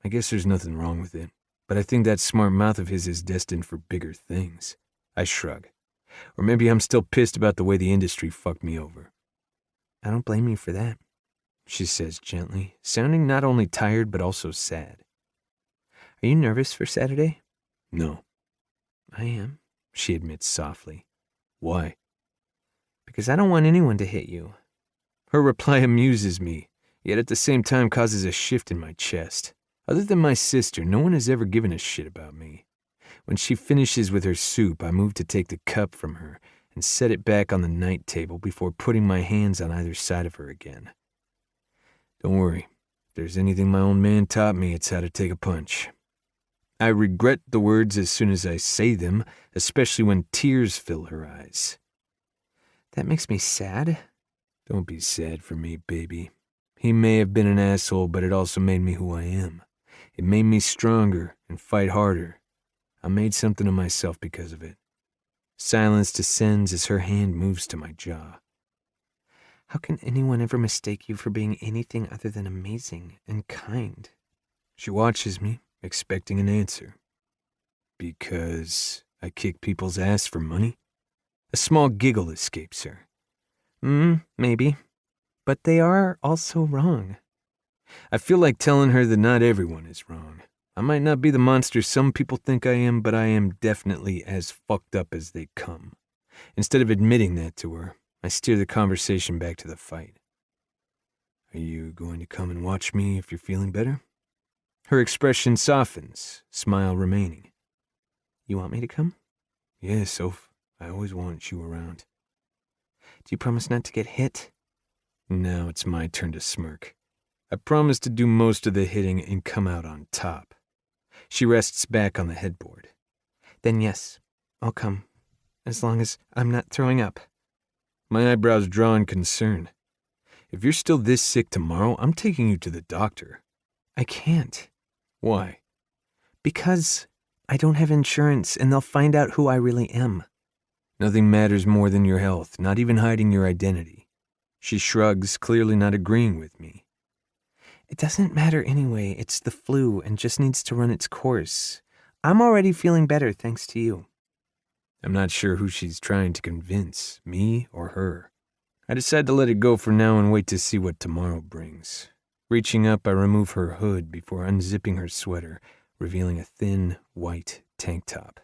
I guess there's nothing wrong with it, but I think that smart mouth of his is destined for bigger things. I shrug. Or maybe I'm still pissed about the way the industry fucked me over. I don't blame you for that, she says gently, sounding not only tired but also sad. Are you nervous for Saturday? No. I am, she admits softly. Why? Because I don't want anyone to hit you. Her reply amuses me, yet at the same time causes a shift in my chest. Other than my sister, no one has ever given a shit about me. When she finishes with her soup, I move to take the cup from her and set it back on the night table before putting my hands on either side of her again. Don't worry. If there's anything my old man taught me, it's how to take a punch. I regret the words as soon as I say them, especially when tears fill her eyes. That makes me sad. Don't be sad for me, baby. He may have been an asshole, but it also made me who I am. It made me stronger and fight harder. I made something of myself because of it. Silence descends as her hand moves to my jaw. How can anyone ever mistake you for being anything other than amazing and kind? She watches me, expecting an answer. Because I kick people's ass for money? A small giggle escapes her. Maybe. But they are also wrong. I feel like telling her that not everyone is wrong. I might not be the monster some people think I am, but I am definitely as fucked up as they come. Instead of admitting that to her, I steer the conversation back to the fight. Are you going to come and watch me if you're feeling better? Her expression softens, smile remaining. You want me to come? Yeah, Soph. I always want you around. Do you promise not to get hit? Now it's my turn to smirk. I promise to do most of the hitting and come out on top. She rests back on the headboard. Then yes, I'll come. As long as I'm not throwing up. My eyebrows draw in concern. If you're still this sick tomorrow, I'm taking you to the doctor. I can't. Why? Because I don't have insurance and they'll find out who I really am. Nothing matters more than your health, not even hiding your identity. She shrugs, clearly not agreeing with me. It doesn't matter anyway. It's the flu and just needs to run its course. I'm already feeling better thanks to you. I'm not sure who she's trying to convince, me or her. I decide to let it go for now and wait to see what tomorrow brings. Reaching up, I remove her hood before unzipping her sweater, revealing a thin, white tank top.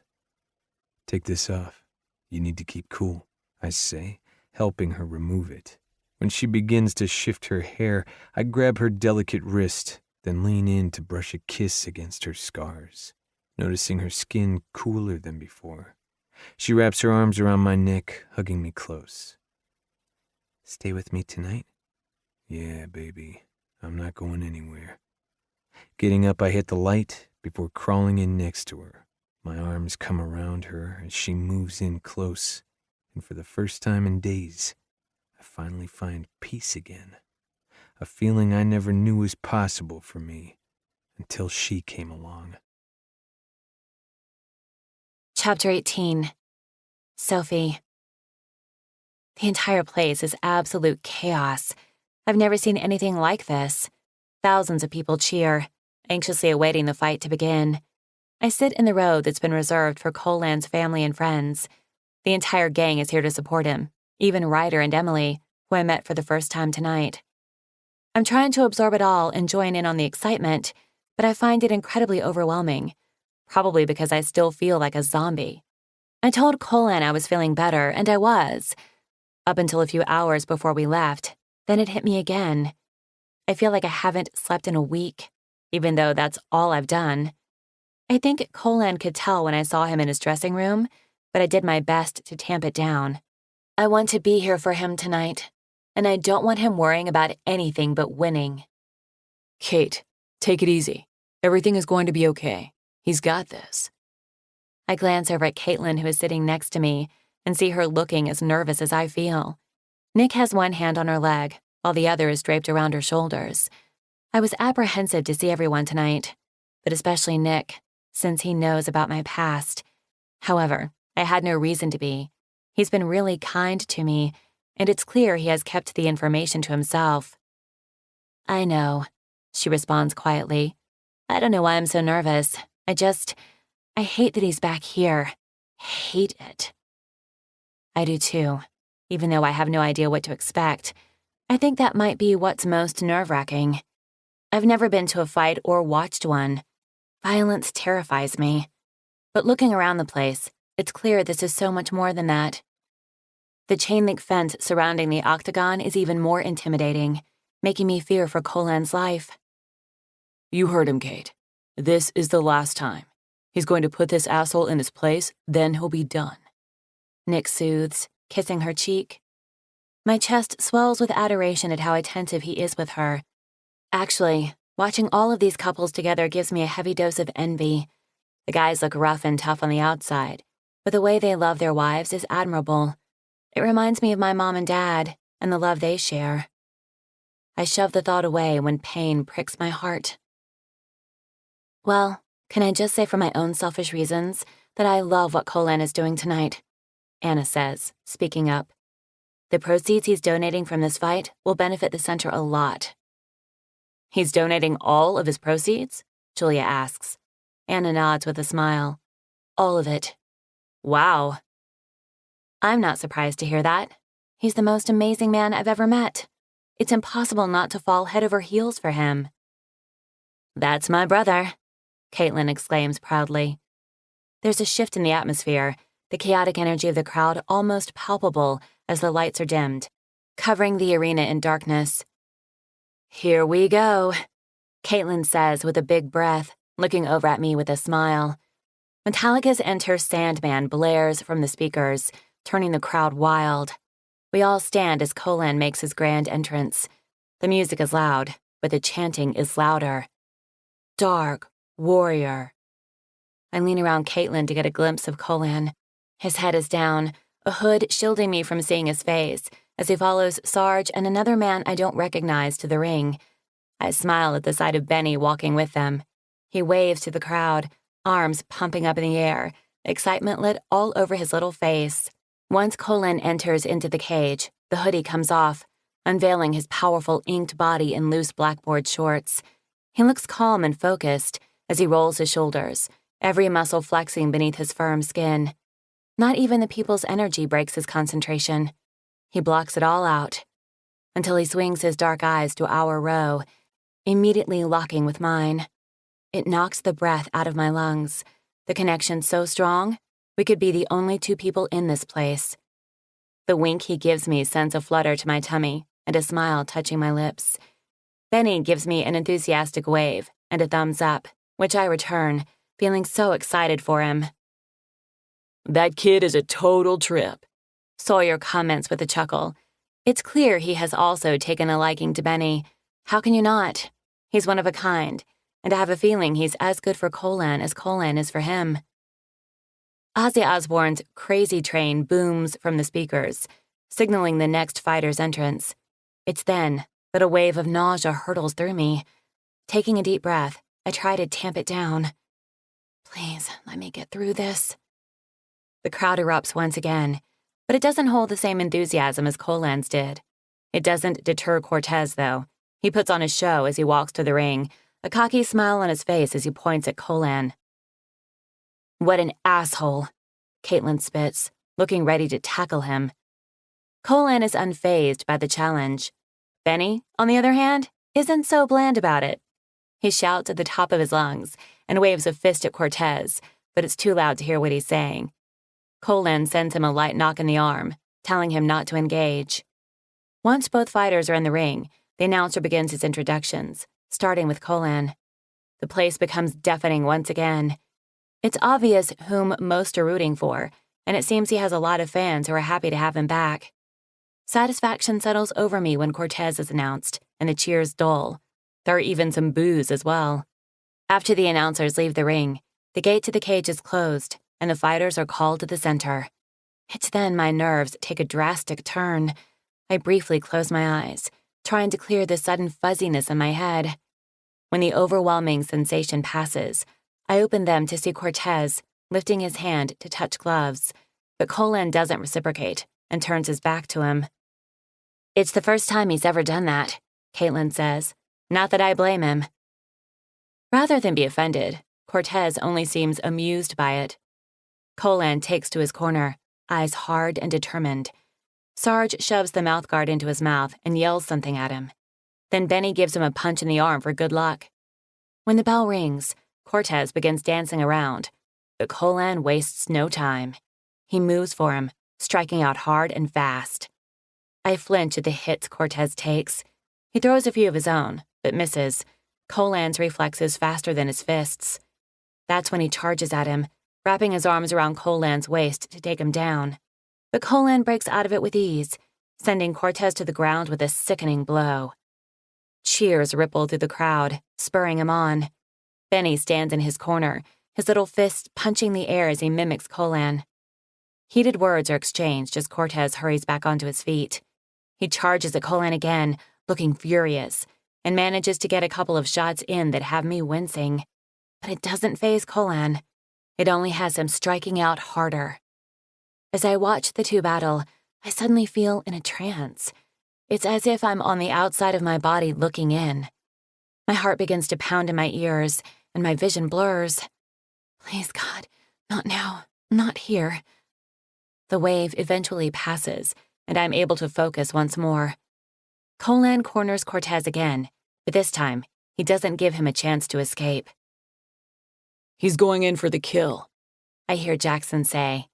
Take this off. You need to keep cool, I say, helping her remove it. When she begins to shift her hair, I grab her delicate wrist, then lean in to brush a kiss against her scars, noticing her skin cooler than before. She wraps her arms around my neck, hugging me close. Stay with me tonight? Yeah, baby. I'm not going anywhere. Getting up, I hit the light before crawling in next to her. My arms come around her as she moves in close, and for the first time in days, I finally find peace again. A feeling I never knew was possible for me until she came along. Chapter 18. Sophie. The entire place is absolute chaos. I've never seen anything like this. Thousands of people cheer, anxiously awaiting the fight to begin. I sit in the row that's been reserved for Colan's family and friends. The entire gang is here to support him, even Ryder and Emily, who I met for the first time tonight. I'm trying to absorb it all and join in on the excitement, but I find it incredibly overwhelming, probably because I still feel like a zombie. I told Colan I was feeling better, and I was, up until a few hours before we left. Then it hit me again. I feel like I haven't slept in a week, even though that's all I've done. I think Colan could tell when I saw him in his dressing room, but I did my best to tamp it down. I want to be here for him tonight, and I don't want him worrying about anything but winning. Kate, take it easy. Everything is going to be okay. He's got this. I glance over at Caitlin, who is sitting next to me, and see her looking as nervous as I feel. Nick has one hand on her leg, while the other is draped around her shoulders. I was apprehensive to see everyone tonight, but especially Nick, since he knows about my past. However, I had no reason to be. He's been really kind to me, and it's clear he has kept the information to himself. I know, she responds quietly. I don't know why I'm so nervous. I hate that he's back here. Hate it. I do too, even though I have no idea what to expect. I think that might be what's most nerve-wracking. I've never been to a fight or watched one. Violence terrifies me. But looking around the place, it's clear this is so much more than that. The chain-link fence surrounding the octagon is even more intimidating, making me fear for Colan's life. You heard him, Kate. This is the last time. He's going to put this asshole in his place, then he'll be done. Nick soothes, kissing her cheek. My chest swells with adoration at how attentive he is with her. Actually, watching all of these couples together gives me a heavy dose of envy. The guys look rough and tough on the outside, but the way they love their wives is admirable. It reminds me of my mom and dad and the love they share. I shove the thought away when pain pricks my heart. Well, can I just say for my own selfish reasons that I love what Colan is doing tonight? Anna says, speaking up. The proceeds he's donating from this fight will benefit the center a lot. He's donating all of his proceeds? Julia asks. Anna nods with a smile. All of it. Wow. I'm not surprised to hear that. He's the most amazing man I've ever met. It's impossible not to fall head over heels for him. That's my brother, Caitlin exclaims proudly. There's a shift in the atmosphere, the chaotic energy of the crowd almost palpable as the lights are dimmed, covering the arena in darkness. Here we go, Caitlin says with a big breath, looking over at me with a smile. Metallica's Enter Sandman blares from the speakers, turning the crowd wild. We all stand as Colan makes his grand entrance. The music is loud, but the chanting is louder. Dark warrior. I lean around Caitlin to get a glimpse of Colan. His head is down, a hood shielding me from seeing his face, as he follows Sarge and another man I don't recognize to the ring. I smile at the sight of Benny walking with them. He waves to the crowd, arms pumping up in the air, excitement lit all over his little face. Once Colan enters into the cage, the hoodie comes off, unveiling his powerful inked body in loose blackboard shorts. He looks calm and focused as he rolls his shoulders, every muscle flexing beneath his firm skin. Not even the people's energy breaks his concentration. He blocks it all out, until he swings his dark eyes to our row, immediately locking with mine. It knocks the breath out of my lungs, the connection so strong, we could be the only two people in this place. The wink he gives me sends a flutter to my tummy and a smile touching my lips. Benny gives me an enthusiastic wave and a thumbs up, which I return, feeling so excited for him. That kid is a total trip. Sawyer comments with a chuckle. It's clear he has also taken a liking to Benny. How can you not? He's one of a kind, and I have a feeling he's as good for Colan as Colan is for him. Ozzy Osbourne's Crazy Train booms from the speakers, signaling the next fighter's entrance. It's then that a wave of nausea hurtles through me. Taking a deep breath, I try to tamp it down. Please, let me get through this. The crowd erupts once again, but it doesn't hold the same enthusiasm as Colan's did. It doesn't deter Cortez, though. He puts on a show as he walks to the ring, a cocky smile on his face as he points at Colan. What an asshole, Caitlin spits, looking ready to tackle him. Colan is unfazed by the challenge. Benny, on the other hand, isn't so bland about it. He shouts at the top of his lungs and waves a fist at Cortez, but it's too loud to hear what he's saying. Colan sends him a light knock in the arm, telling him not to engage. Once both fighters are in the ring, the announcer begins his introductions, starting with Colan. The place becomes deafening once again. It's obvious whom most are rooting for, and it seems he has a lot of fans who are happy to have him back. Satisfaction settles over me when Cortez is announced, and the cheers dull. There are even some boos as well. After the announcers leave the ring, the gate to the cage is closed, and the fighters are called to the center. It's then my nerves take a drastic turn. I briefly close my eyes, trying to clear the sudden fuzziness in my head. When the overwhelming sensation passes, I open them to see Cortez lifting his hand to touch gloves, but Colan doesn't reciprocate and turns his back to him. It's the first time he's ever done that, Caitlin says. Not that I blame him. Rather than be offended, Cortez only seems amused by it. Colan takes to his corner, eyes hard and determined. Sarge shoves the mouthguard into his mouth and yells something at him. Then Benny gives him a punch in the arm for good luck. When the bell rings, Cortez begins dancing around, but Colan wastes no time. He moves for him, striking out hard and fast. I flinch at the hits Cortez takes. He throws a few of his own, but misses. Colan's reflexes faster than his fists. That's when he charges at him, wrapping his arms around Colan's waist to take him down. But Colan breaks out of it with ease, sending Cortez to the ground with a sickening blow. Cheers ripple through the crowd, spurring him on. Benny stands in his corner, his little fists punching the air as he mimics Colan. Heated words are exchanged as Cortez hurries back onto his feet. He charges at Colan again, looking furious, and manages to get a couple of shots in that have me wincing. But it doesn't faze Colan. It only has him striking out harder. As I watch the two battle, I suddenly feel in a trance. It's as if I'm on the outside of my body looking in. My heart begins to pound in my ears, and my vision blurs. Please, God, not now, not here. The wave eventually passes, and I'm able to focus once more. Colan corners Cortez again, but this time, he doesn't give him a chance to escape. He's going in for the kill, I hear Jackson say.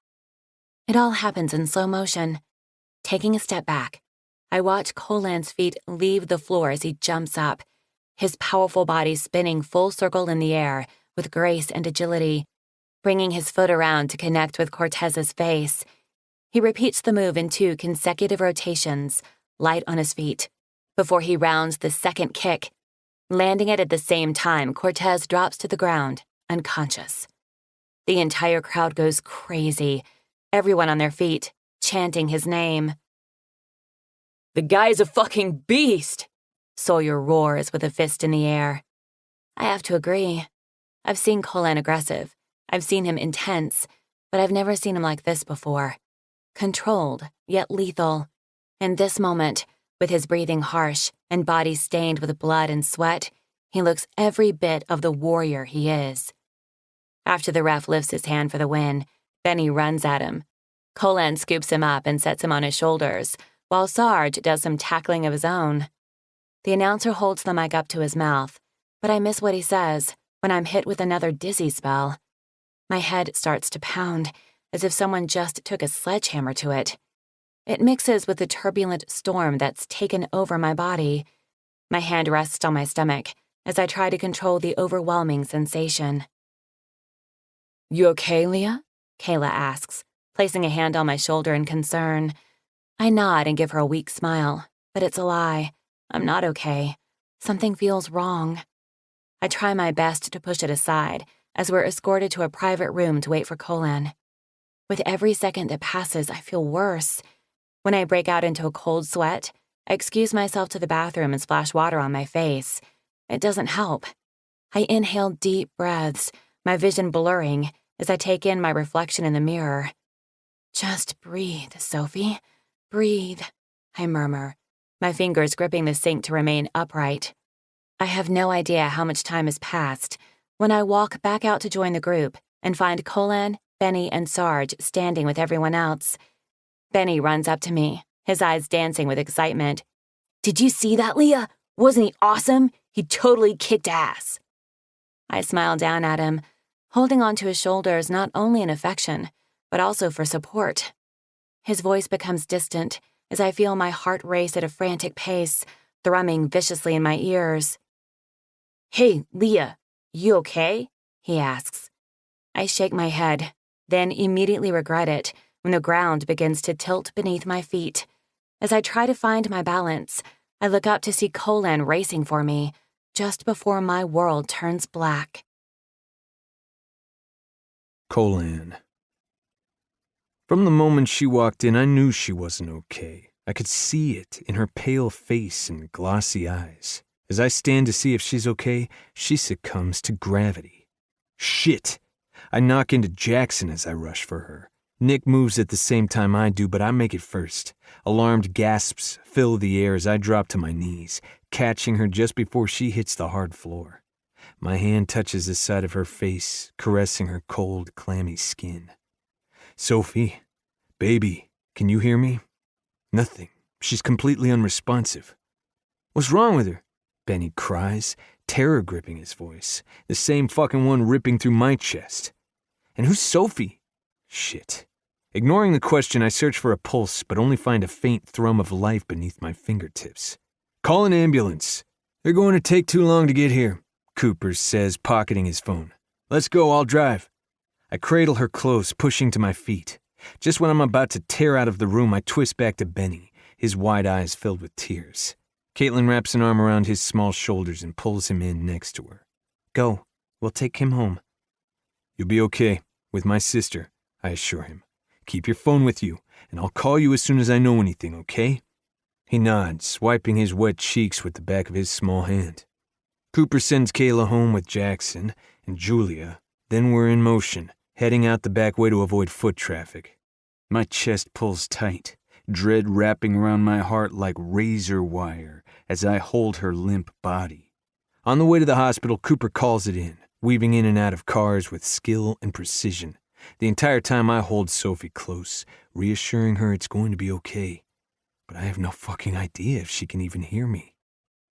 It all happens in slow motion. Taking a step back, I watch Colan's feet leave the floor as he jumps up, his powerful body spinning full circle in the air with grace and agility, bringing his foot around to connect with Cortez's face. He repeats the move in 2 consecutive rotations, light on his feet, before he rounds the second kick. Landing it at the same time, Cortez drops to the ground, unconscious. The entire crowd goes crazy, everyone on their feet, chanting his name. The guy's a fucking beast, Sawyer roars with a fist in the air. I have to agree. I've seen Colan aggressive. I've seen him intense, but I've never seen him like this before. Controlled, yet lethal. In this moment, with his breathing harsh and body stained with blood and sweat, he looks every bit of the warrior he is. After the ref lifts his hand for the win, Benny runs at him. Colan scoops him up and sets him on his shoulders, while Sarge does some tackling of his own. The announcer holds the mic up to his mouth, but I miss what he says when I'm hit with another dizzy spell. My head starts to pound, as if someone just took a sledgehammer to it. It mixes with the turbulent storm that's taken over my body. My hand rests on my stomach as I try to control the overwhelming sensation. You okay, Leah? Kayla asks, placing a hand on my shoulder in concern. I nod and give her a weak smile, but it's a lie. I'm not okay. Something feels wrong. I try my best to push it aside as we're escorted to a private room to wait for Colin. With every second that passes, I feel worse. When I break out into a cold sweat, I excuse myself to the bathroom and splash water on my face. It doesn't help. I inhale deep breaths, my vision blurring as I take in my reflection in the mirror. Just breathe, Sophie. Breathe, I murmur, my fingers gripping the sink to remain upright. I have no idea how much time has passed when I walk back out to join the group and find Colin, Benny, and Sarge standing with everyone else. Benny runs up to me, his eyes dancing with excitement. Did you see that, Leah? Wasn't he awesome? He totally kicked ass. I smile down at him, holding onto his shoulders not only in affection, but also for support. His voice becomes distant as I feel my heart race at a frantic pace, thrumming viciously in my ears. Hey, Leah, you okay? He asks. I shake my head, then immediately regret it when the ground begins to tilt beneath my feet. As I try to find my balance, I look up to see Colin racing for me, just before my world turns black. Colin. From the moment she walked in, I knew she wasn't okay. I could see it in her pale face and glossy eyes. As I stand to see if she's okay, she succumbs to gravity. Shit! I knock into Jackson as I rush for her. Nick moves at the same time I do, but I make it first. Alarmed gasps fill the air as I drop to my knees, catching her just before she hits the hard floor. My hand touches the side of her face, caressing her cold, clammy skin. Sophie, baby, can you hear me? Nothing. She's completely unresponsive. What's wrong with her? Benny cries, terror gripping his voice, the same fucking one ripping through my chest. And who's Sophie? Shit. Ignoring the question, I search for a pulse, but only find a faint thrum of life beneath my fingertips. Call an ambulance. They're going to take too long to get here, Cooper says, pocketing his phone. Let's go, I'll drive. I cradle her close, pushing to my feet. Just when I'm about to tear out of the room, I twist back to Benny, his wide eyes filled with tears. Caitlin wraps an arm around his small shoulders and pulls him in next to her. Go. We'll take him home. You'll be okay, with my sister, I assure him. Keep your phone with you, and I'll call you as soon as I know anything, okay? He nods, wiping his wet cheeks with the back of his small hand. Cooper sends Kayla home with Jackson and Julia. Then we're in motion, heading out the back way to avoid foot traffic. My chest pulls tight, dread wrapping around my heart like razor wire as I hold her limp body. On the way to the hospital, Cooper calls it in, weaving in and out of cars with skill and precision. The entire time I hold Sophie close, reassuring her it's going to be okay. But I have no fucking idea if she can even hear me.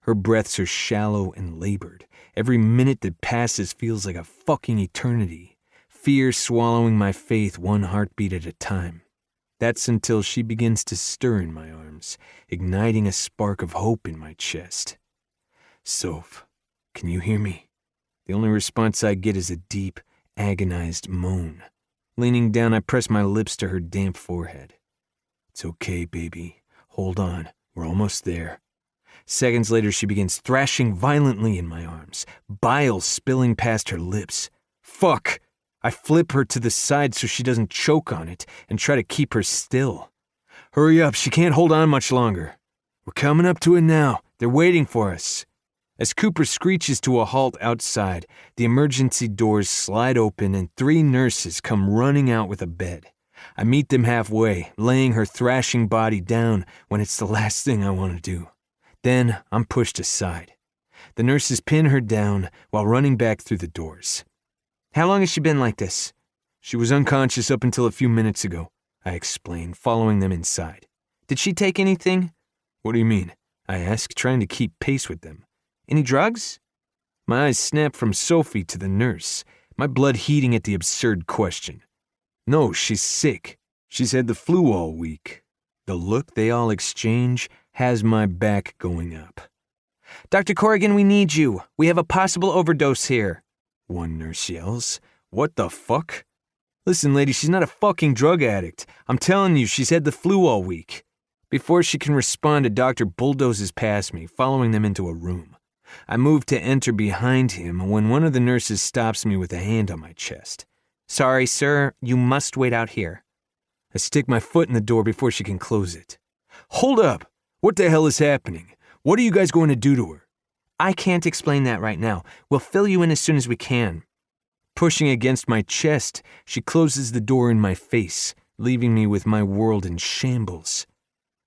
Her breaths are shallow and labored. Every minute that passes feels like a fucking eternity. Fear swallowing my faith one heartbeat at a time. That's until she begins to stir in my arms, igniting a spark of hope in my chest. Soph, can you hear me? The only response I get is a deep, agonized moan. Leaning down, I press my lips to her damp forehead. It's okay, baby. Hold on. We're almost there. Seconds later, she begins thrashing violently in my arms, bile spilling past her lips. Fuck! I flip her to the side so she doesn't choke on it and try to keep her still. Hurry up, she can't hold on much longer. We're coming up to it now. They're waiting for us. As Cooper screeches to a halt outside, the emergency doors slide open and 3 nurses come running out with a bed. I meet them halfway, laying her thrashing body down when it's the last thing I want to do. Then I'm pushed aside. The nurses pin her down while running back through the doors. How long has she been like this? She was unconscious up until a few minutes ago, I explain, following them inside. Did she take anything? What do you mean? I ask, trying to keep pace with them. Any drugs? My eyes snap from Sophie to the nurse, my blood heating at the absurd question. No, she's sick. She's had the flu all week. The look they all exchange has my back going up. Dr. Corrigan, we need you. We have a possible overdose here. One nurse yells. What the fuck? Listen, lady, she's not a fucking drug addict. I'm telling you, she's had the flu all week. Before she can respond, a doctor bulldozes past me, following them into a room. I move to enter behind him when one of the nurses stops me with a hand on my chest. Sorry, sir, you must wait out here. I stick my foot in the door before she can close it. Hold up! What the hell is happening? What are you guys going to do to her? I can't explain that right now. We'll fill you in as soon as we can. Pushing against my chest, she closes the door in my face, leaving me with my world in shambles.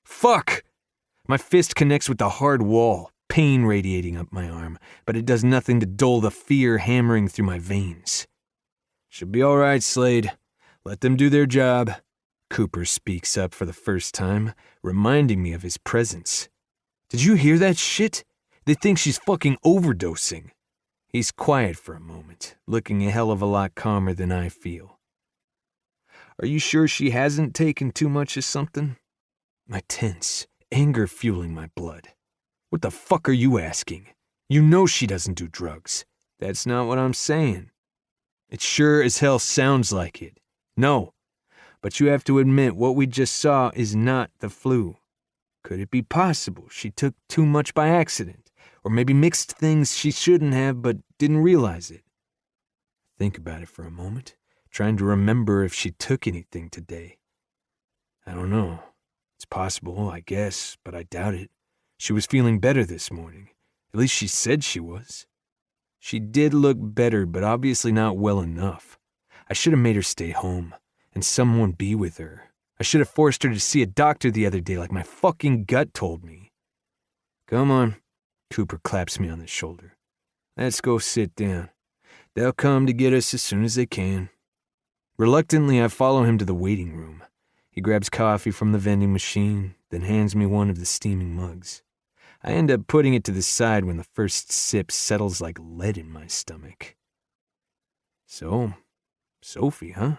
Fuck! My fist connects with the hard wall, pain radiating up my arm, but it does nothing to dull the fear hammering through my veins. She'll be all right, Slade. Let them do their job. Cooper speaks up for the first time, reminding me of his presence. Did you hear that shit? They think she's fucking overdosing. He's quiet for a moment, looking a hell of a lot calmer than I feel. Are you sure she hasn't taken too much of something? I tense, anger fueling my blood. What the fuck are you asking? You know she doesn't do drugs. That's not what I'm saying. It sure as hell sounds like it. No. But you have to admit what we just saw is not the flu. Could it be possible she took too much by accident? Or maybe mixed things she shouldn't have but didn't realize it? Think about it for a moment, trying to remember if she took anything today. I don't know. It's possible, I guess, but I doubt it. She was feeling better this morning. At least she said she was. She did look better, but obviously not well enough. I should have made her stay home, and someone be with her. I should have forced her to see a doctor the other day like my fucking gut told me. Come on. Cooper claps me on the shoulder. Let's go sit down. They'll come to get us as soon as they can. Reluctantly, I follow him to the waiting room. He grabs coffee from the vending machine, then hands me one of the steaming mugs. I end up putting it to the side when the first sip settles like lead in my stomach. So, Sophie, huh?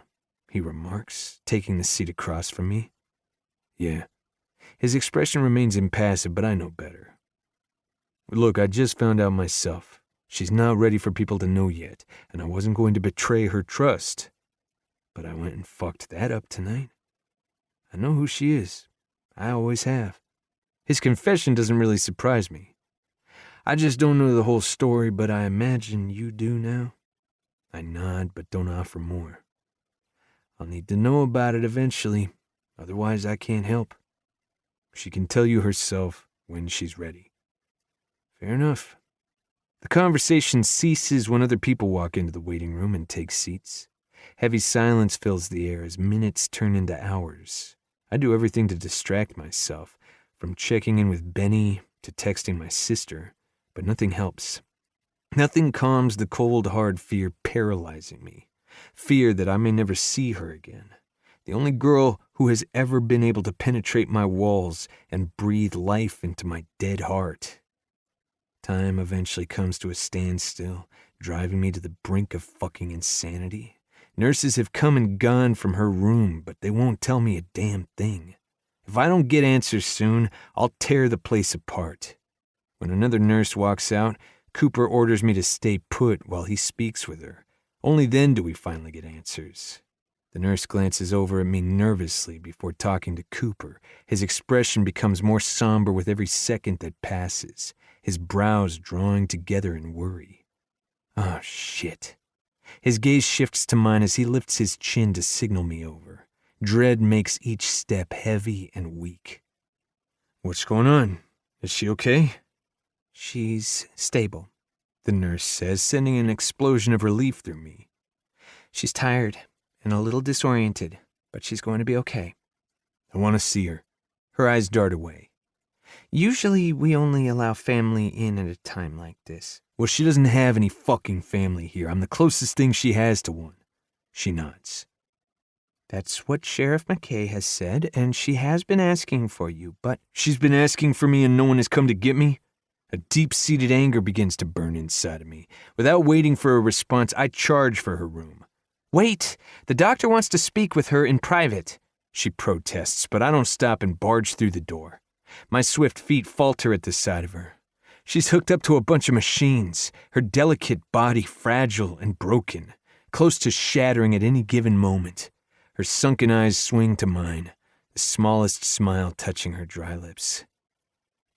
He remarks, taking the seat across from me. Yeah. His expression remains impassive, but I know better. Look, I just found out myself. She's not ready for people to know yet, and I wasn't going to betray her trust. But I went and fucked that up tonight. I know who she is. I always have. His confession doesn't really surprise me. I just don't know the whole story, but I imagine you do now. I nod, but don't offer more. I'll need to know about it eventually, otherwise I can't help. She can tell you herself when she's ready. Fair enough. The conversation ceases when other people walk into the waiting room and take seats. Heavy silence fills the air as minutes turn into hours. I do everything to distract myself, from checking in with Benny to texting my sister, but nothing helps. Nothing calms the cold, hard fear paralyzing me. Fear that I may never see her again. The only girl who has ever been able to penetrate my walls and breathe life into my dead heart. Time eventually comes to a standstill, driving me to the brink of fucking insanity. Nurses have come and gone from her room, but they won't tell me a damn thing. If I don't get answers soon, I'll tear the place apart. When another nurse walks out, Cooper orders me to stay put while he speaks with her. Only then do we finally get answers. The nurse glances over at me nervously before talking to Cooper. His expression becomes more somber with every second that passes, his brows drawing together in worry. Oh, shit. His gaze shifts to mine as he lifts his chin to signal me over. Dread makes each step heavy and weak. What's going on? Is she okay? She's stable, the nurse says, sending an explosion of relief through me. She's tired and a little disoriented, but she's going to be okay. I want to see her. Her eyes dart away. Usually we only allow family in at a time like this. Well, she doesn't have any fucking family here. I'm the closest thing she has to one. She nods. That's what Sheriff McKay has said, and she has been asking for you, but... She's been asking for me and no one has come to get me? A deep-seated anger begins to burn inside of me. Without waiting for a response, I charge for her room. Wait! The doctor wants to speak with her in private. She protests, but I don't stop and barge through the door. My swift feet falter at the sight of her. She's hooked up to a bunch of machines, her delicate body fragile and broken. close to shattering at any given moment. Her sunken eyes swing to mine, the smallest smile touching her dry lips.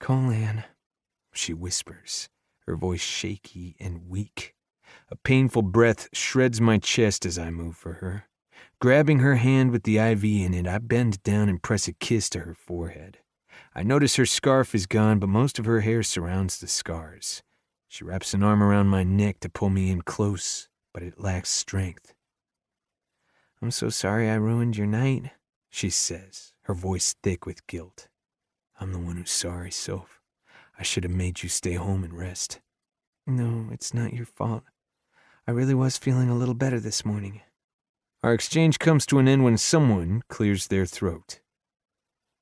Colan, She whispers, her voice shaky and weak. A painful breath shreds my chest as I move for her. Grabbing her hand with the IV in it, I bend down and press a kiss to her forehead. I notice her scarf is gone, but most of her hair surrounds the scars. She wraps an arm around my neck to pull me in close, but it lacks strength. I'm so sorry I ruined your night, She says, her voice thick with guilt. I'm the one who's sorry, Soph. I should have made you stay home and rest. No, it's not your fault. I really was feeling a little better this morning. Our exchange comes to an end when someone clears their throat.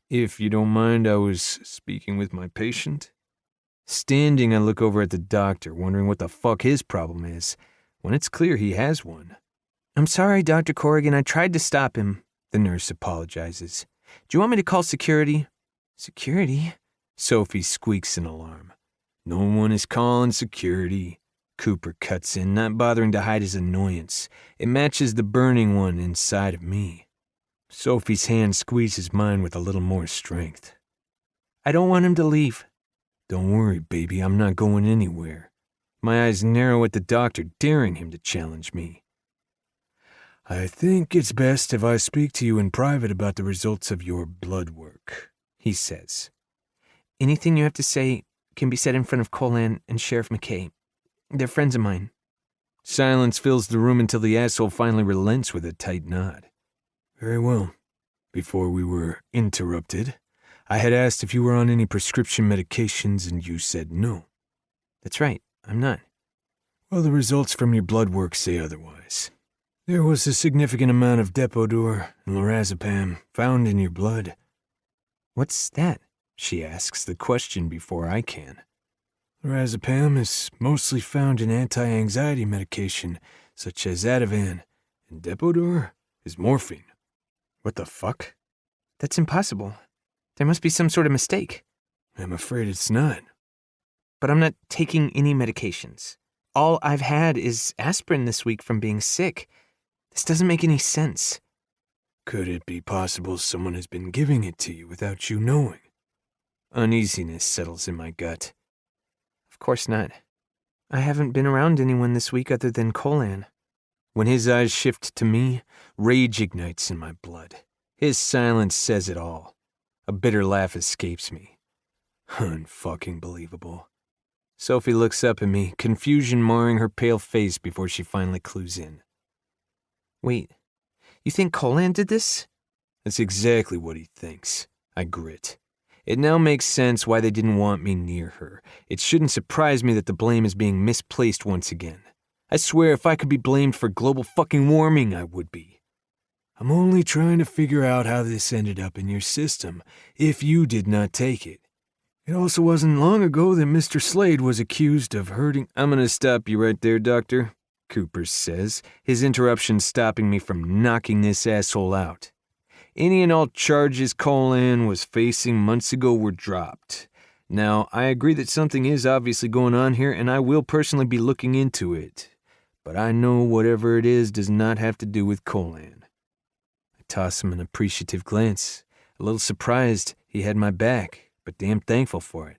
If you don't mind, I was speaking with my patient. Standing, I look over at the doctor, wondering what the fuck his problem is, when it's clear he has one. I'm sorry, Dr. Corrigan, I tried to stop him, The nurse apologizes. Do you want me to call security? Security? Sophie squeaks in alarm. No one is calling security. Cooper cuts in, not bothering to hide his annoyance. It matches the burning one inside of me. Sophie's hand squeezes mine with a little more strength. I don't want him to leave. Don't worry, baby, I'm not going anywhere. My eyes narrow at the doctor, daring him to challenge me. I think it's best if I speak to you in private about the results of your blood work, he says. Anything you have to say can be said in front of Colan and Sheriff McKay. They're friends of mine. Silence fills the room until the asshole finally relents with a tight nod. Very well. Before we were interrupted, I had asked if you were on any prescription medications and you said no. That's right, I'm not. Well, the results from your blood work say otherwise. There was a significant amount of Depo-Dur and lorazepam found in your blood. What's that? She asks the question before I can. Lorazepam is mostly found in anti-anxiety medication, such as Ativan, and Depo-Dur is morphine. What the fuck? That's impossible. There must be some sort of mistake. I'm afraid it's not. But I'm not taking any medications. All I've had is aspirin this week from being sick. This doesn't make any sense. Could it be possible someone has been giving it to you without you knowing? Uneasiness settles in my gut. Of course not. I haven't been around anyone this week other than Colan. When his eyes shift to me, rage ignites in my blood. His silence says it all. A bitter laugh escapes me. Unfucking believable. Sophie looks up at me, confusion marring her pale face before she finally clues in. Wait, you think Colan did this? That's exactly what he thinks. I grit. It now makes sense why they didn't want me near her. It shouldn't surprise me that the blame is being misplaced once again. I swear if I could be blamed for global fucking warming, I would be. I'm only trying to figure out how this ended up in your system, if you did not take it. It also wasn't long ago that Mr. Slade was accused of hurting— I'm gonna stop you right there, Doctor, Cooper says, his interruption stopping me from knocking this asshole out. Any and all charges Colan was facing months ago were dropped. Now, I agree that something is obviously going on here, and I will personally be looking into it. But I know whatever it is does not have to do with Colan. I toss him an appreciative glance, a little surprised he had my back, but damn thankful for it.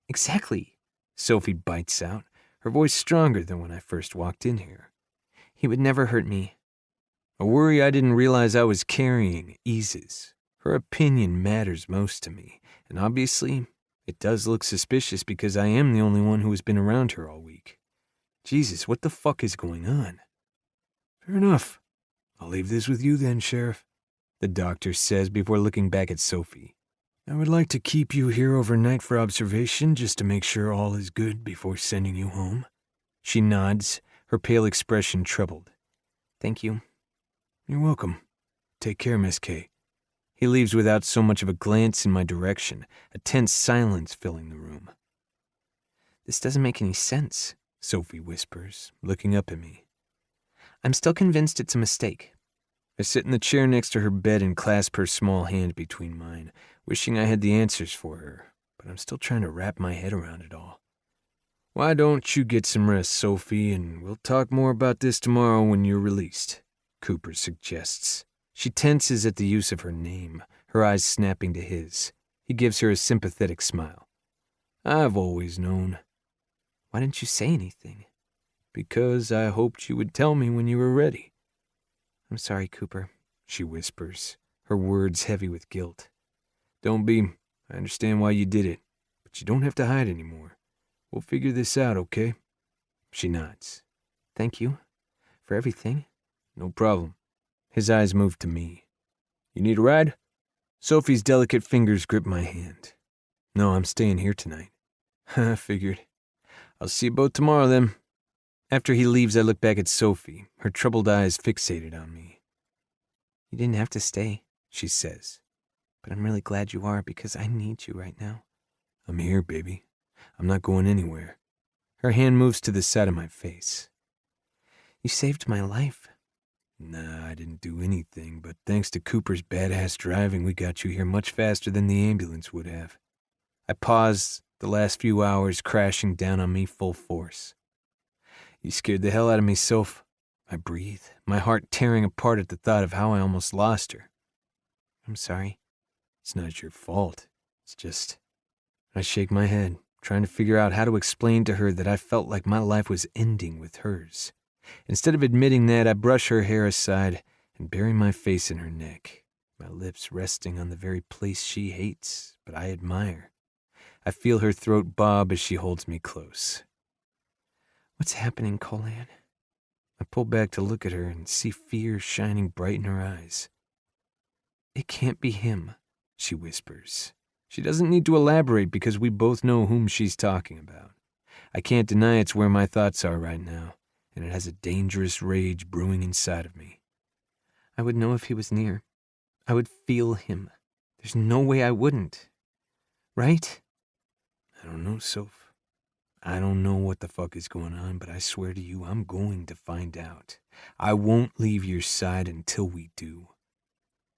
Exactly, Sophie bites out, her voice stronger than when I first walked in here. He would never hurt me. A worry I didn't realize I was carrying eases. Her opinion matters most to me, and obviously, it does look suspicious because I am the only one who has been around her all week. Jesus, what the fuck is going on? Fair enough. I'll leave this with you then, Sheriff, the doctor says before looking back at Sophie. I would like to keep you here overnight for observation just to make sure all is good before sending you home. She nods, her pale expression troubled. Thank you. You're welcome. Take care, Miss K. He leaves without so much of a glance in my direction, a tense silence filling the room. This doesn't make any sense, Sophie whispers, looking up at me. I'm still convinced it's a mistake. I sit in the chair next to her bed and clasp her small hand between mine, wishing I had the answers for her, but I'm still trying to wrap my head around it all. Why don't you get some rest, Sophie, and we'll talk more about this tomorrow when you're released, Cooper suggests. She tenses at the use of her name, her eyes snapping to his. He gives her a sympathetic smile. I've always known. Why didn't you say anything? Because I hoped you would tell me when you were ready. I'm sorry, Cooper, she whispers, her words heavy with guilt. Don't be. I understand why you did it, but you don't have to hide anymore. We'll figure this out, okay? She nods. Thank you for everything. No problem. His eyes move to me. You need a ride? Sophie's delicate fingers grip my hand. No, I'm staying here tonight. I figured. I'll see you both tomorrow then. After he leaves, I look back at Sophie, her troubled eyes fixated on me. You didn't have to stay, she says. But I'm really glad you are because I need you right now. I'm here, baby. I'm not going anywhere. Her hand moves to the side of my face. You saved my life. Nah, I didn't do anything, but thanks to Cooper's badass driving, we got you here much faster than the ambulance would have. I paused, the last few hours crashing down on me full force. You scared the hell out of me, Soph. I breathe, my heart tearing apart at the thought of how I almost lost her. I'm sorry. It's not your fault. It's just... I shake my head, trying to figure out how to explain to her that I felt like my life was ending with hers. Instead of admitting that, I brush her hair aside and bury my face in her neck, my lips resting on the very place she hates, but I admire. I feel her throat bob as she holds me close. What's happening, Colan? I pull back to look at her and see fear shining bright in her eyes. It can't be him, she whispers. She doesn't need to elaborate because we both know whom she's talking about. I can't deny it's where my thoughts are right now, and it has a dangerous rage brewing inside of me. I would know if he was near. I would feel him. There's no way I wouldn't. Right? I don't know, Soph. I don't know what the fuck is going on, but I swear to you, I'm going to find out. I won't leave your side until we do.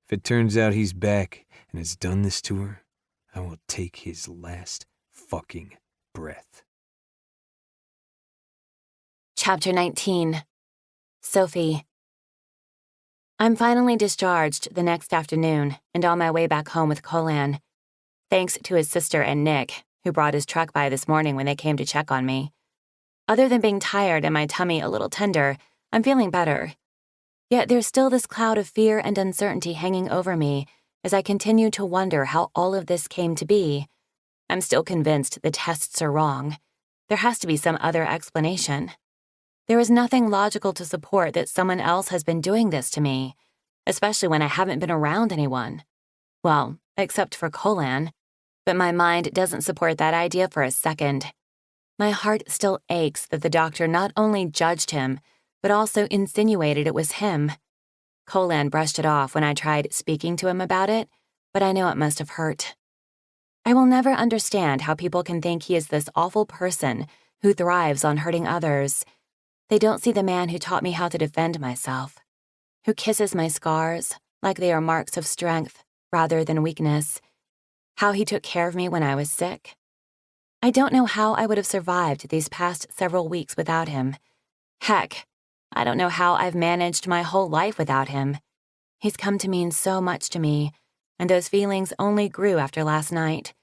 If it turns out he's back and has done this to her, I will take his last fucking breath. Chapter 19. Sophie. I'm finally discharged the next afternoon and on my way back home with Colan, thanks to his sister and Nick, who brought his truck by this morning when they came to check on me. Other than being tired and my tummy a little tender, I'm feeling better. Yet there's still this cloud of fear and uncertainty hanging over me as I continue to wonder how all of this came to be. I'm still convinced the tests are wrong. There has to be some other explanation. There is nothing logical to support that someone else has been doing this to me, especially when I haven't been around anyone. Well, except for Colan. But my mind doesn't support that idea for a second. My heart still aches that the doctor not only judged him, but also insinuated it was him. Colan brushed it off when I tried speaking to him about it, but I know it must have hurt. I will never understand how people can think he is this awful person who thrives on hurting others. They don't see the man who taught me how to defend myself, who kisses my scars like they are marks of strength rather than weakness, how he took care of me when I was sick. I don't know how I would have survived these past several weeks without him. Heck, I don't know how I've managed my whole life without him. He's come to mean so much to me, and those feelings only grew after last night,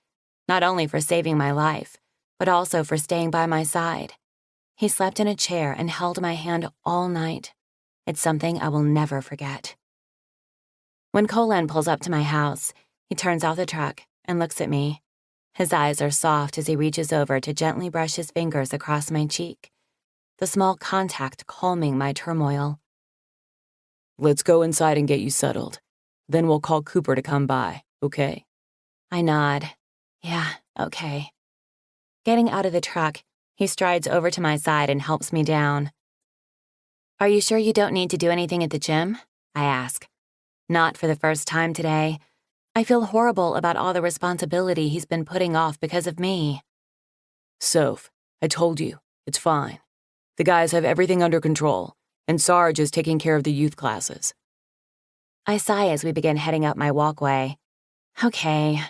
not only for saving my life, but also for staying by my side. He slept in a chair and held my hand all night. It's something I will never forget. When Colan pulls up to my house, he turns off the truck and looks at me. His eyes are soft as he reaches over to gently brush his fingers across my cheek, the small contact calming my turmoil. Let's go inside and get you settled. Then we'll call Cooper to come by, okay? I nod. Yeah, okay. Getting out of the truck, he strides over to my side and helps me down. Are you sure you don't need to do anything at the gym? I ask. Not for the first time today. I feel horrible about all the responsibility he's been putting off because of me. Soph, I told you, it's fine. The guys have everything under control, and Sarge is taking care of the youth classes. I sigh as we begin heading up my walkway. Okay,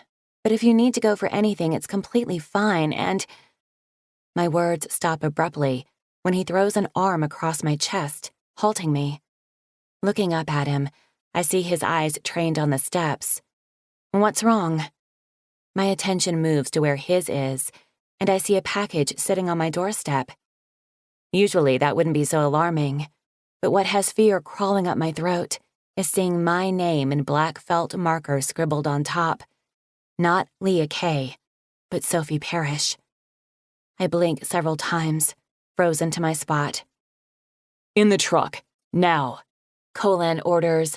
but if you need to go for anything, it's completely fine, and... My words stop abruptly when he throws an arm across my chest, halting me. Looking up at him, I see his eyes trained on the steps. What's wrong? My attention moves to where his is, and I see a package sitting on my doorstep. Usually that wouldn't be so alarming, but what has fear crawling up my throat is seeing my name in black felt marker scribbled on top. Not Leah Kay, but Sophie Parrish. I blink several times, frozen to my spot. In the truck, now, Colin orders.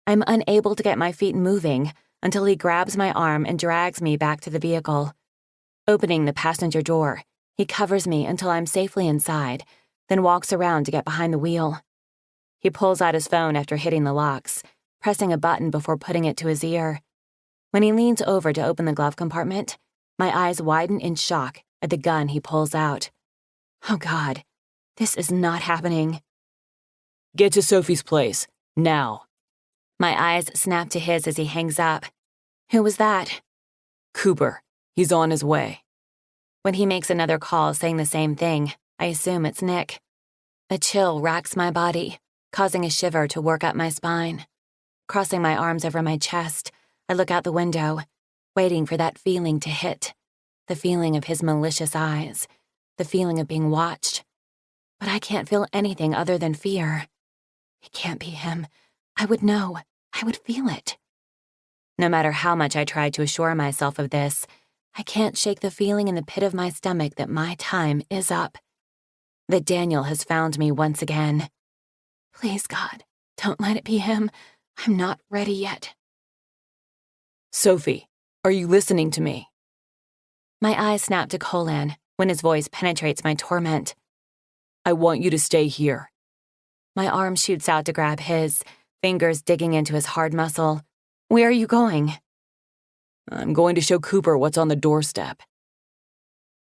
I'm unable to get my feet moving until he grabs my arm and drags me back to the vehicle. Opening the passenger door, he covers me until I'm safely inside, then walks around to get behind the wheel. He pulls out his phone after hitting the locks, pressing a button before putting it to his ear. When he leans over to open the glove compartment, my eyes widen in shock at the gun he pulls out. Oh God, this is not happening. Get to Sophie's place, now. My eyes snap to his as he hangs up. Who was that? Cooper, he's on his way. When he makes another call saying the same thing, I assume it's Nick. A chill racks my body, causing a shiver to work up my spine. Crossing my arms over my chest, I look out the window, waiting for that feeling to hit. The feeling of his malicious eyes, the feeling of being watched. But I can't feel anything other than fear. It can't be him. I would know. I would feel it. No matter how much I try to assure myself of this, I can't shake the feeling in the pit of my stomach that my time is up. That Daniel has found me once again. Please, God, don't let it be him. I'm not ready yet. Sophie, are you listening to me? My eyes snap to Colin when his voice penetrates my torment. I want you to stay here. My arm shoots out to grab his, fingers digging into his hard muscle. Where are you going? I'm going to show Cooper what's on the doorstep.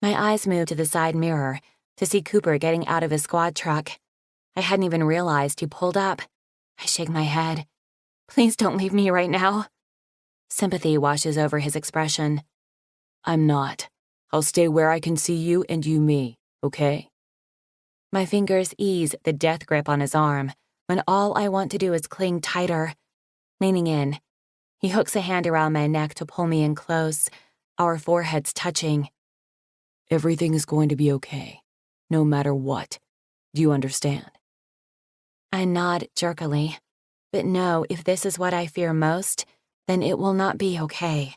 My eyes move to the side mirror to see Cooper getting out of his squad truck. I hadn't even realized he pulled up. I shake my head. Please don't leave me right now. Sympathy washes over his expression. I'm not. I'll stay where I can see you and you me, okay? My fingers ease the death grip on his arm when all I want to do is cling tighter. Leaning in, he hooks a hand around my neck to pull me in close, our foreheads touching. Everything is going to be okay, no matter what. Do you understand? I nod jerkily, but know if this is what I fear most, then it will not be okay.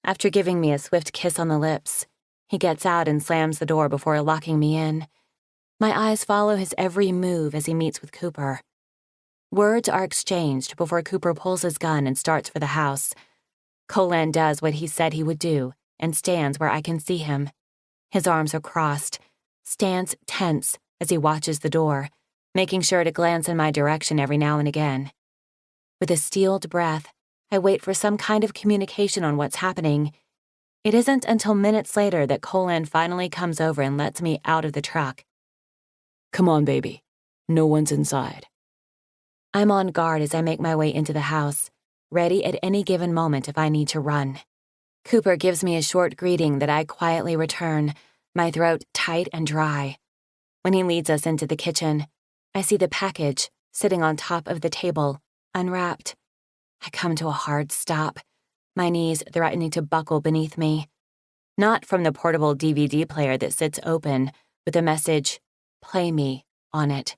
After giving me a swift kiss on the lips, he gets out and slams the door before locking me in. My eyes follow his every move as he meets with Cooper. Words are exchanged before Cooper pulls his gun and starts for the house. Colin does what he said he would do and stands where I can see him. His arms are crossed, stands tense as he watches the door, making sure to glance in my direction every now and again. With a steeled breath, I wait for some kind of communication on what's happening. It isn't until minutes later that Colin finally comes over and lets me out of the truck. Come on, baby. No one's inside. I'm on guard as I make my way into the house, ready at any given moment if I need to run. Cooper gives me a short greeting that I quietly return, my throat tight and dry. When he leads us into the kitchen, I see the package sitting on top of the table, unwrapped. I come to a hard stop, my knees threatening to buckle beneath me. Not from the portable DVD player that sits open with the message, "Play me," on it,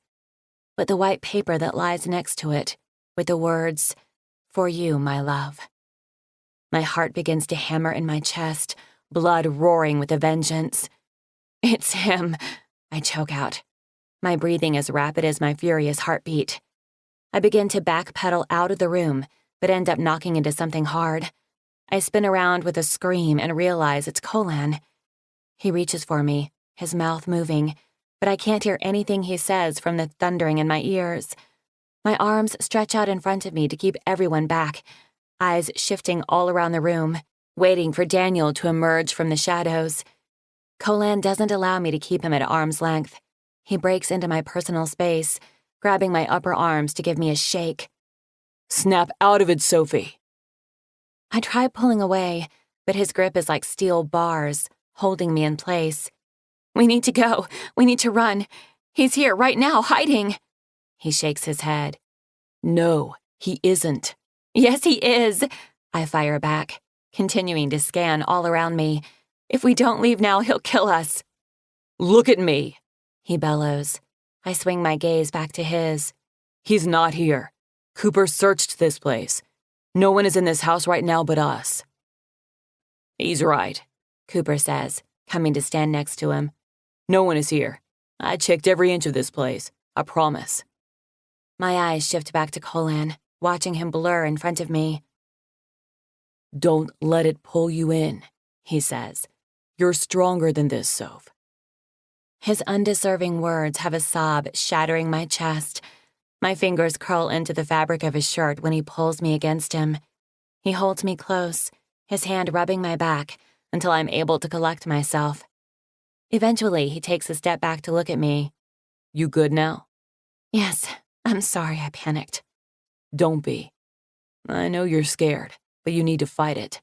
but the white paper that lies next to it with the words, "For you, my love." My heart begins to hammer in my chest, blood roaring with a vengeance. It's him, I choke out, my breathing as rapid as my furious heartbeat. I begin to backpedal out of the room, but end up knocking into something hard. I spin around with a scream and realize it's Colin. He reaches for me, his mouth moving, but I can't hear anything he says from the thundering in my ears. My arms stretch out in front of me to keep everyone back, eyes shifting all around the room, waiting for Daniel to emerge from the shadows. Colin doesn't allow me to keep him at arm's length. He breaks into my personal space, grabbing my upper arms to give me a shake. Snap out of it, Sophie. I try pulling away, but his grip is like steel bars, holding me in place, We need to go. We need to run. He's here right now, hiding. He shakes his head. No, he isn't. Yes, he is. I fire back, continuing to scan all around me. If we don't leave now, he'll kill us. Look at me, he bellows. I swing my gaze back to his. He's not here. Cooper searched this place. No one is in this house right now but us. He's right, Cooper says, coming to stand next to him. No one is here. I checked every inch of this place. I promise. My eyes shift back to Colan, watching him blur in front of me. Don't let it pull you in, he says. You're stronger than this, Soph. His undeserving words have a sob shattering my chest. My fingers curl into the fabric of his shirt when he pulls me against him. He holds me close, his hand rubbing my back until I'm able to collect myself. Eventually, he takes a step back to look at me. You good now? Yes, I'm sorry I panicked. Don't be. I know you're scared, but you need to fight it.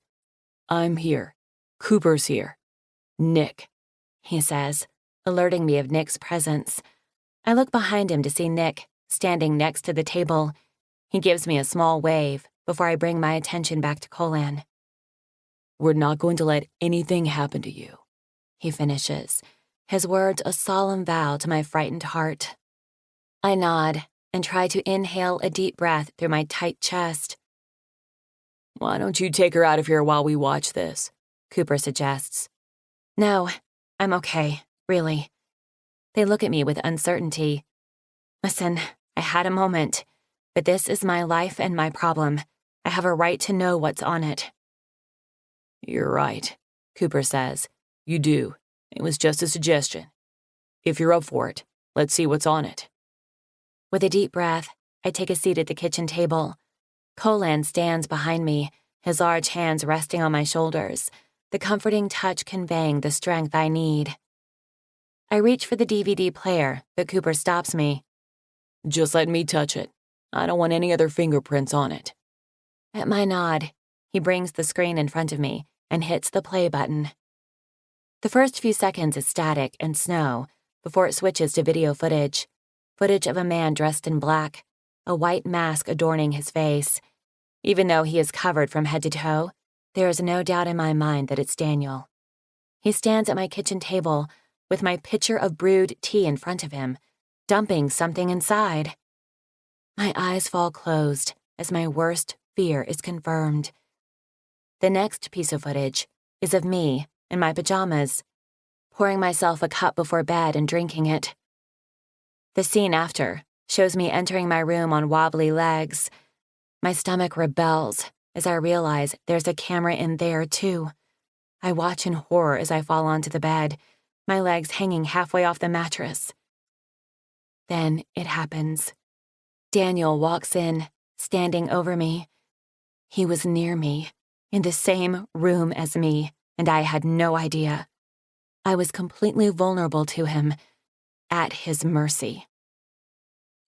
I'm here. Cooper's here. Nick, he says, alerting me of Nick's presence. I look behind him to see Nick, standing next to the table. He gives me a small wave before I bring my attention back to Colan. We're not going to let anything happen to you, he finishes, his words a solemn vow to my frightened heart. I nod and try to inhale a deep breath through my tight chest. Why don't you take her out of here while we watch this? Cooper suggests. No, I'm okay, really. They look at me with uncertainty. Listen, I had a moment, but this is my life and my problem. I have a right to know what's on it. You're right, Cooper says. You do. It was just a suggestion. If you're up for it, let's see what's on it. With a deep breath, I take a seat at the kitchen table. Colan stands behind me, his large hands resting on my shoulders, the comforting touch conveying the strength I need. I reach for the DVD player, but Cooper stops me. Just let me touch it. I don't want any other fingerprints on it. At my nod, he brings the screen in front of me and hits the play button. The first few seconds is static and snow before it switches to video footage of a man dressed in black, a white mask adorning his face. Even though he is covered from head to toe, there is no doubt in my mind that it's Daniel. He stands at my kitchen table with my pitcher of brewed tea in front of him, dumping something inside. My eyes fall closed as my worst fear is confirmed. The next piece of footage is of me in my pajamas, pouring myself a cup before bed and drinking it. The scene after shows me entering my room on wobbly legs. My stomach rebels as I realize there's a camera in there, too. I watch in horror as I fall onto the bed, my legs hanging halfway off the mattress. Then it happens. Daniel walks in, standing over me. He was near me, in the same room as me, and I had no idea. I was completely vulnerable to him, at his mercy.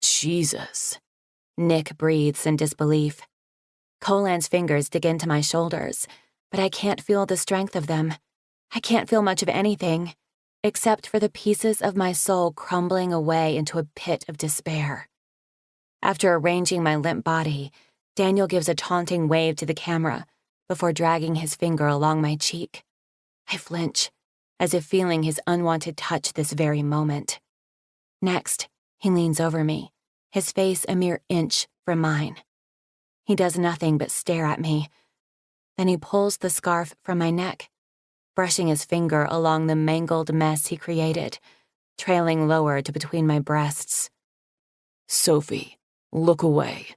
Jesus. Nick breathes in disbelief. Colan's fingers dig into my shoulders, but I can't feel the strength of them. I can't feel much of anything, except for the pieces of my soul crumbling away into a pit of despair. After arranging my limp body, Daniel gives a taunting wave to the camera before dragging his finger along my cheek. I flinch, as if feeling his unwanted touch this very moment. Next, he leans over me, his face a mere inch from mine. He does nothing but stare at me. Then he pulls the scarf from my neck, brushing his finger along the mangled mess he created, trailing lower to between my breasts. Sophie, look away.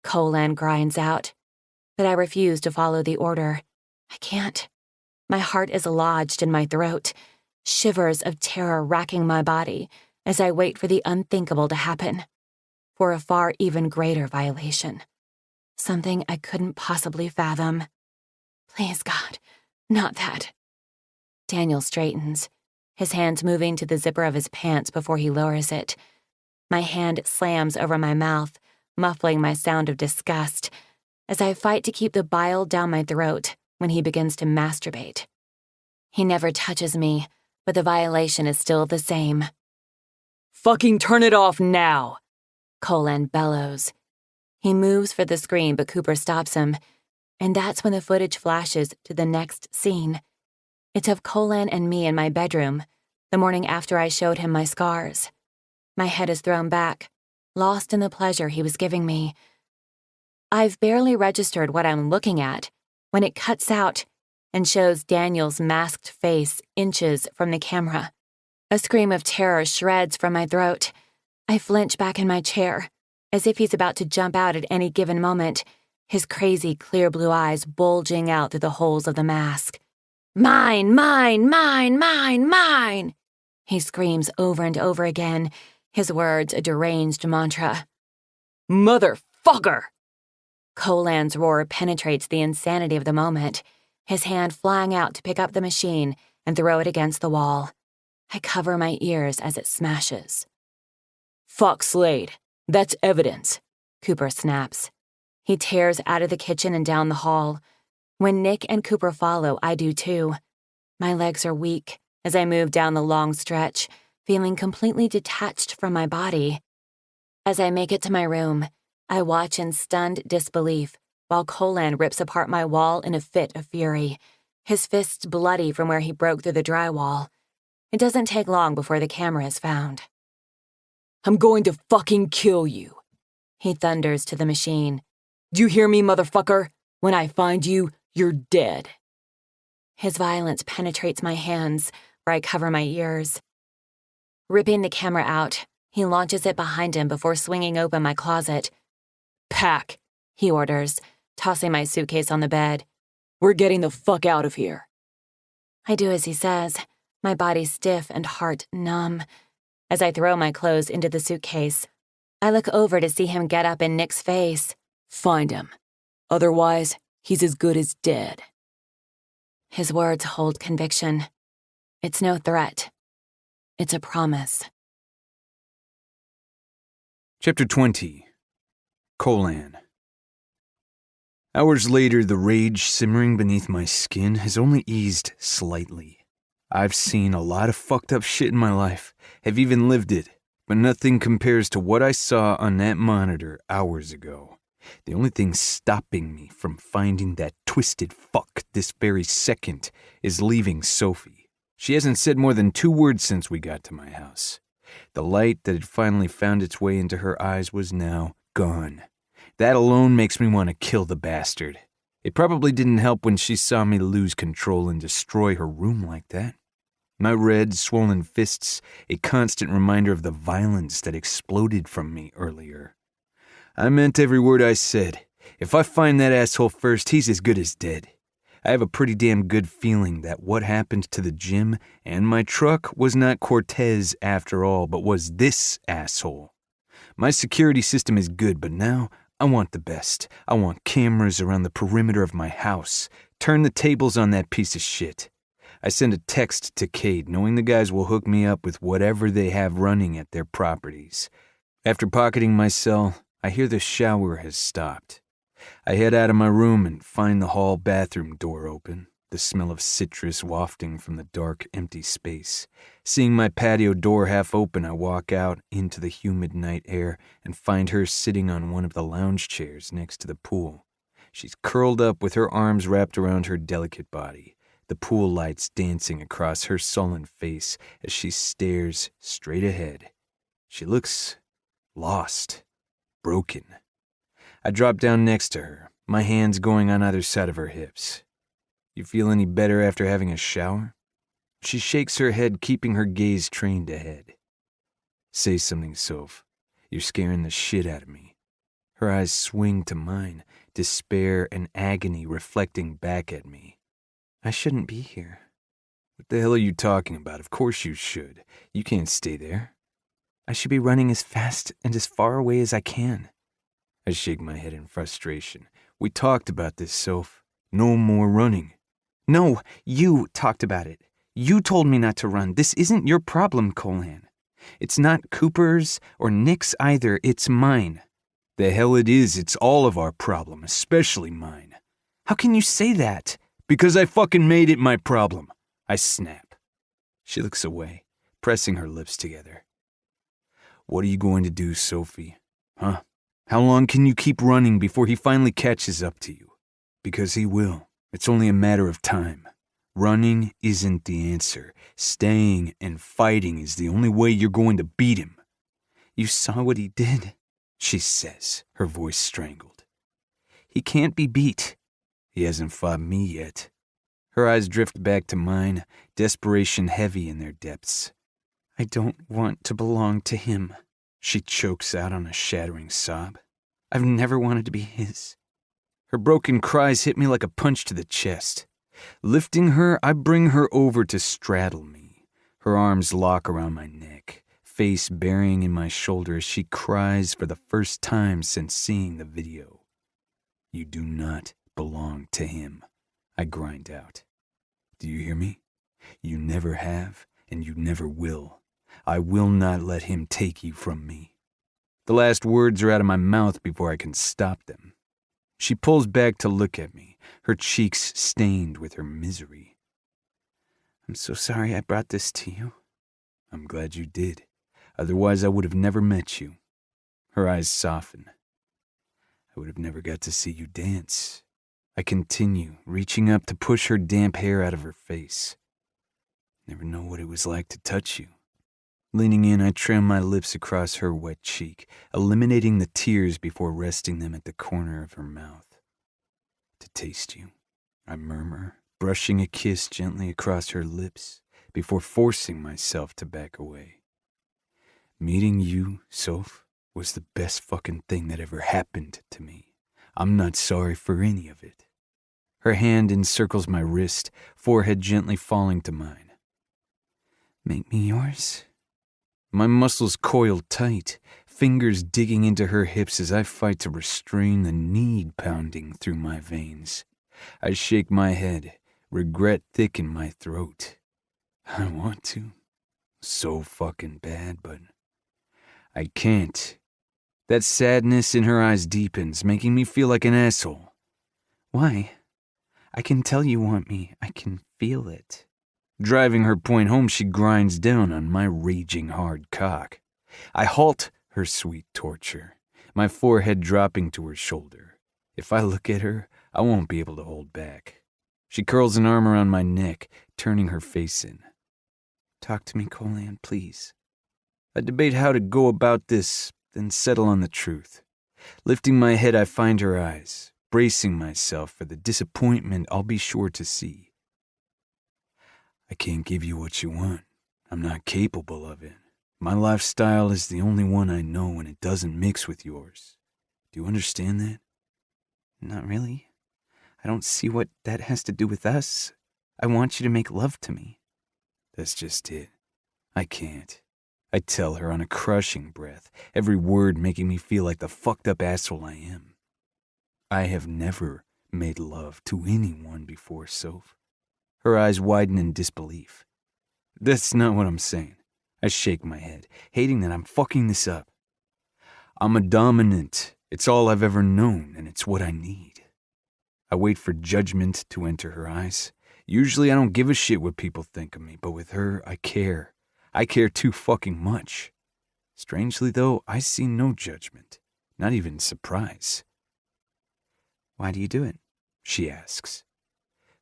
Colan grinds out, but I refuse to follow the order. I can't. My heart is lodged in my throat, shivers of terror racking my body as I wait for the unthinkable to happen, for a far even greater violation. Something I couldn't possibly fathom. Please, God, not that. Daniel straightens, his hands moving to the zipper of his pants before he lowers it. My hand slams over my mouth, muffling my sound of disgust, as I fight to keep the bile down my throat when he begins to masturbate. He never touches me, but the violation is still the same. Fucking turn it off now! Colan bellows. He moves for the screen, but Cooper stops him, and that's when the footage flashes to the next scene. It's of Colan and me in my bedroom, the morning after I showed him my scars. My head is thrown back, lost in the pleasure he was giving me. I've barely registered what I'm looking at when it cuts out and shows Daniel's masked face inches from the camera. A scream of terror shreds from my throat. I flinch back in my chair, as if he's about to jump out at any given moment, his crazy clear blue eyes bulging out through the holes of the mask. Mine, mine, mine, mine, mine! He screams over and over again, his words a deranged mantra. Motherfucker! Colan's roar penetrates the insanity of the moment, his hand flying out to pick up the machine and throw it against the wall. I cover my ears as it smashes. Fuck Slade. That's evidence, Cooper snaps. He tears out of the kitchen and down the hall. When Nick and Cooper follow, I do too. My legs are weak as I move down the long stretch, feeling completely detached from my body. As I make it to my room, I watch in stunned disbelief while Colan rips apart my wall in a fit of fury, his fists bloody from where he broke through the drywall. It doesn't take long before the camera is found. I'm going to fucking kill you, he thunders to the machine. Do you hear me, motherfucker? When I find you, you're dead. His violence penetrates my hands, where I cover my ears. Ripping the camera out, he launches it behind him before swinging open my closet. Pack, he orders, tossing my suitcase on the bed. We're getting the fuck out of here. I do as he says, my body stiff and heart numb. As I throw my clothes into the suitcase, I look over to see him get up in Nick's face. Find him. Otherwise, he's as good as dead. His words hold conviction. It's no threat. It's a promise. Chapter 20. Colan. Hours later, the rage simmering beneath my skin has only eased slightly. I've seen a lot of fucked up shit in my life, have even lived it, but nothing compares to what I saw on that monitor hours ago. The only thing stopping me from finding that twisted fuck this very second is leaving Sophie. She hasn't said more than 2 words since we got to my house. The light that had finally found its way into her eyes was now gone. That alone makes me want to kill the bastard. It probably didn't help when she saw me lose control and destroy her room like that. My red, swollen fists, a constant reminder of the violence that exploded from me earlier. I meant every word I said. If I find that asshole first, he's as good as dead. I have a pretty damn good feeling that what happened to the gym and my truck was not Cortez after all, but was this asshole. My security system is good, but now I want the best. I want cameras around the perimeter of my house. Turn the tables on that piece of shit. I send a text to Cade, knowing the guys will hook me up with whatever they have running at their properties. After pocketing my cell, I hear the shower has stopped. I head out of my room and find the hall bathroom door open, the smell of citrus wafting from the dark, empty space. Seeing my patio door half open, I walk out into the humid night air and find her sitting on one of the lounge chairs next to the pool. She's curled up with her arms wrapped around her delicate body, the pool lights dancing across her sullen face as she stares straight ahead. She looks lost, broken. I drop down next to her, my hands going on either side of her hips. You feel any better after having a shower? She shakes her head, keeping her gaze trained ahead. Say something, Soph. You're scaring the shit out of me. Her eyes swing to mine, despair and agony reflecting back at me. I shouldn't be here. What the hell are you talking about? Of course you should. You can't stay there. I should be running as fast and as far away as I can. I shake my head in frustration. We talked about this, Soph. No more running. No, you talked about it. You told me not to run. This isn't your problem, Colan. It's not Cooper's or Nick's either. It's mine. The hell it is. It's all of our problem, especially mine. How can you say that? Because I fucking made it my problem. I snap. She looks away, pressing her lips together. What are you going to do, Sophie? Huh? How long can you keep running before he finally catches up to you? Because he will. It's only a matter of time. Running isn't the answer. Staying and fighting is the only way you're going to beat him. You saw what he did, she says, her voice strangled. He can't be beat. He hasn't fought me yet. Her eyes drift back to mine, desperation heavy in their depths. I don't want to belong to him, she chokes out on a shattering sob. I've never wanted to be his. Her broken cries hit me like a punch to the chest. Lifting her, I bring her over to straddle me. Her arms lock around my neck, face burying in my shoulder as she cries for the first time since seeing the video. You do not belong to him, I grind out. Do you hear me? You never have, and you never will. I will not let him take you from me. The last words are out of my mouth before I can stop them. She pulls back to look at me, her cheeks stained with her misery. I'm so sorry I brought this to you. I'm glad you did. Otherwise, I would have never met you. Her eyes soften. I would have never got to see you dance. I continue, reaching up to push her damp hair out of her face. Never know what it was like to touch you. Leaning in, I trail my lips across her wet cheek, eliminating the tears before resting them at the corner of her mouth. To taste you, I murmur, brushing a kiss gently across her lips before forcing myself to back away. Meeting you, Soph, was the best fucking thing that ever happened to me. I'm not sorry for any of it. Her hand encircles my wrist, forehead gently falling to mine. Make me yours? My muscles coil tight, fingers digging into her hips as I fight to restrain the need pounding through my veins. I shake my head, regret thick in my throat. I want to, so fucking bad, but I can't. That sadness in her eyes deepens, making me feel like an asshole. Why? I can tell you want me. I can feel it. Driving her point home, she grinds down on my raging hard cock. I halt her sweet torture, my forehead dropping to her shoulder. If I look at her, I won't be able to hold back. She curls an arm around my neck, turning her face in. Talk to me, Colan, please. I debate how to go about this, then settle on the truth. Lifting my head, I find her eyes, bracing myself for the disappointment I'll be sure to see. I can't give you what you want. I'm not capable of it. My lifestyle is the only one I know, and it doesn't mix with yours. Do you understand that? Not really. I don't see what that has to do with us. I want you to make love to me. That's just it. I can't. I tell her on a crushing breath, every word making me feel like the fucked up asshole I am. I have never made love to anyone before, Soph. Her eyes widen in disbelief. That's not what I'm saying. I shake my head, hating that I'm fucking this up. I'm a dominant. It's all I've ever known, and it's what I need. I wait for judgment to enter her eyes. Usually I don't give a shit what people think of me, but with her, I care. I care too fucking much. Strangely, though, I see no judgment, not even surprise. Why do you do it? She asks.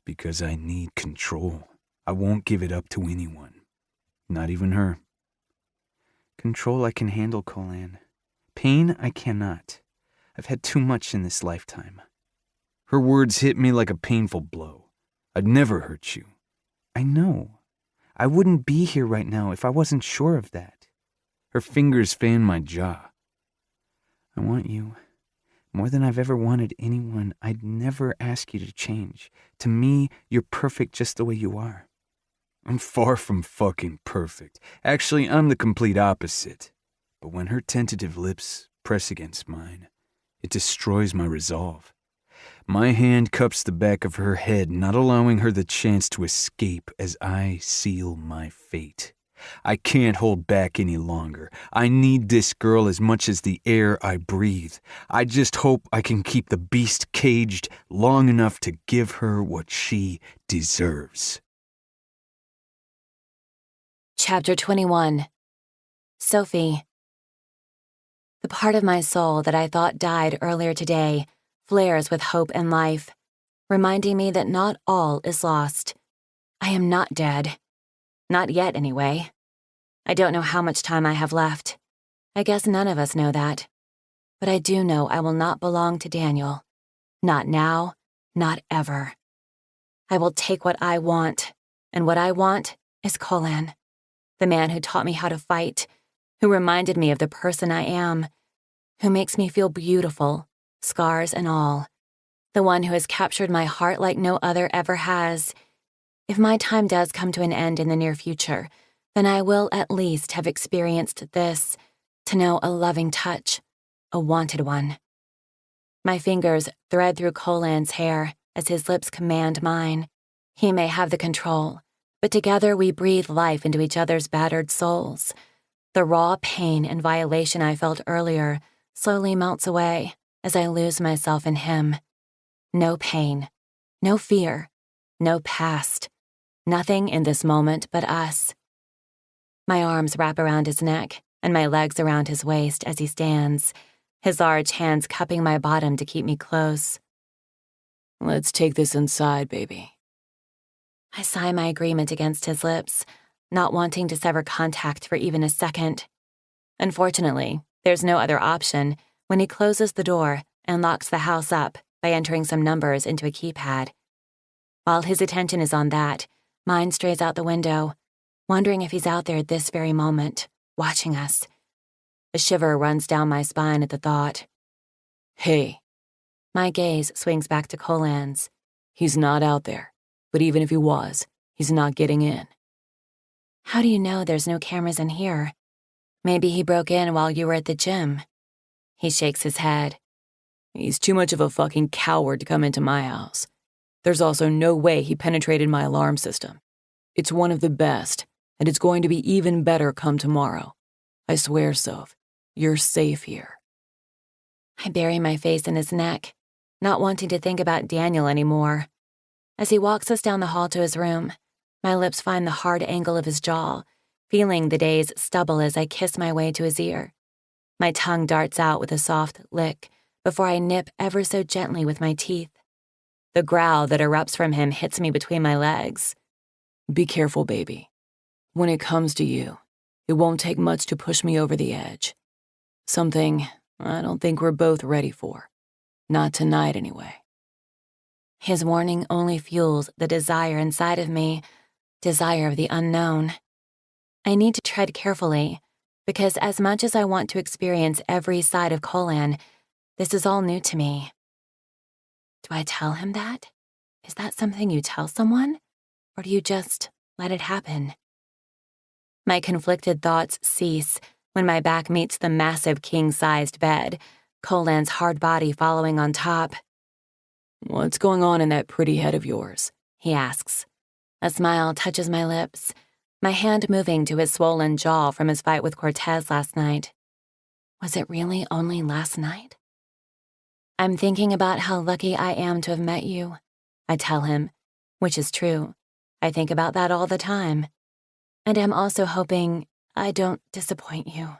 Because I need control. I won't give it up to anyone. Not even her. Control I can handle, Colan. Pain I cannot. I've had too much in this lifetime. Her words hit me like a painful blow. I'd never hurt you. I know. I wouldn't be here right now if I wasn't sure of that. Her fingers fan my jaw. I want you. More than I've ever wanted anyone. I'd never ask you to change. To me, you're perfect just the way you are. I'm far from fucking perfect. Actually, I'm the complete opposite. But when her tentative lips press against mine, it destroys my resolve. My hand cups the back of her head, not allowing her the chance to escape as I seal my fate. I can't hold back any longer. I need this girl as much as the air I breathe. I just hope I can keep the beast caged long enough to give her what she deserves. Chapter 21. Sophie. The part of my soul that I thought died earlier today flares with hope and life, reminding me that not all is lost. I am not dead. Not yet, anyway. I don't know how much time I have left. I guess none of us know that. But I do know I will not belong to Daniel. Not now, not ever. I will take what I want, and what I want is Colin, the man who taught me how to fight, who reminded me of the person I am, who makes me feel beautiful, scars and all, the one who has captured my heart like no other ever has. If my time does come to an end in the near future, then I will at least have experienced this, to know a loving touch, a wanted one. My fingers thread through Colin's hair as his lips command mine. He may have the control, but together we breathe life into each other's battered souls. The raw pain and violation I felt earlier slowly melts away as I lose myself in him. No pain, no fear, no past, nothing in this moment but us. My arms wrap around his neck and my legs around his waist as he stands, his large hands cupping my bottom to keep me close. Let's take this inside, baby. I sigh my agreement against his lips, not wanting to sever contact for even a second. Unfortunately, there's no other option when he closes the door and locks the house up by entering some numbers into a keypad. While his attention is on that, mine strays out the window, wondering if he's out there at this very moment, watching us. A shiver runs down my spine at the thought. Hey. My gaze swings back to Colin's. He's not out there, but even if he was, he's not getting in. How do you know there's no cameras in here? Maybe he broke in while you were at the gym. He shakes his head. He's too much of a fucking coward to come into my house. There's also no way he penetrated my alarm system. It's one of the best, and it's going to be even better come tomorrow. I swear, Soph, you're safe here. I bury my face in his neck, not wanting to think about Daniel anymore. As he walks us down the hall to his room, my lips find the hard angle of his jaw, feeling the day's stubble as I kiss my way to his ear. My tongue darts out with a soft lick before I nip ever so gently with my teeth. The growl that erupts from him hits me between my legs. Be careful, baby. When it comes to you, it won't take much to push me over the edge. Something I don't think we're both ready for. Not tonight, anyway. His warning only fuels the desire inside of me, desire of the unknown. I need to tread carefully, because as much as I want to experience every side of Colin, this is all new to me. Do I tell him that? Is that something you tell someone? Or do you just let it happen? My conflicted thoughts cease when my back meets the massive king-sized bed, Colin's hard body following on top. What's going on in that pretty head of yours? He asks. A smile touches my lips, my hand moving to his swollen jaw from his fight with Cortez last night. Was it really only last night? I'm thinking about how lucky I am to have met you, I tell him, which is true. I think about that all the time. And I'm also hoping I don't disappoint you.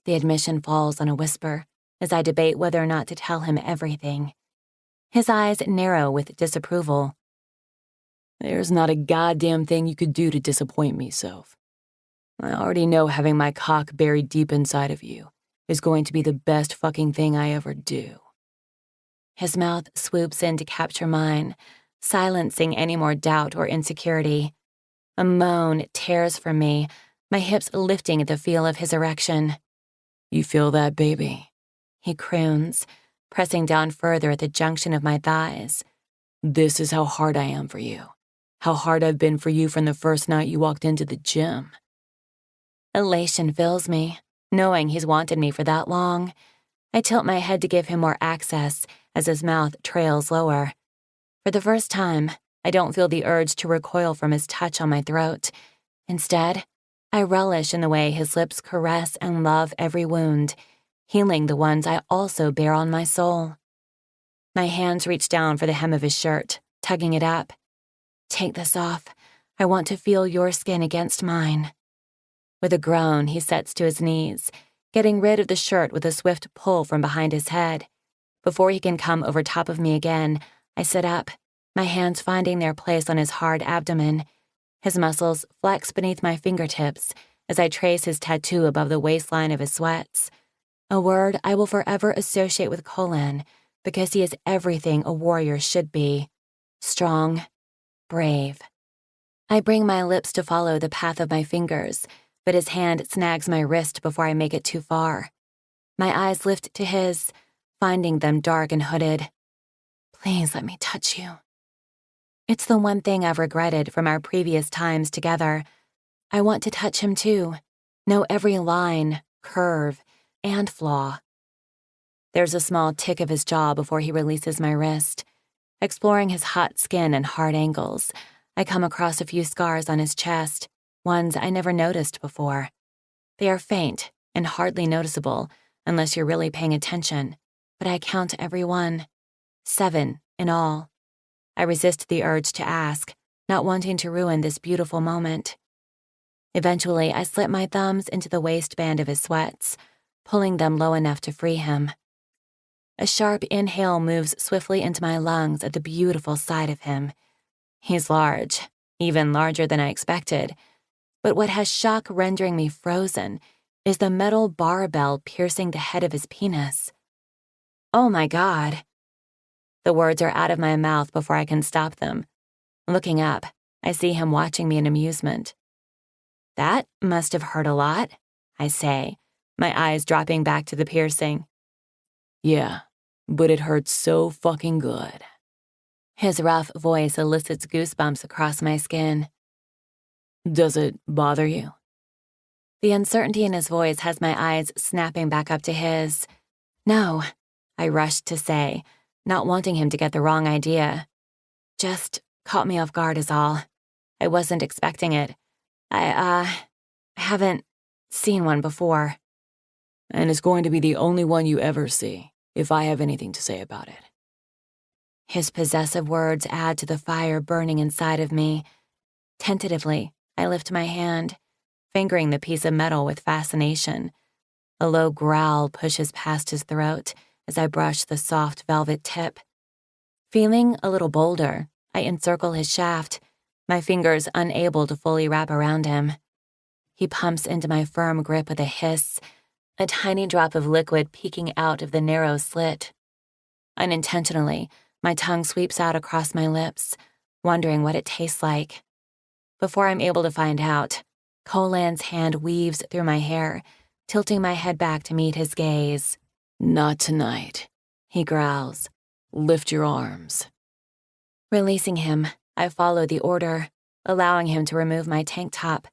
The admission falls on a whisper as I debate whether or not to tell him everything. His eyes narrow with disapproval. There's not a goddamn thing you could do to disappoint me, Soph. I already know having my cock buried deep inside of you is going to be the best fucking thing I ever do. His mouth swoops in to capture mine, silencing any more doubt or insecurity. A moan tears from me, my hips lifting at the feel of his erection. You feel that, baby? He croons, pressing down further at the junction of my thighs. This is how hard I am for you. How hard I've been for you from the first night you walked into the gym. Elation fills me, knowing he's wanted me for that long. I tilt my head to give him more access as his mouth trails lower. For the first time, I don't feel the urge to recoil from his touch on my throat. Instead, I relish in the way his lips caress and love every wound, healing the ones I also bear on my soul. My hands reach down for the hem of his shirt, tugging it up. Take this off. I want to feel your skin against mine." With a groan, he sets to his knees, getting rid of the shirt with a swift pull from behind his head. Before he can come over top of me again, I sit up, my hands finding their place on his hard abdomen. His muscles flex beneath my fingertips as I trace his tattoo above the waistline of his sweats. A word I will forever associate with Colin because he is everything a warrior should be. Strong, brave. I bring my lips to follow the path of my fingers, but his hand snags my wrist before I make it too far. My eyes lift to his, finding them dark and hooded. "Please let me touch you." It's the one thing I've regretted from our previous times together. I want to touch him too, know every line, curve, and flaw. There's a small tick of his jaw before he releases my wrist. Exploring his hot skin and hard angles, I come across a few scars on his chest, ones I never noticed before. They are faint and hardly noticeable unless you're really paying attention, but I count every one. 7 in all. I resist the urge to ask, not wanting to ruin this beautiful moment. Eventually, I slip my thumbs into the waistband of his sweats, pulling them low enough to free him. A sharp inhale moves swiftly into my lungs at the beautiful sight of him. He's large, even larger than I expected, but what has shock rendering me frozen is the metal barbell piercing the head of his penis. Oh my God. The words are out of my mouth before I can stop them. Looking up, I see him watching me in amusement. "That must have hurt a lot," I say, my eyes dropping back to the piercing. Yeah, but it hurts so fucking good. His rough voice elicits goosebumps across my skin. Does it bother you? The uncertainty in his voice has my eyes snapping back up to his. "No," I rushed to say, not wanting him to get the wrong idea. "Just caught me off guard is all. I wasn't expecting it. I haven't seen one before." And it's going to be the only one you ever see, if I have anything to say about it. His possessive words add to the fire burning inside of me. Tentatively, I lift my hand, fingering the piece of metal with fascination. A low growl pushes past his throat as I brush the soft velvet tip. Feeling a little bolder, I encircle his shaft, my fingers unable to fully wrap around him. He pumps into my firm grip with a hiss, a tiny drop of liquid peeking out of the narrow slit. Unintentionally, my tongue sweeps out across my lips, wondering what it tastes like. Before I'm able to find out, Colan's hand weaves through my hair, tilting my head back to meet his gaze. "Not tonight," he growls. "Lift your arms." Releasing him, I follow the order, allowing him to remove my tank top.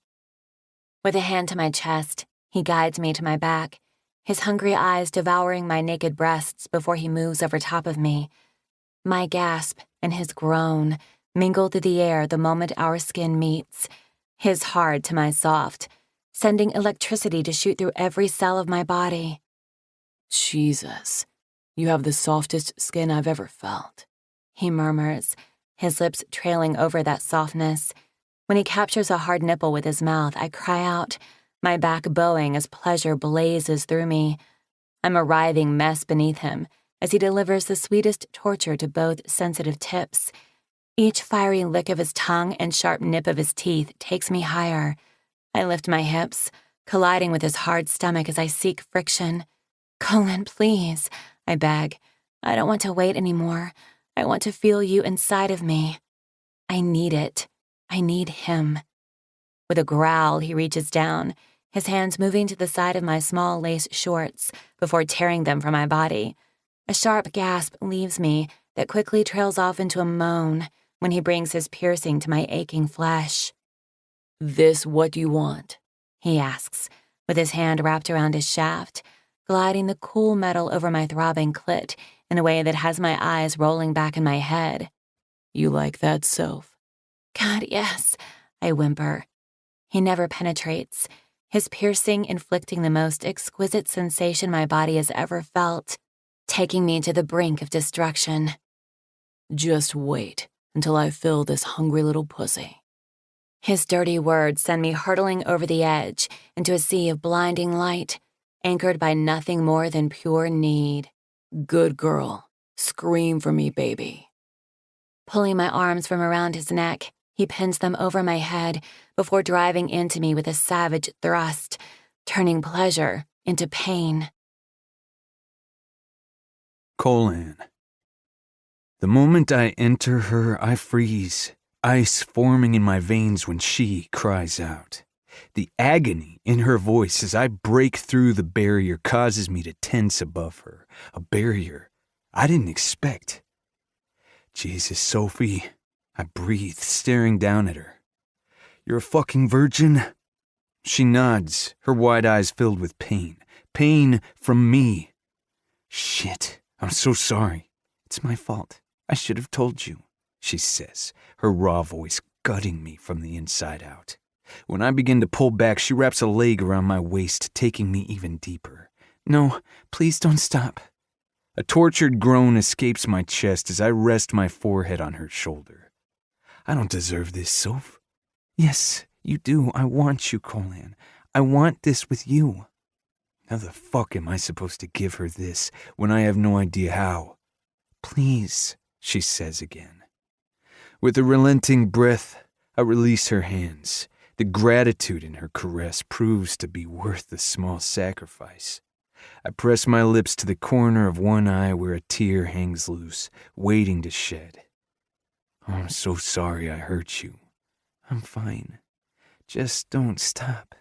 With a hand to my chest, he guides me to my back, his hungry eyes devouring my naked breasts before he moves over top of me. My gasp and his groan mingle through the air the moment our skin meets, his hard to my soft, sending electricity to shoot through every cell of my body. "Jesus, you have the softest skin I've ever felt," he murmurs, his lips trailing over that softness. When he captures a hard nipple with his mouth, I cry out, my back bowing as pleasure blazes through me. I'm a writhing mess beneath him as he delivers the sweetest torture to both sensitive tips. Each fiery lick of his tongue and sharp nip of his teeth takes me higher. I lift my hips, colliding with his hard stomach as I seek friction. "Colin, please," I beg. "I don't want to wait anymore. I want to feel you inside of me. I need it. I need him." With a growl, he reaches down, his hands moving to the side of my small lace shorts before tearing them from my body. A sharp gasp leaves me that quickly trails off into a moan when he brings his piercing to my aching flesh. "This what you want?" he asks, with his hand wrapped around his shaft, gliding the cool metal over my throbbing clit in a way that has my eyes rolling back in my head. "You like that, Soph?" "God, yes," I whimper. He never penetrates, his piercing inflicting the most exquisite sensation my body has ever felt, taking me to the brink of destruction. "Just wait until I fill this hungry little pussy." His dirty words send me hurtling over the edge into a sea of blinding light, anchored by nothing more than pure need. Good girl. Scream for me, baby. Pulling my arms from around his neck, he pins them over my head before driving into me with a savage thrust, turning pleasure into pain. Colin. The moment I enter her, I freeze, ice forming in my veins when she cries out. The agony in her voice as I break through the barrier causes me to tense above her, a barrier I didn't expect. Jesus, Sophie, I breathe, staring down at her. You're a fucking virgin? She nods, her wide eyes filled with pain. Pain from me. Shit, I'm so sorry. It's my fault. I should have told you, she says, her raw voice gutting me from the inside out. When I begin to pull back, she wraps a leg around my waist, taking me even deeper. No, please don't stop. A tortured groan escapes my chest as I rest my forehead on her shoulder. I don't deserve this, Soph. Yes, you do. I want you, Colin. I want this with you. How the fuck am I supposed to give her this when I have no idea how? Please, she says again. With a relenting breath, I release her hands. The gratitude in her caress proves to be worth the small sacrifice. I press my lips to the corner of one eye where a tear hangs loose, waiting to shed. Oh, I'm so sorry I hurt you. I'm fine. Just don't stop.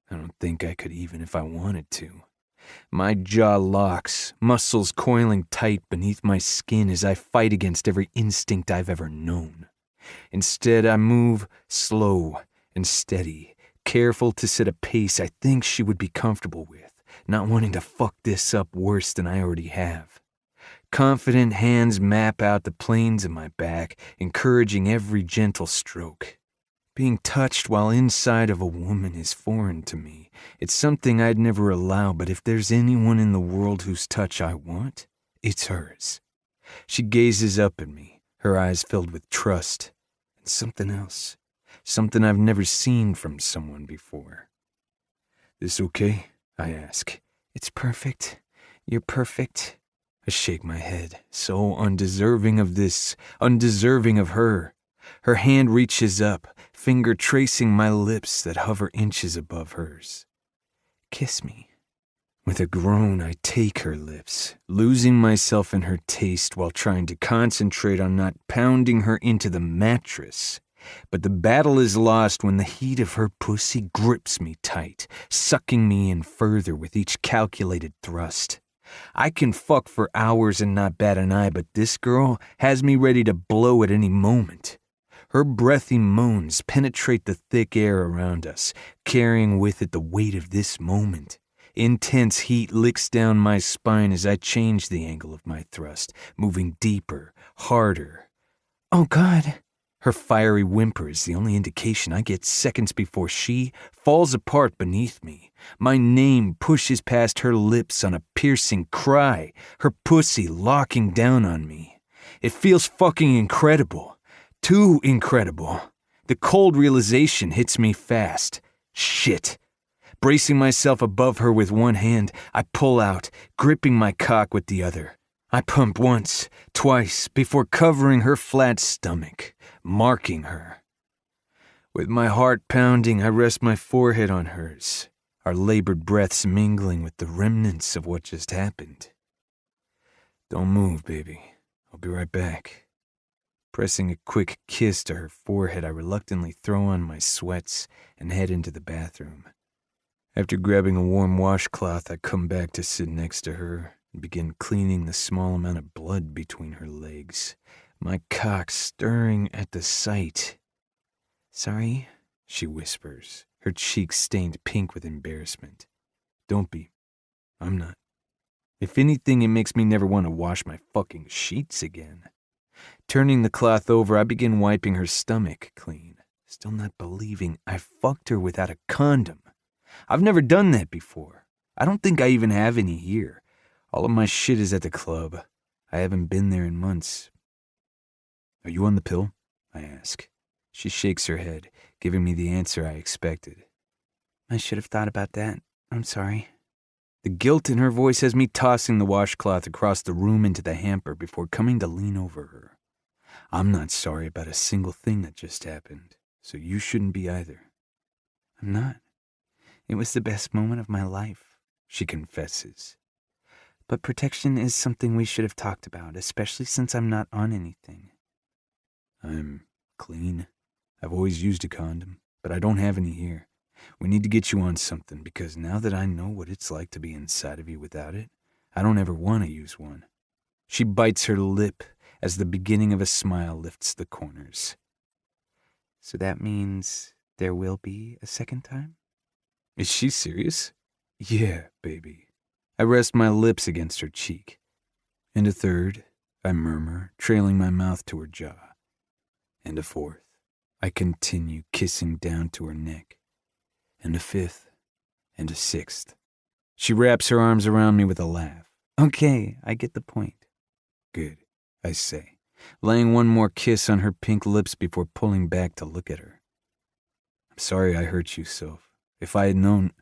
I don't think I could even if I wanted to. My jaw locks, muscles coiling tight beneath my skin as I fight against every instinct I've ever known. Instead, I move slow and steady, careful to set a pace I think she would be comfortable with, not wanting to fuck this up worse than I already have. Confident hands map out the planes of my back, encouraging every gentle stroke. Being touched while inside of a woman is foreign to me. It's something I'd never allow, but if there's anyone in the world whose touch I want, it's hers. She gazes up at me, her eyes filled with trust, and something else. Something I've never seen from someone before. This okay? I ask. It's perfect. You're perfect. I shake my head, so undeserving of this, undeserving of her. Her hand reaches up, finger tracing my lips that hover inches above hers. Kiss me. With a groan, I take her lips, losing myself in her taste while trying to concentrate on not pounding her into the mattress. But the battle is lost when the heat of her pussy grips me tight, sucking me in further with each calculated thrust. I can fuck for hours and not bat an eye, but this girl has me ready to blow at any moment. Her breathy moans penetrate the thick air around us, carrying with it the weight of this moment. Intense heat licks down my spine as I change the angle of my thrust, moving deeper, harder. Oh God! Her fiery whimper is the only indication I get seconds before she falls apart beneath me. My name pushes past her lips on a piercing cry, her pussy locking down on me. It feels fucking incredible. Too incredible. The cold realization hits me fast. Shit. Bracing myself above her with one hand, I pull out, gripping my cock with the other. I pump once, twice, before covering her flat stomach, marking her. With my heart pounding, I rest my forehead on hers, our labored breaths mingling with the remnants of what just happened. Don't move, baby. I'll be right back. Pressing a quick kiss to her forehead, I reluctantly throw on my sweats and head into the bathroom. After grabbing a warm washcloth, I come back to sit next to her and begin cleaning the small amount of blood between her legs, my cock stirring at the sight. Sorry, she whispers, her cheeks stained pink with embarrassment. Don't be. I'm not. If anything, it makes me never want to wash my fucking sheets again. Turning the cloth over, I begin wiping her stomach clean, still not believing I fucked her without a condom. I've never done that before. I don't think I even have any here. All of my shit is at the club. I haven't been there in months. Are you on the pill? I ask. She shakes her head, giving me the answer I expected. I should have thought about that. I'm sorry. The guilt in her voice has me tossing the washcloth across the room into the hamper before coming to lean over her. I'm not sorry about a single thing that just happened, so you shouldn't be either. I'm not. It was the best moment of my life, she confesses. But protection is something we should have talked about, especially since I'm not on anything. I'm clean. I've always used a condom, but I don't have any here. We need to get you on something, because now that I know what it's like to be inside of you without it, I don't ever want to use one. She bites her lip as the beginning of a smile lifts the corners. So that means there will be a second time? Is she serious? Yeah, baby. I rest my lips against her cheek. And a third, I murmur, trailing my mouth to her jaw. And a fourth, I continue kissing down to her neck. And a fifth, and a sixth. She wraps her arms around me with a laugh. Okay, I get the point. Good, I say, laying one more kiss on her pink lips before pulling back to look at her. I'm sorry I hurt you, Soph. If I had known,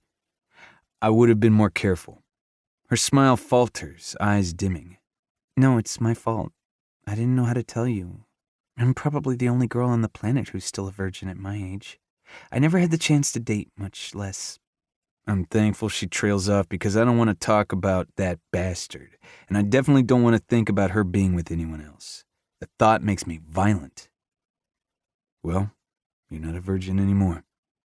I would have been more careful. Her smile falters, eyes dimming. No, it's my fault. I didn't know how to tell you. I'm probably the only girl on the planet who's still a virgin at my age. I never had the chance to date, much less. I'm thankful she trails off because I don't want to talk about that bastard, and I definitely don't want to think about her being with anyone else. The thought makes me violent. Well, you're not a virgin anymore,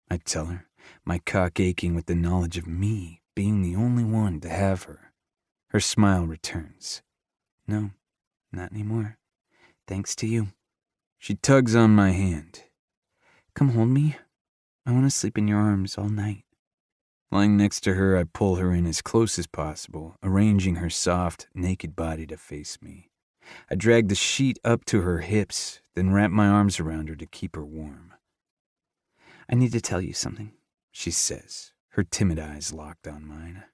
I tell her, my cock aching with the knowledge of me being the only one to have her. Her smile returns. No, not anymore. Thanks to you. She tugs on my hand. Come hold me. I want to sleep in your arms all night. Lying next to her, I pull her in as close as possible, arranging her soft, naked body to face me. I drag the sheet up to her hips, then wrap my arms around her to keep her warm. I need to tell you something, she says, her timid eyes locked on mine.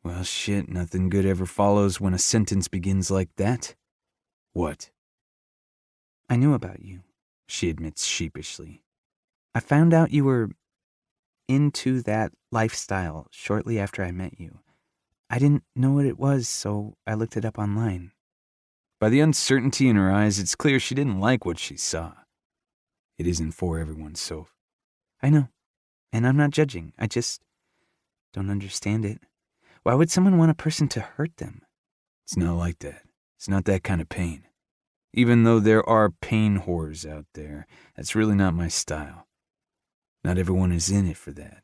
Well, shit, nothing good ever follows when a sentence begins like that. What? I knew about you, she admits sheepishly. I found out you were into that lifestyle shortly after I met you. I didn't know what it was, so I looked it up online. By the uncertainty in her eyes, it's clear she didn't like what she saw. It isn't for everyone, Soph. I know, and I'm not judging. I just don't understand it. Why would someone want a person to hurt them? It's not like that. It's not that kind of pain. Even though there are pain whores out there, that's really not my style. Not everyone is in it for that.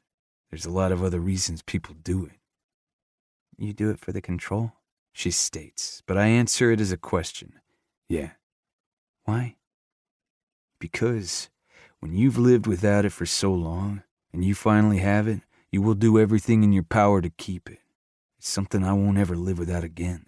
There's a lot of other reasons people do it. You do it for the control, she states, but I answer it as a question. Yeah. Why? Because when you've lived without it for so long, and you finally have it, you will do everything in your power to keep it. It's something I won't ever live without again.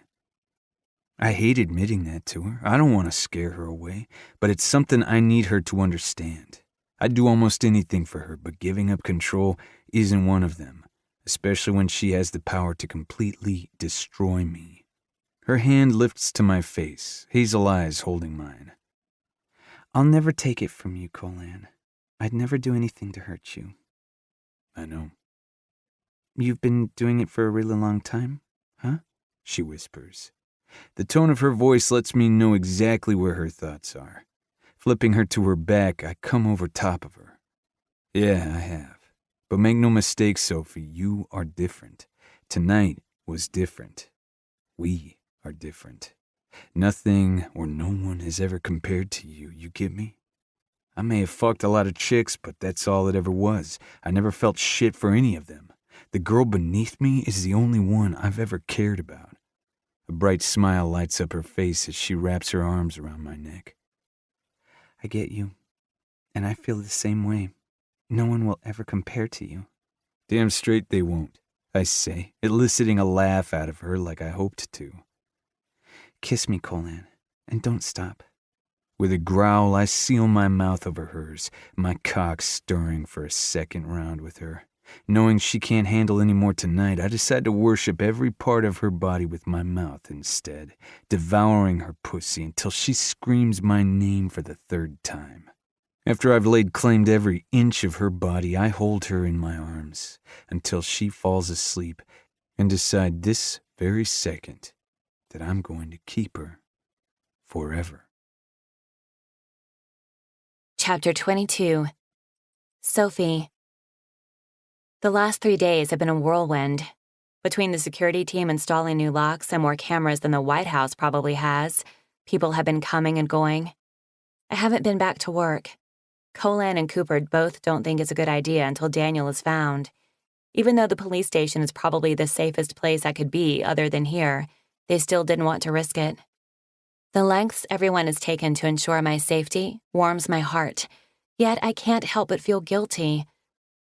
I hate admitting that to her. I don't want to scare her away, but it's something I need her to understand. I'd do almost anything for her, but giving up control isn't one of them, especially when she has the power to completely destroy me. Her hand lifts to my face, hazel eyes holding mine. I'll never take it from you, Colan. I'd never do anything to hurt you. I know. You've been doing it for a really long time, huh? She whispers. The tone of her voice lets me know exactly where her thoughts are. Flipping her to her back, I come over top of her. Yeah, I have. But make no mistake, Sophie, you are different. Tonight was different. We are different. Nothing or no one has ever compared to you, you get me? I may have fucked a lot of chicks, but that's all it ever was. I never felt shit for any of them. The girl beneath me is the only one I've ever cared about. A bright smile lights up her face as she wraps her arms around my neck. I get you, and I feel the same way. No one will ever compare to you. Damn straight they won't, I say, eliciting a laugh out of her like I hoped to. Kiss me, Colan, and don't stop. With a growl, I seal my mouth over hers, my cock stirring for a second round with her. Knowing she can't handle any more tonight, I decide to worship every part of her body with my mouth instead, devouring her pussy until she screams my name for the third time. After I've laid claim to every inch of her body, I hold her in my arms until she falls asleep and decide this very second that I'm going to keep her forever. Chapter 22. Sophie. The last 3 days have been a whirlwind. Between the security team installing new locks and more cameras than the White House probably has, people have been coming and going. I haven't been back to work. Colin and Cooper both don't think it's a good idea until Daniel is found. Even though the police station is probably the safest place I could be other than here, they still didn't want to risk it. The lengths everyone has taken to ensure my safety warms my heart, yet I can't help but feel guilty.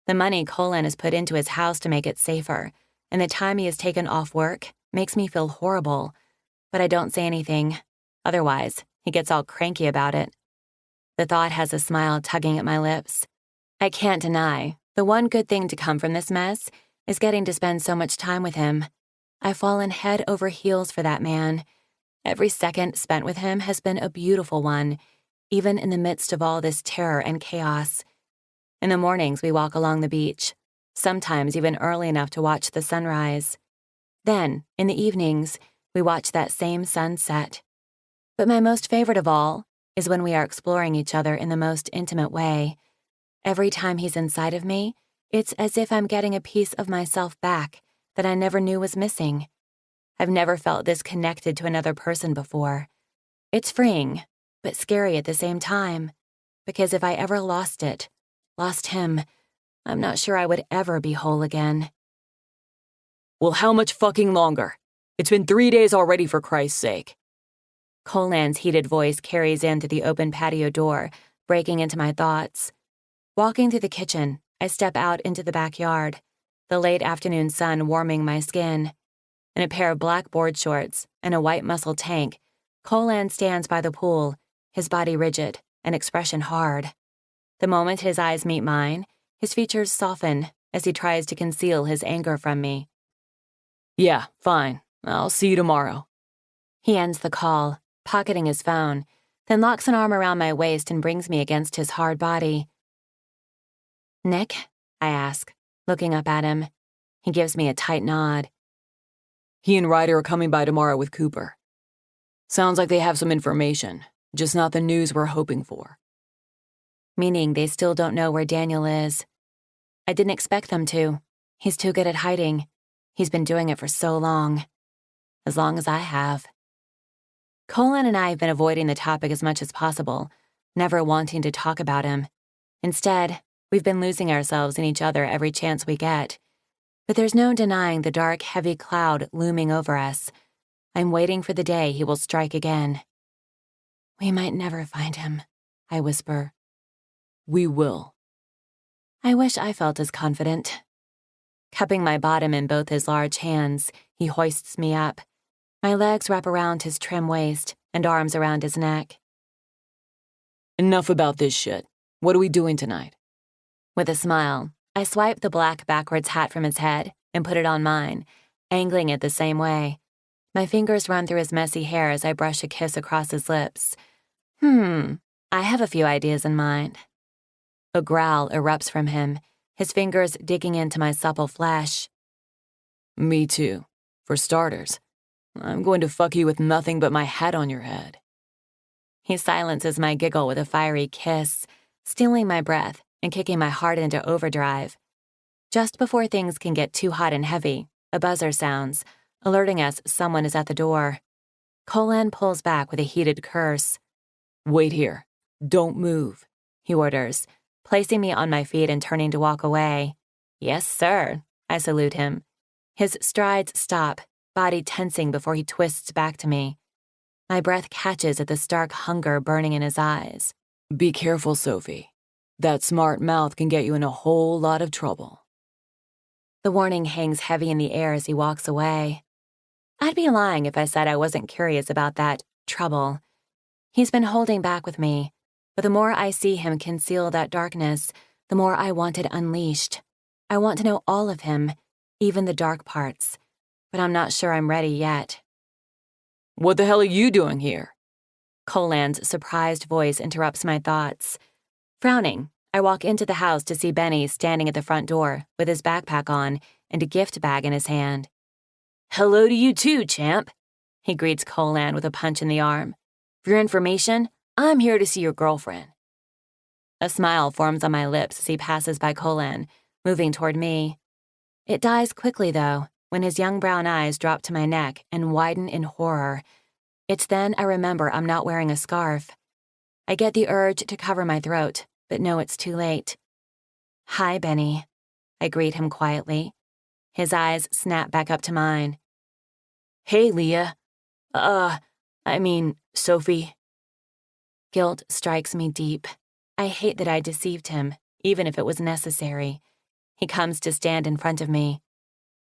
The money Colin has put into his house to make it safer, and the time he has taken off work makes me feel horrible, but I don't say anything. Otherwise, he gets all cranky about it. The thought has a smile tugging at my lips. I can't deny, the one good thing to come from this mess is getting to spend so much time with him. I've fallen head over heels for that man. Every second spent with him has been a beautiful one, even in the midst of all this terror and chaos. In the mornings, we walk along the beach, sometimes even early enough to watch the sunrise. Then, in the evenings, we watch that same sunset. But my most favorite of all is when we are exploring each other in the most intimate way. Every time he's inside of me, it's as if I'm getting a piece of myself back that I never knew was missing. I've never felt this connected to another person before. It's freeing, but scary at the same time, because if I ever lost him, I'm not sure I would ever be whole again. Well, how much fucking longer? It's been 3 days already, for Christ's sake. Colan's heated voice carries in through the open patio door, breaking into my thoughts. Walking through the kitchen, I step out into the backyard, the late afternoon sun warming my skin. In a pair of black board shorts and a white muscle tank, Colan stands by the pool, his body rigid and expression hard. The moment his eyes meet mine, his features soften as he tries to conceal his anger from me. Yeah, fine. I'll see you tomorrow. He ends the call, pocketing his phone, then locks an arm around my waist and brings me against his hard body. Nick? I ask, looking up at him. He gives me a tight nod. He and Ryder are coming by tomorrow with Cooper. Sounds like they have some information, just not the news we're hoping for. Meaning they still don't know where Daniel is. I didn't expect them to. He's too good at hiding. He's been doing it for so long. As long as I have. Colin and I have been avoiding the topic as much as possible, never wanting to talk about him. Instead, we've been losing ourselves in each other every chance we get. But there's no denying the dark, heavy cloud looming over us. I'm waiting for the day he will strike again. We might never find him, I whisper. We will. I wish I felt as confident. Cupping my bottom in both his large hands, he hoists me up. My legs wrap around his trim waist and arms around his neck. Enough about this shit. What are we doing tonight? With a smile, I swipe the black backwards hat from his head and put it on mine, angling it the same way. My fingers run through his messy hair as I brush a kiss across his lips. I have a few ideas in mind. A growl erupts from him, his fingers digging into my supple flesh. Me too. For starters, I'm going to fuck you with nothing but my hat on your head. He silences my giggle with a fiery kiss, stealing my breath and kicking my heart into overdrive. Just before things can get too hot and heavy, a buzzer sounds, alerting us someone is at the door. Colin pulls back with a heated curse. Wait here. Don't move, he orders, placing me on my feet and turning to walk away. Yes, sir, I salute him. His strides stop, body tensing before he twists back to me. My breath catches at the stark hunger burning in his eyes. Be careful, Sophie. That smart mouth can get you in a whole lot of trouble. The warning hangs heavy in the air as he walks away. I'd be lying if I said I wasn't curious about that trouble. He's been holding back with me, but the more I see him conceal that darkness, the more I want it unleashed. I want to know all of him, even the dark parts, but I'm not sure I'm ready yet. What the hell are you doing here? Colan's surprised voice interrupts my thoughts. Frowning, I walk into the house to see Benny standing at the front door with his backpack on and a gift bag in his hand. Hello to you too, champ, he greets Colan with a punch in the arm. For your information, I'm here to see your girlfriend. A smile forms on my lips as he passes by Colan, moving toward me. It dies quickly, though, when his young brown eyes drop to my neck and widen in horror. It's then I remember I'm not wearing a scarf. I get the urge to cover my throat, but know it's too late. Hi, Benny. I greet him quietly. His eyes snap back up to mine. Hey, Leah. Sophie. Guilt strikes me deep. I hate that I deceived him, even if it was necessary. He comes to stand in front of me.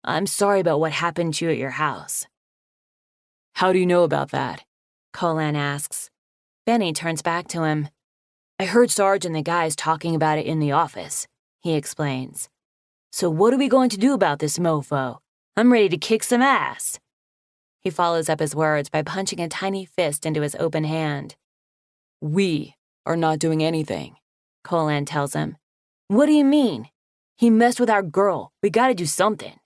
I'm sorry about what happened to you at your house. How do you know about that? Colan asks. Benny turns back to him. I heard Sarge and the guys talking about it in the office, he explains. So what are we going to do about this mofo? I'm ready to kick some ass. He follows up his words by punching a tiny fist into his open hand. We are not doing anything, Colan tells him. What do you mean? He messed with our girl. We gotta do something.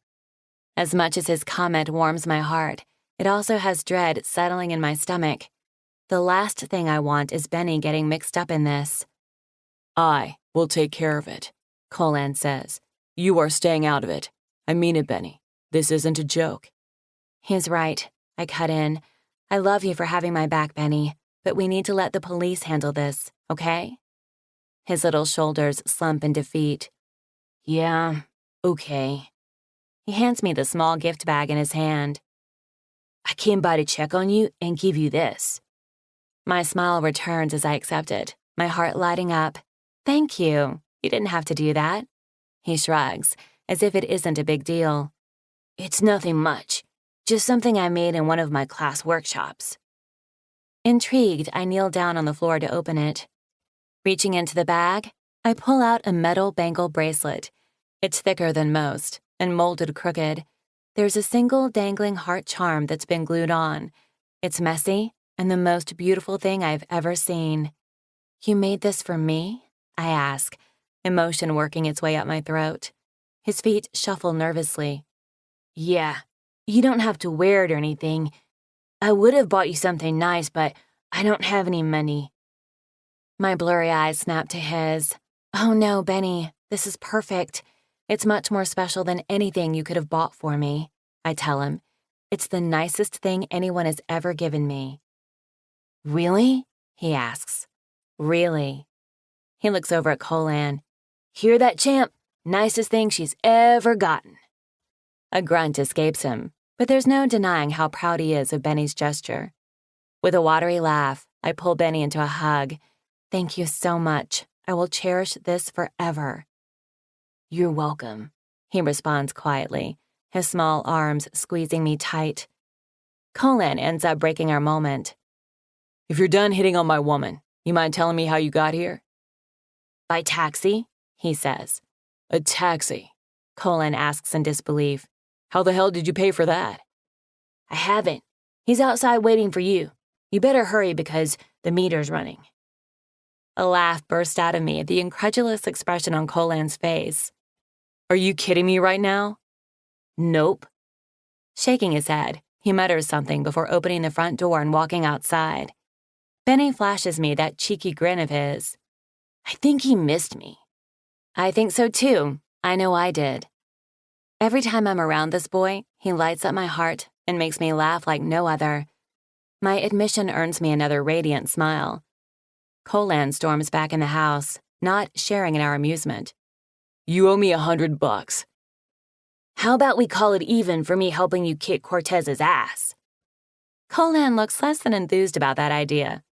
As much as his comment warms my heart, it also has dread settling in my stomach. The last thing I want is Benny getting mixed up in this. I will take care of it, Colan says. You are staying out of it. I mean it, Benny. This isn't a joke. He's right. I cut in. I love you for having my back, Benny, but we need to let the police handle this, okay? His little shoulders slump in defeat. Yeah, okay. He hands me the small gift bag in his hand. I came by to check on you and give you this. My smile returns as I accept it, my heart lighting up. Thank you. You didn't have to do that. He shrugs, as if it isn't a big deal. It's nothing much. Just something I made in one of my class workshops. Intrigued, I kneel down on the floor to open it. Reaching into the bag, I pull out a metal bangle bracelet. It's thicker than most and molded crooked. There's a single dangling heart charm that's been glued on. It's messy and the most beautiful thing I've ever seen. You made this for me? I ask, emotion working its way up my throat. His feet shuffle nervously. Yeah, you don't have to wear it or anything. I would have bought you something nice, but I don't have any money. My blurry eyes snap to his. Oh no, Benny, this is perfect. It's much more special than anything you could have bought for me, I tell him. It's the nicest thing anyone has ever given me. Really? He asks. Really? He looks over at Colan. Hear that, champ? Nicest thing she's ever gotten. A grunt escapes him, but there's no denying how proud he is of Benny's gesture. With a watery laugh, I pull Benny into a hug. Thank you so much. I will cherish this forever. You're welcome, he responds quietly, his small arms squeezing me tight. Colan ends up breaking our moment. If you're done hitting on my woman, you mind telling me how you got here? By taxi, he says. A taxi? Colan asks in disbelief. How the hell did you pay for that? I haven't. He's outside waiting for you. You better hurry because the meter's running. A laugh burst out of me at the incredulous expression on Colan's face. Are you kidding me right now? Nope. Shaking his head, he mutters something before opening the front door and walking outside. Benny flashes me that cheeky grin of his. I think he missed me. I think so too. I know I did. Every time I'm around this boy, he lights up my heart and makes me laugh like no other. My admission earns me another radiant smile. Colan storms back in the house, not sharing in our amusement. You owe me $100. How about we call it even for me helping you kick Cortez's ass? Colan looks less than enthused about that idea.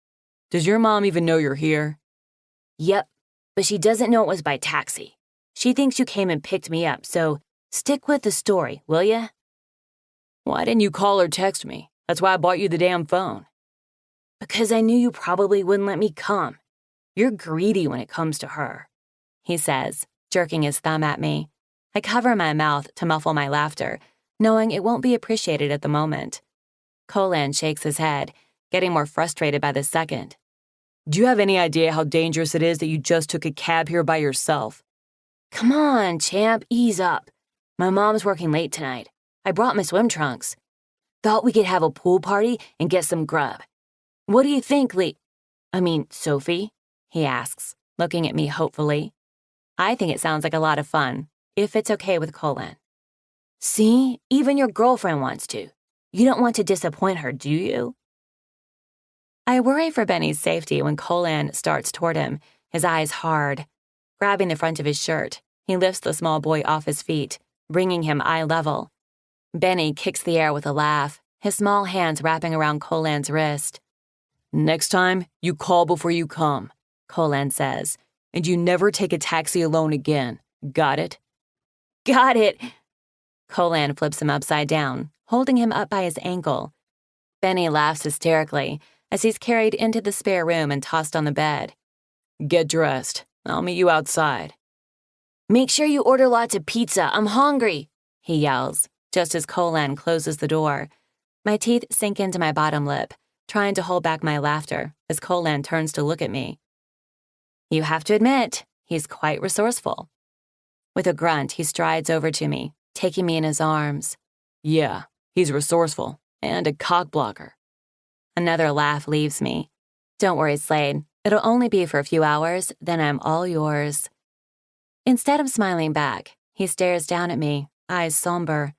Does your mom even know you're here? Yep, but she doesn't know it was by taxi. She thinks you came and picked me up, so stick with the story, will ya? Why didn't you call or text me? That's why I bought you the damn phone. Because I knew you probably wouldn't let me come. You're greedy when it comes to her, he says, jerking his thumb at me. I cover my mouth to muffle my laughter, knowing it won't be appreciated at the moment. Colan shakes his head, getting more frustrated by the second. Do you have any idea how dangerous it is that you just took a cab here by yourself? Come on, champ, ease up. My mom's working late tonight. I brought my swim trunks. Thought we could have a pool party and get some grub. What do you think, Sophie? He asks, looking at me hopefully. I think it sounds like a lot of fun, if it's okay with Colin. See, even your girlfriend wants to. You don't want to disappoint her, do you? I worry for Benny's safety when Colin starts toward him, his eyes hard. Grabbing the front of his shirt, he lifts the small boy off his feet, bringing him eye level. Benny kicks the air with a laugh, his small hands wrapping around Colin's wrist. Next time, you call before you come, Colin says, and you never take a taxi alone again. Got it? Got it! Colin flips him upside down, holding him up by his ankle. Benny laughs hysterically as he's carried into the spare room and tossed on the bed. Get dressed. I'll meet you outside. Make sure you order lots of pizza. I'm hungry, he yells, just as Colin closes the door. My teeth sink into my bottom lip, trying to hold back my laughter as Colin turns to look at me. You have to admit, he's quite resourceful. With a grunt, he strides over to me, taking me in his arms. Yeah, he's resourceful and a cockblocker. Another laugh leaves me. Don't worry, Slade. It'll only be for a few hours, then I'm all yours. Instead of smiling back, he stares down at me, eyes somber.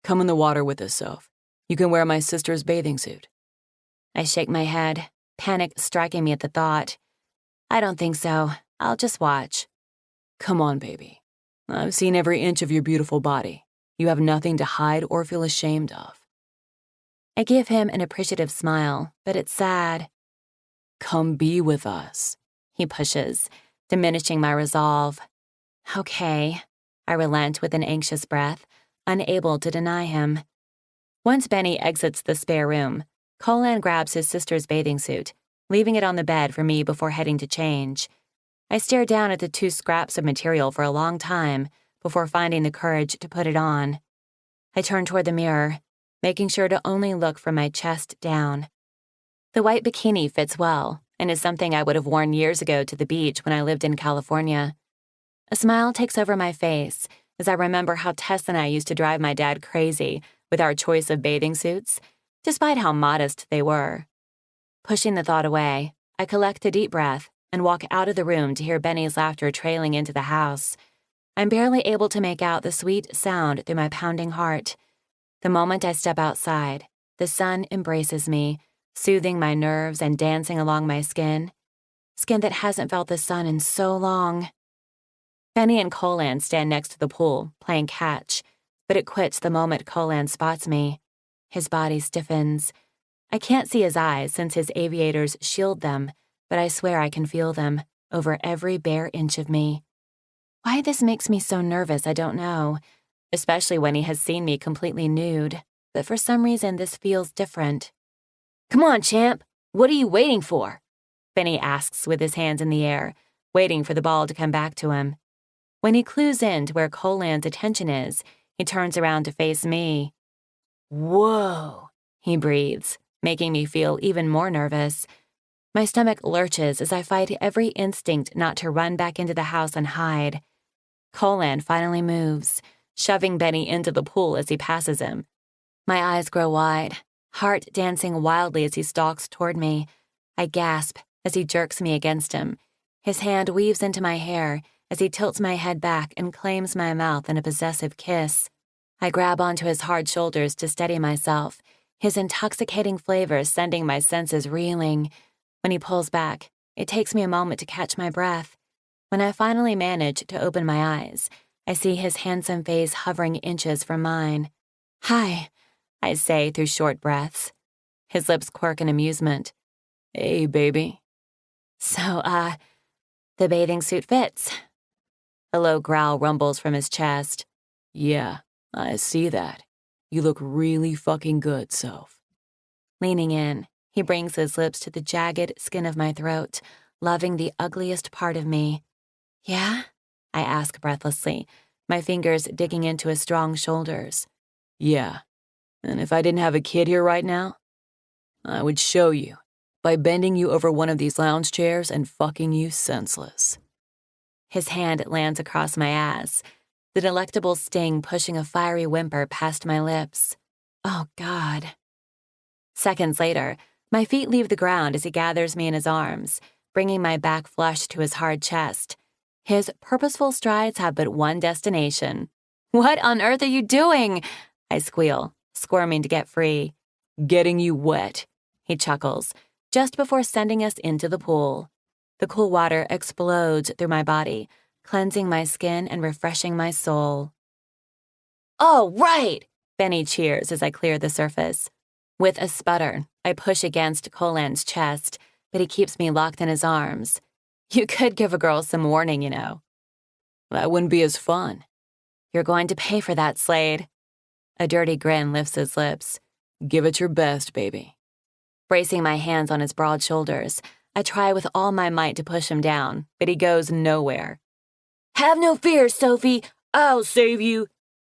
Come in the water with us, Soph. You can wear my sister's bathing suit. I shake my head, panic striking me at the thought. I don't think so. I'll just watch. Come on, baby. I've seen every inch of your beautiful body. You have nothing to hide or feel ashamed of. I give him an appreciative smile, but it's sad. Come be with us, he pushes, diminishing my resolve. Okay, I relent with an anxious breath, unable to deny him. Once Benny exits the spare room, Colin grabs his sister's bathing suit, leaving it on the bed for me before heading to change. I stare down at the two scraps of material for a long time before finding the courage to put it on. I turn toward the mirror, making sure to only look from my chest down. The white bikini fits well and is something I would have worn years ago to the beach when I lived in California. A smile takes over my face as I remember how Tess and I used to drive my dad crazy with our choice of bathing suits, despite how modest they were. Pushing the thought away, I collect a deep breath and walk out of the room to hear Benny's laughter trailing into the house. I'm barely able to make out the sweet sound through my pounding heart. The moment I step outside, the sun embraces me, soothing my nerves and dancing along my skin that hasn't felt the sun in so long. Benny and Colin stand next to the pool, playing catch, but it quits the moment Colin spots me. His body stiffens. I can't see his eyes since his aviators shield them, but I swear I can feel them over every bare inch of me. Why this makes me so nervous, I don't know, especially when he has seen me completely nude, but for some reason this feels different. Come on, champ. What are you waiting for? Benny asks with his hands in the air, waiting for the ball to come back to him. When he clues in to where Colin's attention is, he turns around to face me. Whoa, he breathes, making me feel even more nervous. My stomach lurches as I fight every instinct not to run back into the house and hide. Colin finally moves, shoving Benny into the pool as he passes him. My eyes grow wide, heart dancing wildly as he stalks toward me. I gasp as he jerks me against him. His hand weaves into my hair as he tilts my head back and claims my mouth in a possessive kiss. I grab onto his hard shoulders to steady myself, his intoxicating flavor sending my senses reeling. When he pulls back, it takes me a moment to catch my breath. When I finally manage to open my eyes, I see his handsome face hovering inches from mine. Hi, I say through short breaths. His lips quirk in amusement. Hey, baby. So, the bathing suit fits. A low growl rumbles from his chest. Yeah, I see that. You look really fucking good, Soph. Leaning in, he brings his lips to the jagged skin of my throat, loving the ugliest part of me. Yeah? I ask breathlessly, my fingers digging into his strong shoulders. Yeah, and if I didn't have a kid here right now, I would show you. By bending you over one of these lounge chairs and fucking you senseless. His hand lands across my ass, the delectable sting pushing a fiery whimper past my lips. Oh, God. Seconds later, my feet leave the ground as he gathers me in his arms, bringing my back flush to his hard chest. His purposeful strides have but one destination. What on earth are you doing? I squeal, squirming to get free. Getting you wet, he chuckles, just before sending us into the pool. The cool water explodes through my body, cleansing my skin and refreshing my soul. Oh, right! Benny cheers as I clear the surface. With a sputter, I push against Colan's chest, but he keeps me locked in his arms. You could give a girl some warning, you know. That wouldn't be as fun. You're going to pay for that, Slade. A dirty grin lifts his lips. Give it your best, baby. Bracing my hands on his broad shoulders, I try with all my might to push him down, but he goes nowhere. Have no fear, Sophie. I'll save you,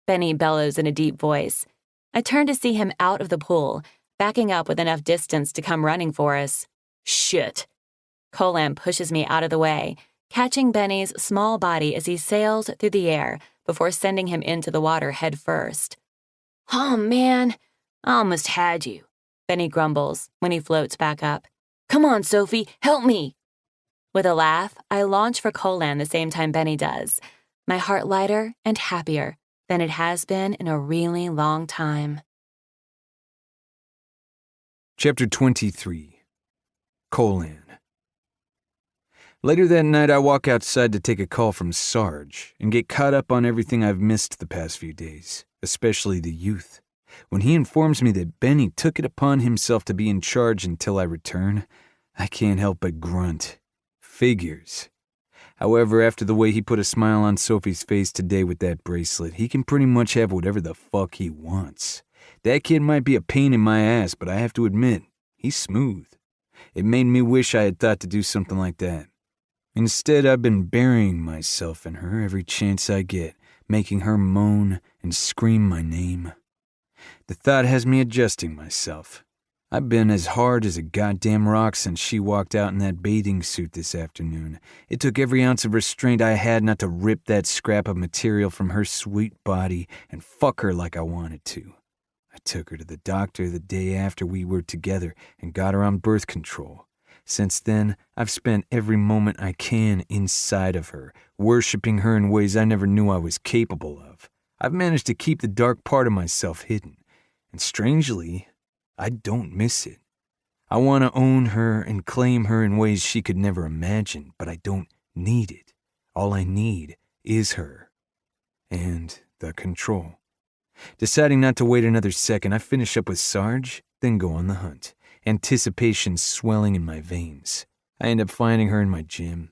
Benny bellows in a deep voice. I turn to see him out of the pool, backing up with enough distance to come running for us. Shit. Colan pushes me out of the way, catching Benny's small body as he sails through the air before sending him into the water head first. Oh, man. I almost had you, Benny grumbles when he floats back up. Come on, Sophie, help me. With a laugh, I launch for Colan the same time Benny does, my heart lighter and happier than it has been in a really long time. Chapter 23. Colan. Later that night, I walk outside to take a call from Sarge and get caught up on everything I've missed the past few days, especially the youth. When he informs me that Benny took it upon himself to be in charge until I return, I can't help but grunt. Figures. However, after the way he put a smile on Sophie's face today with that bracelet, he can pretty much have whatever the fuck he wants. That kid might be a pain in my ass, but I have to admit, he's smooth. It made me wish I had thought to do something like that. Instead, I've been burying myself in her every chance I get, making her moan and scream my name. The thought has me adjusting myself. I've been as hard as a goddamn rock since she walked out in that bathing suit this afternoon. It took every ounce of restraint I had not to rip that scrap of material from her sweet body and fuck her like I wanted to. I took her to the doctor the day after we were together and got her on birth control. Since then, I've spent every moment I can inside of her, worshiping her in ways I never knew I was capable of. I've managed to keep the dark part of myself hidden, and strangely, I don't miss it. I want to own her and claim her in ways she could never imagine, but I don't need it. All I need is her. And the control. Deciding not to wait another second, I finish up with Sarge, then go on the hunt. Anticipation swelling in my veins. I end up finding her in my gym.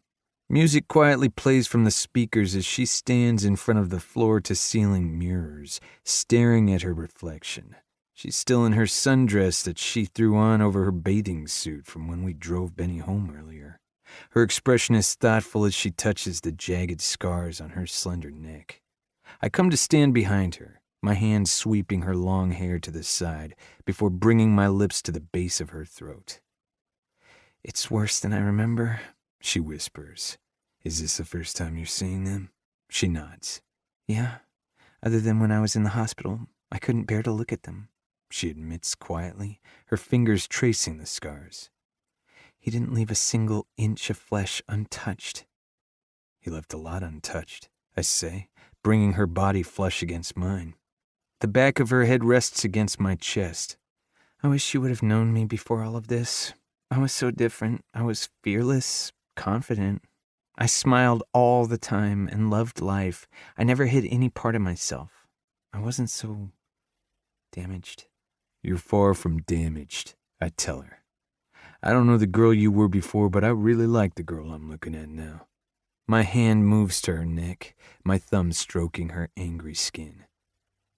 Music quietly plays from the speakers as she stands in front of the floor-to-ceiling mirrors, staring at her reflection. She's still in her sundress that she threw on over her bathing suit from when we drove Benny home earlier. Her expression is thoughtful as she touches the jagged scars on her slender neck. I come to stand behind her, my hand sweeping her long hair to the side before bringing my lips to the base of her throat. "It's worse than I remember," she whispers. "Is this the first time you're seeing them?" She nods. "Yeah, other than when I was in the hospital, I couldn't bear to look at them," she admits quietly, her fingers tracing the scars. "He didn't leave a single inch of flesh untouched." "He left a lot untouched," I say, bringing her body flush against mine. The back of her head rests against my chest. "I wish you would have known me before all of this. I was so different. I was fearless, confident. I smiled all the time and loved life. I never hid any part of myself. I wasn't so damaged." "You're far from damaged," I tell her. "I don't know the girl you were before, but I really like the girl I'm looking at now." My hand moves to her neck, my thumb stroking her angry skin.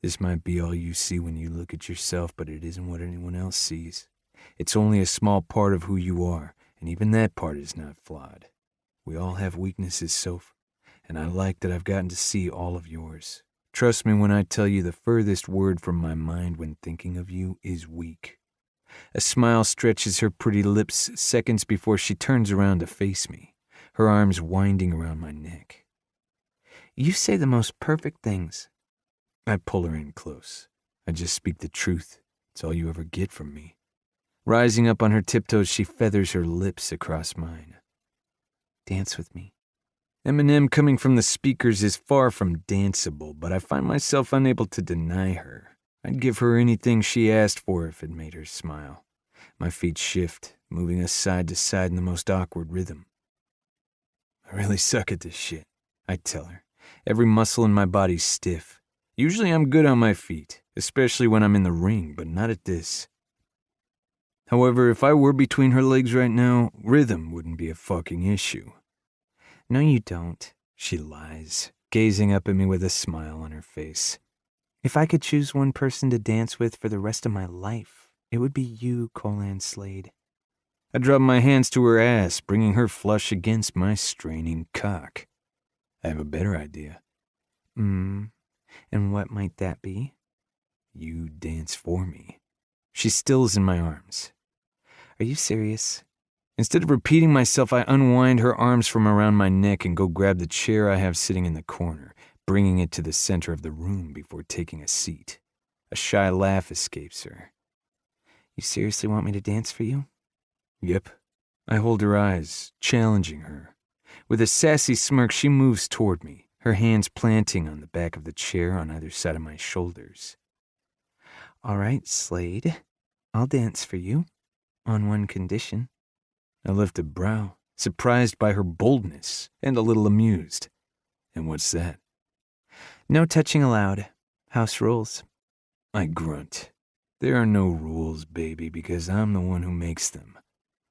"This might be all you see when you look at yourself, but it isn't what anyone else sees. It's only a small part of who you are, and even that part is not flawed. We all have weaknesses, Soph, and I like that I've gotten to see all of yours. Trust me when I tell you the furthest word from my mind when thinking of you is weak. A smile stretches her pretty lips seconds before she turns around to face me, her arms winding around my neck. You say the most perfect things. I pull her in close. I just speak the truth. It's all you ever get from me. Rising up on her tiptoes, she feathers her lips across mine. Dance with me. Eminem coming from the speakers is far from danceable, but I find myself unable to deny her. I'd give her anything she asked for if it made her smile. My feet shift, moving us side to side in the most awkward rhythm. I really suck at this shit, I tell her. Every muscle in my body's stiff. Usually I'm good on my feet, especially when I'm in the ring, but not at this. However, if I were between her legs right now, rhythm wouldn't be a fucking issue. No, you don't, she lies, gazing up at me with a smile on her face. If I could choose one person to dance with for the rest of my life, it would be you, Colan Slade. I drop my hands to her ass, bringing her flush against my straining cock. I have a better idea. And what might that be? You dance for me. She stills in my arms. Are you serious? Instead of repeating myself, I unwind her arms from around my neck and go grab the chair I have sitting in the corner, bringing it to the center of the room before taking a seat. A shy laugh escapes her. You seriously want me to dance for you? Yep. I hold her eyes, challenging her. With a sassy smirk, she moves toward me, her hands planting on the back of the chair on either side of my shoulders. All right, Slade. I'll dance for you. On one condition. I lift a brow, surprised by her boldness and a little amused. And what's that? No touching allowed. House rules. I grunt. There are no rules, baby, because I'm the one who makes them.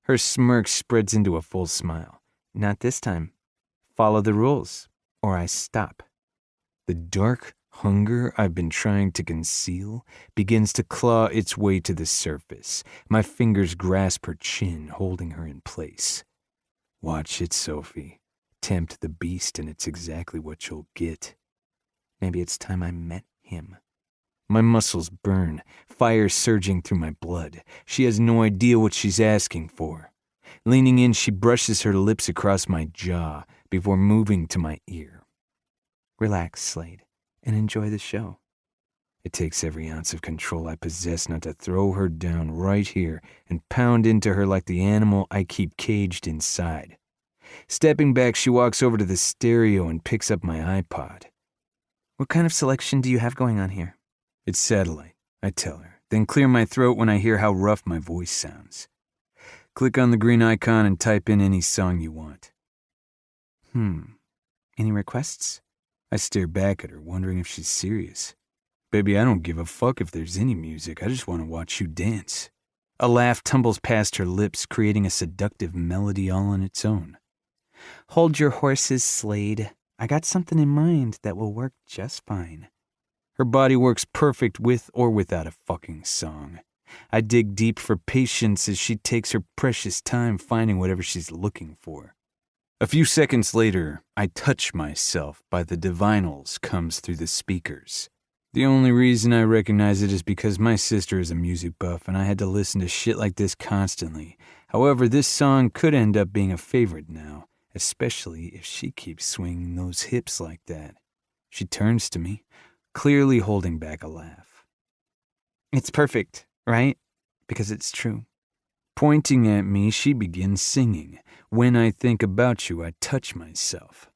Her smirk spreads into a full smile. Not this time. Follow the rules, or I stop. The dark hunger I've been trying to conceal begins to claw its way to the surface. My fingers grasp her chin, holding her in place. Watch it, Sophie. Tempt the beast, and it's exactly what you'll get. Maybe it's time I met him. My muscles burn, fire surging through my blood. She has no idea what she's asking for. Leaning in, she brushes her lips across my jaw before moving to my ear. Relax, Slade, and enjoy the show. It takes every ounce of control I possess not to throw her down right here and pound into her like the animal I keep caged inside. Stepping back, she walks over to the stereo and picks up my iPod. What kind of selection do you have going on here? It's satellite, I tell her, then clear my throat when I hear how rough my voice sounds. Click on the green icon and type in any song you want. Any requests? I stare back at her, wondering if she's serious. Baby, I don't give a fuck if there's any music. I just want to watch you dance. A laugh tumbles past her lips, creating a seductive melody all on its own. Hold your horses, Slade. I got something in mind that will work just fine. Her body works perfect with or without a fucking song. I dig deep for patience as she takes her precious time finding whatever she's looking for. A few seconds later, I touch myself by the divinals comes through the speakers. The only reason I recognize it is because my sister is a music buff and I had to listen to shit like this constantly. However, this song could end up being a favorite now, especially if she keeps swinging those hips like that. She turns to me, clearly holding back a laugh. It's perfect, right? Because it's true. Pointing at me, she begins singing. When I think about you, I touch myself.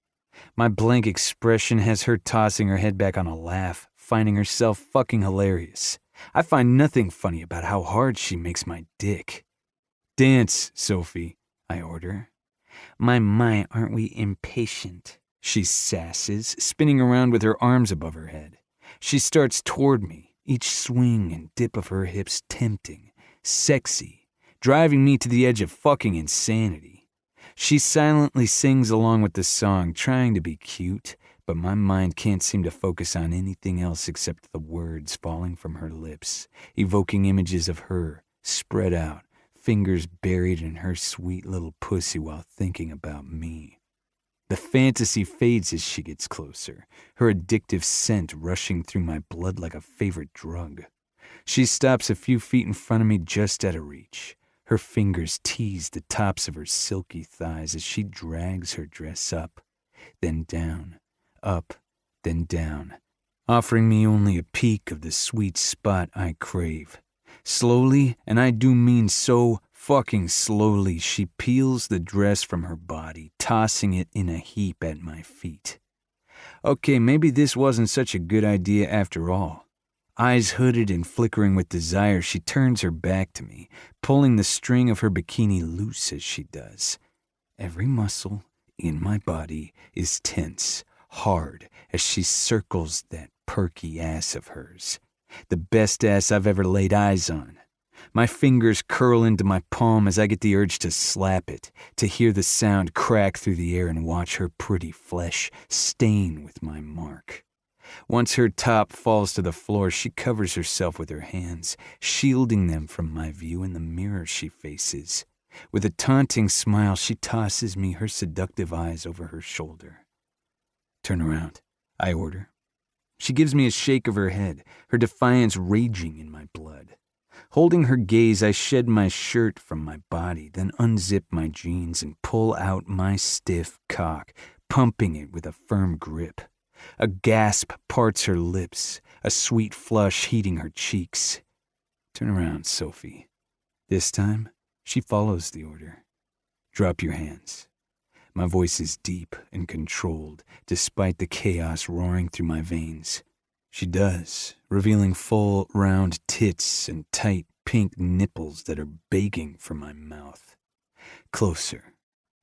My blank expression has her tossing her head back on a laugh, finding herself fucking hilarious. I find nothing funny about how hard she makes my dick. Dance, Sophie, I order. My, aren't we impatient? She sasses, spinning around with her arms above her head. She starts toward me, each swing and dip of her hips tempting, sexy, driving me to the edge of fucking insanity. She silently sings along with the song, trying to be cute, but my mind can't seem to focus on anything else except the words falling from her lips, evoking images of her, spread out, fingers buried in her sweet little pussy while thinking about me. The fantasy fades as she gets closer, her addictive scent rushing through my blood like a favorite drug. She stops a few feet in front of me just out of reach. Her fingers tease the tops of her silky thighs as she drags her dress up, then down, up, then down, offering me only a peek of the sweet spot I crave. Slowly, and I do mean so fucking slowly, she peels the dress from her body, tossing it in a heap at my feet. Okay, maybe this wasn't such a good idea after all. Eyes hooded and flickering with desire, she turns her back to me, pulling the string of her bikini loose as she does. Every muscle in my body is tense, hard, as she circles that perky ass of hers. The best ass I've ever laid eyes on. My fingers curl into my palm as I get the urge to slap it, to hear the sound crack through the air and watch her pretty flesh stain with my mark. Once her top falls to the floor, she covers herself with her hands, shielding them from my view in the mirror she faces. With a taunting smile, she tosses me her seductive eyes over her shoulder. Turn around, I order. She gives me a shake of her head, her defiance raging in my blood. Holding her gaze, I shed my shirt from my body, then unzip my jeans and pull out my stiff cock, pumping it with a firm grip. A gasp parts her lips, a sweet flush heating her cheeks. Turn around, Sophie. This time, she follows the order. Drop your hands. My voice is deep and controlled, despite the chaos roaring through my veins. She does, revealing full, round tits and tight, pink nipples that are begging for my mouth. Closer.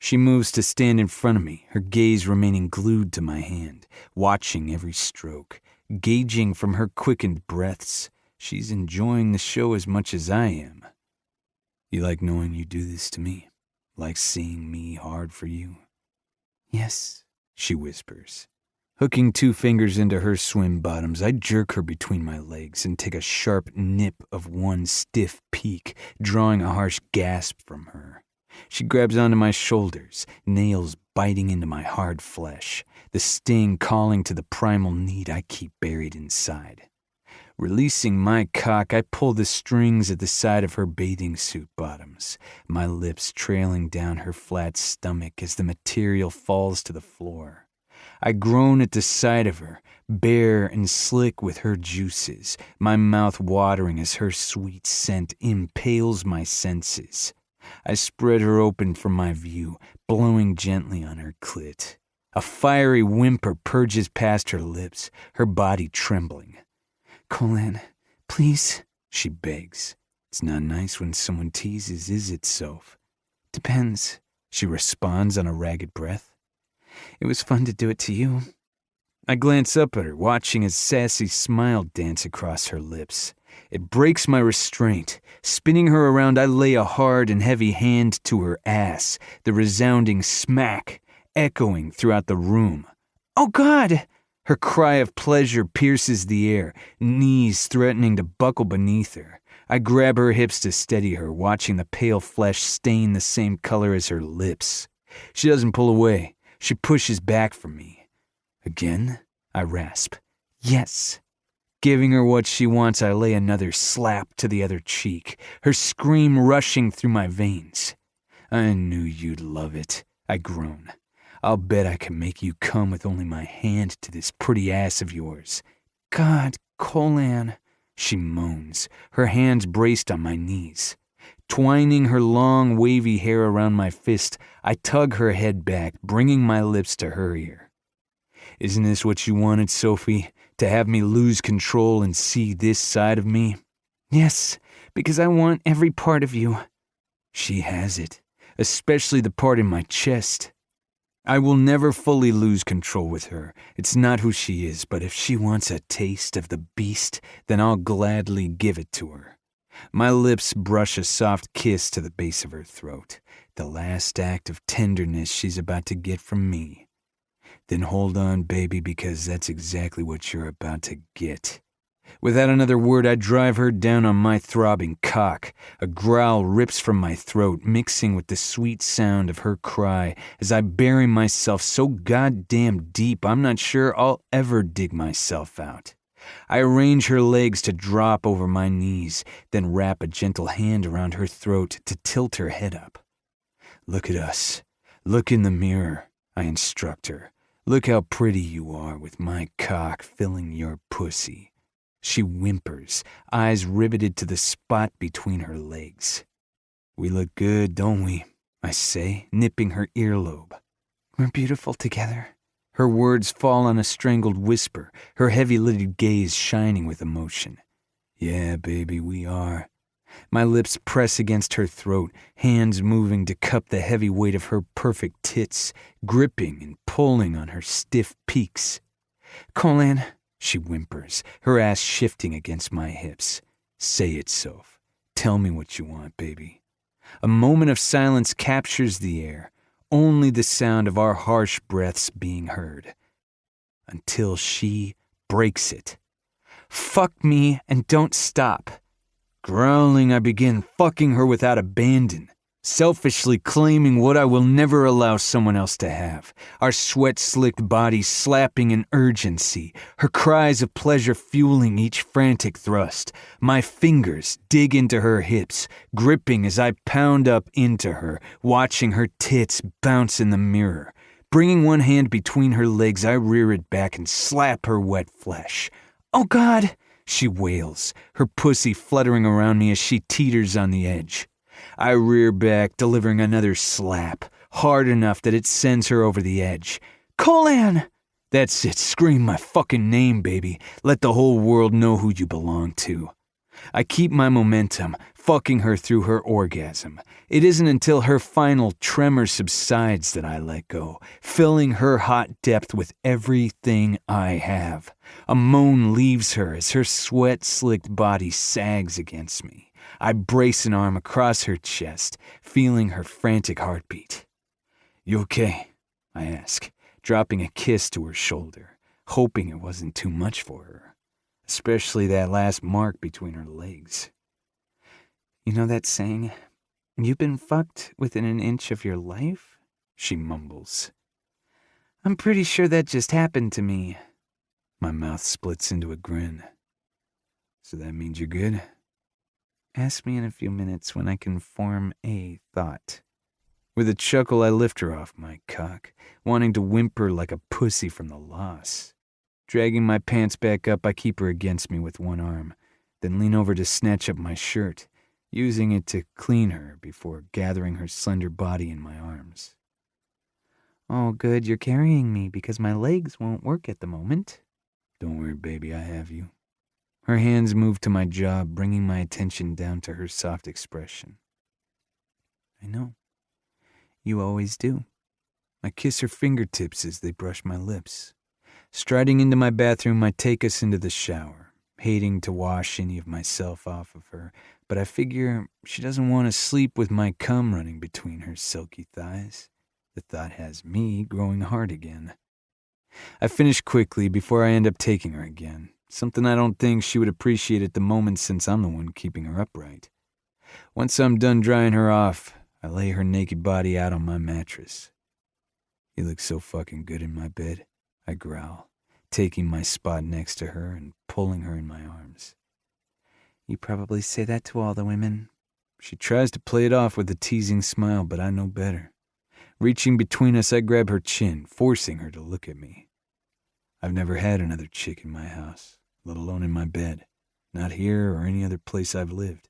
She moves to stand in front of me, her gaze remaining glued to my hand, watching every stroke, gauging from her quickened breaths. She's enjoying the show as much as I am. You like knowing you do this to me? Like seeing me hard for you? Yes, she whispers. Hooking 2 fingers into her swim bottoms, I jerk her between my legs and take a sharp nip of one stiff peak, drawing a harsh gasp from her. She grabs onto my shoulders, nails biting into my hard flesh, the sting calling to the primal need I keep buried inside. Releasing my cock, I pull the strings at the side of her bathing suit bottoms, my lips trailing down her flat stomach as the material falls to the floor. I groan at the sight of her, bare and slick with her juices, my mouth watering as her sweet scent impales my senses. I spread her open from my view, blowing gently on her clit. A fiery whimper purges past her lips, her body trembling. Colin, please, she begs. It's not nice when someone teases, is it, Soph? Depends, she responds on a ragged breath. It was fun to do it to you. I glance up at her, watching a sassy smile dance across her lips. It breaks my restraint. Spinning her around, I lay a hard and heavy hand to her ass, the resounding smack echoing throughout the room. Oh, God! Her cry of pleasure pierces the air, knees threatening to buckle beneath her. I grab her hips to steady her, watching the pale flesh stain the same color as her lips. She doesn't pull away. She pushes back from me. Again, I rasp. Yes. Giving her what she wants, I lay another slap to the other cheek, her scream rushing through my veins. I knew you'd love it, I groan. I'll bet I can make you come with only my hand to this pretty ass of yours. God, Colin, she moans, her hands braced on my knees. Twining her long, wavy hair around my fist, I tug her head back, bringing my lips to her ear. Isn't this what you wanted, Sophie? To have me lose control and see this side of me? Yes, because I want every part of you. She has it, especially the part in my chest. I will never fully lose control with her. It's not who she is, but if she wants a taste of the beast, then I'll gladly give it to her. My lips brush a soft kiss to the base of her throat, the last act of tenderness she's about to get from me. Then hold on, baby, because that's exactly what you're about to get. Without another word, I drive her down on my throbbing cock. A growl rips from my throat, mixing with the sweet sound of her cry as I bury myself so goddamn deep I'm not sure I'll ever dig myself out. I arrange her legs to drop over my knees, then wrap a gentle hand around her throat to tilt her head up. Look at us. Look in the mirror, I instruct her. Look how pretty you are with my cock filling your pussy. She whimpers, eyes riveted to the spot between her legs. We look good, don't we? I say, nipping her earlobe. We're beautiful together. Her words fall on a strangled whisper, her heavy-lidded gaze shining with emotion. Yeah, baby, we are. My lips press against her throat, hands moving to cup the heavy weight of her perfect tits, gripping and pulling on her stiff peaks. Colin, she whimpers, her ass shifting against my hips. Say it, Soph. Tell me what you want, baby. A moment of silence captures the air, only the sound of our harsh breaths being heard. Until she breaks it. Fuck me and don't stop. Growling, I begin fucking her without abandon, selfishly claiming what I will never allow someone else to have. Our sweat-slicked bodies slapping in urgency, her cries of pleasure fueling each frantic thrust. My fingers dig into her hips, gripping as I pound up into her, watching her tits bounce in the mirror. Bringing one hand between her legs, I rear it back and slap her wet flesh. Oh God, she wails, her pussy fluttering around me as she teeters on the edge. I rear back, delivering another slap, hard enough that it sends her over the edge. Colin! That's it, scream my fucking name, baby. Let the whole world know who you belong to. I keep my momentum, fucking her through her orgasm. It isn't until her final tremor subsides that I let go, filling her hot depth with everything I have. A moan leaves her as her sweat-slicked body sags against me. I brace an arm across her chest, feeling her frantic heartbeat. You okay? I ask, dropping a kiss to her shoulder, hoping it wasn't too much for her, especially that last mark between her legs. You know that saying, you've been fucked within an inch of your life? She mumbles. I'm pretty sure that just happened to me. My mouth splits into a grin. So that means you're good? Ask me in a few minutes when I can form a thought. With a chuckle, I lift her off my cock, wanting to whimper like a pussy from the loss. Dragging my pants back up, I keep her against me with one arm, then lean over to snatch up my shirt, using it to clean her before gathering her slender body in my arms. Oh, good, you're carrying me because my legs won't work at the moment. Don't worry, baby, I have you. Her hands move to my jaw, bringing my attention down to her soft expression. I know. You always do. I kiss her fingertips as they brush my lips. Striding into my bathroom, I take us into the shower, hating to wash any of myself off of her, but I figure she doesn't want to sleep with my cum running between her silky thighs. The thought has me growing hard again. I finish quickly before I end up taking her again, something I don't think she would appreciate at the moment since I'm the one keeping her upright. Once I'm done drying her off, I lay her naked body out on my mattress. You look so fucking good in my bed, I growl, taking my spot next to her and pulling her in my arms. You probably say that to all the women. She tries to play it off with a teasing smile, but I know better. Reaching between us, I grab her chin, forcing her to look at me. I've never had another chick in my house, let alone in my bed. Not here or any other place I've lived.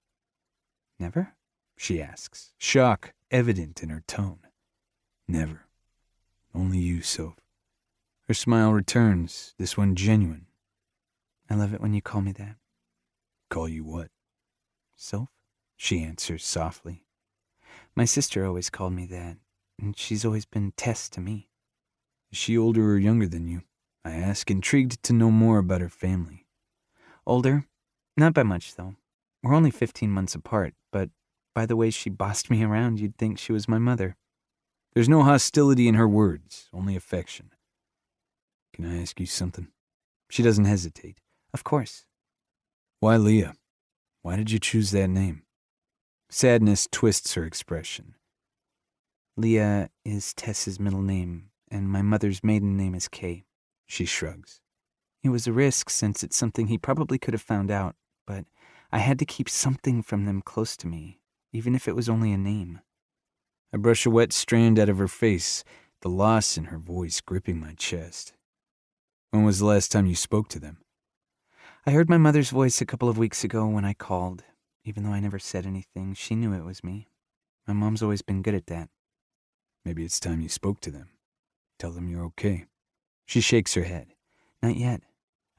Never? She asks, shock evident in her tone. Never. Only you, Soph. Her smile returns, this one genuine. I love it when you call me that. Call you what? Soph? She answers softly. My sister always called me that, and she's always been Tess to me. Is she older or younger than you? I ask, intrigued to know more about her family. Older? Not by much, though. We're only 15 months apart, but by the way she bossed me around, you'd think she was my mother. There's no hostility in her words, only affection. Can I ask you something? She doesn't hesitate. Of course. Why Leah? Why did you choose that name? Sadness twists her expression. Leah is Tess's middle name, and my mother's maiden name is Kay. She shrugs. It was a risk since it's something he probably could have found out, but I had to keep something from them close to me, even if it was only a name. I brush a wet strand out of her face, the loss in her voice gripping my chest. When was the last time you spoke to them? I heard my mother's voice a couple of weeks ago when I called. Even though I never said anything, she knew it was me. My mom's always been good at that. Maybe it's time you spoke to them. Tell them you're okay. She shakes her head. Not yet.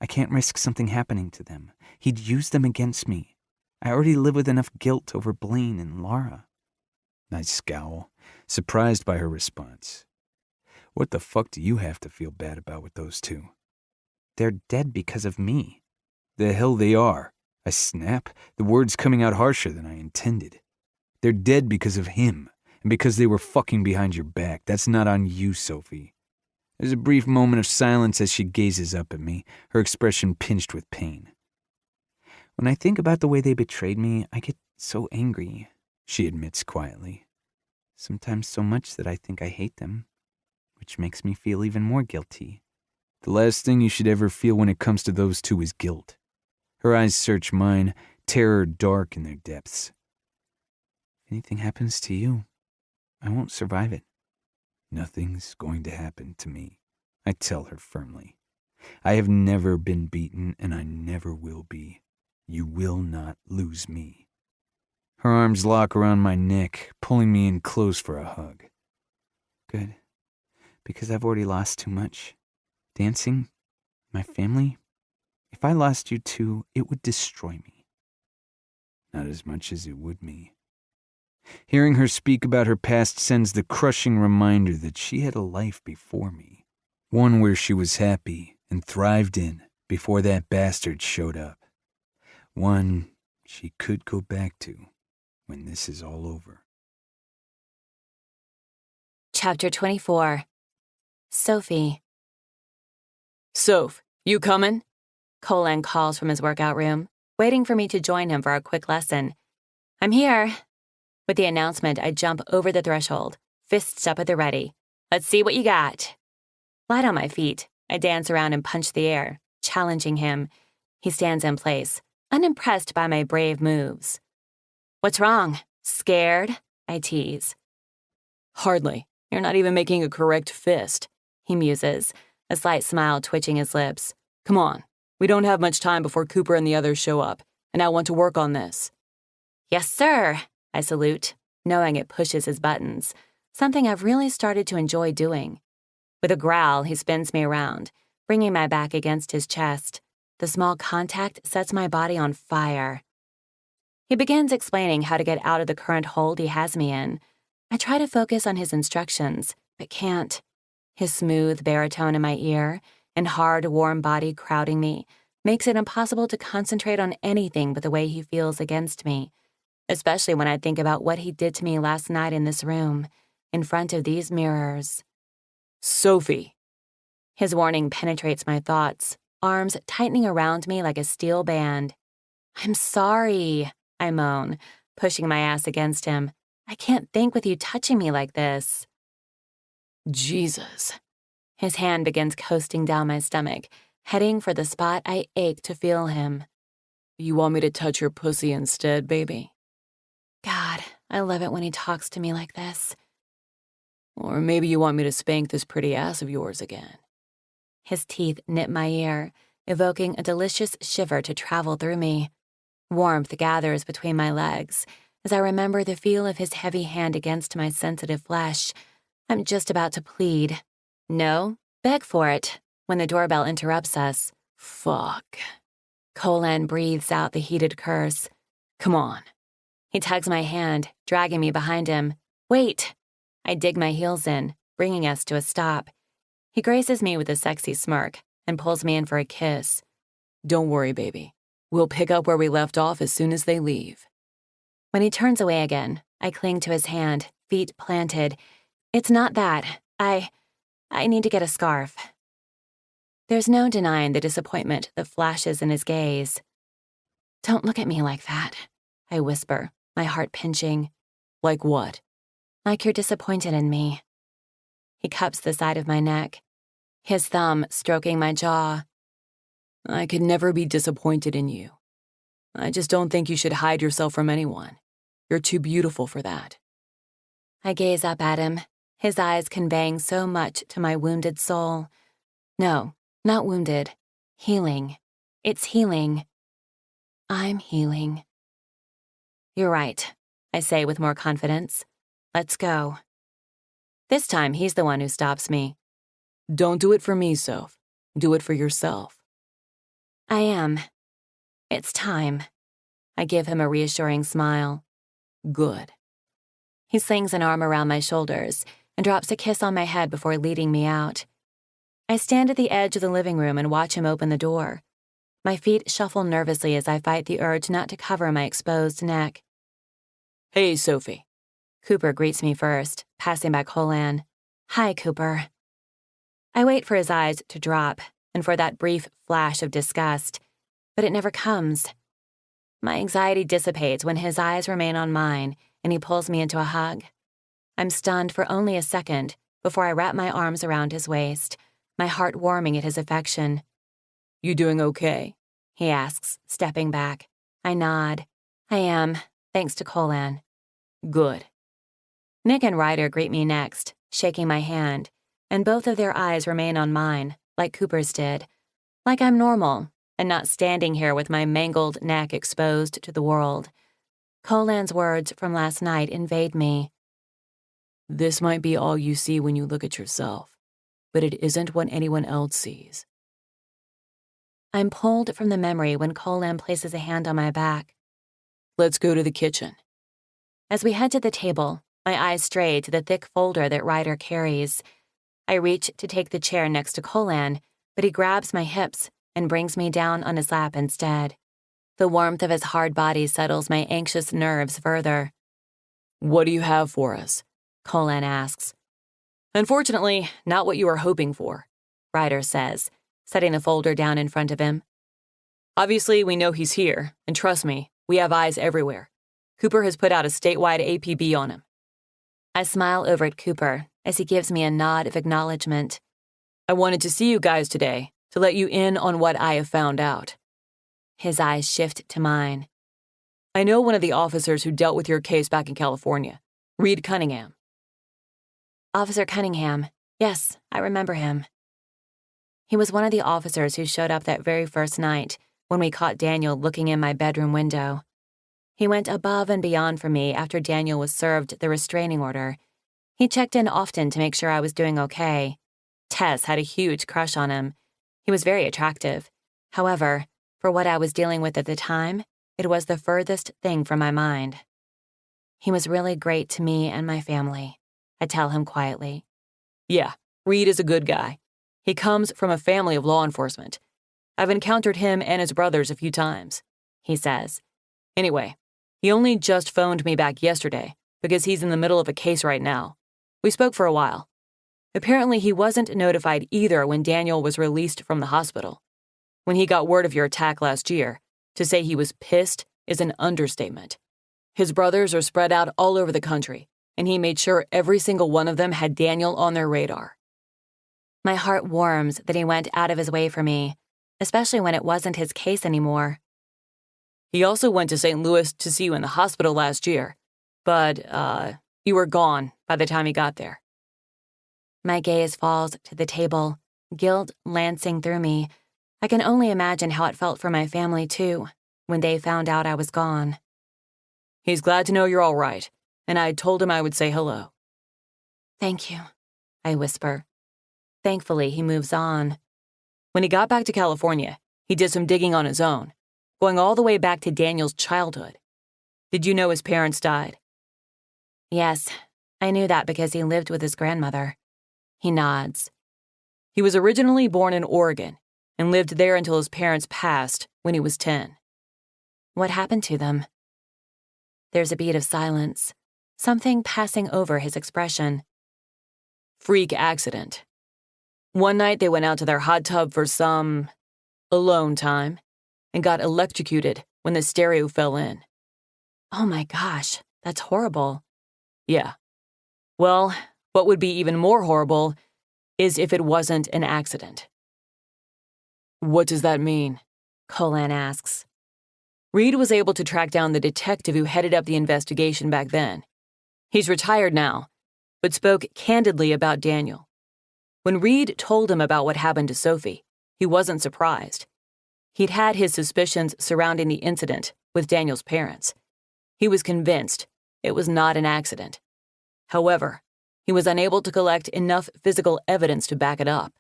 I can't risk something happening to them. He'd use them against me. I already live with enough guilt over Blaine and Laura. I scowl, surprised by her response. What the fuck do you have to feel bad about with those two? They're dead because of me. The hell they are. I snap, the words coming out harsher than I intended. They're dead because of him, and because they were fucking behind your back. That's not on you, Sophie. There's a brief moment of silence as she gazes up at me, her expression pinched with pain. When I think about the way they betrayed me, I get so angry, she admits quietly. Sometimes so much that I think I hate them, which makes me feel even more guilty. The last thing you should ever feel when it comes to those two is guilt. Her eyes search mine, terror dark in their depths. If anything happens to you, I won't survive it. Nothing's going to happen to me, I tell her firmly. I have never been beaten, and I never will be. You will not lose me. Her arms lock around my neck, pulling me in close for a hug. Good, because I've already lost too much. Dancing, my family. If I lost you too, it would destroy me. Not as much as it would me. Hearing her speak about her past sends the crushing reminder that she had a life before me. One where she was happy and thrived in before that bastard showed up. One she could go back to when this is all over. Chapter 24. Sophie. Soph, you coming? Colin calls from his workout room, waiting for me to join him for a quick lesson. I'm here. With the announcement, I jump over the threshold, fists up at the ready. Let's see what you got. Light on my feet, I dance around and punch the air, challenging him. He stands in place, unimpressed by my brave moves. What's wrong? Scared? I tease. Hardly. You're not even making a correct fist, he muses, a slight smile twitching his lips. Come on. We don't have much time before Cooper and the others show up, and I want to work on this. Yes, sir, I salute, knowing it pushes his buttons, something I've really started to enjoy doing. With a growl, he spins me around, bringing my back against his chest. The small contact sets my body on fire. He begins explaining how to get out of the current hold he has me in. I try to focus on his instructions, but can't. His smooth baritone in my ear and hard, warm body crowding me makes it impossible to concentrate on anything but the way he feels against me, especially when I think about what he did to me last night in this room, in front of these mirrors. Sophie. His warning penetrates my thoughts, arms tightening around me like a steel band. I'm sorry, I moan, pushing my ass against him. I can't think with you touching me like this. Jesus. His hand begins coasting down my stomach, heading for the spot I ache to feel him. You want me to touch your pussy instead, baby? God, I love it when he talks to me like this. Or maybe you want me to spank this pretty ass of yours again. His teeth nip my ear, evoking a delicious shiver to travel through me. Warmth gathers between my legs as I remember the feel of his heavy hand against my sensitive flesh. I'm just about to plead. No, beg for it, when the doorbell interrupts us. Fuck. Colin breathes out the heated curse. Come on. He tugs my hand, dragging me behind him. Wait! I dig my heels in, bringing us to a stop. He graces me with a sexy smirk and pulls me in for a kiss. Don't worry, baby. We'll pick up where we left off as soon as they leave. When he turns away again, I cling to his hand, feet planted. It's not that. I need to get a scarf. There's no denying the disappointment that flashes in his gaze. Don't look at me like that, I whisper, my heart pinching. Like what? Like you're disappointed in me. He cups the side of my neck, his thumb stroking my jaw. I could never be disappointed in you. I just don't think you should hide yourself from anyone. You're too beautiful for that. I gaze up at him, his eyes conveying so much to my wounded soul. No, not wounded. Healing. It's healing. I'm healing. You're right, I say with more confidence. Let's go. This time, he's the one who stops me. Don't do it for me, Soph. Do it for yourself. I am. It's time. I give him a reassuring smile. Good. He slings an arm around my shoulders and drops a kiss on my head before leading me out. I stand at the edge of the living room and watch him open the door. My feet shuffle nervously as I fight the urge not to cover my exposed neck. Hey, Sophie. Cooper greets me first, passing by Colan. Hi, Cooper. I wait for his eyes to drop and for that brief flash of disgust, but it never comes. My anxiety dissipates when his eyes remain on mine and he pulls me into a hug. I'm stunned for only a second before I wrap my arms around his waist, my heart warming at his affection. You doing okay? He asks, stepping back. I nod. I am, thanks to Colan. Good. Nick and Ryder greet me next, shaking my hand, and both of their eyes remain on mine, like Cooper's did, like I'm normal and not standing here with my mangled neck exposed to the world. Colan's words from last night invade me. This might be all you see when you look at yourself, but it isn't what anyone else sees. I'm pulled from the memory when Colan places a hand on my back. Let's go to the kitchen. As we head to the table, my eyes stray to the thick folder that Ryder carries. I reach to take the chair next to Colan, but he grabs my hips and brings me down on his lap instead. The warmth of his hard body settles my anxious nerves further. What do you have for us? Colan asks. Unfortunately, not what you were hoping for, Ryder says, setting the folder down in front of him. Obviously, we know he's here, and trust me, we have eyes everywhere. Cooper has put out a statewide APB on him. I smile over at Cooper as he gives me a nod of acknowledgement. I wanted to see you guys today to let you in on what I have found out. His eyes shift to mine. I know one of the officers who dealt with your case back in California, Reed Cunningham. Officer Cunningham. Yes, I remember him. He was one of the officers who showed up that very first night when we caught Daniel looking in my bedroom window. He went above and beyond for me after Daniel was served the restraining order. He checked in often to make sure I was doing okay. Tess had a huge crush on him. He was very attractive. However, for what I was dealing with at the time, it was the furthest thing from my mind. He was really great to me and my family, I tell him quietly. Yeah, Reed is a good guy. He comes from a family of law enforcement. I've encountered him and his brothers a few times, he says. Anyway, he only just phoned me back yesterday because he's in the middle of a case right now. We spoke for a while. Apparently, he wasn't notified either when Daniel was released from the hospital. When he got word of your attack last year, to say he was pissed is an understatement. His brothers are spread out all over the country, and he made sure every single one of them had Daniel on their radar. My heart warms that he went out of his way for me, especially when it wasn't his case anymore. He also went to St. Louis to see you in the hospital last year, but, you were gone by the time he got there. My gaze falls to the table, guilt lancing through me. I can only imagine how it felt for my family, too, when they found out I was gone. He's glad to know you're all right, and I told him I would say hello. Thank you, I whisper. Thankfully, he moves on. When he got back to California, he did some digging on his own, going all the way back to Daniel's childhood. Did you know his parents died? Yes, I knew that because he lived with his grandmother. He nods. He was originally born in Oregon and lived there until his parents passed when he was 10. What happened to them? There's a beat of silence, something passing over his expression. Freak accident. One night they went out to their hot tub for some alone time and got electrocuted when the stereo fell in. Oh my gosh, that's horrible. Yeah. Well, what would be even more horrible is if it wasn't an accident. What does that mean? Colan asks. Reed was able to track down the detective who headed up the investigation back then. He's retired now, but spoke candidly about Daniel. When Reed told him about what happened to Sophie, he wasn't surprised. He'd had his suspicions surrounding the incident with Daniel's parents. He was convinced it was not an accident. However, he was unable to collect enough physical evidence to back it up.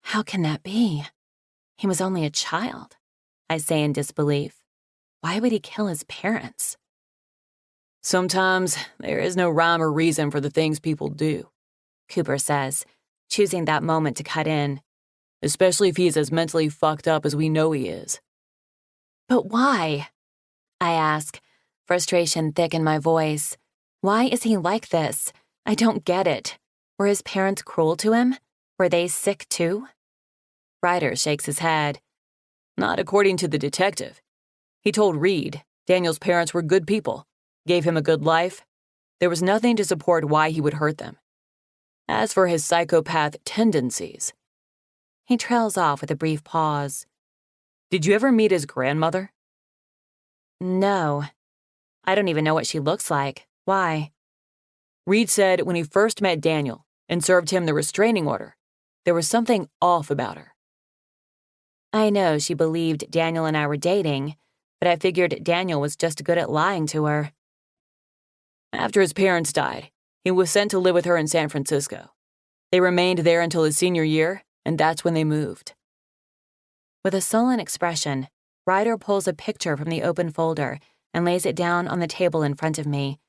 How can that be? He was only a child, I say in disbelief. Why would he kill his parents? Sometimes there is no rhyme or reason for the things people do, Cooper says, choosing that moment to cut in. especially if he's as mentally fucked up as we know he is. But why? I ask, frustration thick in my voice. Why is he like this? I don't get it. Were his parents cruel to him? Were they sick too? Ryder shakes his head. Not according to the detective. He told Reed Daniel's parents were good people, gave him a good life. There was nothing to support why he would hurt them. As for his psychopath tendencies... He trails off with a brief pause. Did you ever meet his grandmother? No. I don't even know what she looks like. Why? Reed said when he first met Daniel and served him the restraining order, there was something off about her. I know she believed Daniel and I were dating, but I figured Daniel was just good at lying to her. After his parents died, he was sent to live with her in San Francisco. They remained there until his senior year, and that's when they moved. With a sullen expression, Ryder pulls a picture from the open folder and lays it down on the table in front of me.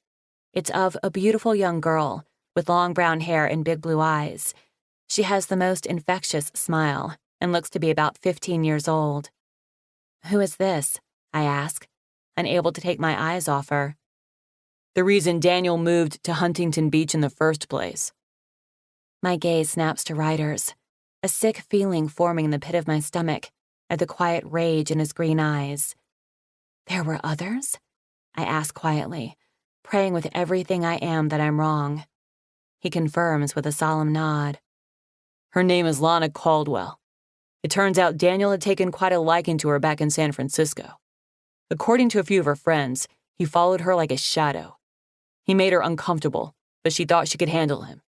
It's of a beautiful young girl with long brown hair and big blue eyes. She has the most infectious smile and looks to be about 15 years old. Who is this? I ask, unable to take my eyes off her. The reason Daniel moved to Huntington Beach in the first place. My gaze snaps to Ryder's, a sick feeling forming in the pit of my stomach at the quiet rage in his green eyes. There were others? I ask quietly, praying with everything I am that I'm wrong. He confirms with a solemn nod. Her name is Lana Caldwell. It turns out Daniel had taken quite a liking to her back in San Francisco. According to a few of her friends, he followed her like a shadow. He made her uncomfortable, but she thought she could handle him.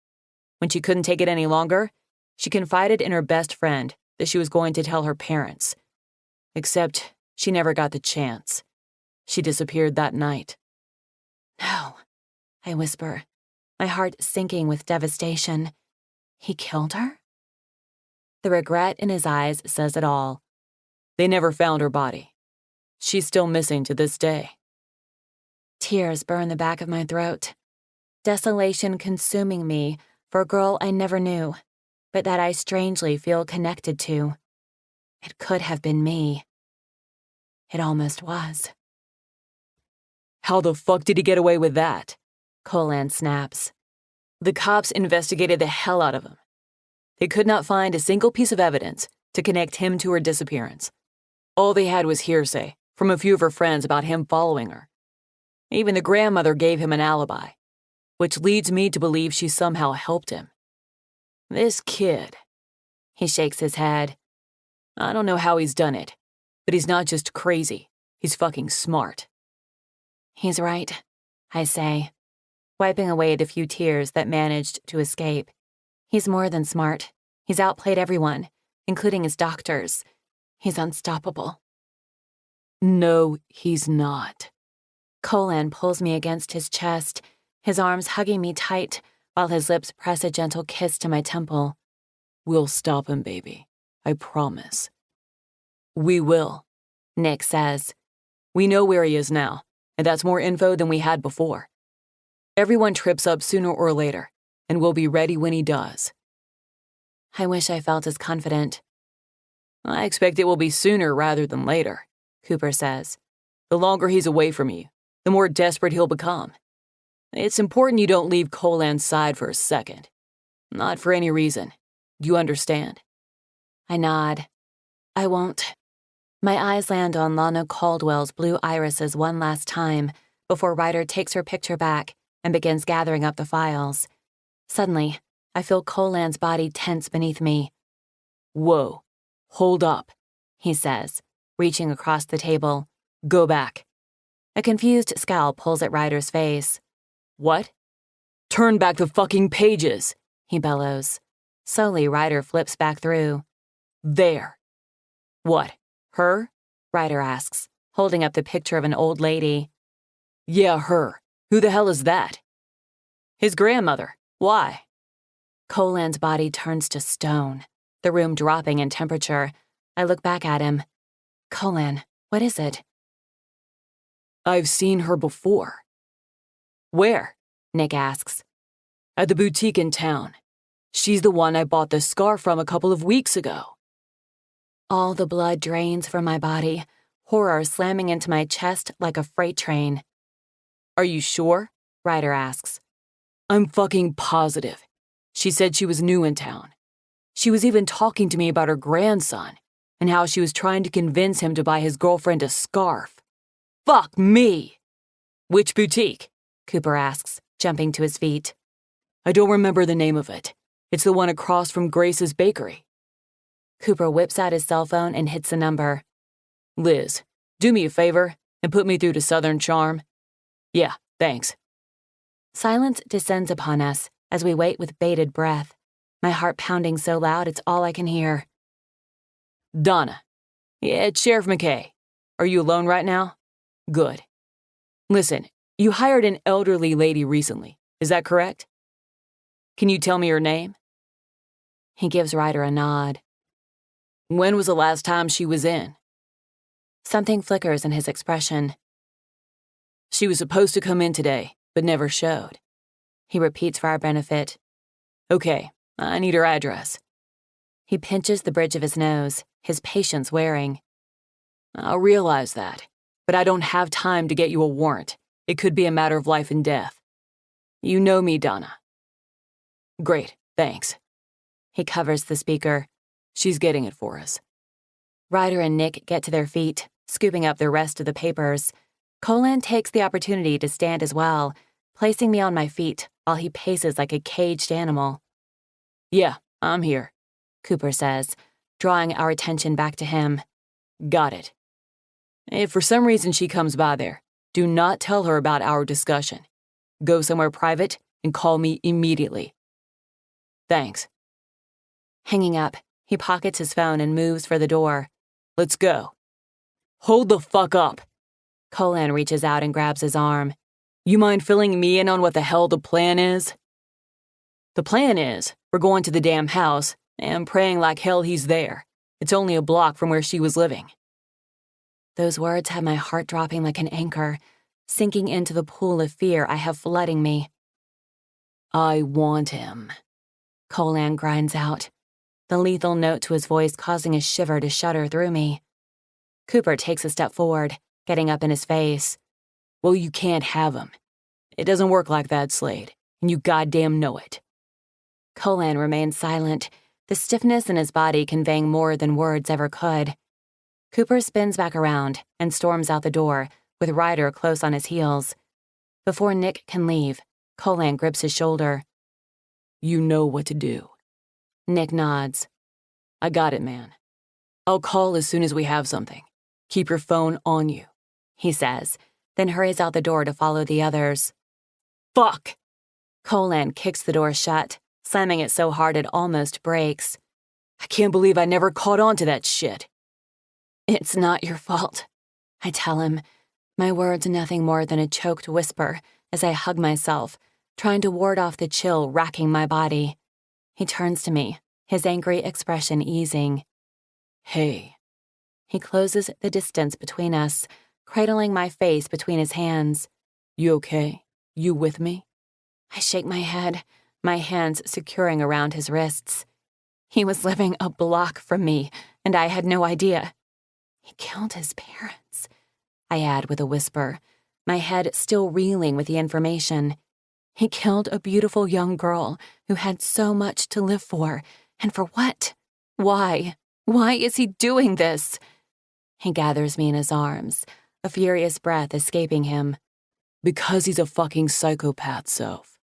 When she couldn't take it any longer, she confided in her best friend that she was going to tell her parents. Except she never got the chance. She disappeared that night. No, I whisper, my heart sinking with devastation. He killed her? The regret in his eyes says it all. They never found her body. She's still missing to this day. Tears burn the back of my throat. Desolation consuming me for a girl I never knew, but that I strangely feel connected to. It could have been me. It almost was. How the fuck did he get away with that? Colan snaps. The cops investigated the hell out of him. They could not find a single piece of evidence to connect him to her disappearance. All they had was hearsay from a few of her friends about him following her. Even the grandmother gave him an alibi, which leads me to believe she somehow helped him. This kid. He shakes his head. I don't know how he's done it, but he's not just crazy. He's fucking smart. He's right, I say, wiping away the few tears that managed to escape. He's more than smart. He's outplayed everyone, including his doctors. He's unstoppable. No, he's not. Colan pulls me against his chest, his arms hugging me tight while his lips press a gentle kiss to my temple. We'll stop him, baby. I promise. We will, Nick says. We know where he is now, and that's more info than we had before. Everyone trips up sooner or later, and we'll be ready when he does. I wish I felt as confident. I expect it will be sooner rather than later, Cooper says. The longer he's away from you, the more desperate he'll become. It's important you don't leave Colan's side for a second. Not for any reason. Do you understand? I nod. I won't. My eyes land on Lana Caldwell's blue irises one last time before Ryder takes her picture back and begins gathering up the files. Suddenly, I feel Colan's body tense beneath me. Whoa. Hold up, he says, reaching across the table. go back. A confused scowl pulls at Ryder's face. What? Turn back the fucking pages, he bellows. Slowly, Ryder flips back through. There. What, her? Ryder asks, holding up the picture of an old lady. Yeah, her. Who the hell is that? His grandmother. Why? Colan's body turns to stone, the room dropping in temperature. I look back at him. Colan, what is it? I've seen her before. Where? Nick asks. At the boutique in town. She's the one I bought the scar from a couple of weeks ago. All the blood drains from my body, horror slamming into my chest like a freight train. Are you sure? Ryder asks. I'm fucking positive. She said she was new in town. She was even talking to me about her grandson and how she was trying to convince him to buy his girlfriend a scarf. Fuck me! Which boutique? Cooper asks, jumping to his feet. I don't remember the name of it. It's the one across from Grace's bakery. Cooper whips out his cell phone and hits a number. Liz, do me a favor and put me through to Southern Charm. Yeah, thanks. Silence descends upon us as we wait with bated breath, my heart pounding so loud it's all I can hear. Donna. Yeah, it's Sheriff McKay. Are you alone right now? Good. Listen, you hired an elderly lady recently. Is that correct? Can you tell me her name? He gives Ryder a nod. When was the last time she was in? Something flickers in his expression. She was supposed to come in today, but never showed. He repeats for our benefit. Okay, I need her address. He pinches the bridge of his nose, his patience wearing. I'll realize that, but I don't have time to get you a warrant. It could be a matter of life and death. You know me, Donna. Great, thanks. He covers the speaker. She's getting it for us. Ryder and Nick get to their feet, scooping up the rest of the papers. Colan takes the opportunity to stand as well, placing me on my feet while he paces like a caged animal. Yeah, I'm here, Cooper says, drawing our attention back to him. Got it. If for some reason she comes by there, do not tell her about our discussion. Go somewhere private and call me immediately. Thanks. Hanging up, he pockets his phone and moves for the door. Let's go. Hold the fuck up. Colan reaches out and grabs his arm. You mind filling me in on what the hell the plan is? The plan is, we're going to the damn house and praying like hell he's there. It's only a block from where she was living. Those words have my heart dropping like an anchor, sinking into the pool of fear I have flooding me. I want him. Colan grinds out, the lethal note to his voice causing a shiver to shudder through me. Cooper takes a step forward, getting up in his face. Well, you can't have him. It doesn't work like that, Slade, and you goddamn know it. Colan remains silent, the stiffness in his body conveying more than words ever could. Cooper spins back around and storms out the door, with Ryder close on his heels. Before Nick can leave, Colan grips his shoulder. You know what to do. Nick nods. I got it, man. I'll call as soon as we have something. Keep your phone on you, he says, then hurries out the door to follow the others. Fuck! Colan kicks the door shut, slamming it so hard it almost breaks. I can't believe I never caught on to that shit. It's not your fault, I tell him, my words nothing more than a choked whisper as I hug myself, trying to ward off the chill racking my body. He turns to me, his angry expression easing. Hey. He closes the distance between us, cradling my face between his hands. You okay? You with me? I shake my head, my hands securing around his wrists. He was living a block from me, and I had no idea. He killed his parents, I add with a whisper, my head still reeling with the information. He killed a beautiful young girl who had so much to live for, and for what? Why? Why is he doing this? He gathers me in his arms, a furious breath escaping him. Because he's a fucking psychopath, Soph.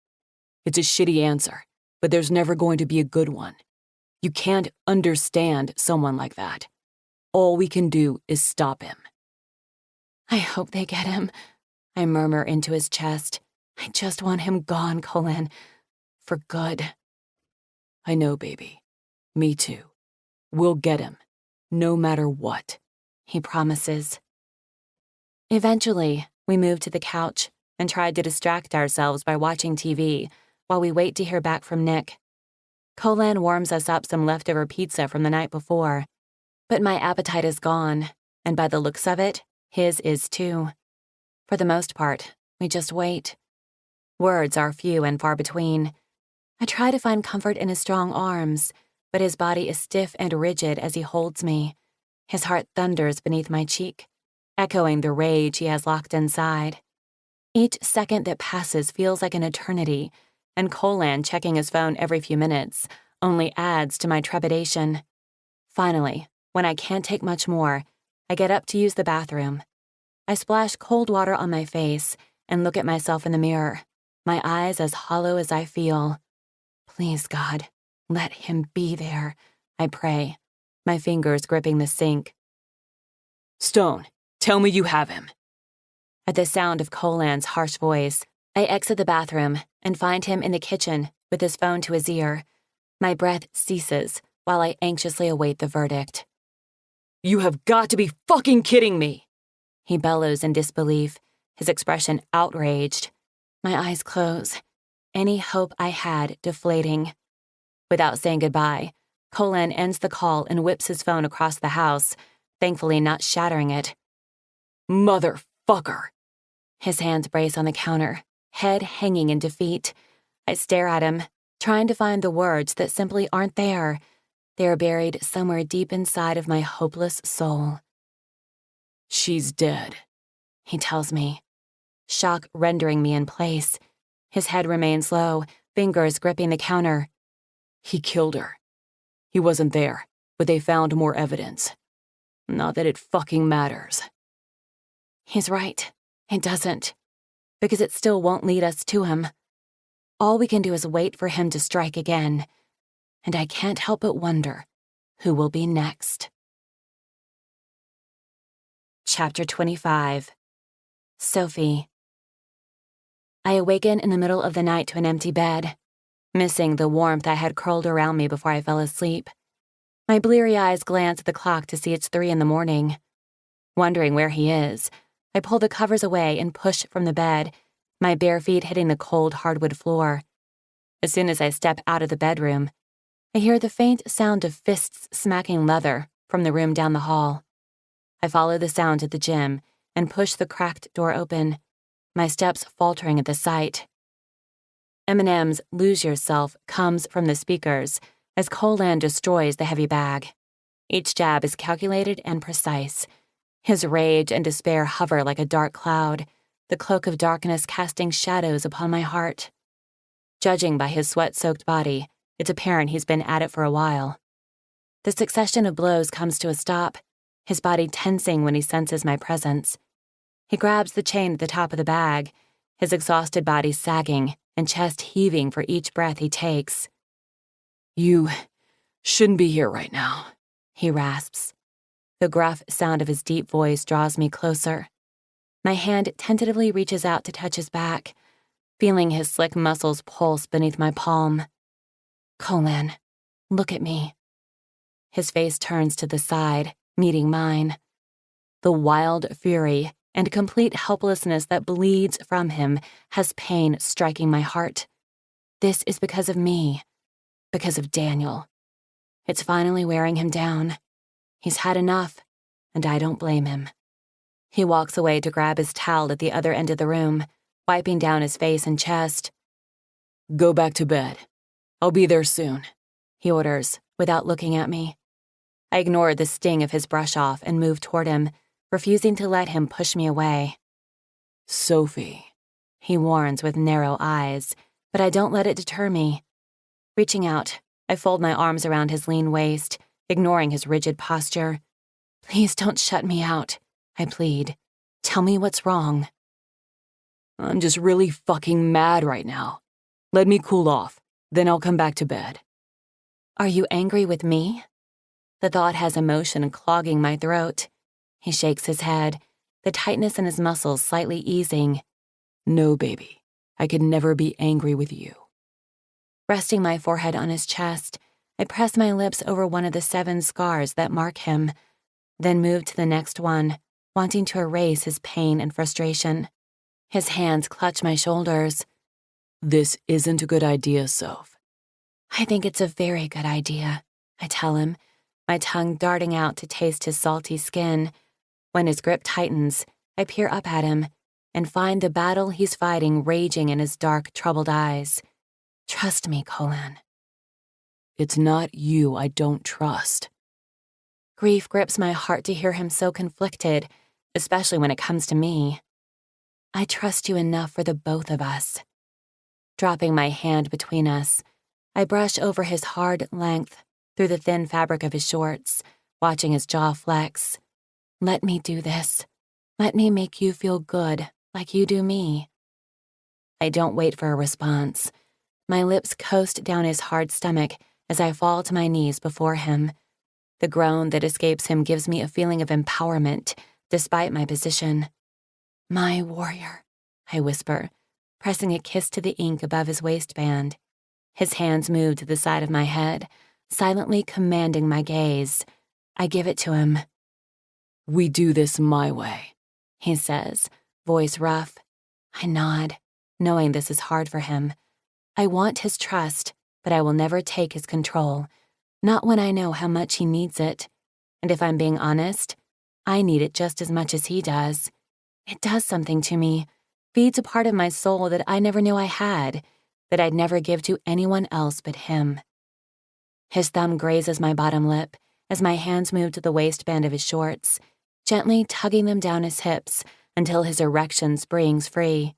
It's a shitty answer, but there's never going to be a good one. You can't understand someone like that. All we can do is stop him. I hope they get him, I murmur into his chest. I just want him gone, Colin. For good. I know, baby. Me too. We'll get him, no matter what, he promises. Eventually, we moved to the couch and tried to distract ourselves by watching TV while we wait to hear back from Nick. Colin warms us up some leftover pizza from the night before, but my appetite is gone, and by the looks of it, his is too. For the most part, we just wait. Words are few and far between. I try to find comfort in his strong arms, but his body is stiff and rigid as he holds me. His heart thunders beneath my cheek, echoing the rage he has locked inside. Each second that passes feels like an eternity, and Colin checking his phone every few minutes only adds to my trepidation. Finally, when I can't take much more, I get up to use the bathroom. I splash cold water on my face and look at myself in the mirror, my eyes as hollow as I feel. Please, God, let him be there, I pray, my fingers gripping the sink. Stone, tell me you have him. At the sound of Colin's harsh voice, I exit the bathroom and find him in the kitchen with his phone to his ear. My breath ceases while I anxiously await the verdict. You have got to be fucking kidding me! He bellows in disbelief, his expression outraged. My eyes close, any hope I had deflating. Without saying goodbye, Colin ends the call and whips his phone across the house, thankfully not shattering it. Motherfucker! His hands brace on the counter, head hanging in defeat. I stare at him, trying to find the words that simply aren't there. They are buried somewhere deep inside of my hopeless soul. She's dead, he tells me, shock rendering me in place. His head remains low, fingers gripping the counter. He killed her. He wasn't there, but they found more evidence. Not that it fucking matters. He's right. It doesn't. Because it still won't lead us to him. All we can do is wait for him to strike again. And I can't help but wonder who will be next. Chapter 25. Sophie. I awaken in the middle of the night to an empty bed, missing the warmth that had curled around me before I fell asleep. My bleary eyes glance at the clock to see it's 3 a.m. Wondering where he is, I pull the covers away and push from the bed, my bare feet hitting the cold hardwood floor. As soon as I step out of the bedroom, I hear the faint sound of fists smacking leather from the room down the hall. I follow the sound to the gym and push the cracked door open, my steps faltering at the sight. Eminem's Lose Yourself comes from the speakers as Colin destroys the heavy bag. Each jab is calculated and precise. His rage and despair hover like a dark cloud, the cloak of darkness casting shadows upon my heart. Judging by his sweat-soaked body, it's apparent he's been at it for a while. The succession of blows comes to a stop, his body tensing when he senses my presence. He grabs the chain at the top of the bag, his exhausted body sagging and chest heaving for each breath he takes. You shouldn't be here right now, he rasps. The gruff sound of his deep voice draws me closer. My hand tentatively reaches out to touch his back, feeling his slick muscles pulse beneath my palm. Colin, look at me. His face turns to the side, meeting mine. The wild fury and complete helplessness that bleeds from him has pain striking my heart. This is because of me, because of Daniel. It's finally wearing him down. He's had enough, and I don't blame him. He walks away to grab his towel at the other end of the room, wiping down his face and chest. Go back to bed. I'll be there soon, he orders, without looking at me. I ignore the sting of his brush-off and move toward him, refusing to let him push me away. Sophie, he warns with narrow eyes, but I don't let it deter me. Reaching out, I fold my arms around his lean waist, ignoring his rigid posture. Please don't shut me out, I plead. Tell me what's wrong. I'm just really fucking mad right now. Let me cool off, then I'll come back to bed. Are you angry with me? The thought has emotion clogging my throat. He shakes his head, the tightness in his muscles slightly easing. No, baby. I could never be angry with you. Resting my forehead on his chest, I press my lips over one of the 7 scars that mark him, then move to the next one, wanting to erase his pain and frustration. His hands clutch my shoulders. This isn't a good idea, Soph. I think it's a very good idea, I tell him, my tongue darting out to taste his salty skin. When his grip tightens, I peer up at him and find the battle he's fighting raging in his dark, troubled eyes. Trust me, Colin. It's not you I don't trust. Grief grips my heart to hear him so conflicted, especially when it comes to me. I trust you enough for the both of us. Dropping my hand between us, I brush over his hard length through the thin fabric of his shorts, watching his jaw flex. Let me do this. Let me make you feel good, like you do me. I don't wait for a response. My lips coast down his hard stomach as I fall to my knees before him. The groan that escapes him gives me a feeling of empowerment, despite my position. My warrior, I whisper, pressing a kiss to the ink above his waistband. His hands move to the side of my head, silently commanding my gaze. I give it to him. We do this my way, he says, voice rough. I nod, knowing this is hard for him. I want his trust, but I will never take his control, not when I know how much he needs it. And if I'm being honest, I need it just as much as he does. It does something to me, feeds a part of my soul that I never knew I had, that I'd never give to anyone else but him. His thumb grazes my bottom lip as my hands move to the waistband of his shorts, gently tugging them down his hips until his erection springs free.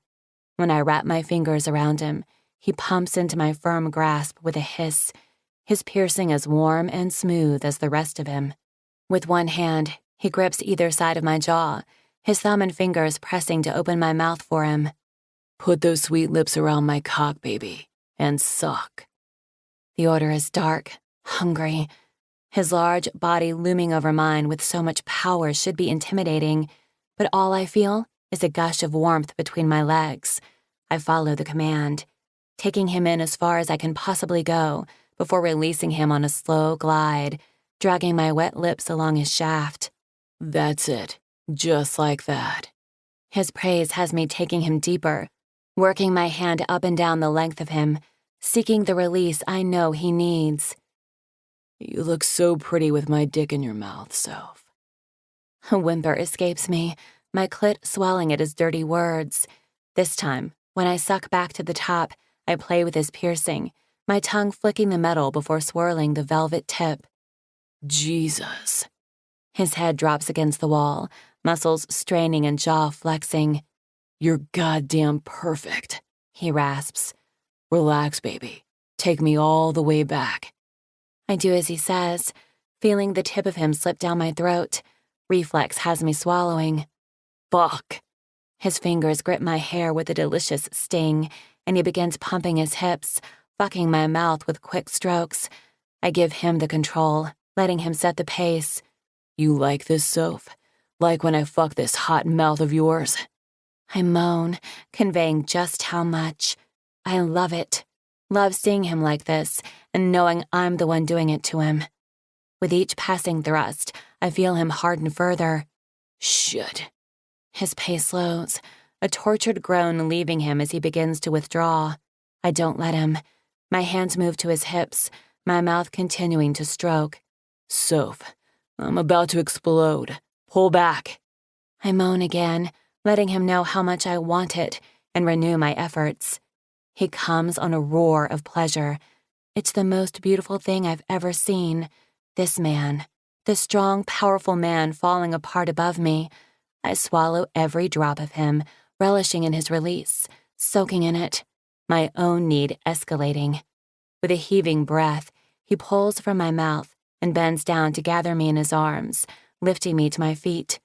When I wrap my fingers around him, he pumps into my firm grasp with a hiss, his piercing as warm and smooth as the rest of him. With one hand, he grips either side of my jaw, his thumb and fingers pressing to open my mouth for him. Put those sweet lips around my cock, baby, and suck. The order is dark, hungry. His large body looming over mine with so much power should be intimidating, but all I feel is a gush of warmth between my legs. I follow the command, taking him in as far as I can possibly go before releasing him on a slow glide, dragging my wet lips along his shaft. That's it, just like that. His praise has me taking him deeper, working my hand up and down the length of him, seeking the release I know he needs. You look so pretty with my dick in your mouth, Soph. A whimper escapes me, my clit swelling at his dirty words. This time, when I suck back to the top, I play with his piercing, my tongue flicking the metal before swirling the velvet tip. Jesus. His head drops against the wall, muscles straining and jaw flexing. You're goddamn perfect, he rasps. Relax, baby. Take me all the way back. I do as he says, feeling the tip of him slip down my throat. Reflex has me swallowing. Fuck. His fingers grip my hair with a delicious sting, and he begins pumping his hips, fucking my mouth with quick strokes. I give him the control, letting him set the pace. You like this, Soph? Like when I fuck this hot mouth of yours? I moan, conveying just how much. I love it. Love seeing him like this and knowing I'm the one doing it to him. With each passing thrust, I feel him harden further. Shit. His pace slows, a tortured groan leaving him as he begins to withdraw. I don't let him. My hands move to his hips, my mouth continuing to stroke. Soph, I'm about to explode. Pull back. I moan again, letting him know how much I want it and renew my efforts. He comes on a roar of pleasure. It's the most beautiful thing I've ever seen. This man, the strong, powerful man falling apart above me. I swallow every drop of him, relishing in his release, soaking in it, my own need escalating. With a heaving breath, he pulls from my mouth and bends down to gather me in his arms, lifting me to my feet.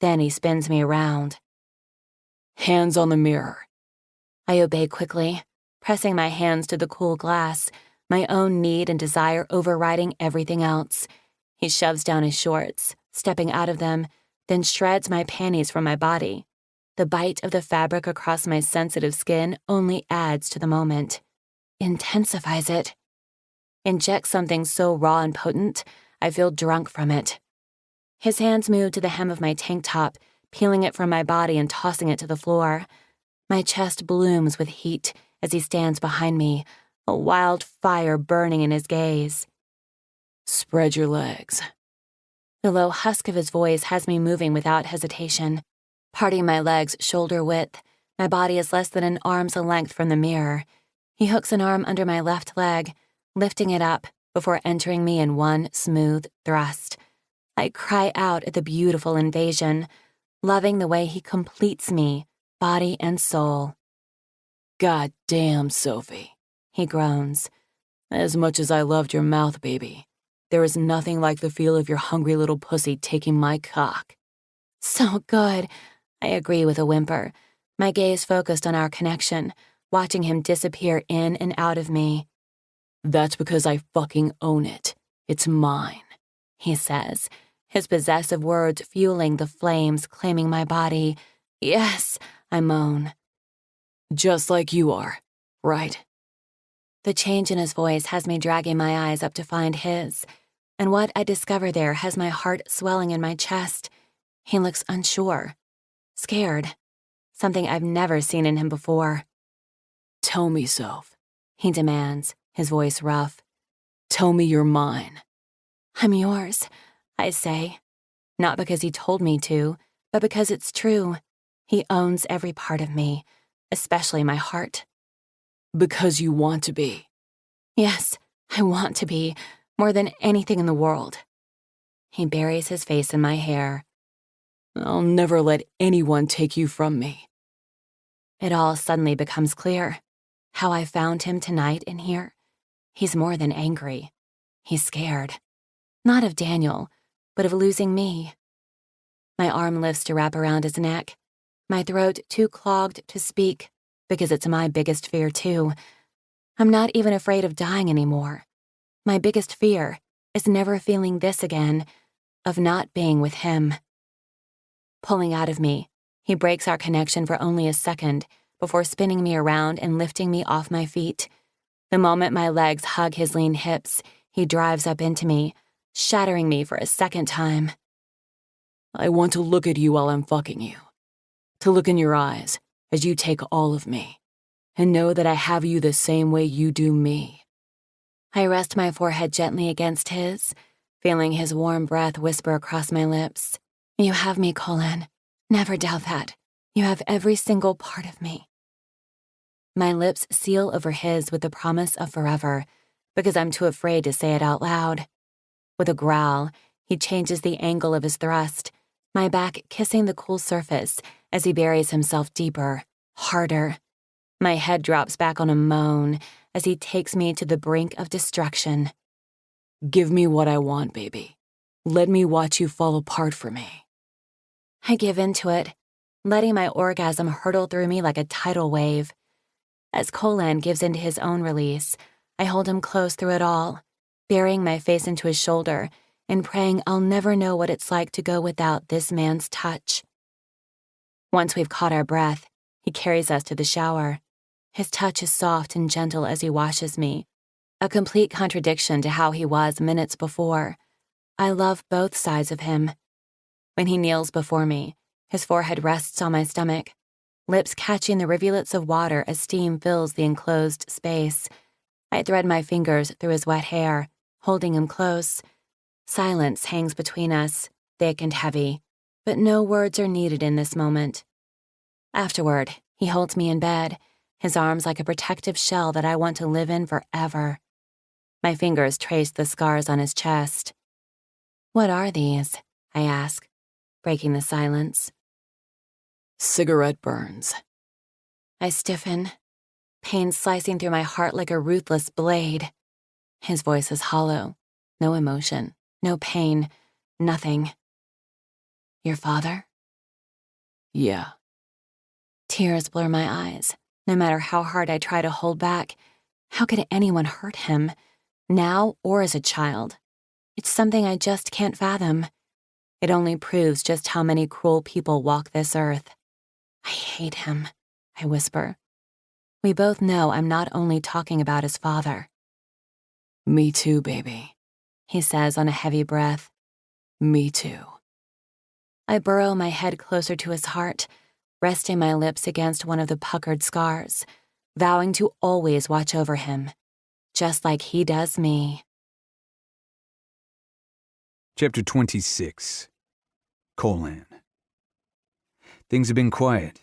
Then he spins me around. Hands on the mirror. I obey quickly, pressing my hands to the cool glass, my own need and desire overriding everything else. He shoves down his shorts, stepping out of them, then shreds my panties from my body. The bite of the fabric across my sensitive skin only adds to the moment, intensifies it. Injects something so raw and potent, I feel drunk from it. His hands move to the hem of my tank top, peeling it from my body and tossing it to the floor. My chest blooms with heat as he stands behind me, a wild fire burning in his gaze. Spread your legs. The low husk of his voice has me moving without hesitation. Parting my legs shoulder width, my body is less than an arm's length from the mirror. He hooks an arm under my left leg, lifting it up before entering me in one smooth thrust. I cry out at the beautiful invasion, loving the way he completes me, body and soul. God damn, Sophie, He groans. As much as I loved your mouth, baby, there is nothing like the feel of your hungry little pussy taking my cock. So good, I agree with a whimper, my gaze focused on our connection, watching him disappear in and out of me. That's because I fucking own it. It's mine, He says, his possessive words fueling the flames claiming my body. Yes, I moan. just like you are, right? The change in his voice has me dragging my eyes up to find his, and what I discover there has my heart swelling in my chest. He looks unsure, scared, something I've never seen in him before. Tell me, Soph, He demands, his voice rough. Tell me you're mine. I'm yours, I say, not because he told me to, but because it's true. He owns every part of me, especially my heart. Because you want to be. Yes, I want to be, more than anything in the world. He buries his face in my hair. I'll never let anyone take you from me. It all suddenly becomes clear. How I found him tonight in here. He's more than angry. He's scared. Not of Daniel, but of losing me. My arm lifts to wrap around his neck, my throat too clogged to speak, because it's my biggest fear too. I'm not even afraid of dying anymore. My biggest fear is never feeling this again, of not being with him. Pulling out of me, he breaks our connection for only a second before spinning me around and lifting me off my feet. The moment my legs hug his lean hips, he drives up into me, shattering me for a second time. I want to look at you while I'm fucking you. To look in your eyes as you take all of me, and know that I have you the same way you do me. I rest my forehead gently against his, feeling his warm breath whisper across my lips. You have me, Colin. Never doubt that. You have every single part of me. My lips seal over his with the promise of forever, because I'm too afraid to say it out loud. With a growl, he changes the angle of his thrust, my back kissing the cool surface as he buries himself deeper, harder. My head drops back on a moan as he takes me to the brink of destruction. Give me what I want, baby. Let me watch you fall apart for me. I give into it, letting my orgasm hurtle through me like a tidal wave. As Colin gives into his own release, I hold him close through it all, burying my face into his shoulder and praying I'll never know what it's like to go without this man's touch. Once we've caught our breath, he carries us to the shower. His touch is soft and gentle as he washes me, a complete contradiction to how he was minutes before. I love both sides of him. When he kneels before me, his forehead rests on my stomach, lips catching the rivulets of water as steam fills the enclosed space. I thread my fingers through his wet hair, holding him close. Silence hangs between us, thick and heavy, but no words are needed in this moment. Afterward, he holds me in bed, his arms like a protective shell that I want to live in forever. My fingers trace the scars on his chest. What are these? I ask, breaking the silence. Cigarette burns. I stiffen, pain slicing through my heart like a ruthless blade. His voice is hollow, no emotion, no pain, nothing. Your father? Yeah. Tears blur my eyes, no matter how hard I try to hold back. How could anyone hurt him, now or as a child? It's something I just can't fathom. It only proves just how many cruel people walk this earth. I hate him, I whisper. We both know I'm not only talking about his father. Me too, baby, He says on a heavy breath. me too. I burrow my head closer to his heart, resting my lips against one of the puckered scars, vowing to always watch over him, just like he does me. Chapter 26. Colan. Things have been quiet.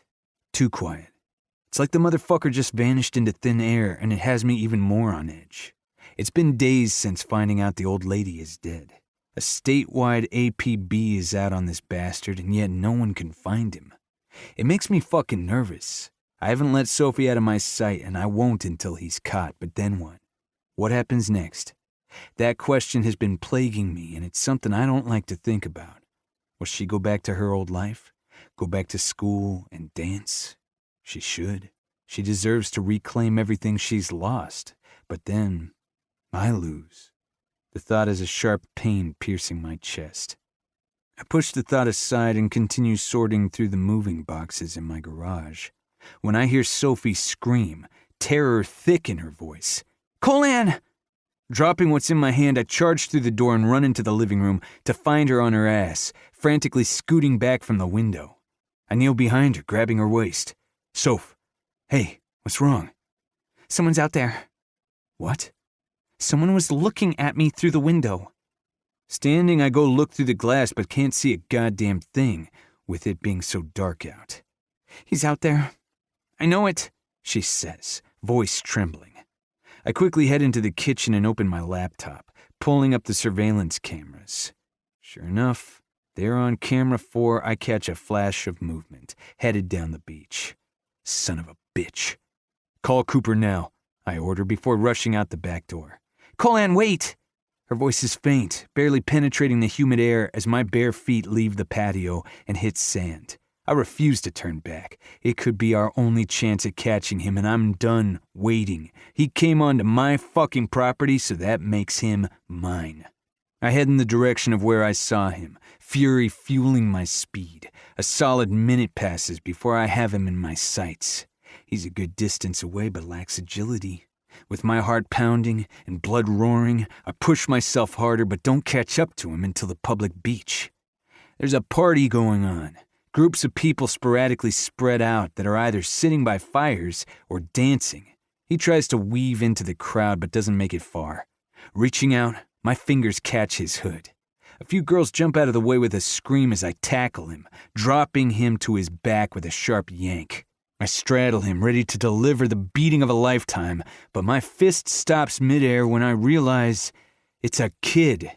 Too quiet. It's like the motherfucker just vanished into thin air, and it has me even more on edge. It's been days since finding out the old lady is dead. A statewide APB is out on this bastard, and yet no one can find him. It makes me fucking nervous. I haven't let Sophie out of my sight, and I won't until he's caught, but then what? What happens next? That question has been plaguing me, and it's something I don't like to think about. Will she go back to her old life? Go back to school and dance? She should. She deserves to reclaim everything she's lost. But then, I lose. The thought is a sharp pain piercing my chest. I push the thought aside and continue sorting through the moving boxes in my garage, when I hear Sophie scream, terror thick in her voice. "Colan!" Dropping what's in my hand, I charge through the door and run into the living room to find her on her ass, frantically scooting back from the window. I kneel behind her, grabbing her waist. "Soph, hey, what's wrong?" Someone's out there. "What?" Someone was looking at me through the window. Standing, I go look through the glass but can't see a goddamn thing, with it being so dark out. He's out there. I know it, she says, voice trembling. I quickly head into the kitchen and open my laptop, pulling up the surveillance cameras. Sure enough, there on camera 4, I catch a flash of movement, headed down the beach. Son of a bitch. "Call Cooper now," I order before rushing out the back door. Colan, wait! Her voice is faint, barely penetrating the humid air as my bare feet leave the patio and hit sand. I refuse to turn back. It could be our only chance at catching him, and I'm done waiting. He came onto my fucking property, so that makes him mine. I head in the direction of where I saw him, fury fueling my speed. A solid minute passes before I have him in my sights. He's a good distance away but lacks agility. With my heart pounding and blood roaring, I push myself harder but don't catch up to him until the public beach. There's a party going on. Groups of people sporadically spread out that are either sitting by fires or dancing. He tries to weave into the crowd but doesn't make it far. Reaching out, my fingers catch his hood. A few girls jump out of the way with a scream as I tackle him, dropping him to his back with a sharp yank. I straddle him, ready to deliver the beating of a lifetime, but my fist stops midair when I realize it's a kid.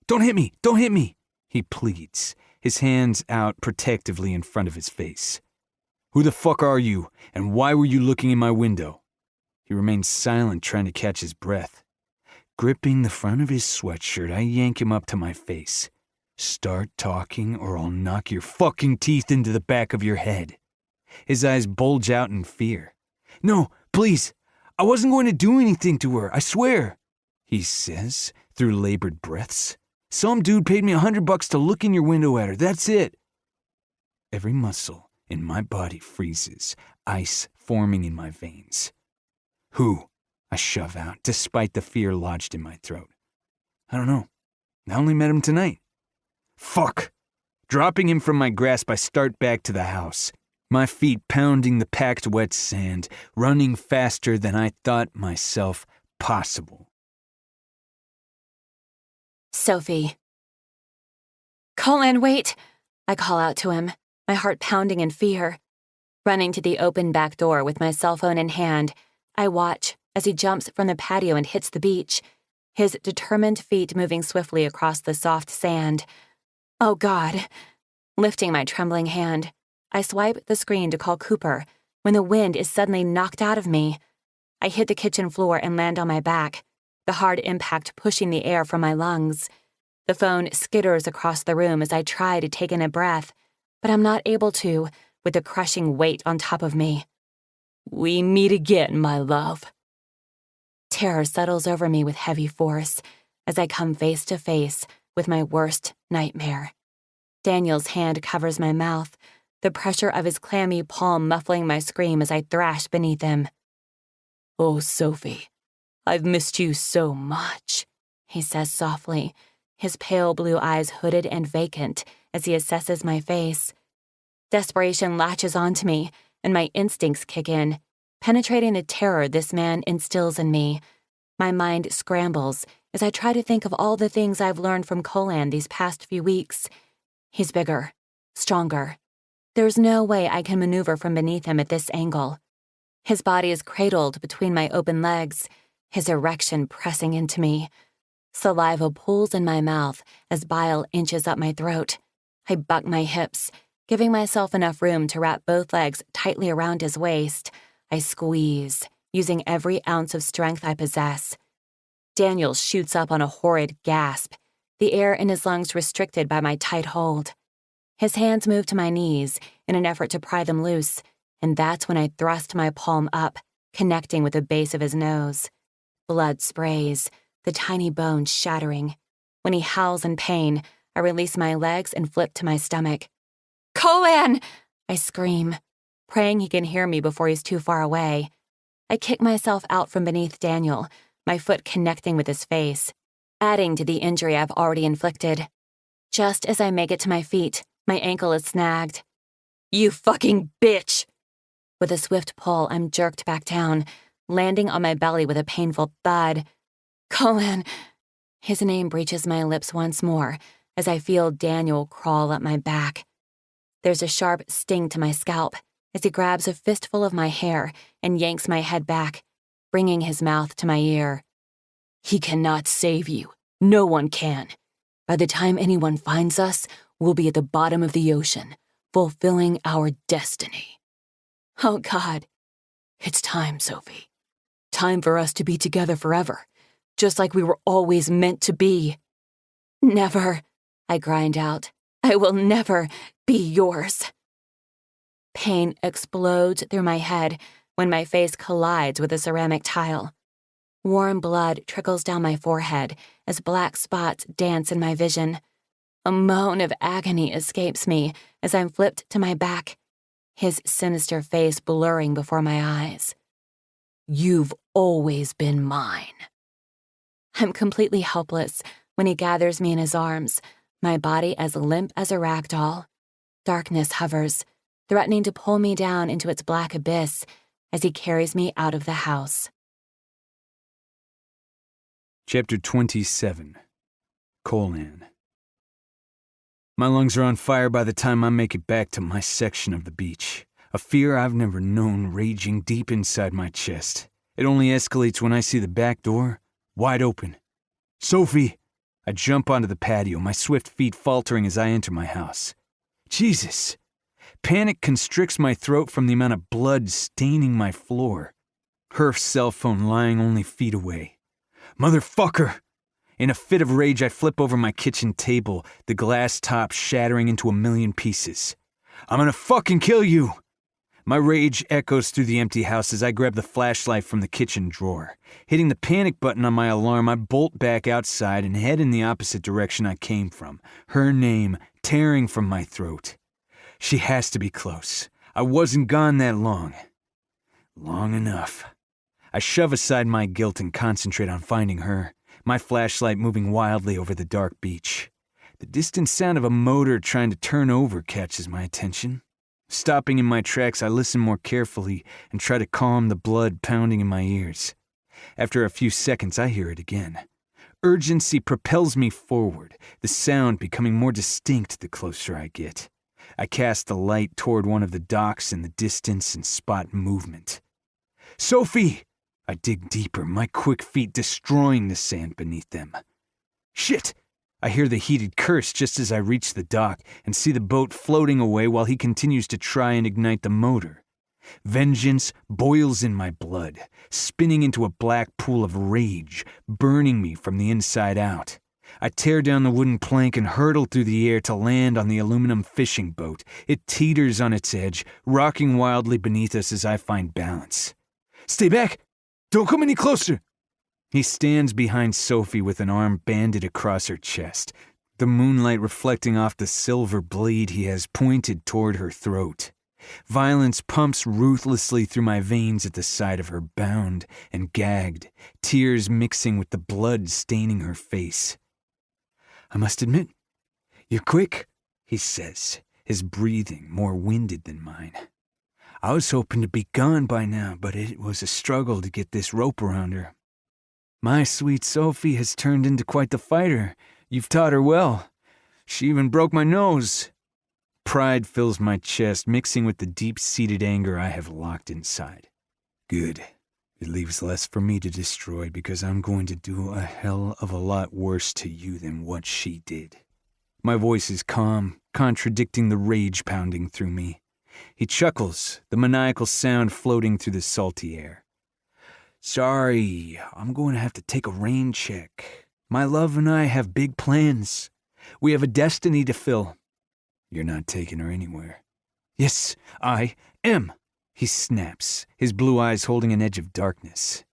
Don't hit me, he pleads, his hands out protectively in front of his face. "Who the fuck are you, and why were you looking in my window?" He remains silent, trying to catch his breath. Gripping the front of his sweatshirt, I yank him up to my face. "Start talking or I'll knock your fucking teeth into the back of your head." His eyes bulge out in fear. "No, please, I wasn't going to do anything to her, I swear," he says through labored breaths. "Some dude paid me $100 to look in your window at her, that's it." Every muscle in my body freezes, ice forming in my veins. "Who?" I shove out, despite the fear lodged in my throat. "I don't know. I only met him tonight." Fuck! Dropping him from my grasp, I start back to the house. My feet pounding the packed wet sand, running faster than I thought myself possible. Sophie. "Colan, wait!" I call out to him, my heart pounding in fear. Running to the open back door with my cell phone in hand, I watch as he jumps from the patio and hits the beach, his determined feet moving swiftly across the soft sand. Oh God. Lifting my trembling hand, I swipe the screen to call Cooper when the wind is suddenly knocked out of me. I hit the kitchen floor and land on my back, the hard impact pushing the air from my lungs. The phone skitters across the room as I try to take in a breath, but I'm not able to, with the crushing weight on top of me. "We meet again, my love." Terror settles over me with heavy force as I come face to face with my worst nightmare. Daniel's hand covers my mouth, the pressure of his clammy palm muffling my scream as I thrash beneath him. "Oh, Sophie, I've missed you so much," he says softly, his pale blue eyes hooded and vacant as he assesses my face. Desperation latches onto me, and my instincts kick in, penetrating the terror this man instills in me. My mind scrambles as I try to think of all the things I've learned from Colan these past few weeks. He's bigger, stronger. There's no way I can maneuver from beneath him at this angle. His body is cradled between my open legs, his erection pressing into me. Saliva pools in my mouth as bile inches up my throat. I buck my hips, giving myself enough room to wrap both legs tightly around his waist. I squeeze, using every ounce of strength I possess. Daniel shoots up on a horrid gasp, the air in his lungs restricted by my tight hold. His hands move to my knees in an effort to pry them loose, and that's when I thrust my palm up, connecting with the base of his nose. Blood sprays, the tiny bone shattering. When he howls in pain, I release my legs and flip to my stomach. "Colan!" I scream, praying he can hear me before he's too far away. I kick myself out from beneath Daniel, my foot connecting with his face, adding to the injury I've already inflicted. Just as I make it to my feet, my ankle is snagged. "You fucking bitch!" With a swift pull, I'm jerked back down, landing on my belly with a painful thud. "Colan!" His name breaches my lips once more as I feel Daniel crawl up my back. There's a sharp sting to my scalp as he grabs a fistful of my hair and yanks my head back, bringing his mouth to my ear. "He cannot save you. No one can. By the time anyone finds us, we'll be at the bottom of the ocean, fulfilling our destiny." Oh, God. "It's time, Sophie. Time for us to be together forever, just like we were always meant to be." "Never," I grind out. "I will never be yours." Pain explodes through my head when my face collides with a ceramic tile. Warm blood trickles down my forehead as black spots dance in my vision. A moan of agony escapes me as I'm flipped to my back, his sinister face blurring before my eyes. "You've always been mine." I'm completely helpless when he gathers me in his arms, my body as limp as a rag doll. Darkness hovers, threatening to pull me down into its black abyss as he carries me out of the house. Chapter 27. Colan. My lungs are on fire by the time I make it back to my section of the beach. A fear I've never known raging deep inside my chest. It only escalates when I see the back door wide open. "Sophie!" I jump onto the patio, my swift feet faltering as I enter my house. Jesus! Panic constricts my throat from the amount of blood staining my floor. Her cell phone lying only feet away. Motherfucker! In a fit of rage, I flip over my kitchen table, the glass top shattering into a million pieces. "I'm gonna fucking kill you!" My rage echoes through the empty house as I grab the flashlight from the kitchen drawer. Hitting the panic button on my alarm, I bolt back outside and head in the opposite direction I came from, her name tearing from my throat. She has to be close. I wasn't gone that long. Long enough. I shove aside my guilt and concentrate on finding her, my flashlight moving wildly over the dark beach. The distant sound of a motor trying to turn over catches my attention. Stopping in my tracks, I listen more carefully and try to calm the blood pounding in my ears. After a few seconds, I hear it again. Urgency propels me forward, the sound becoming more distinct the closer I get. I cast the light toward one of the docks in the distance and spot movement. "Sophie!" I dig deeper, my quick feet destroying the sand beneath them. "Shit!" I hear the heated curse just as I reach the dock and see the boat floating away while he continues to try and ignite the motor. Vengeance boils in my blood, spinning into a black pool of rage, burning me from the inside out. I tear down the wooden plank and hurtle through the air to land on the aluminum fishing boat. It teeters on its edge, rocking wildly beneath us as I find balance. "Stay back! Don't come any closer!" He stands behind Sophie with an arm banded across her chest, the moonlight reflecting off the silver blade he has pointed toward her throat. Violence pumps ruthlessly through my veins at the sight of her bound and gagged, tears mixing with the blood staining her face. "I must admit, you're quick," he says, his breathing more winded than mine. "I was hoping to be gone by now, but it was a struggle to get this rope around her. My sweet Sophie has turned into quite the fighter. You've taught her well. She even broke my nose." Pride fills my chest, mixing with the deep-seated anger I have locked inside. Good. It leaves less for me to destroy because I'm going to do a hell of a lot worse to you than what she did. My voice is calm, contradicting the rage pounding through me. He chuckles, the maniacal sound floating through the salty air. "Sorry, I'm going to have to take a rain check. My love and I have big plans. We have a destiny to fill." "You're not taking her anywhere." "Yes, I am," he snaps, his blue eyes holding an edge of darkness.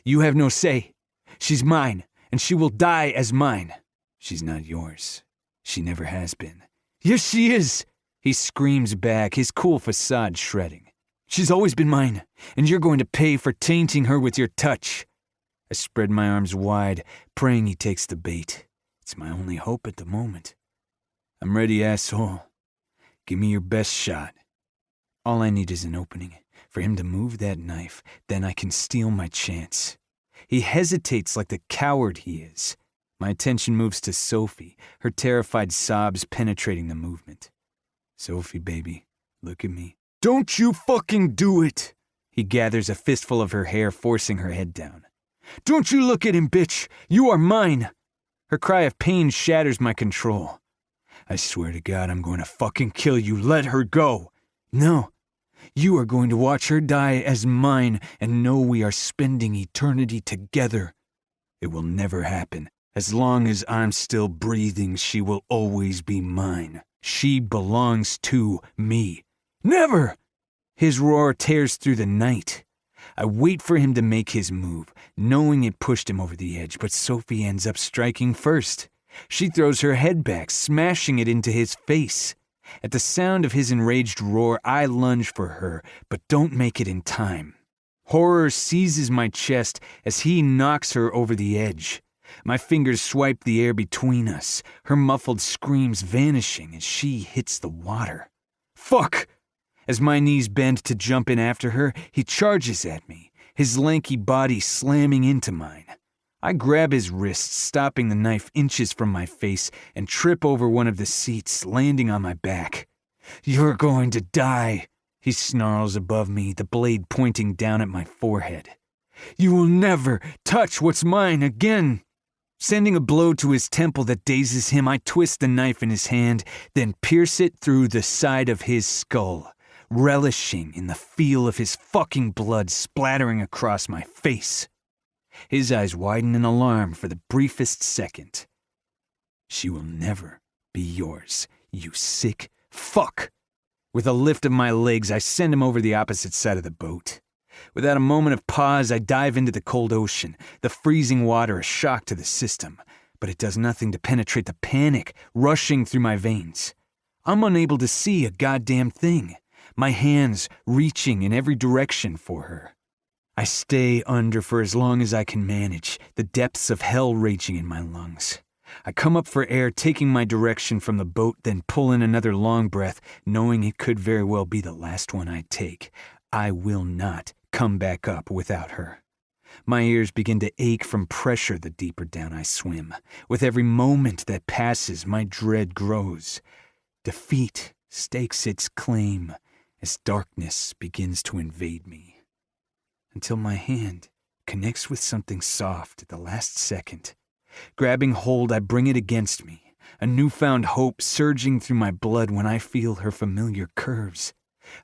"You have no say. She's mine, and she will die as mine." "She's not yours. She never has been." "Yes, she is," he screams back, his cool facade shredding. "She's always been mine, and you're going to pay for tainting her with your touch." I spread my arms wide, praying he takes the bait. It's my only hope at the moment. "I'm ready, asshole. Give me your best shot." All I need is an opening, for him to move that knife, then I can steal my chance. He hesitates like the coward he is. My attention moves to Sophie, her terrified sobs penetrating the movement. "Sophie, baby, look at me." "Don't you fucking do it!" He gathers a fistful of her hair, forcing her head down. "Don't you look at him, bitch! You are mine!" Her cry of pain shatters my control. "I swear to God I'm going to fucking kill you. Let her go." "No. You are going to watch her die as mine and know we are spending eternity together." "It will never happen. As long as I'm still breathing, she will always be mine. She belongs to me." "Never!" His roar tears through the night. I wait for him to make his move, knowing it pushed him over the edge, but Sophie ends up striking first. She throws her head back, smashing it into his face. At the sound of his enraged roar, I lunge for her, but don't make it in time. Horror seizes my chest as he knocks her over the edge. My fingers swipe the air between us, her muffled screams vanishing as she hits the water. "Fuck!" As my knees bend to jump in after her, he charges at me, his lanky body slamming into mine. I grab his wrist, stopping the knife inches from my face, and trip over one of the seats, landing on my back. "You're going to die," he snarls above me, the blade pointing down at my forehead. "You will never touch what's mine again." Sending a blow to his temple that dazes him, I twist the knife in his hand, then pierce it through the side of his skull, relishing in the feel of his fucking blood splattering across my face. His eyes widen in alarm for the briefest second. "She will never be yours, you sick fuck." With a lift of my legs, I send him over the opposite side of the boat. Without a moment of pause, I dive into the cold ocean, the freezing water a shock to the system, but it does nothing to penetrate the panic rushing through my veins. I'm unable to see a goddamn thing, my hands reaching in every direction for her. I stay under for as long as I can manage, the depths of hell raging in my lungs. I come up for air, taking my direction from the boat, then pull in another long breath, knowing it could very well be the last one I take. I will not come back up without her. My ears begin to ache from pressure the deeper down I swim. With every moment that passes, my dread grows. Defeat stakes its claim as darkness begins to invade me. Until my hand connects with something soft at the last second. Grabbing hold, I bring it against me, a newfound hope surging through my blood when I feel her familiar curves.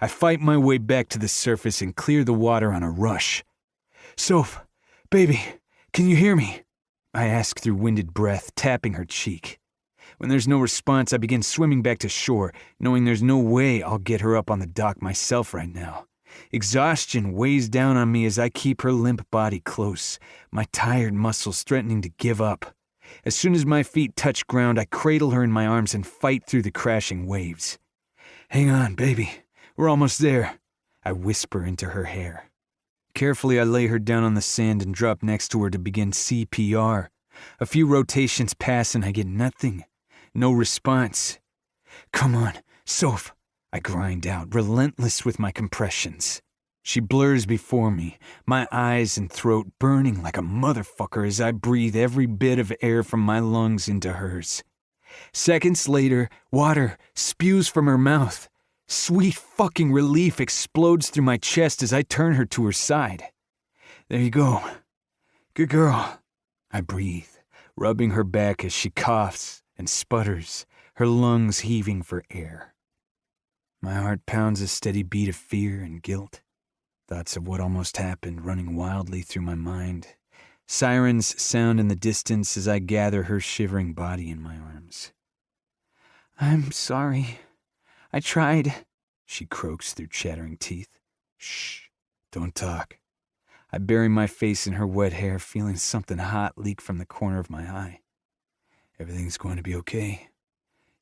I fight my way back to the surface and clear the water on a rush. "Soph, baby, can you hear me?" I ask through winded breath, tapping her cheek. When there's no response, I begin swimming back to shore, knowing there's no way I'll get her up on the dock myself right now. Exhaustion weighs down on me as I keep her limp body close, my tired muscles threatening to give up. As soon as my feet touch ground, I cradle her in my arms and fight through the crashing waves. "Hang on, baby. We're almost there," I whisper into her hair. Carefully, I lay her down on the sand and drop next to her to begin CPR. A few rotations pass and I get nothing. No response. "Come on, Soph," I grind out, relentless with my compressions. She blurs before me, my eyes and throat burning like a motherfucker as I breathe every bit of air from my lungs into hers. Seconds later, water spews from her mouth. Sweet fucking relief explodes through my chest as I turn her to her side. "There you go. Good girl," I breathe, rubbing her back as she coughs and sputters, her lungs heaving for air. My heart pounds a steady beat of fear and guilt. Thoughts of what almost happened running wildly through my mind. Sirens sound in the distance as I gather her shivering body in my arms. "I'm sorry. I tried," she croaks through chattering teeth. "Shh, don't talk." I bury my face in her wet hair, feeling something hot leak from the corner of my eye. "Everything's going to be okay.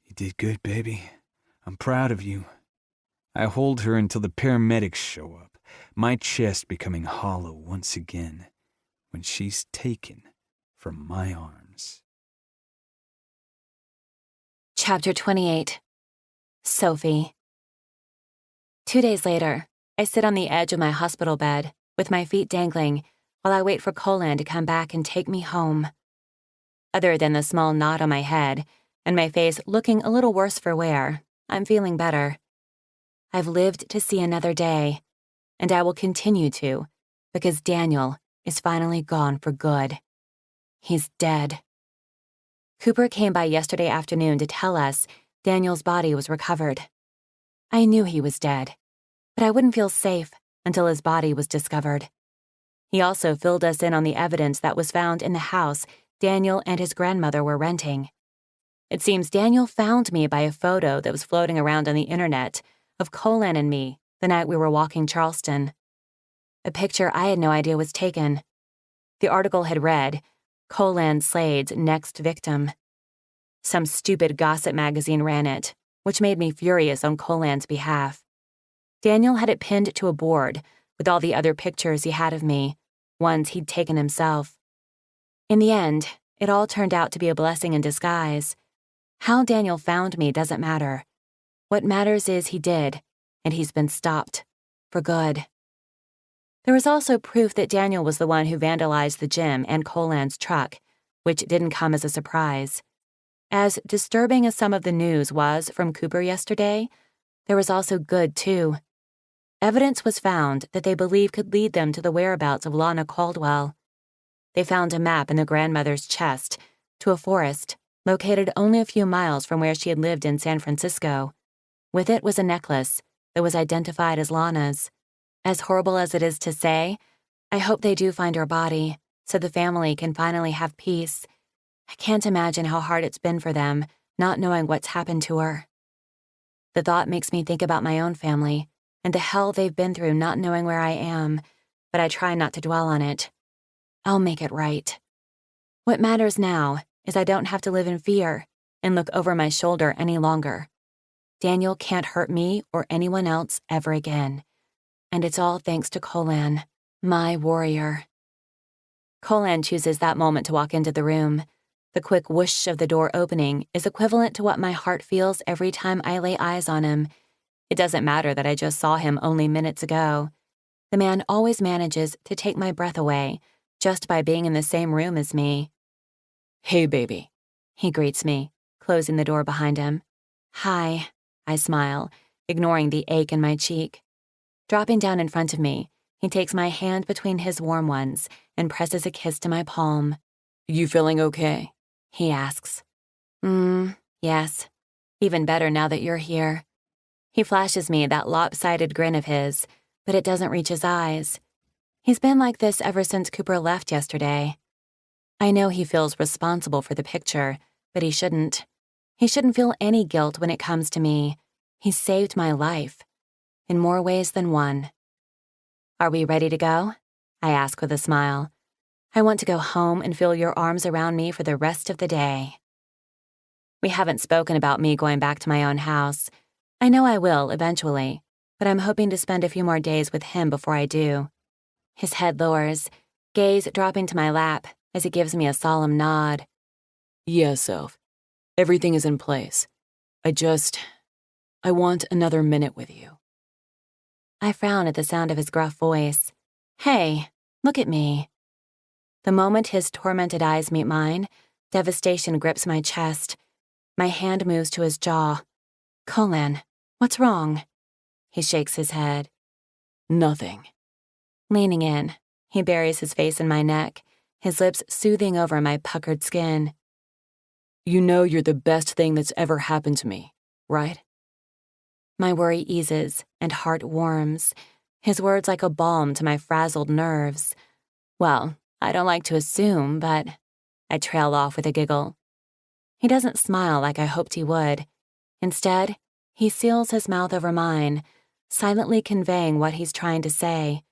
You did good, baby. I'm proud of you." I hold her until the paramedics show up, my chest becoming hollow once again when she's taken from my arms. Chapter 28. Sophie. 2 days later, I sit on the edge of my hospital bed with my feet dangling while I wait for Colin to come back and take me home. Other than the small knot on my head and my face looking a little worse for wear, I'm feeling better. I've lived to see another day, and I will continue to, because Daniel is finally gone for good. He's dead. Cooper came by yesterday afternoon to tell us Daniel's body was recovered. I knew he was dead, but I wouldn't feel safe until his body was discovered. He also filled us in on the evidence that was found in the house Daniel and his grandmother were renting. It seems Daniel found me by a photo that was floating around on the internet of Colin and me the night we were walking Charleston. A picture I had no idea was taken. The article had read, "Colin Slade's next victim." Some stupid gossip magazine ran it, which made me furious on Colin's behalf. Daniel had it pinned to a board with all the other pictures he had of me, ones he'd taken himself. In the end, it all turned out to be a blessing in disguise. How Daniel found me doesn't matter. What matters is he did, and he's been stopped. For good. There was also proof that Daniel was the one who vandalized the gym and Colin's truck, which didn't come as a surprise. As disturbing as some of the news was from Cooper yesterday, there was also good, too. Evidence was found that they believe could lead them to the whereabouts of Lana Caldwell. They found a map in the grandmother's chest to a forest located only a few miles from where she had lived in San Francisco. With it was a necklace that was identified as Lana's. As horrible as it is to say, I hope they do find her body so the family can finally have peace. I can't imagine how hard it's been for them, not knowing what's happened to her. The thought makes me think about my own family and the hell they've been through not knowing where I am, but I try not to dwell on it. I'll make it right. What matters now is I don't have to live in fear and look over my shoulder any longer. Daniel can't hurt me or anyone else ever again. And it's all thanks to Colin, my warrior. Colin chooses that moment to walk into the room. The quick whoosh of the door opening is equivalent to what my heart feels every time I lay eyes on him. It doesn't matter that I just saw him only minutes ago. The man always manages to take my breath away just by being in the same room as me. "Hey, baby," he greets me, closing the door behind him. "Hi," I smile, ignoring the ache in my cheek. Dropping down in front of me, he takes my hand between his warm ones and presses a kiss to my palm. "You feeling okay?" He asks. Yes. Even better now that you're here." He flashes me that lopsided grin of his, but it doesn't reach his eyes. He's been like this ever since Cooper left yesterday. I know he feels responsible for the picture, but he shouldn't. He shouldn't feel any guilt when it comes to me. He saved my life. In more ways than one. Are we ready to go? I ask with a smile. I want to go home and feel your arms around me for the rest of the day. We haven't spoken about me going back to my own house. I know I will eventually, but I'm hoping to spend a few more days with him before I do. His head lowers, gaze dropping to my lap as he gives me a solemn nod. Yes, Soph. Everything is in place. I want another minute with you. I frown at the sound of his gruff voice. Hey, look at me. The moment his tormented eyes meet mine, devastation grips my chest. My hand moves to his jaw. Colin, what's wrong? He shakes his head. Nothing. Leaning in, he buries his face in my neck, his lips soothing over my puckered skin. You know you're the best thing that's ever happened to me, right? My worry eases and heart warms, his words like a balm to my frazzled nerves. Well, I don't like to assume, but I trail off with a giggle. He doesn't smile like I hoped he would. Instead, he seals his mouth over mine, silently conveying what he's trying to say.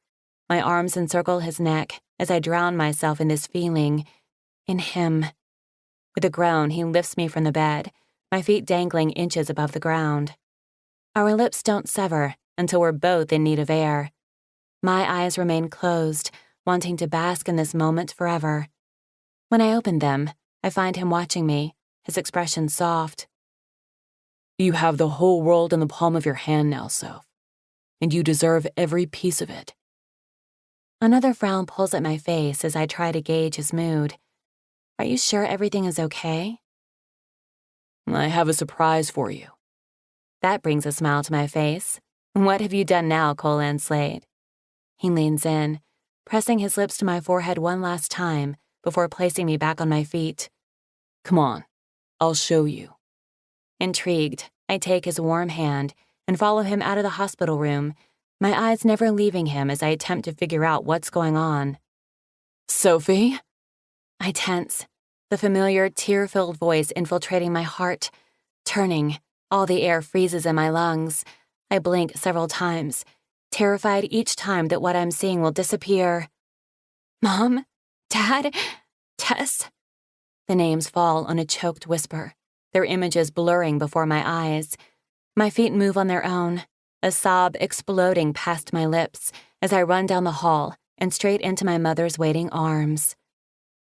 My arms encircle his neck as I drown myself in this feeling, in him. With a groan, he lifts me from the bed, my feet dangling inches above the ground. Our lips don't sever until we're both in need of air. My eyes remain closed, wanting to bask in this moment forever. When I open them, I find him watching me, his expression soft. You have the whole world in the palm of your hand now, Soph, and you deserve every piece of it. Another frown pulls at my face as I try to gauge his mood. Are you sure everything is okay? I have a surprise for you. That brings a smile to my face. What have you done now, Colin Slade? He leans in, pressing his lips to my forehead one last time before placing me back on my feet. Come on, I'll show you. Intrigued, I take his warm hand and follow him out of the hospital room, my eyes never leaving him as I attempt to figure out what's going on. Sophie? I tense, the familiar tear-filled voice infiltrating my heart. Turning, all the air freezes in my lungs. I blink several times, terrified each time that what I'm seeing will disappear. Mom? Dad? Tess? The names fall on a choked whisper, their images blurring before my eyes. My feet move on their own, a sob exploding past my lips as I run down the hall and straight into my mother's waiting arms.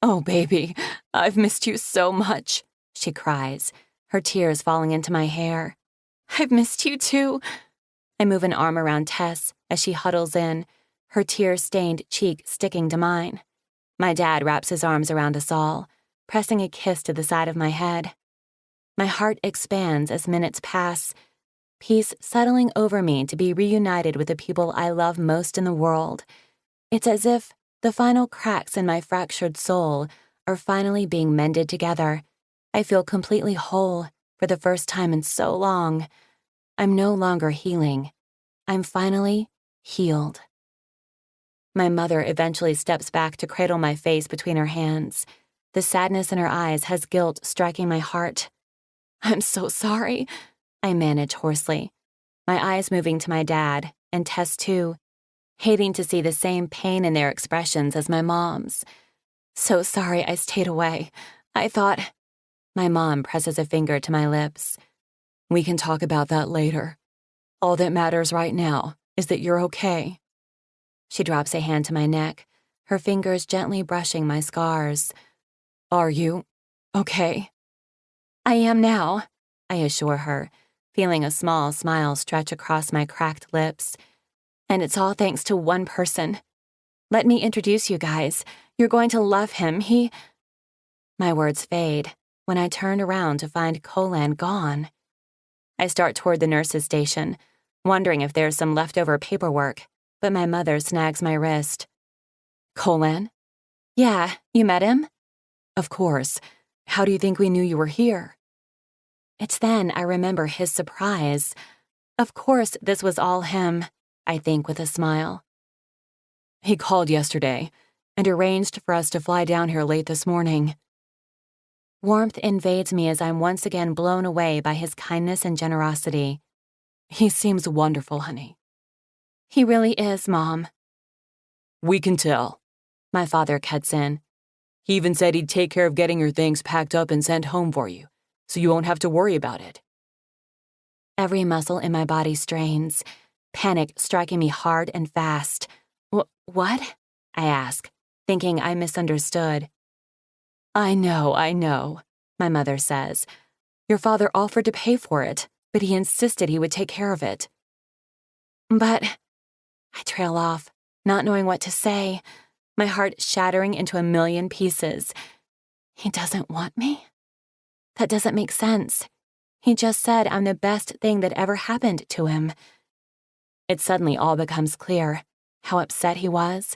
Oh, baby, I've missed you so much, she cries, her tears falling into my hair. I've missed you too. I move an arm around Tess as she huddles in, her tear-stained cheek sticking to mine. My dad wraps his arms around us all, pressing a kiss to the side of my head. My heart expands as minutes pass, peace settling over me to be reunited with the people I love most in the world. It's as if the final cracks in my fractured soul are finally being mended together. I feel completely whole for the first time in so long. I'm no longer healing. I'm finally healed. My mother eventually steps back to cradle my face between her hands. The sadness in her eyes has guilt striking my heart. I'm so sorry, I manage hoarsely, my eyes moving to my dad, and Tess too, hating to see the same pain in their expressions as my mom's. So sorry I stayed away. I thought... My mom presses a finger to my lips. We can talk about that later. All that matters right now is that you're okay. She drops a hand to my neck, her fingers gently brushing my scars. Are you okay? I am now, I assure her, feeling a small smile stretch across my cracked lips. And it's all thanks to one person. Let me introduce you guys. You're going to love him. My words fade when I turn around to find Colin gone. I start toward the nurse's station, wondering if there's some leftover paperwork, but my mother snags my wrist. Colin? Yeah, you met him? Of course. How do you think we knew you were here? It's then I remember his surprise. Of course this was all him, I think with a smile. He called yesterday and arranged for us to fly down here late this morning. Warmth invades me as I'm once again blown away by his kindness and generosity. He seems wonderful, honey. He really is, Mom. We can tell, my father cuts in. He even said he'd take care of getting your things packed up and sent home for you, so you won't have to worry about it. Every muscle in my body strains, panic striking me hard and fast. What? I ask, thinking I misunderstood. I know, my mother says. Your father offered to pay for it, but he insisted he would take care of it. But I trail off, not knowing what to say, my heart shattering into a million pieces. He doesn't want me? That doesn't make sense. He just said I'm the best thing that ever happened to him. It suddenly all becomes clear how upset he was,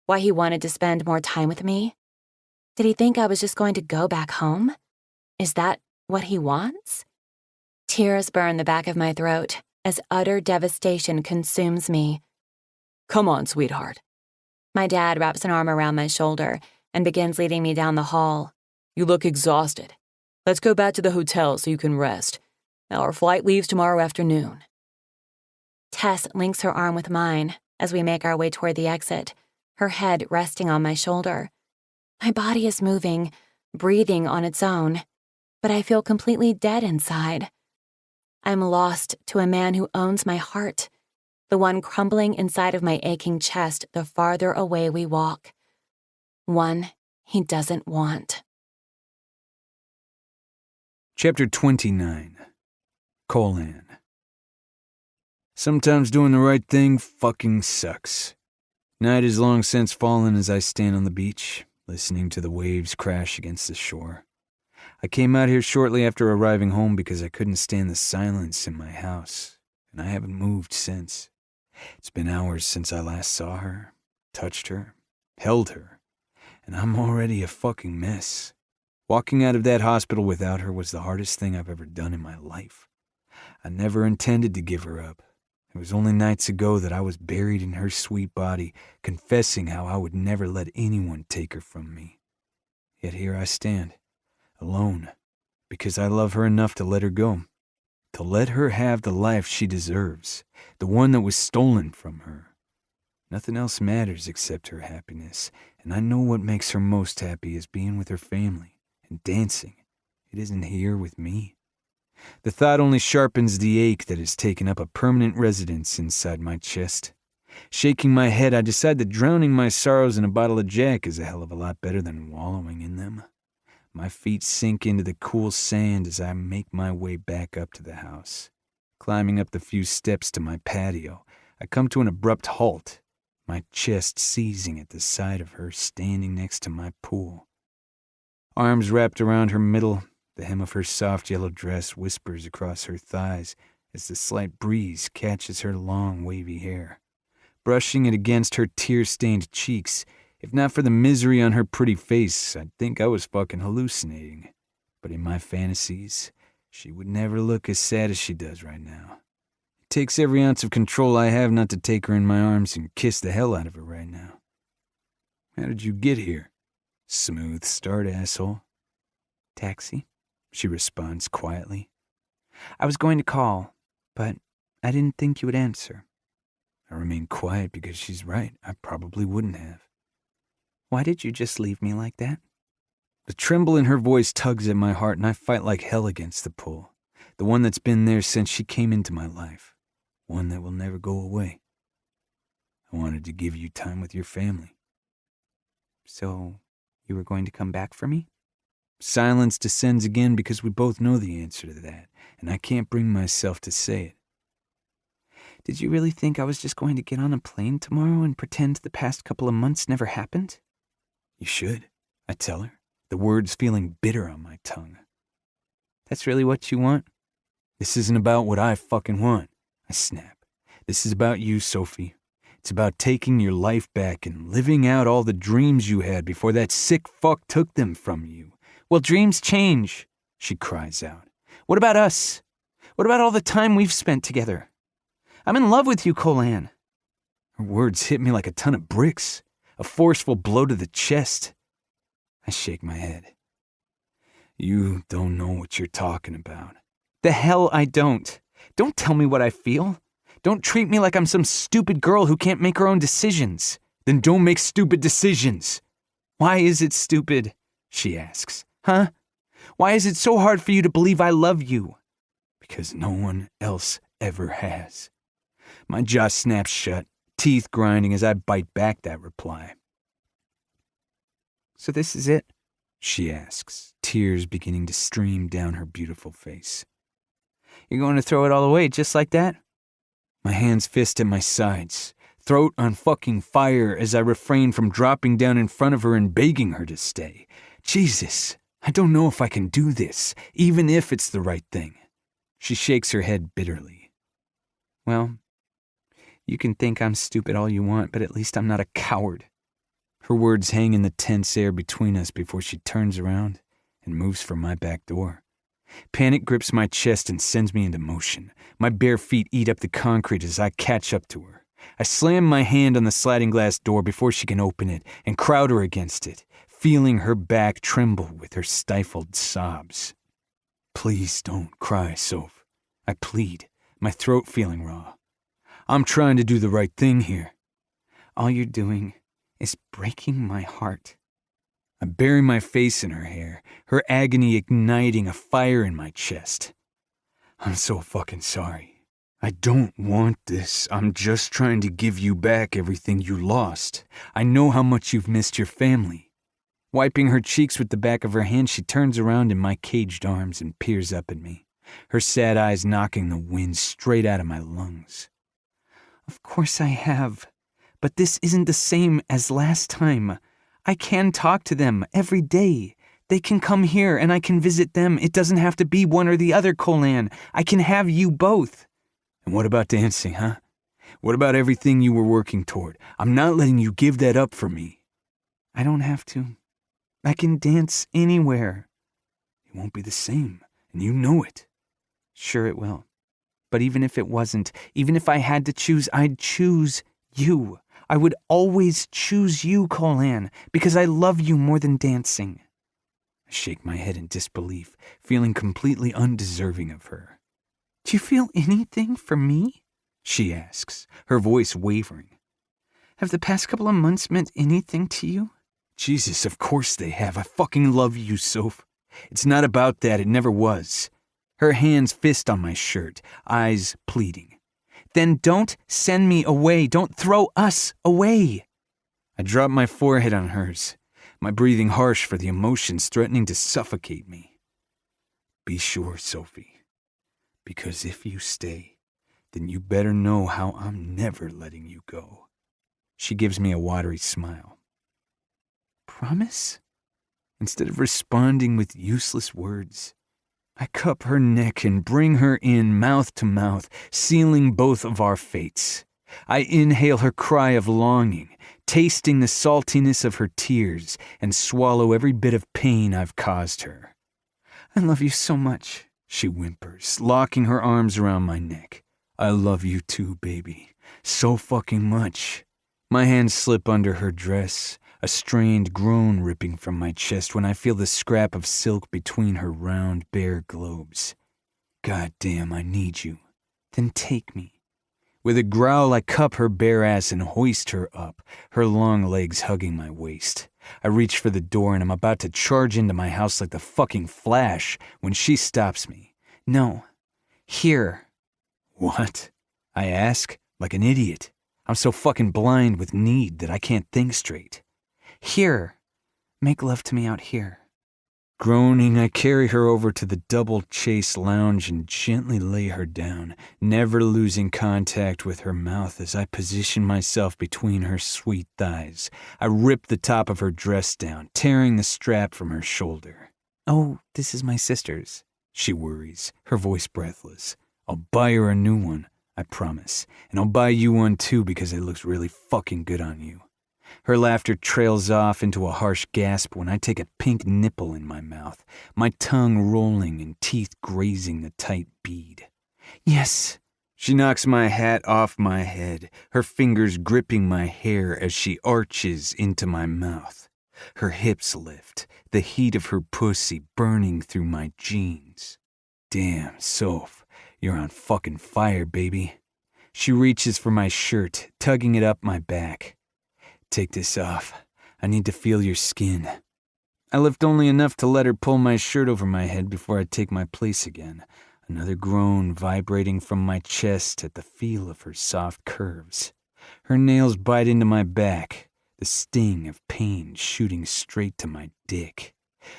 why he wanted to spend more time with me. Did he think I was just going to go back home? Is that what he wants? Tears burn the back of my throat as utter devastation consumes me. Come on, sweetheart. My dad wraps an arm around my shoulder and begins leading me down the hall. You look exhausted. Let's go back to the hotel so you can rest. Our flight leaves tomorrow afternoon. Tess links her arm with mine as we make our way toward the exit, her head resting on my shoulder. My body is moving, breathing on its own, but I feel completely dead inside. I'm lost to a man who owns my heart, the one crumbling inside of my aching chest the farther away we walk. One he doesn't want. Chapter 29. Colin. Sometimes doing the right thing fucking sucks. Night is long since fallen as I stand on the beach, listening to the waves crash against the shore. I came out here shortly after arriving home because I couldn't stand the silence in my house, and I haven't moved since. It's been hours since I last saw her, touched her, held her, and I'm already a fucking mess. Walking out of that hospital without her was the hardest thing I've ever done in my life. I never intended to give her up. It was only nights ago that I was buried in her sweet body, confessing how I would never let anyone take her from me. Yet here I stand, alone, because I love her enough to let her go, to let her have the life she deserves, the one that was stolen from her. Nothing else matters except her happiness, and I know what makes her most happy is being with her family and dancing. It isn't here with me. The thought only sharpens the ache that has taken up a permanent residence inside my chest. Shaking my head, I decide that drowning my sorrows in a bottle of Jack is a hell of a lot better than wallowing in them. My feet sink into the cool sand as I make my way back up to the house. Climbing up the few steps to my patio, I come to an abrupt halt, my chest seizing at the sight of her standing next to my pool. Arms wrapped around her middle, the hem of her soft yellow dress whispers across her thighs as the slight breeze catches her long, wavy hair. Brushing it against her tear-stained cheeks, if not for the misery on her pretty face, I'd think I was fucking hallucinating. But in my fantasies, she would never look as sad as she does right now. It takes every ounce of control I have not to take her in my arms and kiss the hell out of her right now. How did you get here? Smooth start, asshole. Taxi, she responds quietly. I was going to call, but I didn't think you would answer. I remain quiet because she's right. I probably wouldn't have. Why did you just leave me like that? The tremble in her voice tugs at my heart, and I fight like hell against the pull. The one that's been there since she came into my life. One that will never go away. I wanted to give you time with your family. So, you were going to come back for me? Silence descends again because we both know the answer to that, and I can't bring myself to say it. Did you really think I was just going to get on a plane tomorrow and pretend the past couple of months never happened? You should, I tell her, the words feeling bitter on my tongue. That's really what you want? This isn't about what I fucking want, I snap. This is about you, Sophie. It's about taking your life back and living out all the dreams you had before that sick fuck took them from you. Well, dreams change, she cries out. What about us? What about all the time we've spent together? I'm in love with you, Colin. Her words hit me like a ton of bricks, a forceful blow to the chest. I shake my head. You don't know what you're talking about. The hell I don't. Don't tell me what I feel. Don't treat me like I'm some stupid girl who can't make her own decisions. Then don't make stupid decisions. Why is it stupid? She asks. Huh? Why is it so hard for you to believe I love you? Because no one else ever has. My jaw snaps shut, teeth grinding as I bite back that reply. So this is it? She asks, tears beginning to stream down her beautiful face. You're going to throw it all away just like that? My hands fist at my sides, throat on fucking fire as I refrain from dropping down in front of her and begging her to stay. Jesus, I don't know if I can do this, even if it's the right thing. She shakes her head bitterly. Well, you can think I'm stupid all you want, but at least I'm not a coward. Her words hang in the tense air between us before she turns around and moves for my back door. Panic grips my chest and sends me into motion. My bare feet eat up the concrete as I catch up to her. I slam my hand on the sliding glass door before she can open it and crowd her against it, feeling her back tremble with her stifled sobs. Please don't cry, Soph. I plead, my throat feeling raw. I'm trying to do the right thing here. All you're doing is breaking my heart. I bury my face in her hair, her agony igniting a fire in my chest. I'm so fucking sorry. I don't want this. I'm just trying to give you back everything you lost. I know how much you've missed your family. Wiping her cheeks with the back of her hand, she turns around in my caged arms and peers up at me, her sad eyes knocking the wind straight out of my lungs. Of course I have. But this isn't the same as last time. I can talk to them every day. They can come here and I can visit them. It doesn't have to be one or the other, Colan. I can have you both. And what about dancing, huh? What about everything you were working toward? I'm not letting you give that up for me. I don't have to. I can dance anywhere. It won't be the same, and you know it. Sure it will. But even if it wasn't, even if I had to choose, I'd choose you. I would always choose you, Colan, because I love you more than dancing. I shake my head in disbelief, feeling completely undeserving of her. Do you feel anything for me? She asks, her voice wavering. Have the past couple of months meant anything to you? Jesus, of course they have. I fucking love you, Soph. It's not about that. It never was. Her hands fist on my shirt, eyes pleading. Then don't send me away. Don't throw us away. I drop my forehead on hers, my breathing harsh for the emotions threatening to suffocate me. Be sure, Sophie, because if you stay, then you better know how I'm never letting you go. She gives me a watery smile. Promise? Instead of responding with useless words, I cup her neck and bring her in mouth to mouth, sealing both of our fates. I inhale her cry of longing, tasting the saltiness of her tears, and swallow every bit of pain I've caused her. I love you so much, she whimpers, locking her arms around my neck. I love you too, baby. So fucking much. My hands slip under her dress, a strained groan ripping from my chest when I feel the scrap of silk between her round, bare globes. God damn, I need you. Then take me. With a growl, I cup her bare ass and hoist her up, her long legs hugging my waist. I reach for the door and I'm about to charge into my house like the fucking Flash when she stops me. No. Here. What? I ask, like an idiot. I'm so fucking blind with need that I can't think straight. Here. Make love to me out here. Groaning, I carry her over to the double chase lounge and gently lay her down, never losing contact with her mouth as I position myself between her sweet thighs. I rip the top of her dress down, tearing the strap from her shoulder. Oh, this is my sister's. She worries, her voice breathless. I'll buy her a new one, I promise. And I'll buy you one too because it looks really fucking good on you. Her laughter trails off into a harsh gasp when I take a pink nipple in my mouth, my tongue rolling and teeth grazing the tight bead. Yes. She knocks my hat off my head, her fingers gripping my hair as she arches into my mouth. Her hips lift, the heat of her pussy burning through my jeans. Damn, Soph, you're on fucking fire, baby. She reaches for my shirt, tugging it up my back. take this off. I need to feel your skin. I lift only enough to let her pull my shirt over my head before I take my place again, another groan vibrating from my chest at the feel of her soft curves. Her nails bite into my back, the sting of pain shooting straight to my dick.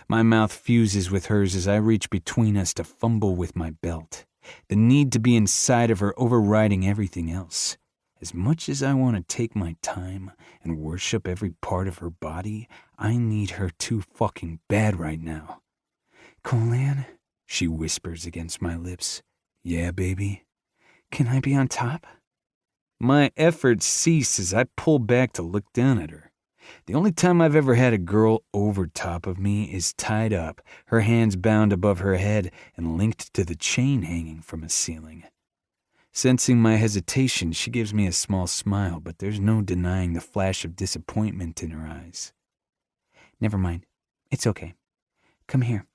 My mouth fuses with hers as I reach between us to fumble with my belt, the need to be inside of her overriding everything else. As much as I want to take my time and worship every part of her body, I need her too fucking bad right now. Colan, She whispers against my lips. Yeah, baby? can I be on top? My efforts cease as I pull back to look down at her. The only time I've ever had a girl over top of me is tied up, her hands bound above her head and linked to the chain hanging from a ceiling. Sensing my hesitation, she gives me a small smile, but there's no denying the flash of disappointment in her eyes. Never mind. It's okay. Come here.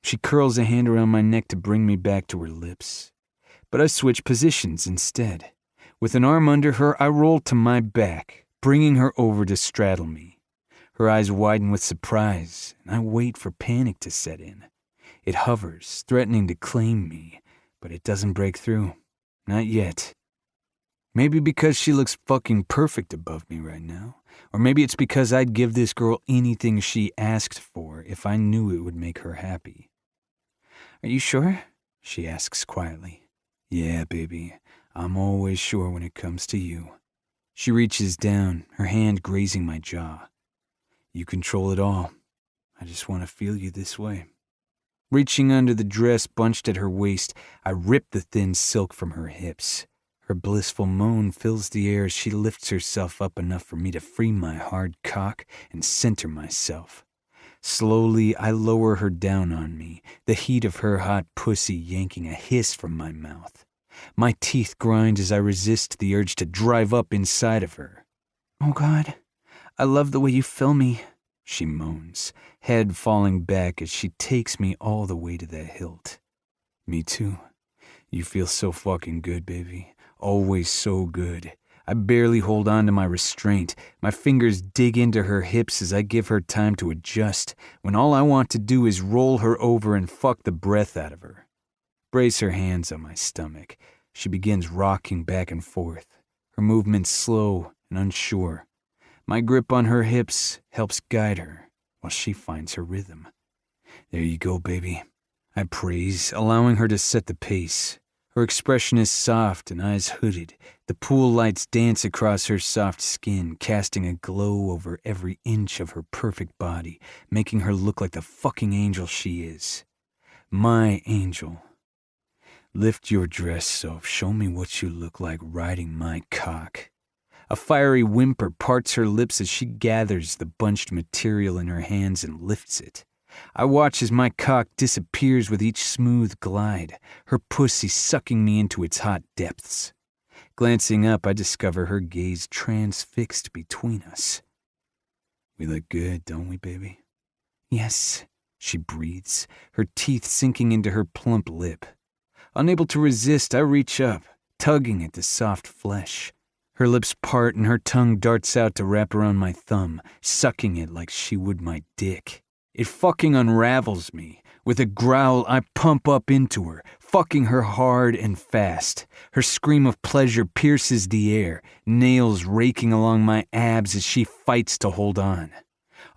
She curls a hand around my neck to bring me back to her lips. But I switch positions instead. With an arm under her, I roll to my back, bringing her over to straddle me. Her eyes widen with surprise, and I wait for panic to set in. It hovers, threatening to claim me, but it doesn't break through. Not yet. Maybe because she looks fucking perfect above me right now. Or maybe it's because I'd give this girl anything she asked for if I knew it would make her happy. Are you sure? She asks quietly. Yeah, baby. I'm always sure when it comes to you. She reaches down, her hand grazing my jaw. You control it all. I just want to feel you this way. Reaching under the dress bunched at her waist, I rip the thin silk from her hips. Her blissful moan fills the air as she lifts herself up enough for me to free my hard cock and center myself. Slowly, I lower her down on me, the heat of her hot pussy yanking a hiss from my mouth. My teeth grind as I resist the urge to drive up inside of her. Oh, God. I love the way you fill me. She moans, head falling back as she takes me all the way to the hilt. Me too. You feel so fucking good, baby. Always so good. I barely hold on to my restraint. My fingers dig into her hips as I give her time to adjust, when all I want to do is roll her over and fuck the breath out of her. Brace her hands on my stomach. She begins rocking back and forth, her movements slow and unsure. My grip on her hips helps guide her while she finds her rhythm. There you go, baby. I praise, allowing her to set the pace. Her expression is soft and eyes hooded. The pool lights dance across her soft skin, casting a glow over every inch of her perfect body, making her look like the fucking angel she is. My angel. Lift your dress off. Show me what you look like riding my cock. A fiery whimper parts her lips as she gathers the bunched material in her hands and lifts it. I watch as my cock disappears with each smooth glide, her pussy sucking me into its hot depths. Glancing up, I discover her gaze transfixed between us. We look good, don't we, baby? Yes. She breathes, her teeth sinking into her plump lip. Unable to resist, I reach up, tugging at the soft flesh. Her lips part and her tongue darts out to wrap around my thumb, sucking it like she would my dick. It fucking unravels me. With a growl, I pump up into her, fucking her hard and fast. Her scream of pleasure pierces the air, nails raking along my abs as she fights to hold on.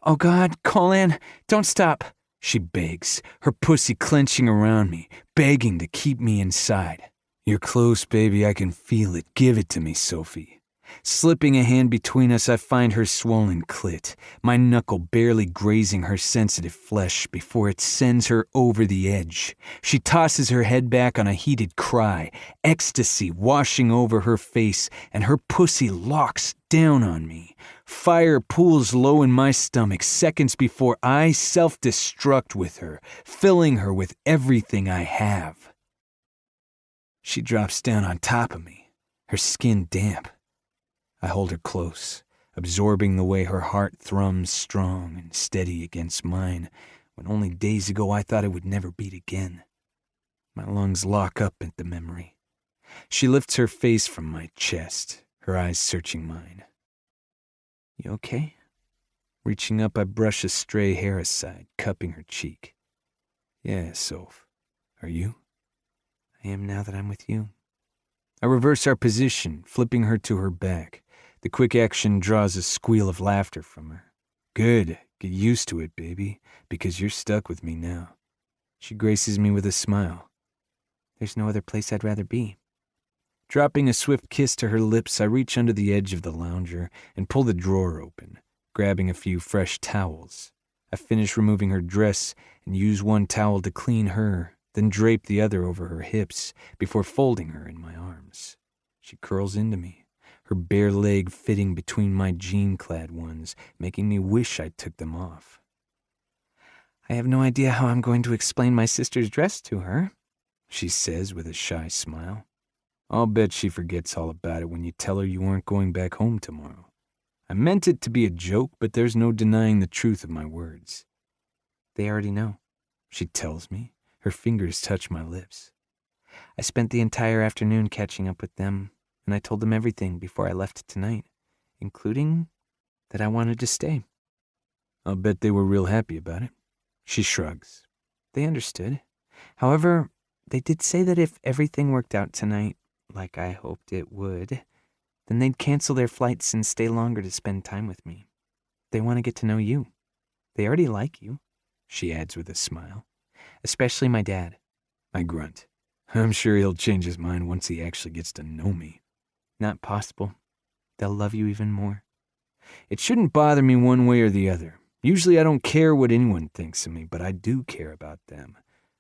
Oh, God, Colan, don't stop. She begs, her pussy clenching around me, begging to keep me inside. You're close, baby, I can feel it. Give it to me, Sophie. Slipping a hand between us, I find her swollen clit, my knuckle barely grazing her sensitive flesh before it sends her over the edge. She tosses her head back on a heated cry, ecstasy washing over her face, and her pussy locks down on me. Fire pools low in my stomach seconds before I self-destruct with her, filling her with everything I have. She drops down on top of me, her skin damp. I hold her close, absorbing the way her heart thrums strong and steady against mine, when only days ago I thought it would never beat again. My lungs lock up at the memory. She lifts her face from my chest, her eyes searching mine. You okay? Reaching up, I brush a stray hair aside, cupping her cheek. Yeah, Soph. Are you? I am now that I'm with you. I reverse our position, flipping her to her back. The quick action draws a squeal of laughter from her. Good. Get used to it, baby, because you're stuck with me now. She graces me with a smile. There's no other place I'd rather be. Dropping a swift kiss to her lips, I reach under the edge of the lounger and pull the drawer open, grabbing a few fresh towels. I finish removing her dress and use one towel to clean her, then drape the other over her hips before folding her in my arms. She curls into me, her bare leg fitting between my jean-clad ones, making me wish I took them off. I have no idea how I'm going to explain my sister's dress to her, she says with a shy smile. I'll bet she forgets all about it when you tell her you aren't going back home tomorrow. I meant it to be a joke, but there's no denying the truth of my words. They already know, she tells me. Her fingers touch my lips. I spent the entire afternoon catching up with them, and I told them everything before I left tonight, including that I wanted to stay. I'll bet they were real happy about it. She shrugs. They understood. However, they did say that if everything worked out tonight, like I hoped it would, then they'd cancel their flights and stay longer to spend time with me. They want to get to know you. They already like you, she adds with a smile. Especially my dad. I grunt. I'm sure he'll change his mind once he actually gets to know me. Not possible. They'll love you even more. It shouldn't bother me one way or the other. Usually I don't care what anyone thinks of me, but I do care about them,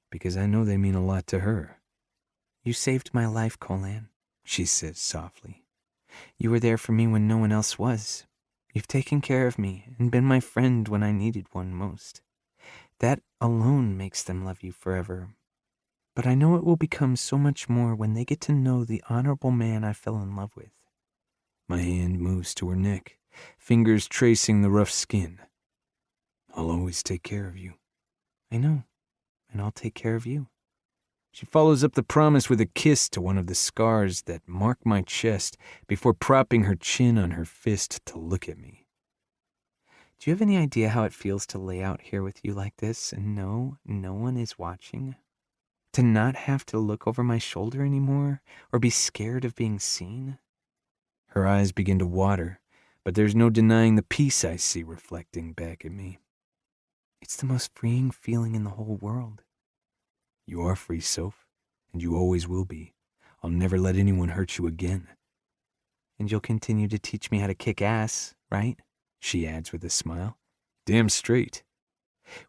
because I know they mean a lot to her. You saved my life, Colan, she says softly. You were there for me when no one else was. You've taken care of me and been my friend when I needed one most. That alone makes them love you forever. But I know it will become so much more when they get to know the honorable man I fell in love with. My hand moves to her neck, fingers tracing the rough skin. I'll always take care of you. I know, and I'll take care of you. She follows up the promise with a kiss to one of the scars that mark my chest before propping her chin on her fist to look at me. Do you have any idea how it feels to lay out here with you like this and know no one is watching? To not have to look over my shoulder anymore or be scared of being seen? Her eyes begin to water, but there's no denying the peace I see reflecting back at me. It's the most freeing feeling in the whole world. You are free, Soph, and you always will be. I'll never let anyone hurt you again. And you'll continue to teach me how to kick ass, right? She adds with a smile. Damn straight.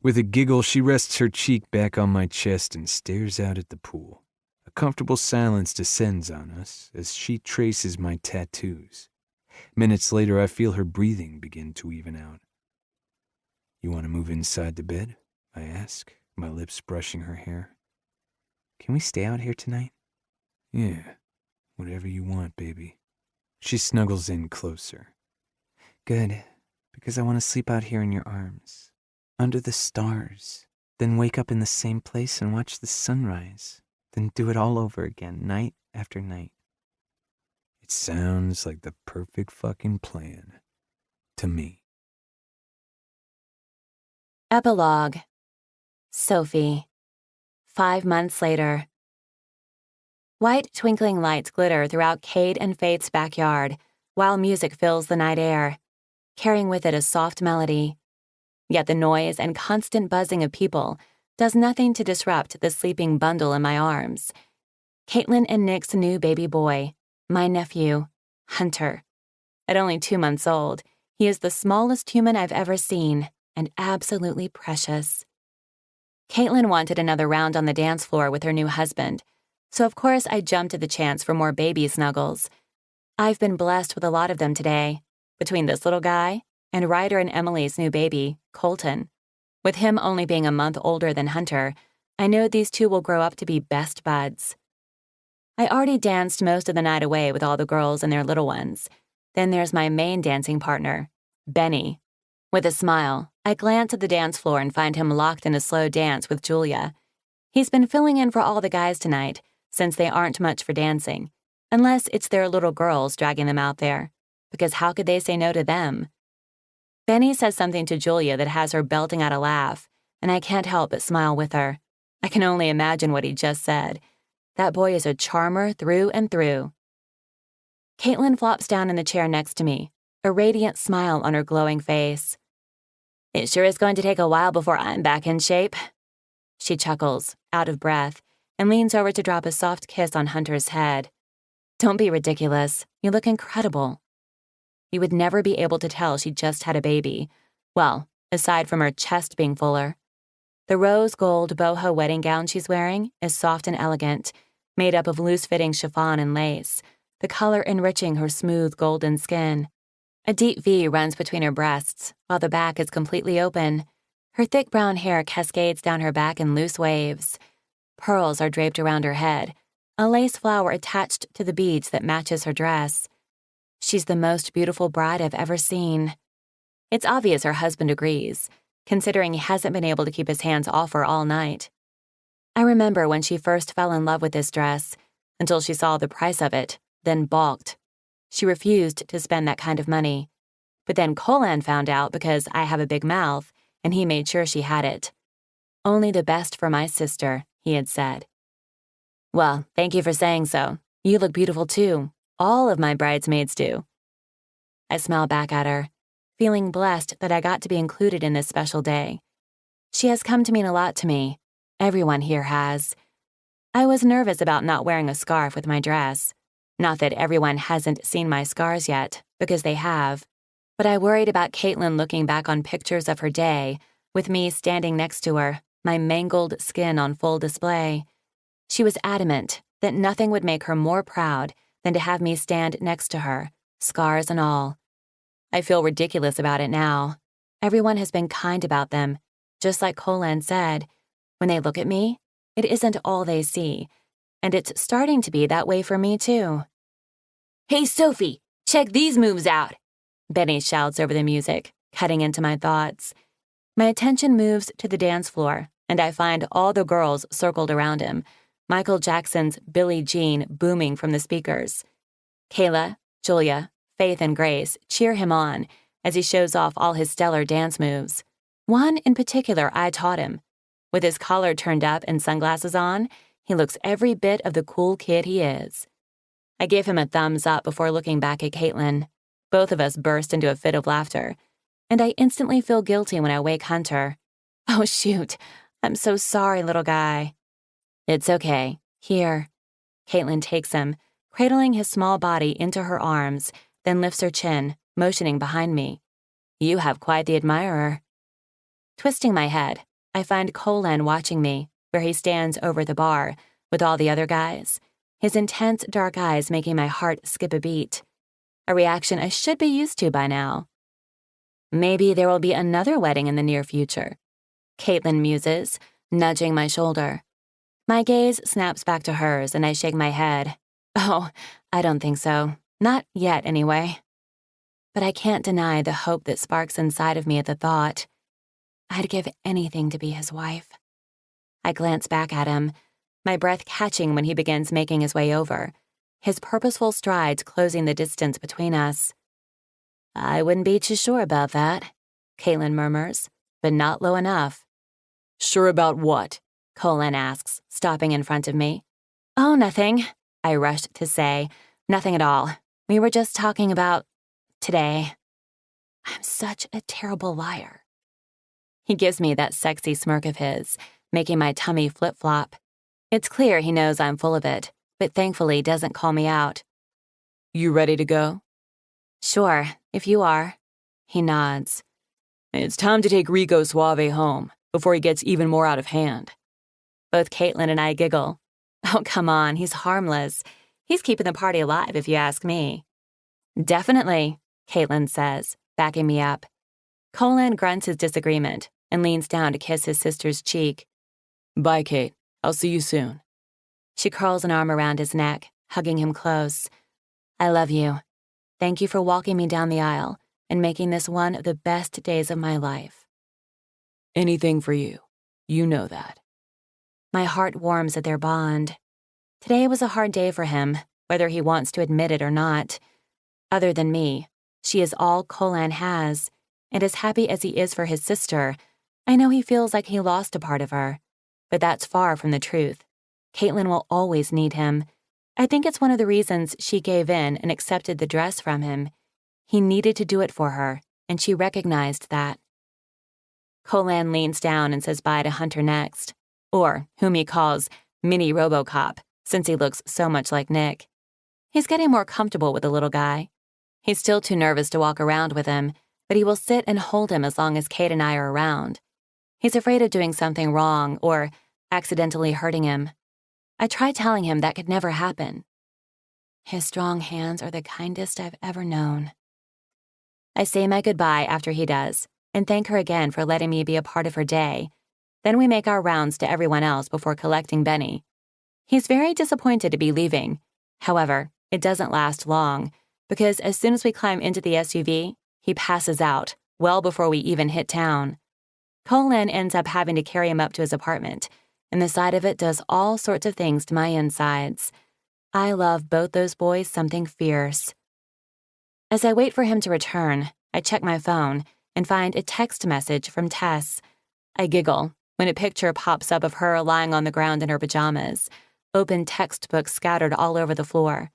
With a giggle, she rests her cheek back on my chest and stares out at the pool. A comfortable silence descends on us as she traces my tattoos. Minutes later, I feel her breathing begin to even out. You want to move inside to bed? I ask, my lips brushing her hair. Can we stay out here tonight? Yeah, whatever you want, baby. She snuggles in closer. Good, because I want to sleep out here in your arms, under the stars, then wake up in the same place and watch the sunrise, then do it all over again, night after night. It sounds like the perfect fucking plan. To me. Epilogue. Sophie. 5 months later. White twinkling lights glitter throughout Cade and Faith's backyard, while music fills the night air, carrying with it a soft melody. Yet the noise and constant buzzing of people does nothing to disrupt the sleeping bundle in my arms. Caitlin and Nick's new baby boy, my nephew, Hunter. At only 2 months old, he is the smallest human I've ever seen, and absolutely precious. Caitlin wanted another round on the dance floor with her new husband, so of course I jumped at the chance for more baby snuggles. I've been blessed with a lot of them today, between this little guy and Ryder and Emily's new baby, Colton. With him only being a month older than Hunter, I know these two will grow up to be best buds. I already danced most of the night away with all the girls and their little ones. Then there's my main dancing partner, Benny. With a smile, I glance at the dance floor and find him locked in a slow dance with Julia. He's been filling in for all the guys tonight, since they aren't much for dancing, unless it's their little girls dragging them out there, because how could they say no to them? Benny says something to Julia that has her belting out a laugh, and I can't help but smile with her. I can only imagine what he just said. That boy is a charmer through and through. Caitlin flops down in the chair next to me, a radiant smile on her glowing face. It sure is going to take a while before I'm back in shape. She chuckles, out of breath, and leans over to drop a soft kiss on Hunter's head. Don't be ridiculous. You look incredible. You would never be able to tell she just had a baby. Well, aside from her chest being fuller. The rose gold boho wedding gown she's wearing is soft and elegant, made up of loose-fitting chiffon and lace, the color enriching her smooth golden skin. A deep V runs between her breasts, while the back is completely open. Her thick brown hair cascades down her back in loose waves. Pearls are draped around her head, a lace flower attached to the beads that matches her dress. She's the most beautiful bride I've ever seen. It's obvious her husband agrees, considering he hasn't been able to keep his hands off her all night. I remember when she first fell in love with this dress, until she saw the price of it, then balked. She refused to spend that kind of money. But then Colan found out because I have a big mouth, and he made sure she had it. Only the best for my sister, he had said. Well, thank you for saying so. You look beautiful too. All of my bridesmaids do. I smile back at her, feeling blessed that I got to be included in this special day. She has come to mean a lot to me. Everyone here has. I was nervous about not wearing a scarf with my dress. Not that everyone hasn't seen my scars yet, because they have. But I worried about Caitlin looking back on pictures of her day, with me standing next to her, my mangled skin on full display. She was adamant that nothing would make her more proud than to have me stand next to her, scars and all. I feel ridiculous about it now. Everyone has been kind about them. Just like Colan said, when they look at me, it isn't all they see, and it's starting to be that way for me too. Hey, Sophie, check these moves out, Benny shouts over the music, cutting into my thoughts. My attention moves to the dance floor, and I find all the girls circled around him, Michael Jackson's Billie Jean booming from the speakers. Kayla, Julia, Faith, and Grace cheer him on as he shows off all his stellar dance moves. One in particular I taught him. With his collar turned up and sunglasses on, he looks every bit of the cool kid he is. I gave him a thumbs up before looking back at Caitlin. Both of us burst into a fit of laughter, and I instantly feel guilty when I wake Hunter. Oh, shoot. I'm so sorry, little guy. It's okay. Here. Caitlin takes him, cradling his small body into her arms, then lifts her chin, motioning behind me. You have quite the admirer. Twisting my head, I find Colan watching me, where he stands over the bar, with all the other guys, his intense dark eyes making my heart skip a beat. A reaction I should be used to by now. Maybe there will be another wedding in the near future. Caitlin muses, nudging my shoulder. My gaze snaps back to hers, and I shake my head. Oh, I don't think so. Not yet, anyway. But I can't deny the hope that sparks inside of me at the thought. I'd give anything to be his wife. I glance back at him, my breath catching when he begins making his way over, his purposeful strides closing the distance between us. I wouldn't be too sure about that, Caitlin murmurs, but not low enough. Sure about what? Colan asks, stopping in front of me. Oh, nothing, I rushed to say. Nothing at all. We were just talking about today. I'm such a terrible liar. He gives me that sexy smirk of his, making my tummy flip-flop. It's clear he knows I'm full of it, but thankfully doesn't call me out. You ready to go? Sure, if you are. He nods. It's time to take Rico Suave home, before he gets even more out of hand. Both Caitlin and I giggle. Oh, come on, he's harmless. He's keeping the party alive, if you ask me. Definitely, Caitlin says, backing me up. Colan grunts his disagreement and leans down to kiss his sister's cheek. Bye, Kate. I'll see you soon. She curls an arm around his neck, hugging him close. I love you. Thank you for walking me down the aisle and making this one of the best days of my life. Anything for you. You know that. My heart warms at their bond. Today was a hard day for him, whether he wants to admit it or not. Other than me, she is all Colan has. And as happy as he is for his sister, I know he feels like he lost a part of her. But that's far from the truth. Caitlin will always need him. I think it's one of the reasons she gave in and accepted the dress from him. He needed to do it for her, and she recognized that. Colan leans down and says bye to Hunter next, or whom he calls Mini RoboCop, since he looks so much like Nick. He's getting more comfortable with the little guy. He's still too nervous to walk around with him, but he will sit and hold him as long as Kate and I are around. He's afraid of doing something wrong or accidentally hurting him. I tried telling him that could never happen. His strong hands are the kindest I've ever known. I say my goodbye after he does, and thank her again for letting me be a part of her day. Then we make our rounds to everyone else before collecting Benny. He's very disappointed to be leaving. However, it doesn't last long, because as soon as we climb into the SUV, he passes out, well before we even hit town. Colan ends up having to carry him up to his apartment, and the sight of it does all sorts of things to my insides. I love both those boys something fierce. As I wait for him to return, I check my phone and find a text message from Tess. I giggle when a picture pops up of her lying on the ground in her pajamas, open textbooks scattered all over the floor.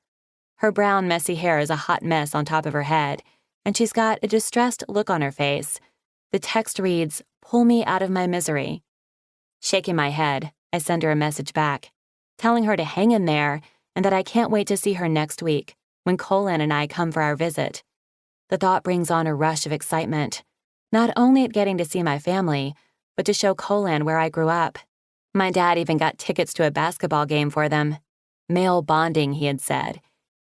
Her brown, messy hair is a hot mess on top of her head, and she's got a distressed look on her face. The text reads, "Pull me out of my misery." Shaking my head, I send her a message back, telling her to hang in there and that I can't wait to see her next week when Colan and I come for our visit. The thought brings on a rush of excitement, not only at getting to see my family, but to show Colan where I grew up. My dad even got tickets to a basketball game for them. Male bonding, he had said.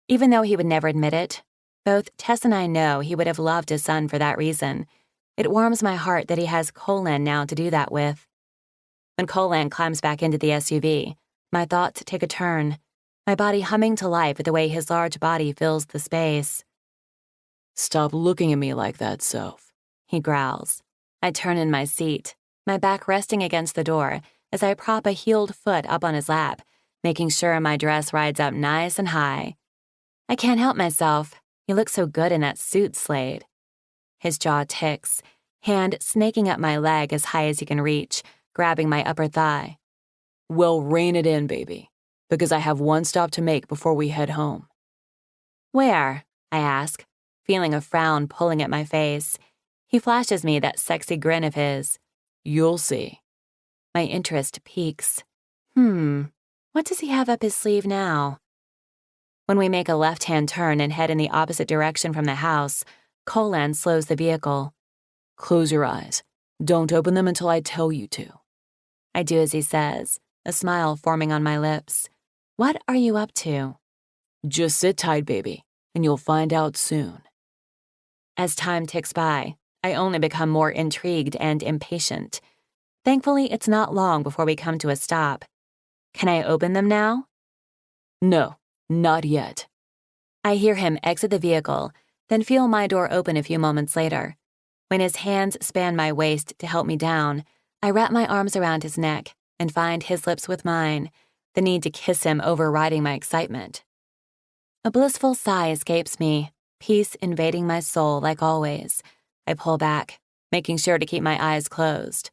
Even though he would never admit it, both Tess and I know he would have loved his son for that reason. It warms my heart that he has Colan now to do that with. When Colan climbs back into the SUV, my thoughts take a turn, my body humming to life with the way his large body fills the space. Stop looking at me like that, Soph, he growls. I turn in my seat, my back resting against the door as I prop a heeled foot up on his lap, making sure my dress rides up nice and high. I can't help myself. You look so good in that suit, Slade. His jaw ticks, hand snaking up my leg as high as he can reach, grabbing my upper thigh. Well, rein it in, baby, because I have one stop to make before we head home. Where? I ask, feeling a frown pulling at my face. He flashes me that sexy grin of his. You'll see. My interest peaks. What does he have up his sleeve now? When we make a left-hand turn and head in the opposite direction from the house, Colan slows the vehicle. Close your eyes. Don't open them until I tell you to. I do as he says, a smile forming on my lips. What are you up to? Just sit tight, baby, and you'll find out soon. As time ticks by, I only become more intrigued and impatient. Thankfully, it's not long before we come to a stop. Can I open them now? No, not yet. I hear him exit the vehicle, then feel my door open a few moments later. When his hands span my waist to help me down, I wrap my arms around his neck and find his lips with mine, the need to kiss him overriding my excitement. A blissful sigh escapes me, peace invading my soul like always. I pull back, making sure to keep my eyes closed.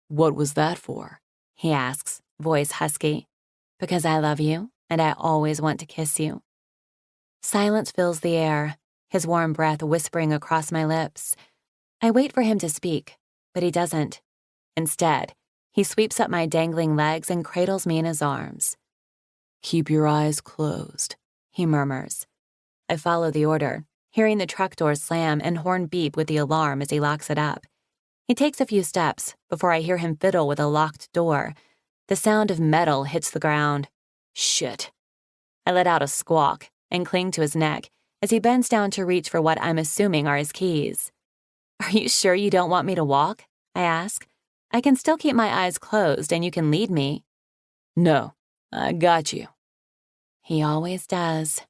What was that for? He asks, voice husky. Because I love you, and I always want to kiss you. Silence fills the air, his warm breath whispering across my lips. I wait for him to speak, but he doesn't. Instead, he sweeps up my dangling legs and cradles me in his arms. Keep your eyes closed, he murmurs. I follow the order, hearing the truck door slam and horn beep with the alarm as he locks it up. He takes a few steps before I hear him fiddle with a locked door. The sound of metal hits the ground. Shit. I let out a squawk and cling to his neck as he bends down to reach for what I'm assuming are his keys. Are you sure you don't want me to walk? I ask. I can still keep my eyes closed and you can lead me. No, I got you. He always does.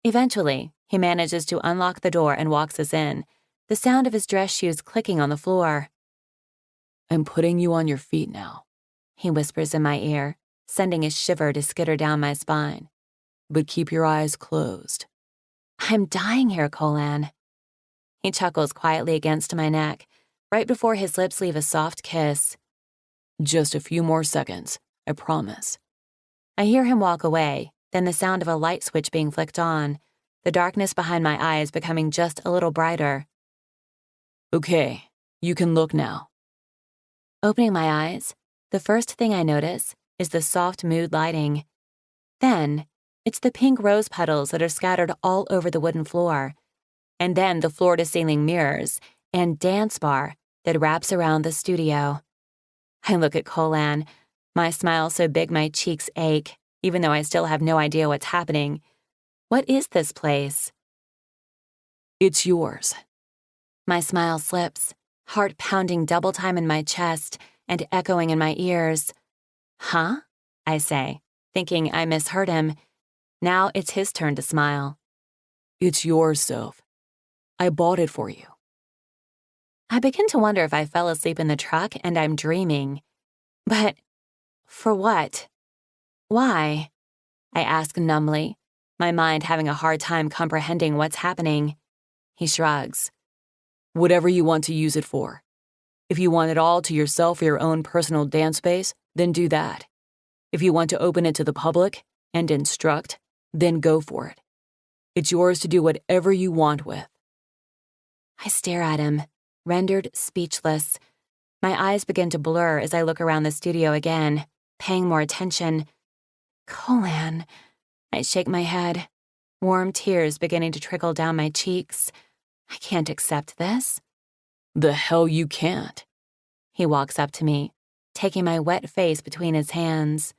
Eventually, he manages to unlock the door and walks us in, the sound of his dress shoes clicking on the floor. I'm putting you on your feet now, he whispers in my ear, sending a shiver to skitter down my spine. But keep your eyes closed. I'm dying here, Colan. He chuckles quietly against my neck, right before his lips leave a soft kiss. Just a few more seconds, I promise. I hear him walk away, then the sound of a light switch being flicked on, the darkness behind my eyes becoming just a little brighter. Okay, you can look now. Opening my eyes, the first thing I notice is the soft mood lighting. Then, it's the pink rose petals that are scattered all over the wooden floor. And then the floor-to-ceiling mirrors and dance bar that wraps around the studio. I look at Colan, my smile so big my cheeks ache, even though I still have no idea what's happening. What is this place? It's yours. My smile slips, heart pounding double time in my chest and echoing in my ears. Huh? I say, thinking I misheard him. Now it's his turn to smile. It's yours, Soph. I bought it for you. I begin to wonder if I fell asleep in the truck and I'm dreaming. But for what? Why? I ask numbly, my mind having a hard time comprehending what's happening. He shrugs. Whatever you want to use it for. If you want it all to yourself or your own personal dance space, then do that. If you want to open it to the public and instruct, then go for it. It's yours to do whatever you want with. I stare at him, rendered speechless. My eyes begin to blur as I look around the studio again, paying more attention. Colan. I shake my head, warm tears beginning to trickle down my cheeks. I can't accept this. The hell you can't. He walks up to me, taking my wet face between his hands.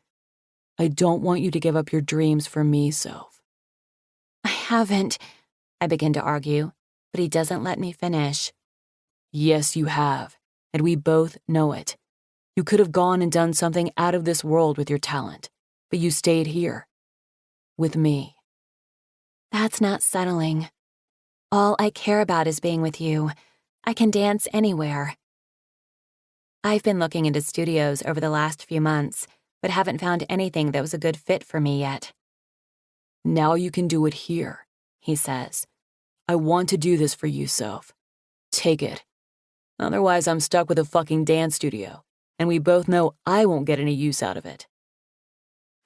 I don't want you to give up your dreams for me, Soph. I haven't, I begin to argue, but he doesn't let me finish. Yes, you have, and we both know it. You could have gone and done something out of this world with your talent, but you stayed here. With me. That's not settling. All I care about is being with you. I can dance anywhere. I've been looking into studios over the last few months, but haven't found anything that was a good fit for me yet. Now you can do it here, he says. I want to do this for you, Soph. Take it. Otherwise, I'm stuck with a fucking dance studio, and we both know I won't get any use out of it.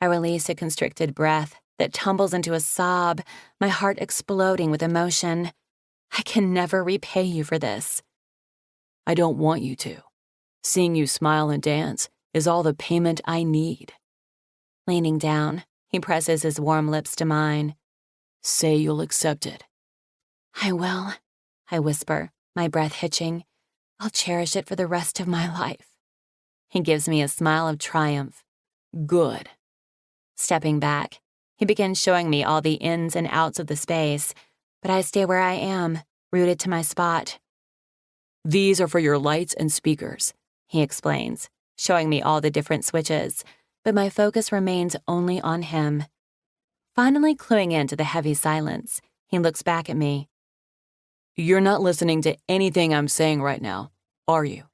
I release a constricted breath that tumbles into a sob, my heart exploding with emotion. I can never repay you for this. I don't want you to. Seeing you smile and dance is all the payment I need. Leaning down, he presses his warm lips to mine. Say you'll accept it. I will, I whisper, my breath hitching. I'll cherish it for the rest of my life. He gives me a smile of triumph. Good. Stepping back, he begins showing me all the ins and outs of the space, but I stay where I am, rooted to my spot. These are for your lights and speakers, he explains, showing me all the different switches, but my focus remains only on him. Finally cluing into the heavy silence, he looks back at me. You're not listening to anything I'm saying right now, are you?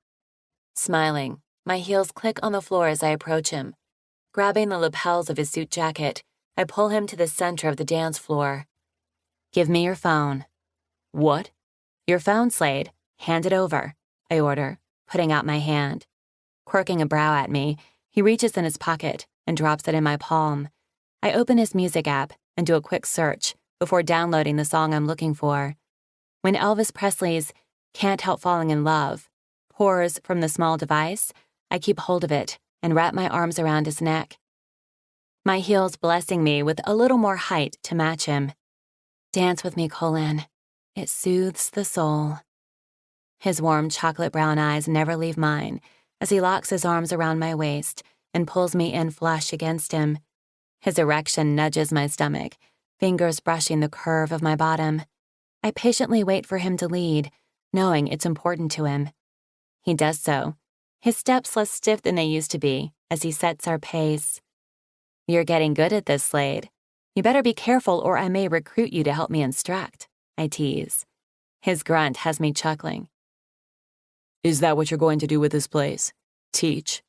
Smiling, my heels click on the floor as I approach him. Grabbing the lapels of his suit jacket, I pull him to the center of the dance floor. Give me your phone. What? Your phone, Slade. Hand it over, I order, putting out my hand. Quirking a brow at me, he reaches in his pocket and drops it in my palm. I open his music app and do a quick search before downloading the song I'm looking for. When Elvis Presley's Can't Help Falling in Love pours from the small device, I keep hold of it and wrap my arms around his neck. My heels blessing me with a little more height to match him. Dance with me, Colan. It soothes the soul. His warm chocolate brown eyes never leave mine as he locks his arms around my waist and pulls me in flush against him. His erection nudges my stomach, fingers brushing the curve of my bottom. I patiently wait for him to lead, knowing it's important to him. He does so, his steps less stiff than they used to be as he sets our pace. You're getting good at this, Slade. You better be careful or I may recruit you to help me instruct, I tease. His grunt has me chuckling. Is that what you're going to do with this place? Teach?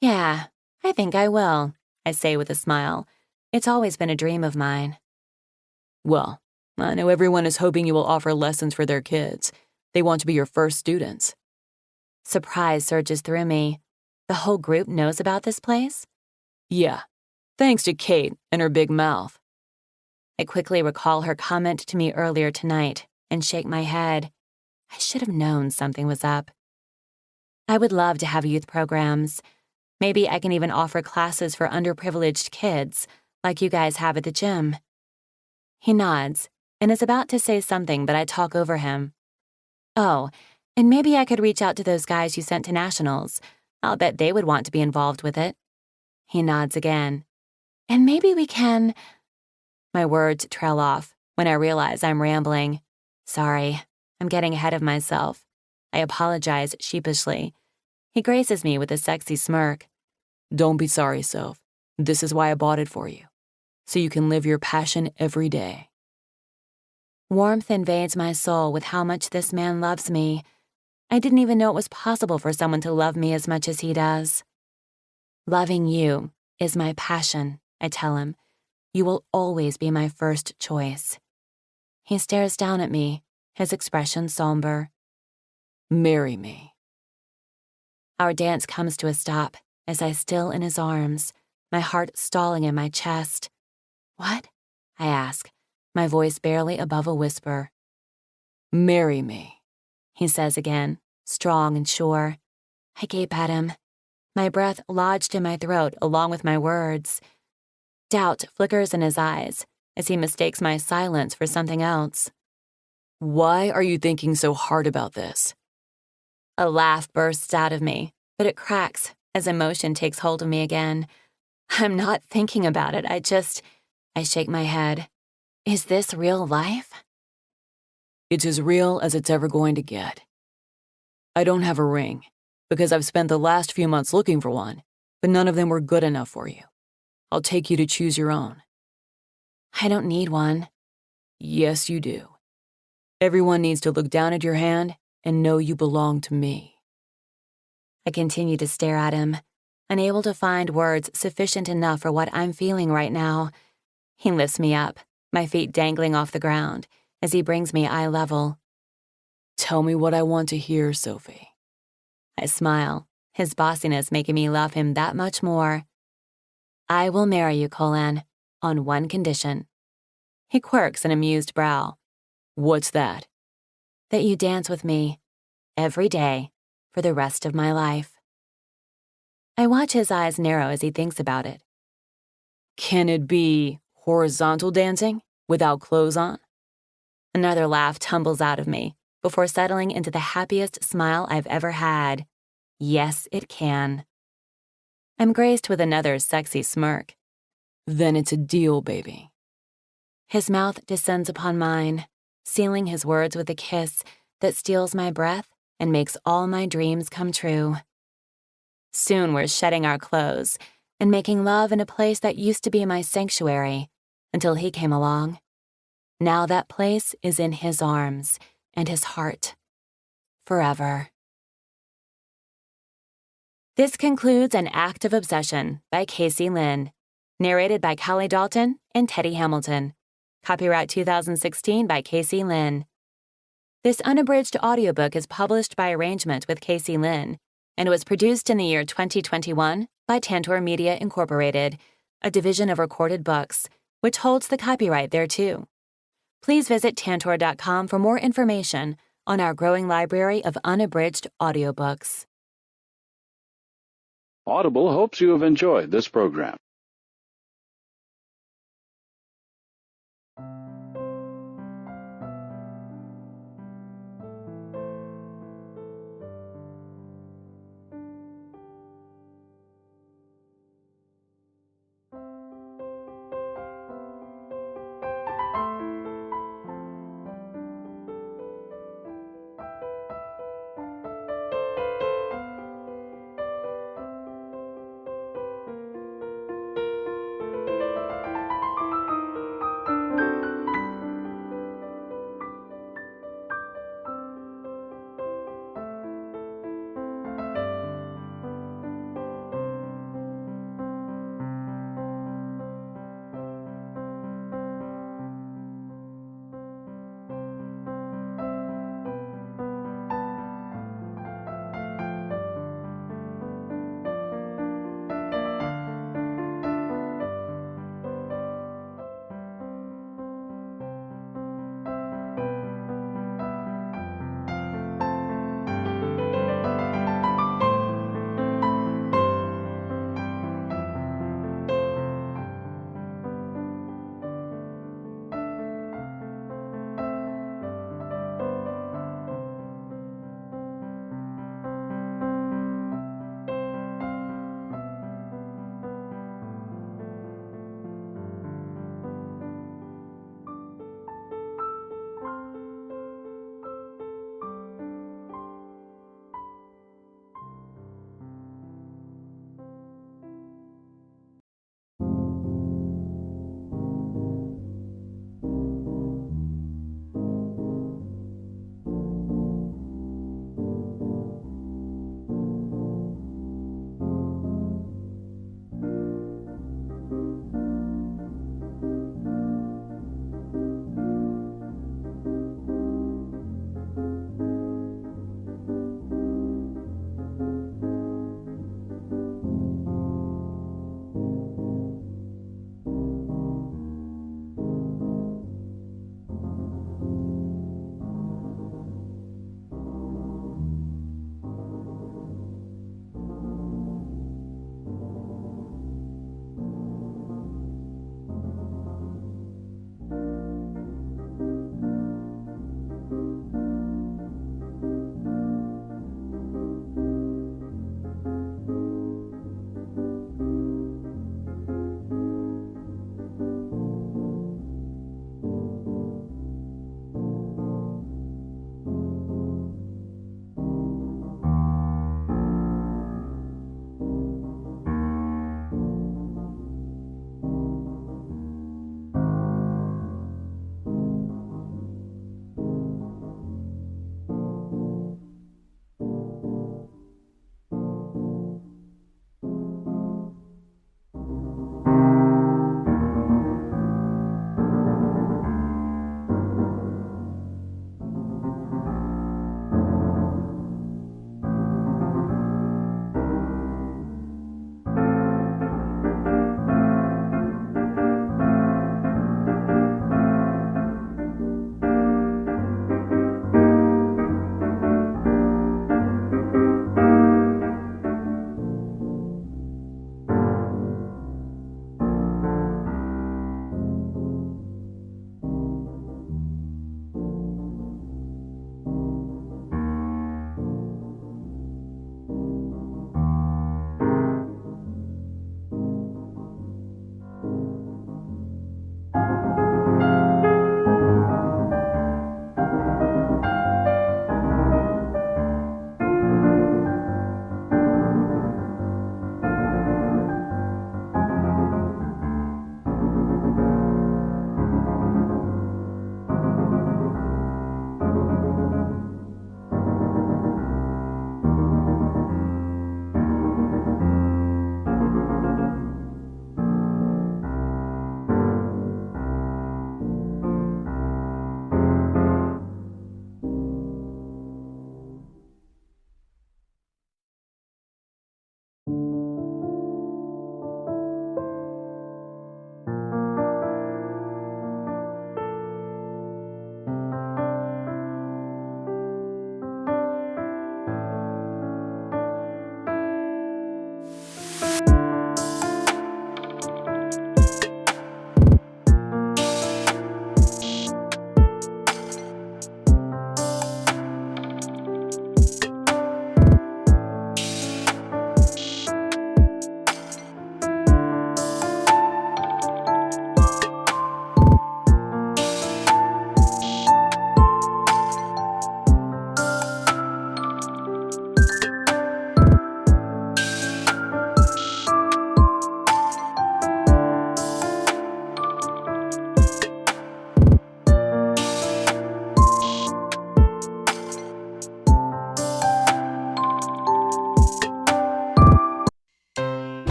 Yeah, I think I will, I say with a smile. It's always been a dream of mine. Well, I know everyone is hoping you will offer lessons for their kids. They want to be your first students. Surprise surges through me. The whole group knows about this place? Yeah, thanks to Kate and her big mouth. I quickly recall her comment to me earlier tonight and shake my head. I should have known something was up. I would love to have youth programs. Maybe I can even offer classes for underprivileged kids, like you guys have at the gym. He nods and is about to say something, but I talk over him. Oh, and maybe I could reach out to those guys you sent to nationals. I'll bet they would want to be involved with it. He nods again. And maybe we can... My words trail off when I realize I'm rambling. Sorry, I'm getting ahead of myself. I apologize sheepishly. He graces me with a sexy smirk. Don't be sorry, Soph. This is why I bought it for you, so you can live your passion every day. Warmth invades my soul with how much this man loves me. I didn't even know it was possible for someone to love me as much as he does. Loving you is my passion, I tell him. You will always be my first choice. He stares down at me, his expression somber. Marry me. Our dance comes to a stop as I still in his arms, my heart stalling in my chest. What? I ask, my voice barely above a whisper. Marry me, he says again, strong and sure. I gape at him, my breath lodged in my throat along with my words. Doubt flickers in his eyes as he mistakes my silence for something else. Why are you thinking so hard about this? A laugh bursts out of me, but it cracks as emotion takes hold of me again. I'm not thinking about it, I shake my head. Is this real life? It's as real as it's ever going to get. I don't have a ring, because I've spent the last few months looking for one, but none of them were good enough for you. I'll take you to choose your own. I don't need one. Yes, you do. Everyone needs to look down at your hand and know you belong to me. I continue to stare at him, unable to find words sufficient enough for what I'm feeling right now. He lifts me up, my feet dangling off the ground, as he brings me eye level. Tell me what I want to hear, Sophie. I smile, his bossiness making me love him that much more. I will marry you, Colin, on one condition. He quirks an amused brow. What's that? That you dance with me, every day, for the rest of my life. I watch his eyes narrow as he thinks about it. Can it be horizontal dancing, without clothes on? Another laugh tumbles out of me, before settling into the happiest smile I've ever had. Yes, it can. I'm graced with another sexy smirk. Then it's a deal, baby. His mouth descends upon mine, sealing his words with a kiss that steals my breath and makes all my dreams come true. Soon we're shedding our clothes and making love in a place that used to be my sanctuary until he came along. Now that place is in his arms and his heart. Forever. This concludes An Act of Obsession by Casey Lynn, narrated by Callie Dalton and Teddy Hamilton. Copyright 2016 by Casey Lynn. This unabridged audiobook is published by arrangement with Casey Lynn and was produced in the year 2021 by Tantor Media Incorporated, a division of Recorded Books, which holds the copyright thereto. Please visit tantor.com for more information on our growing library of unabridged audiobooks. Audible hopes you have enjoyed this program.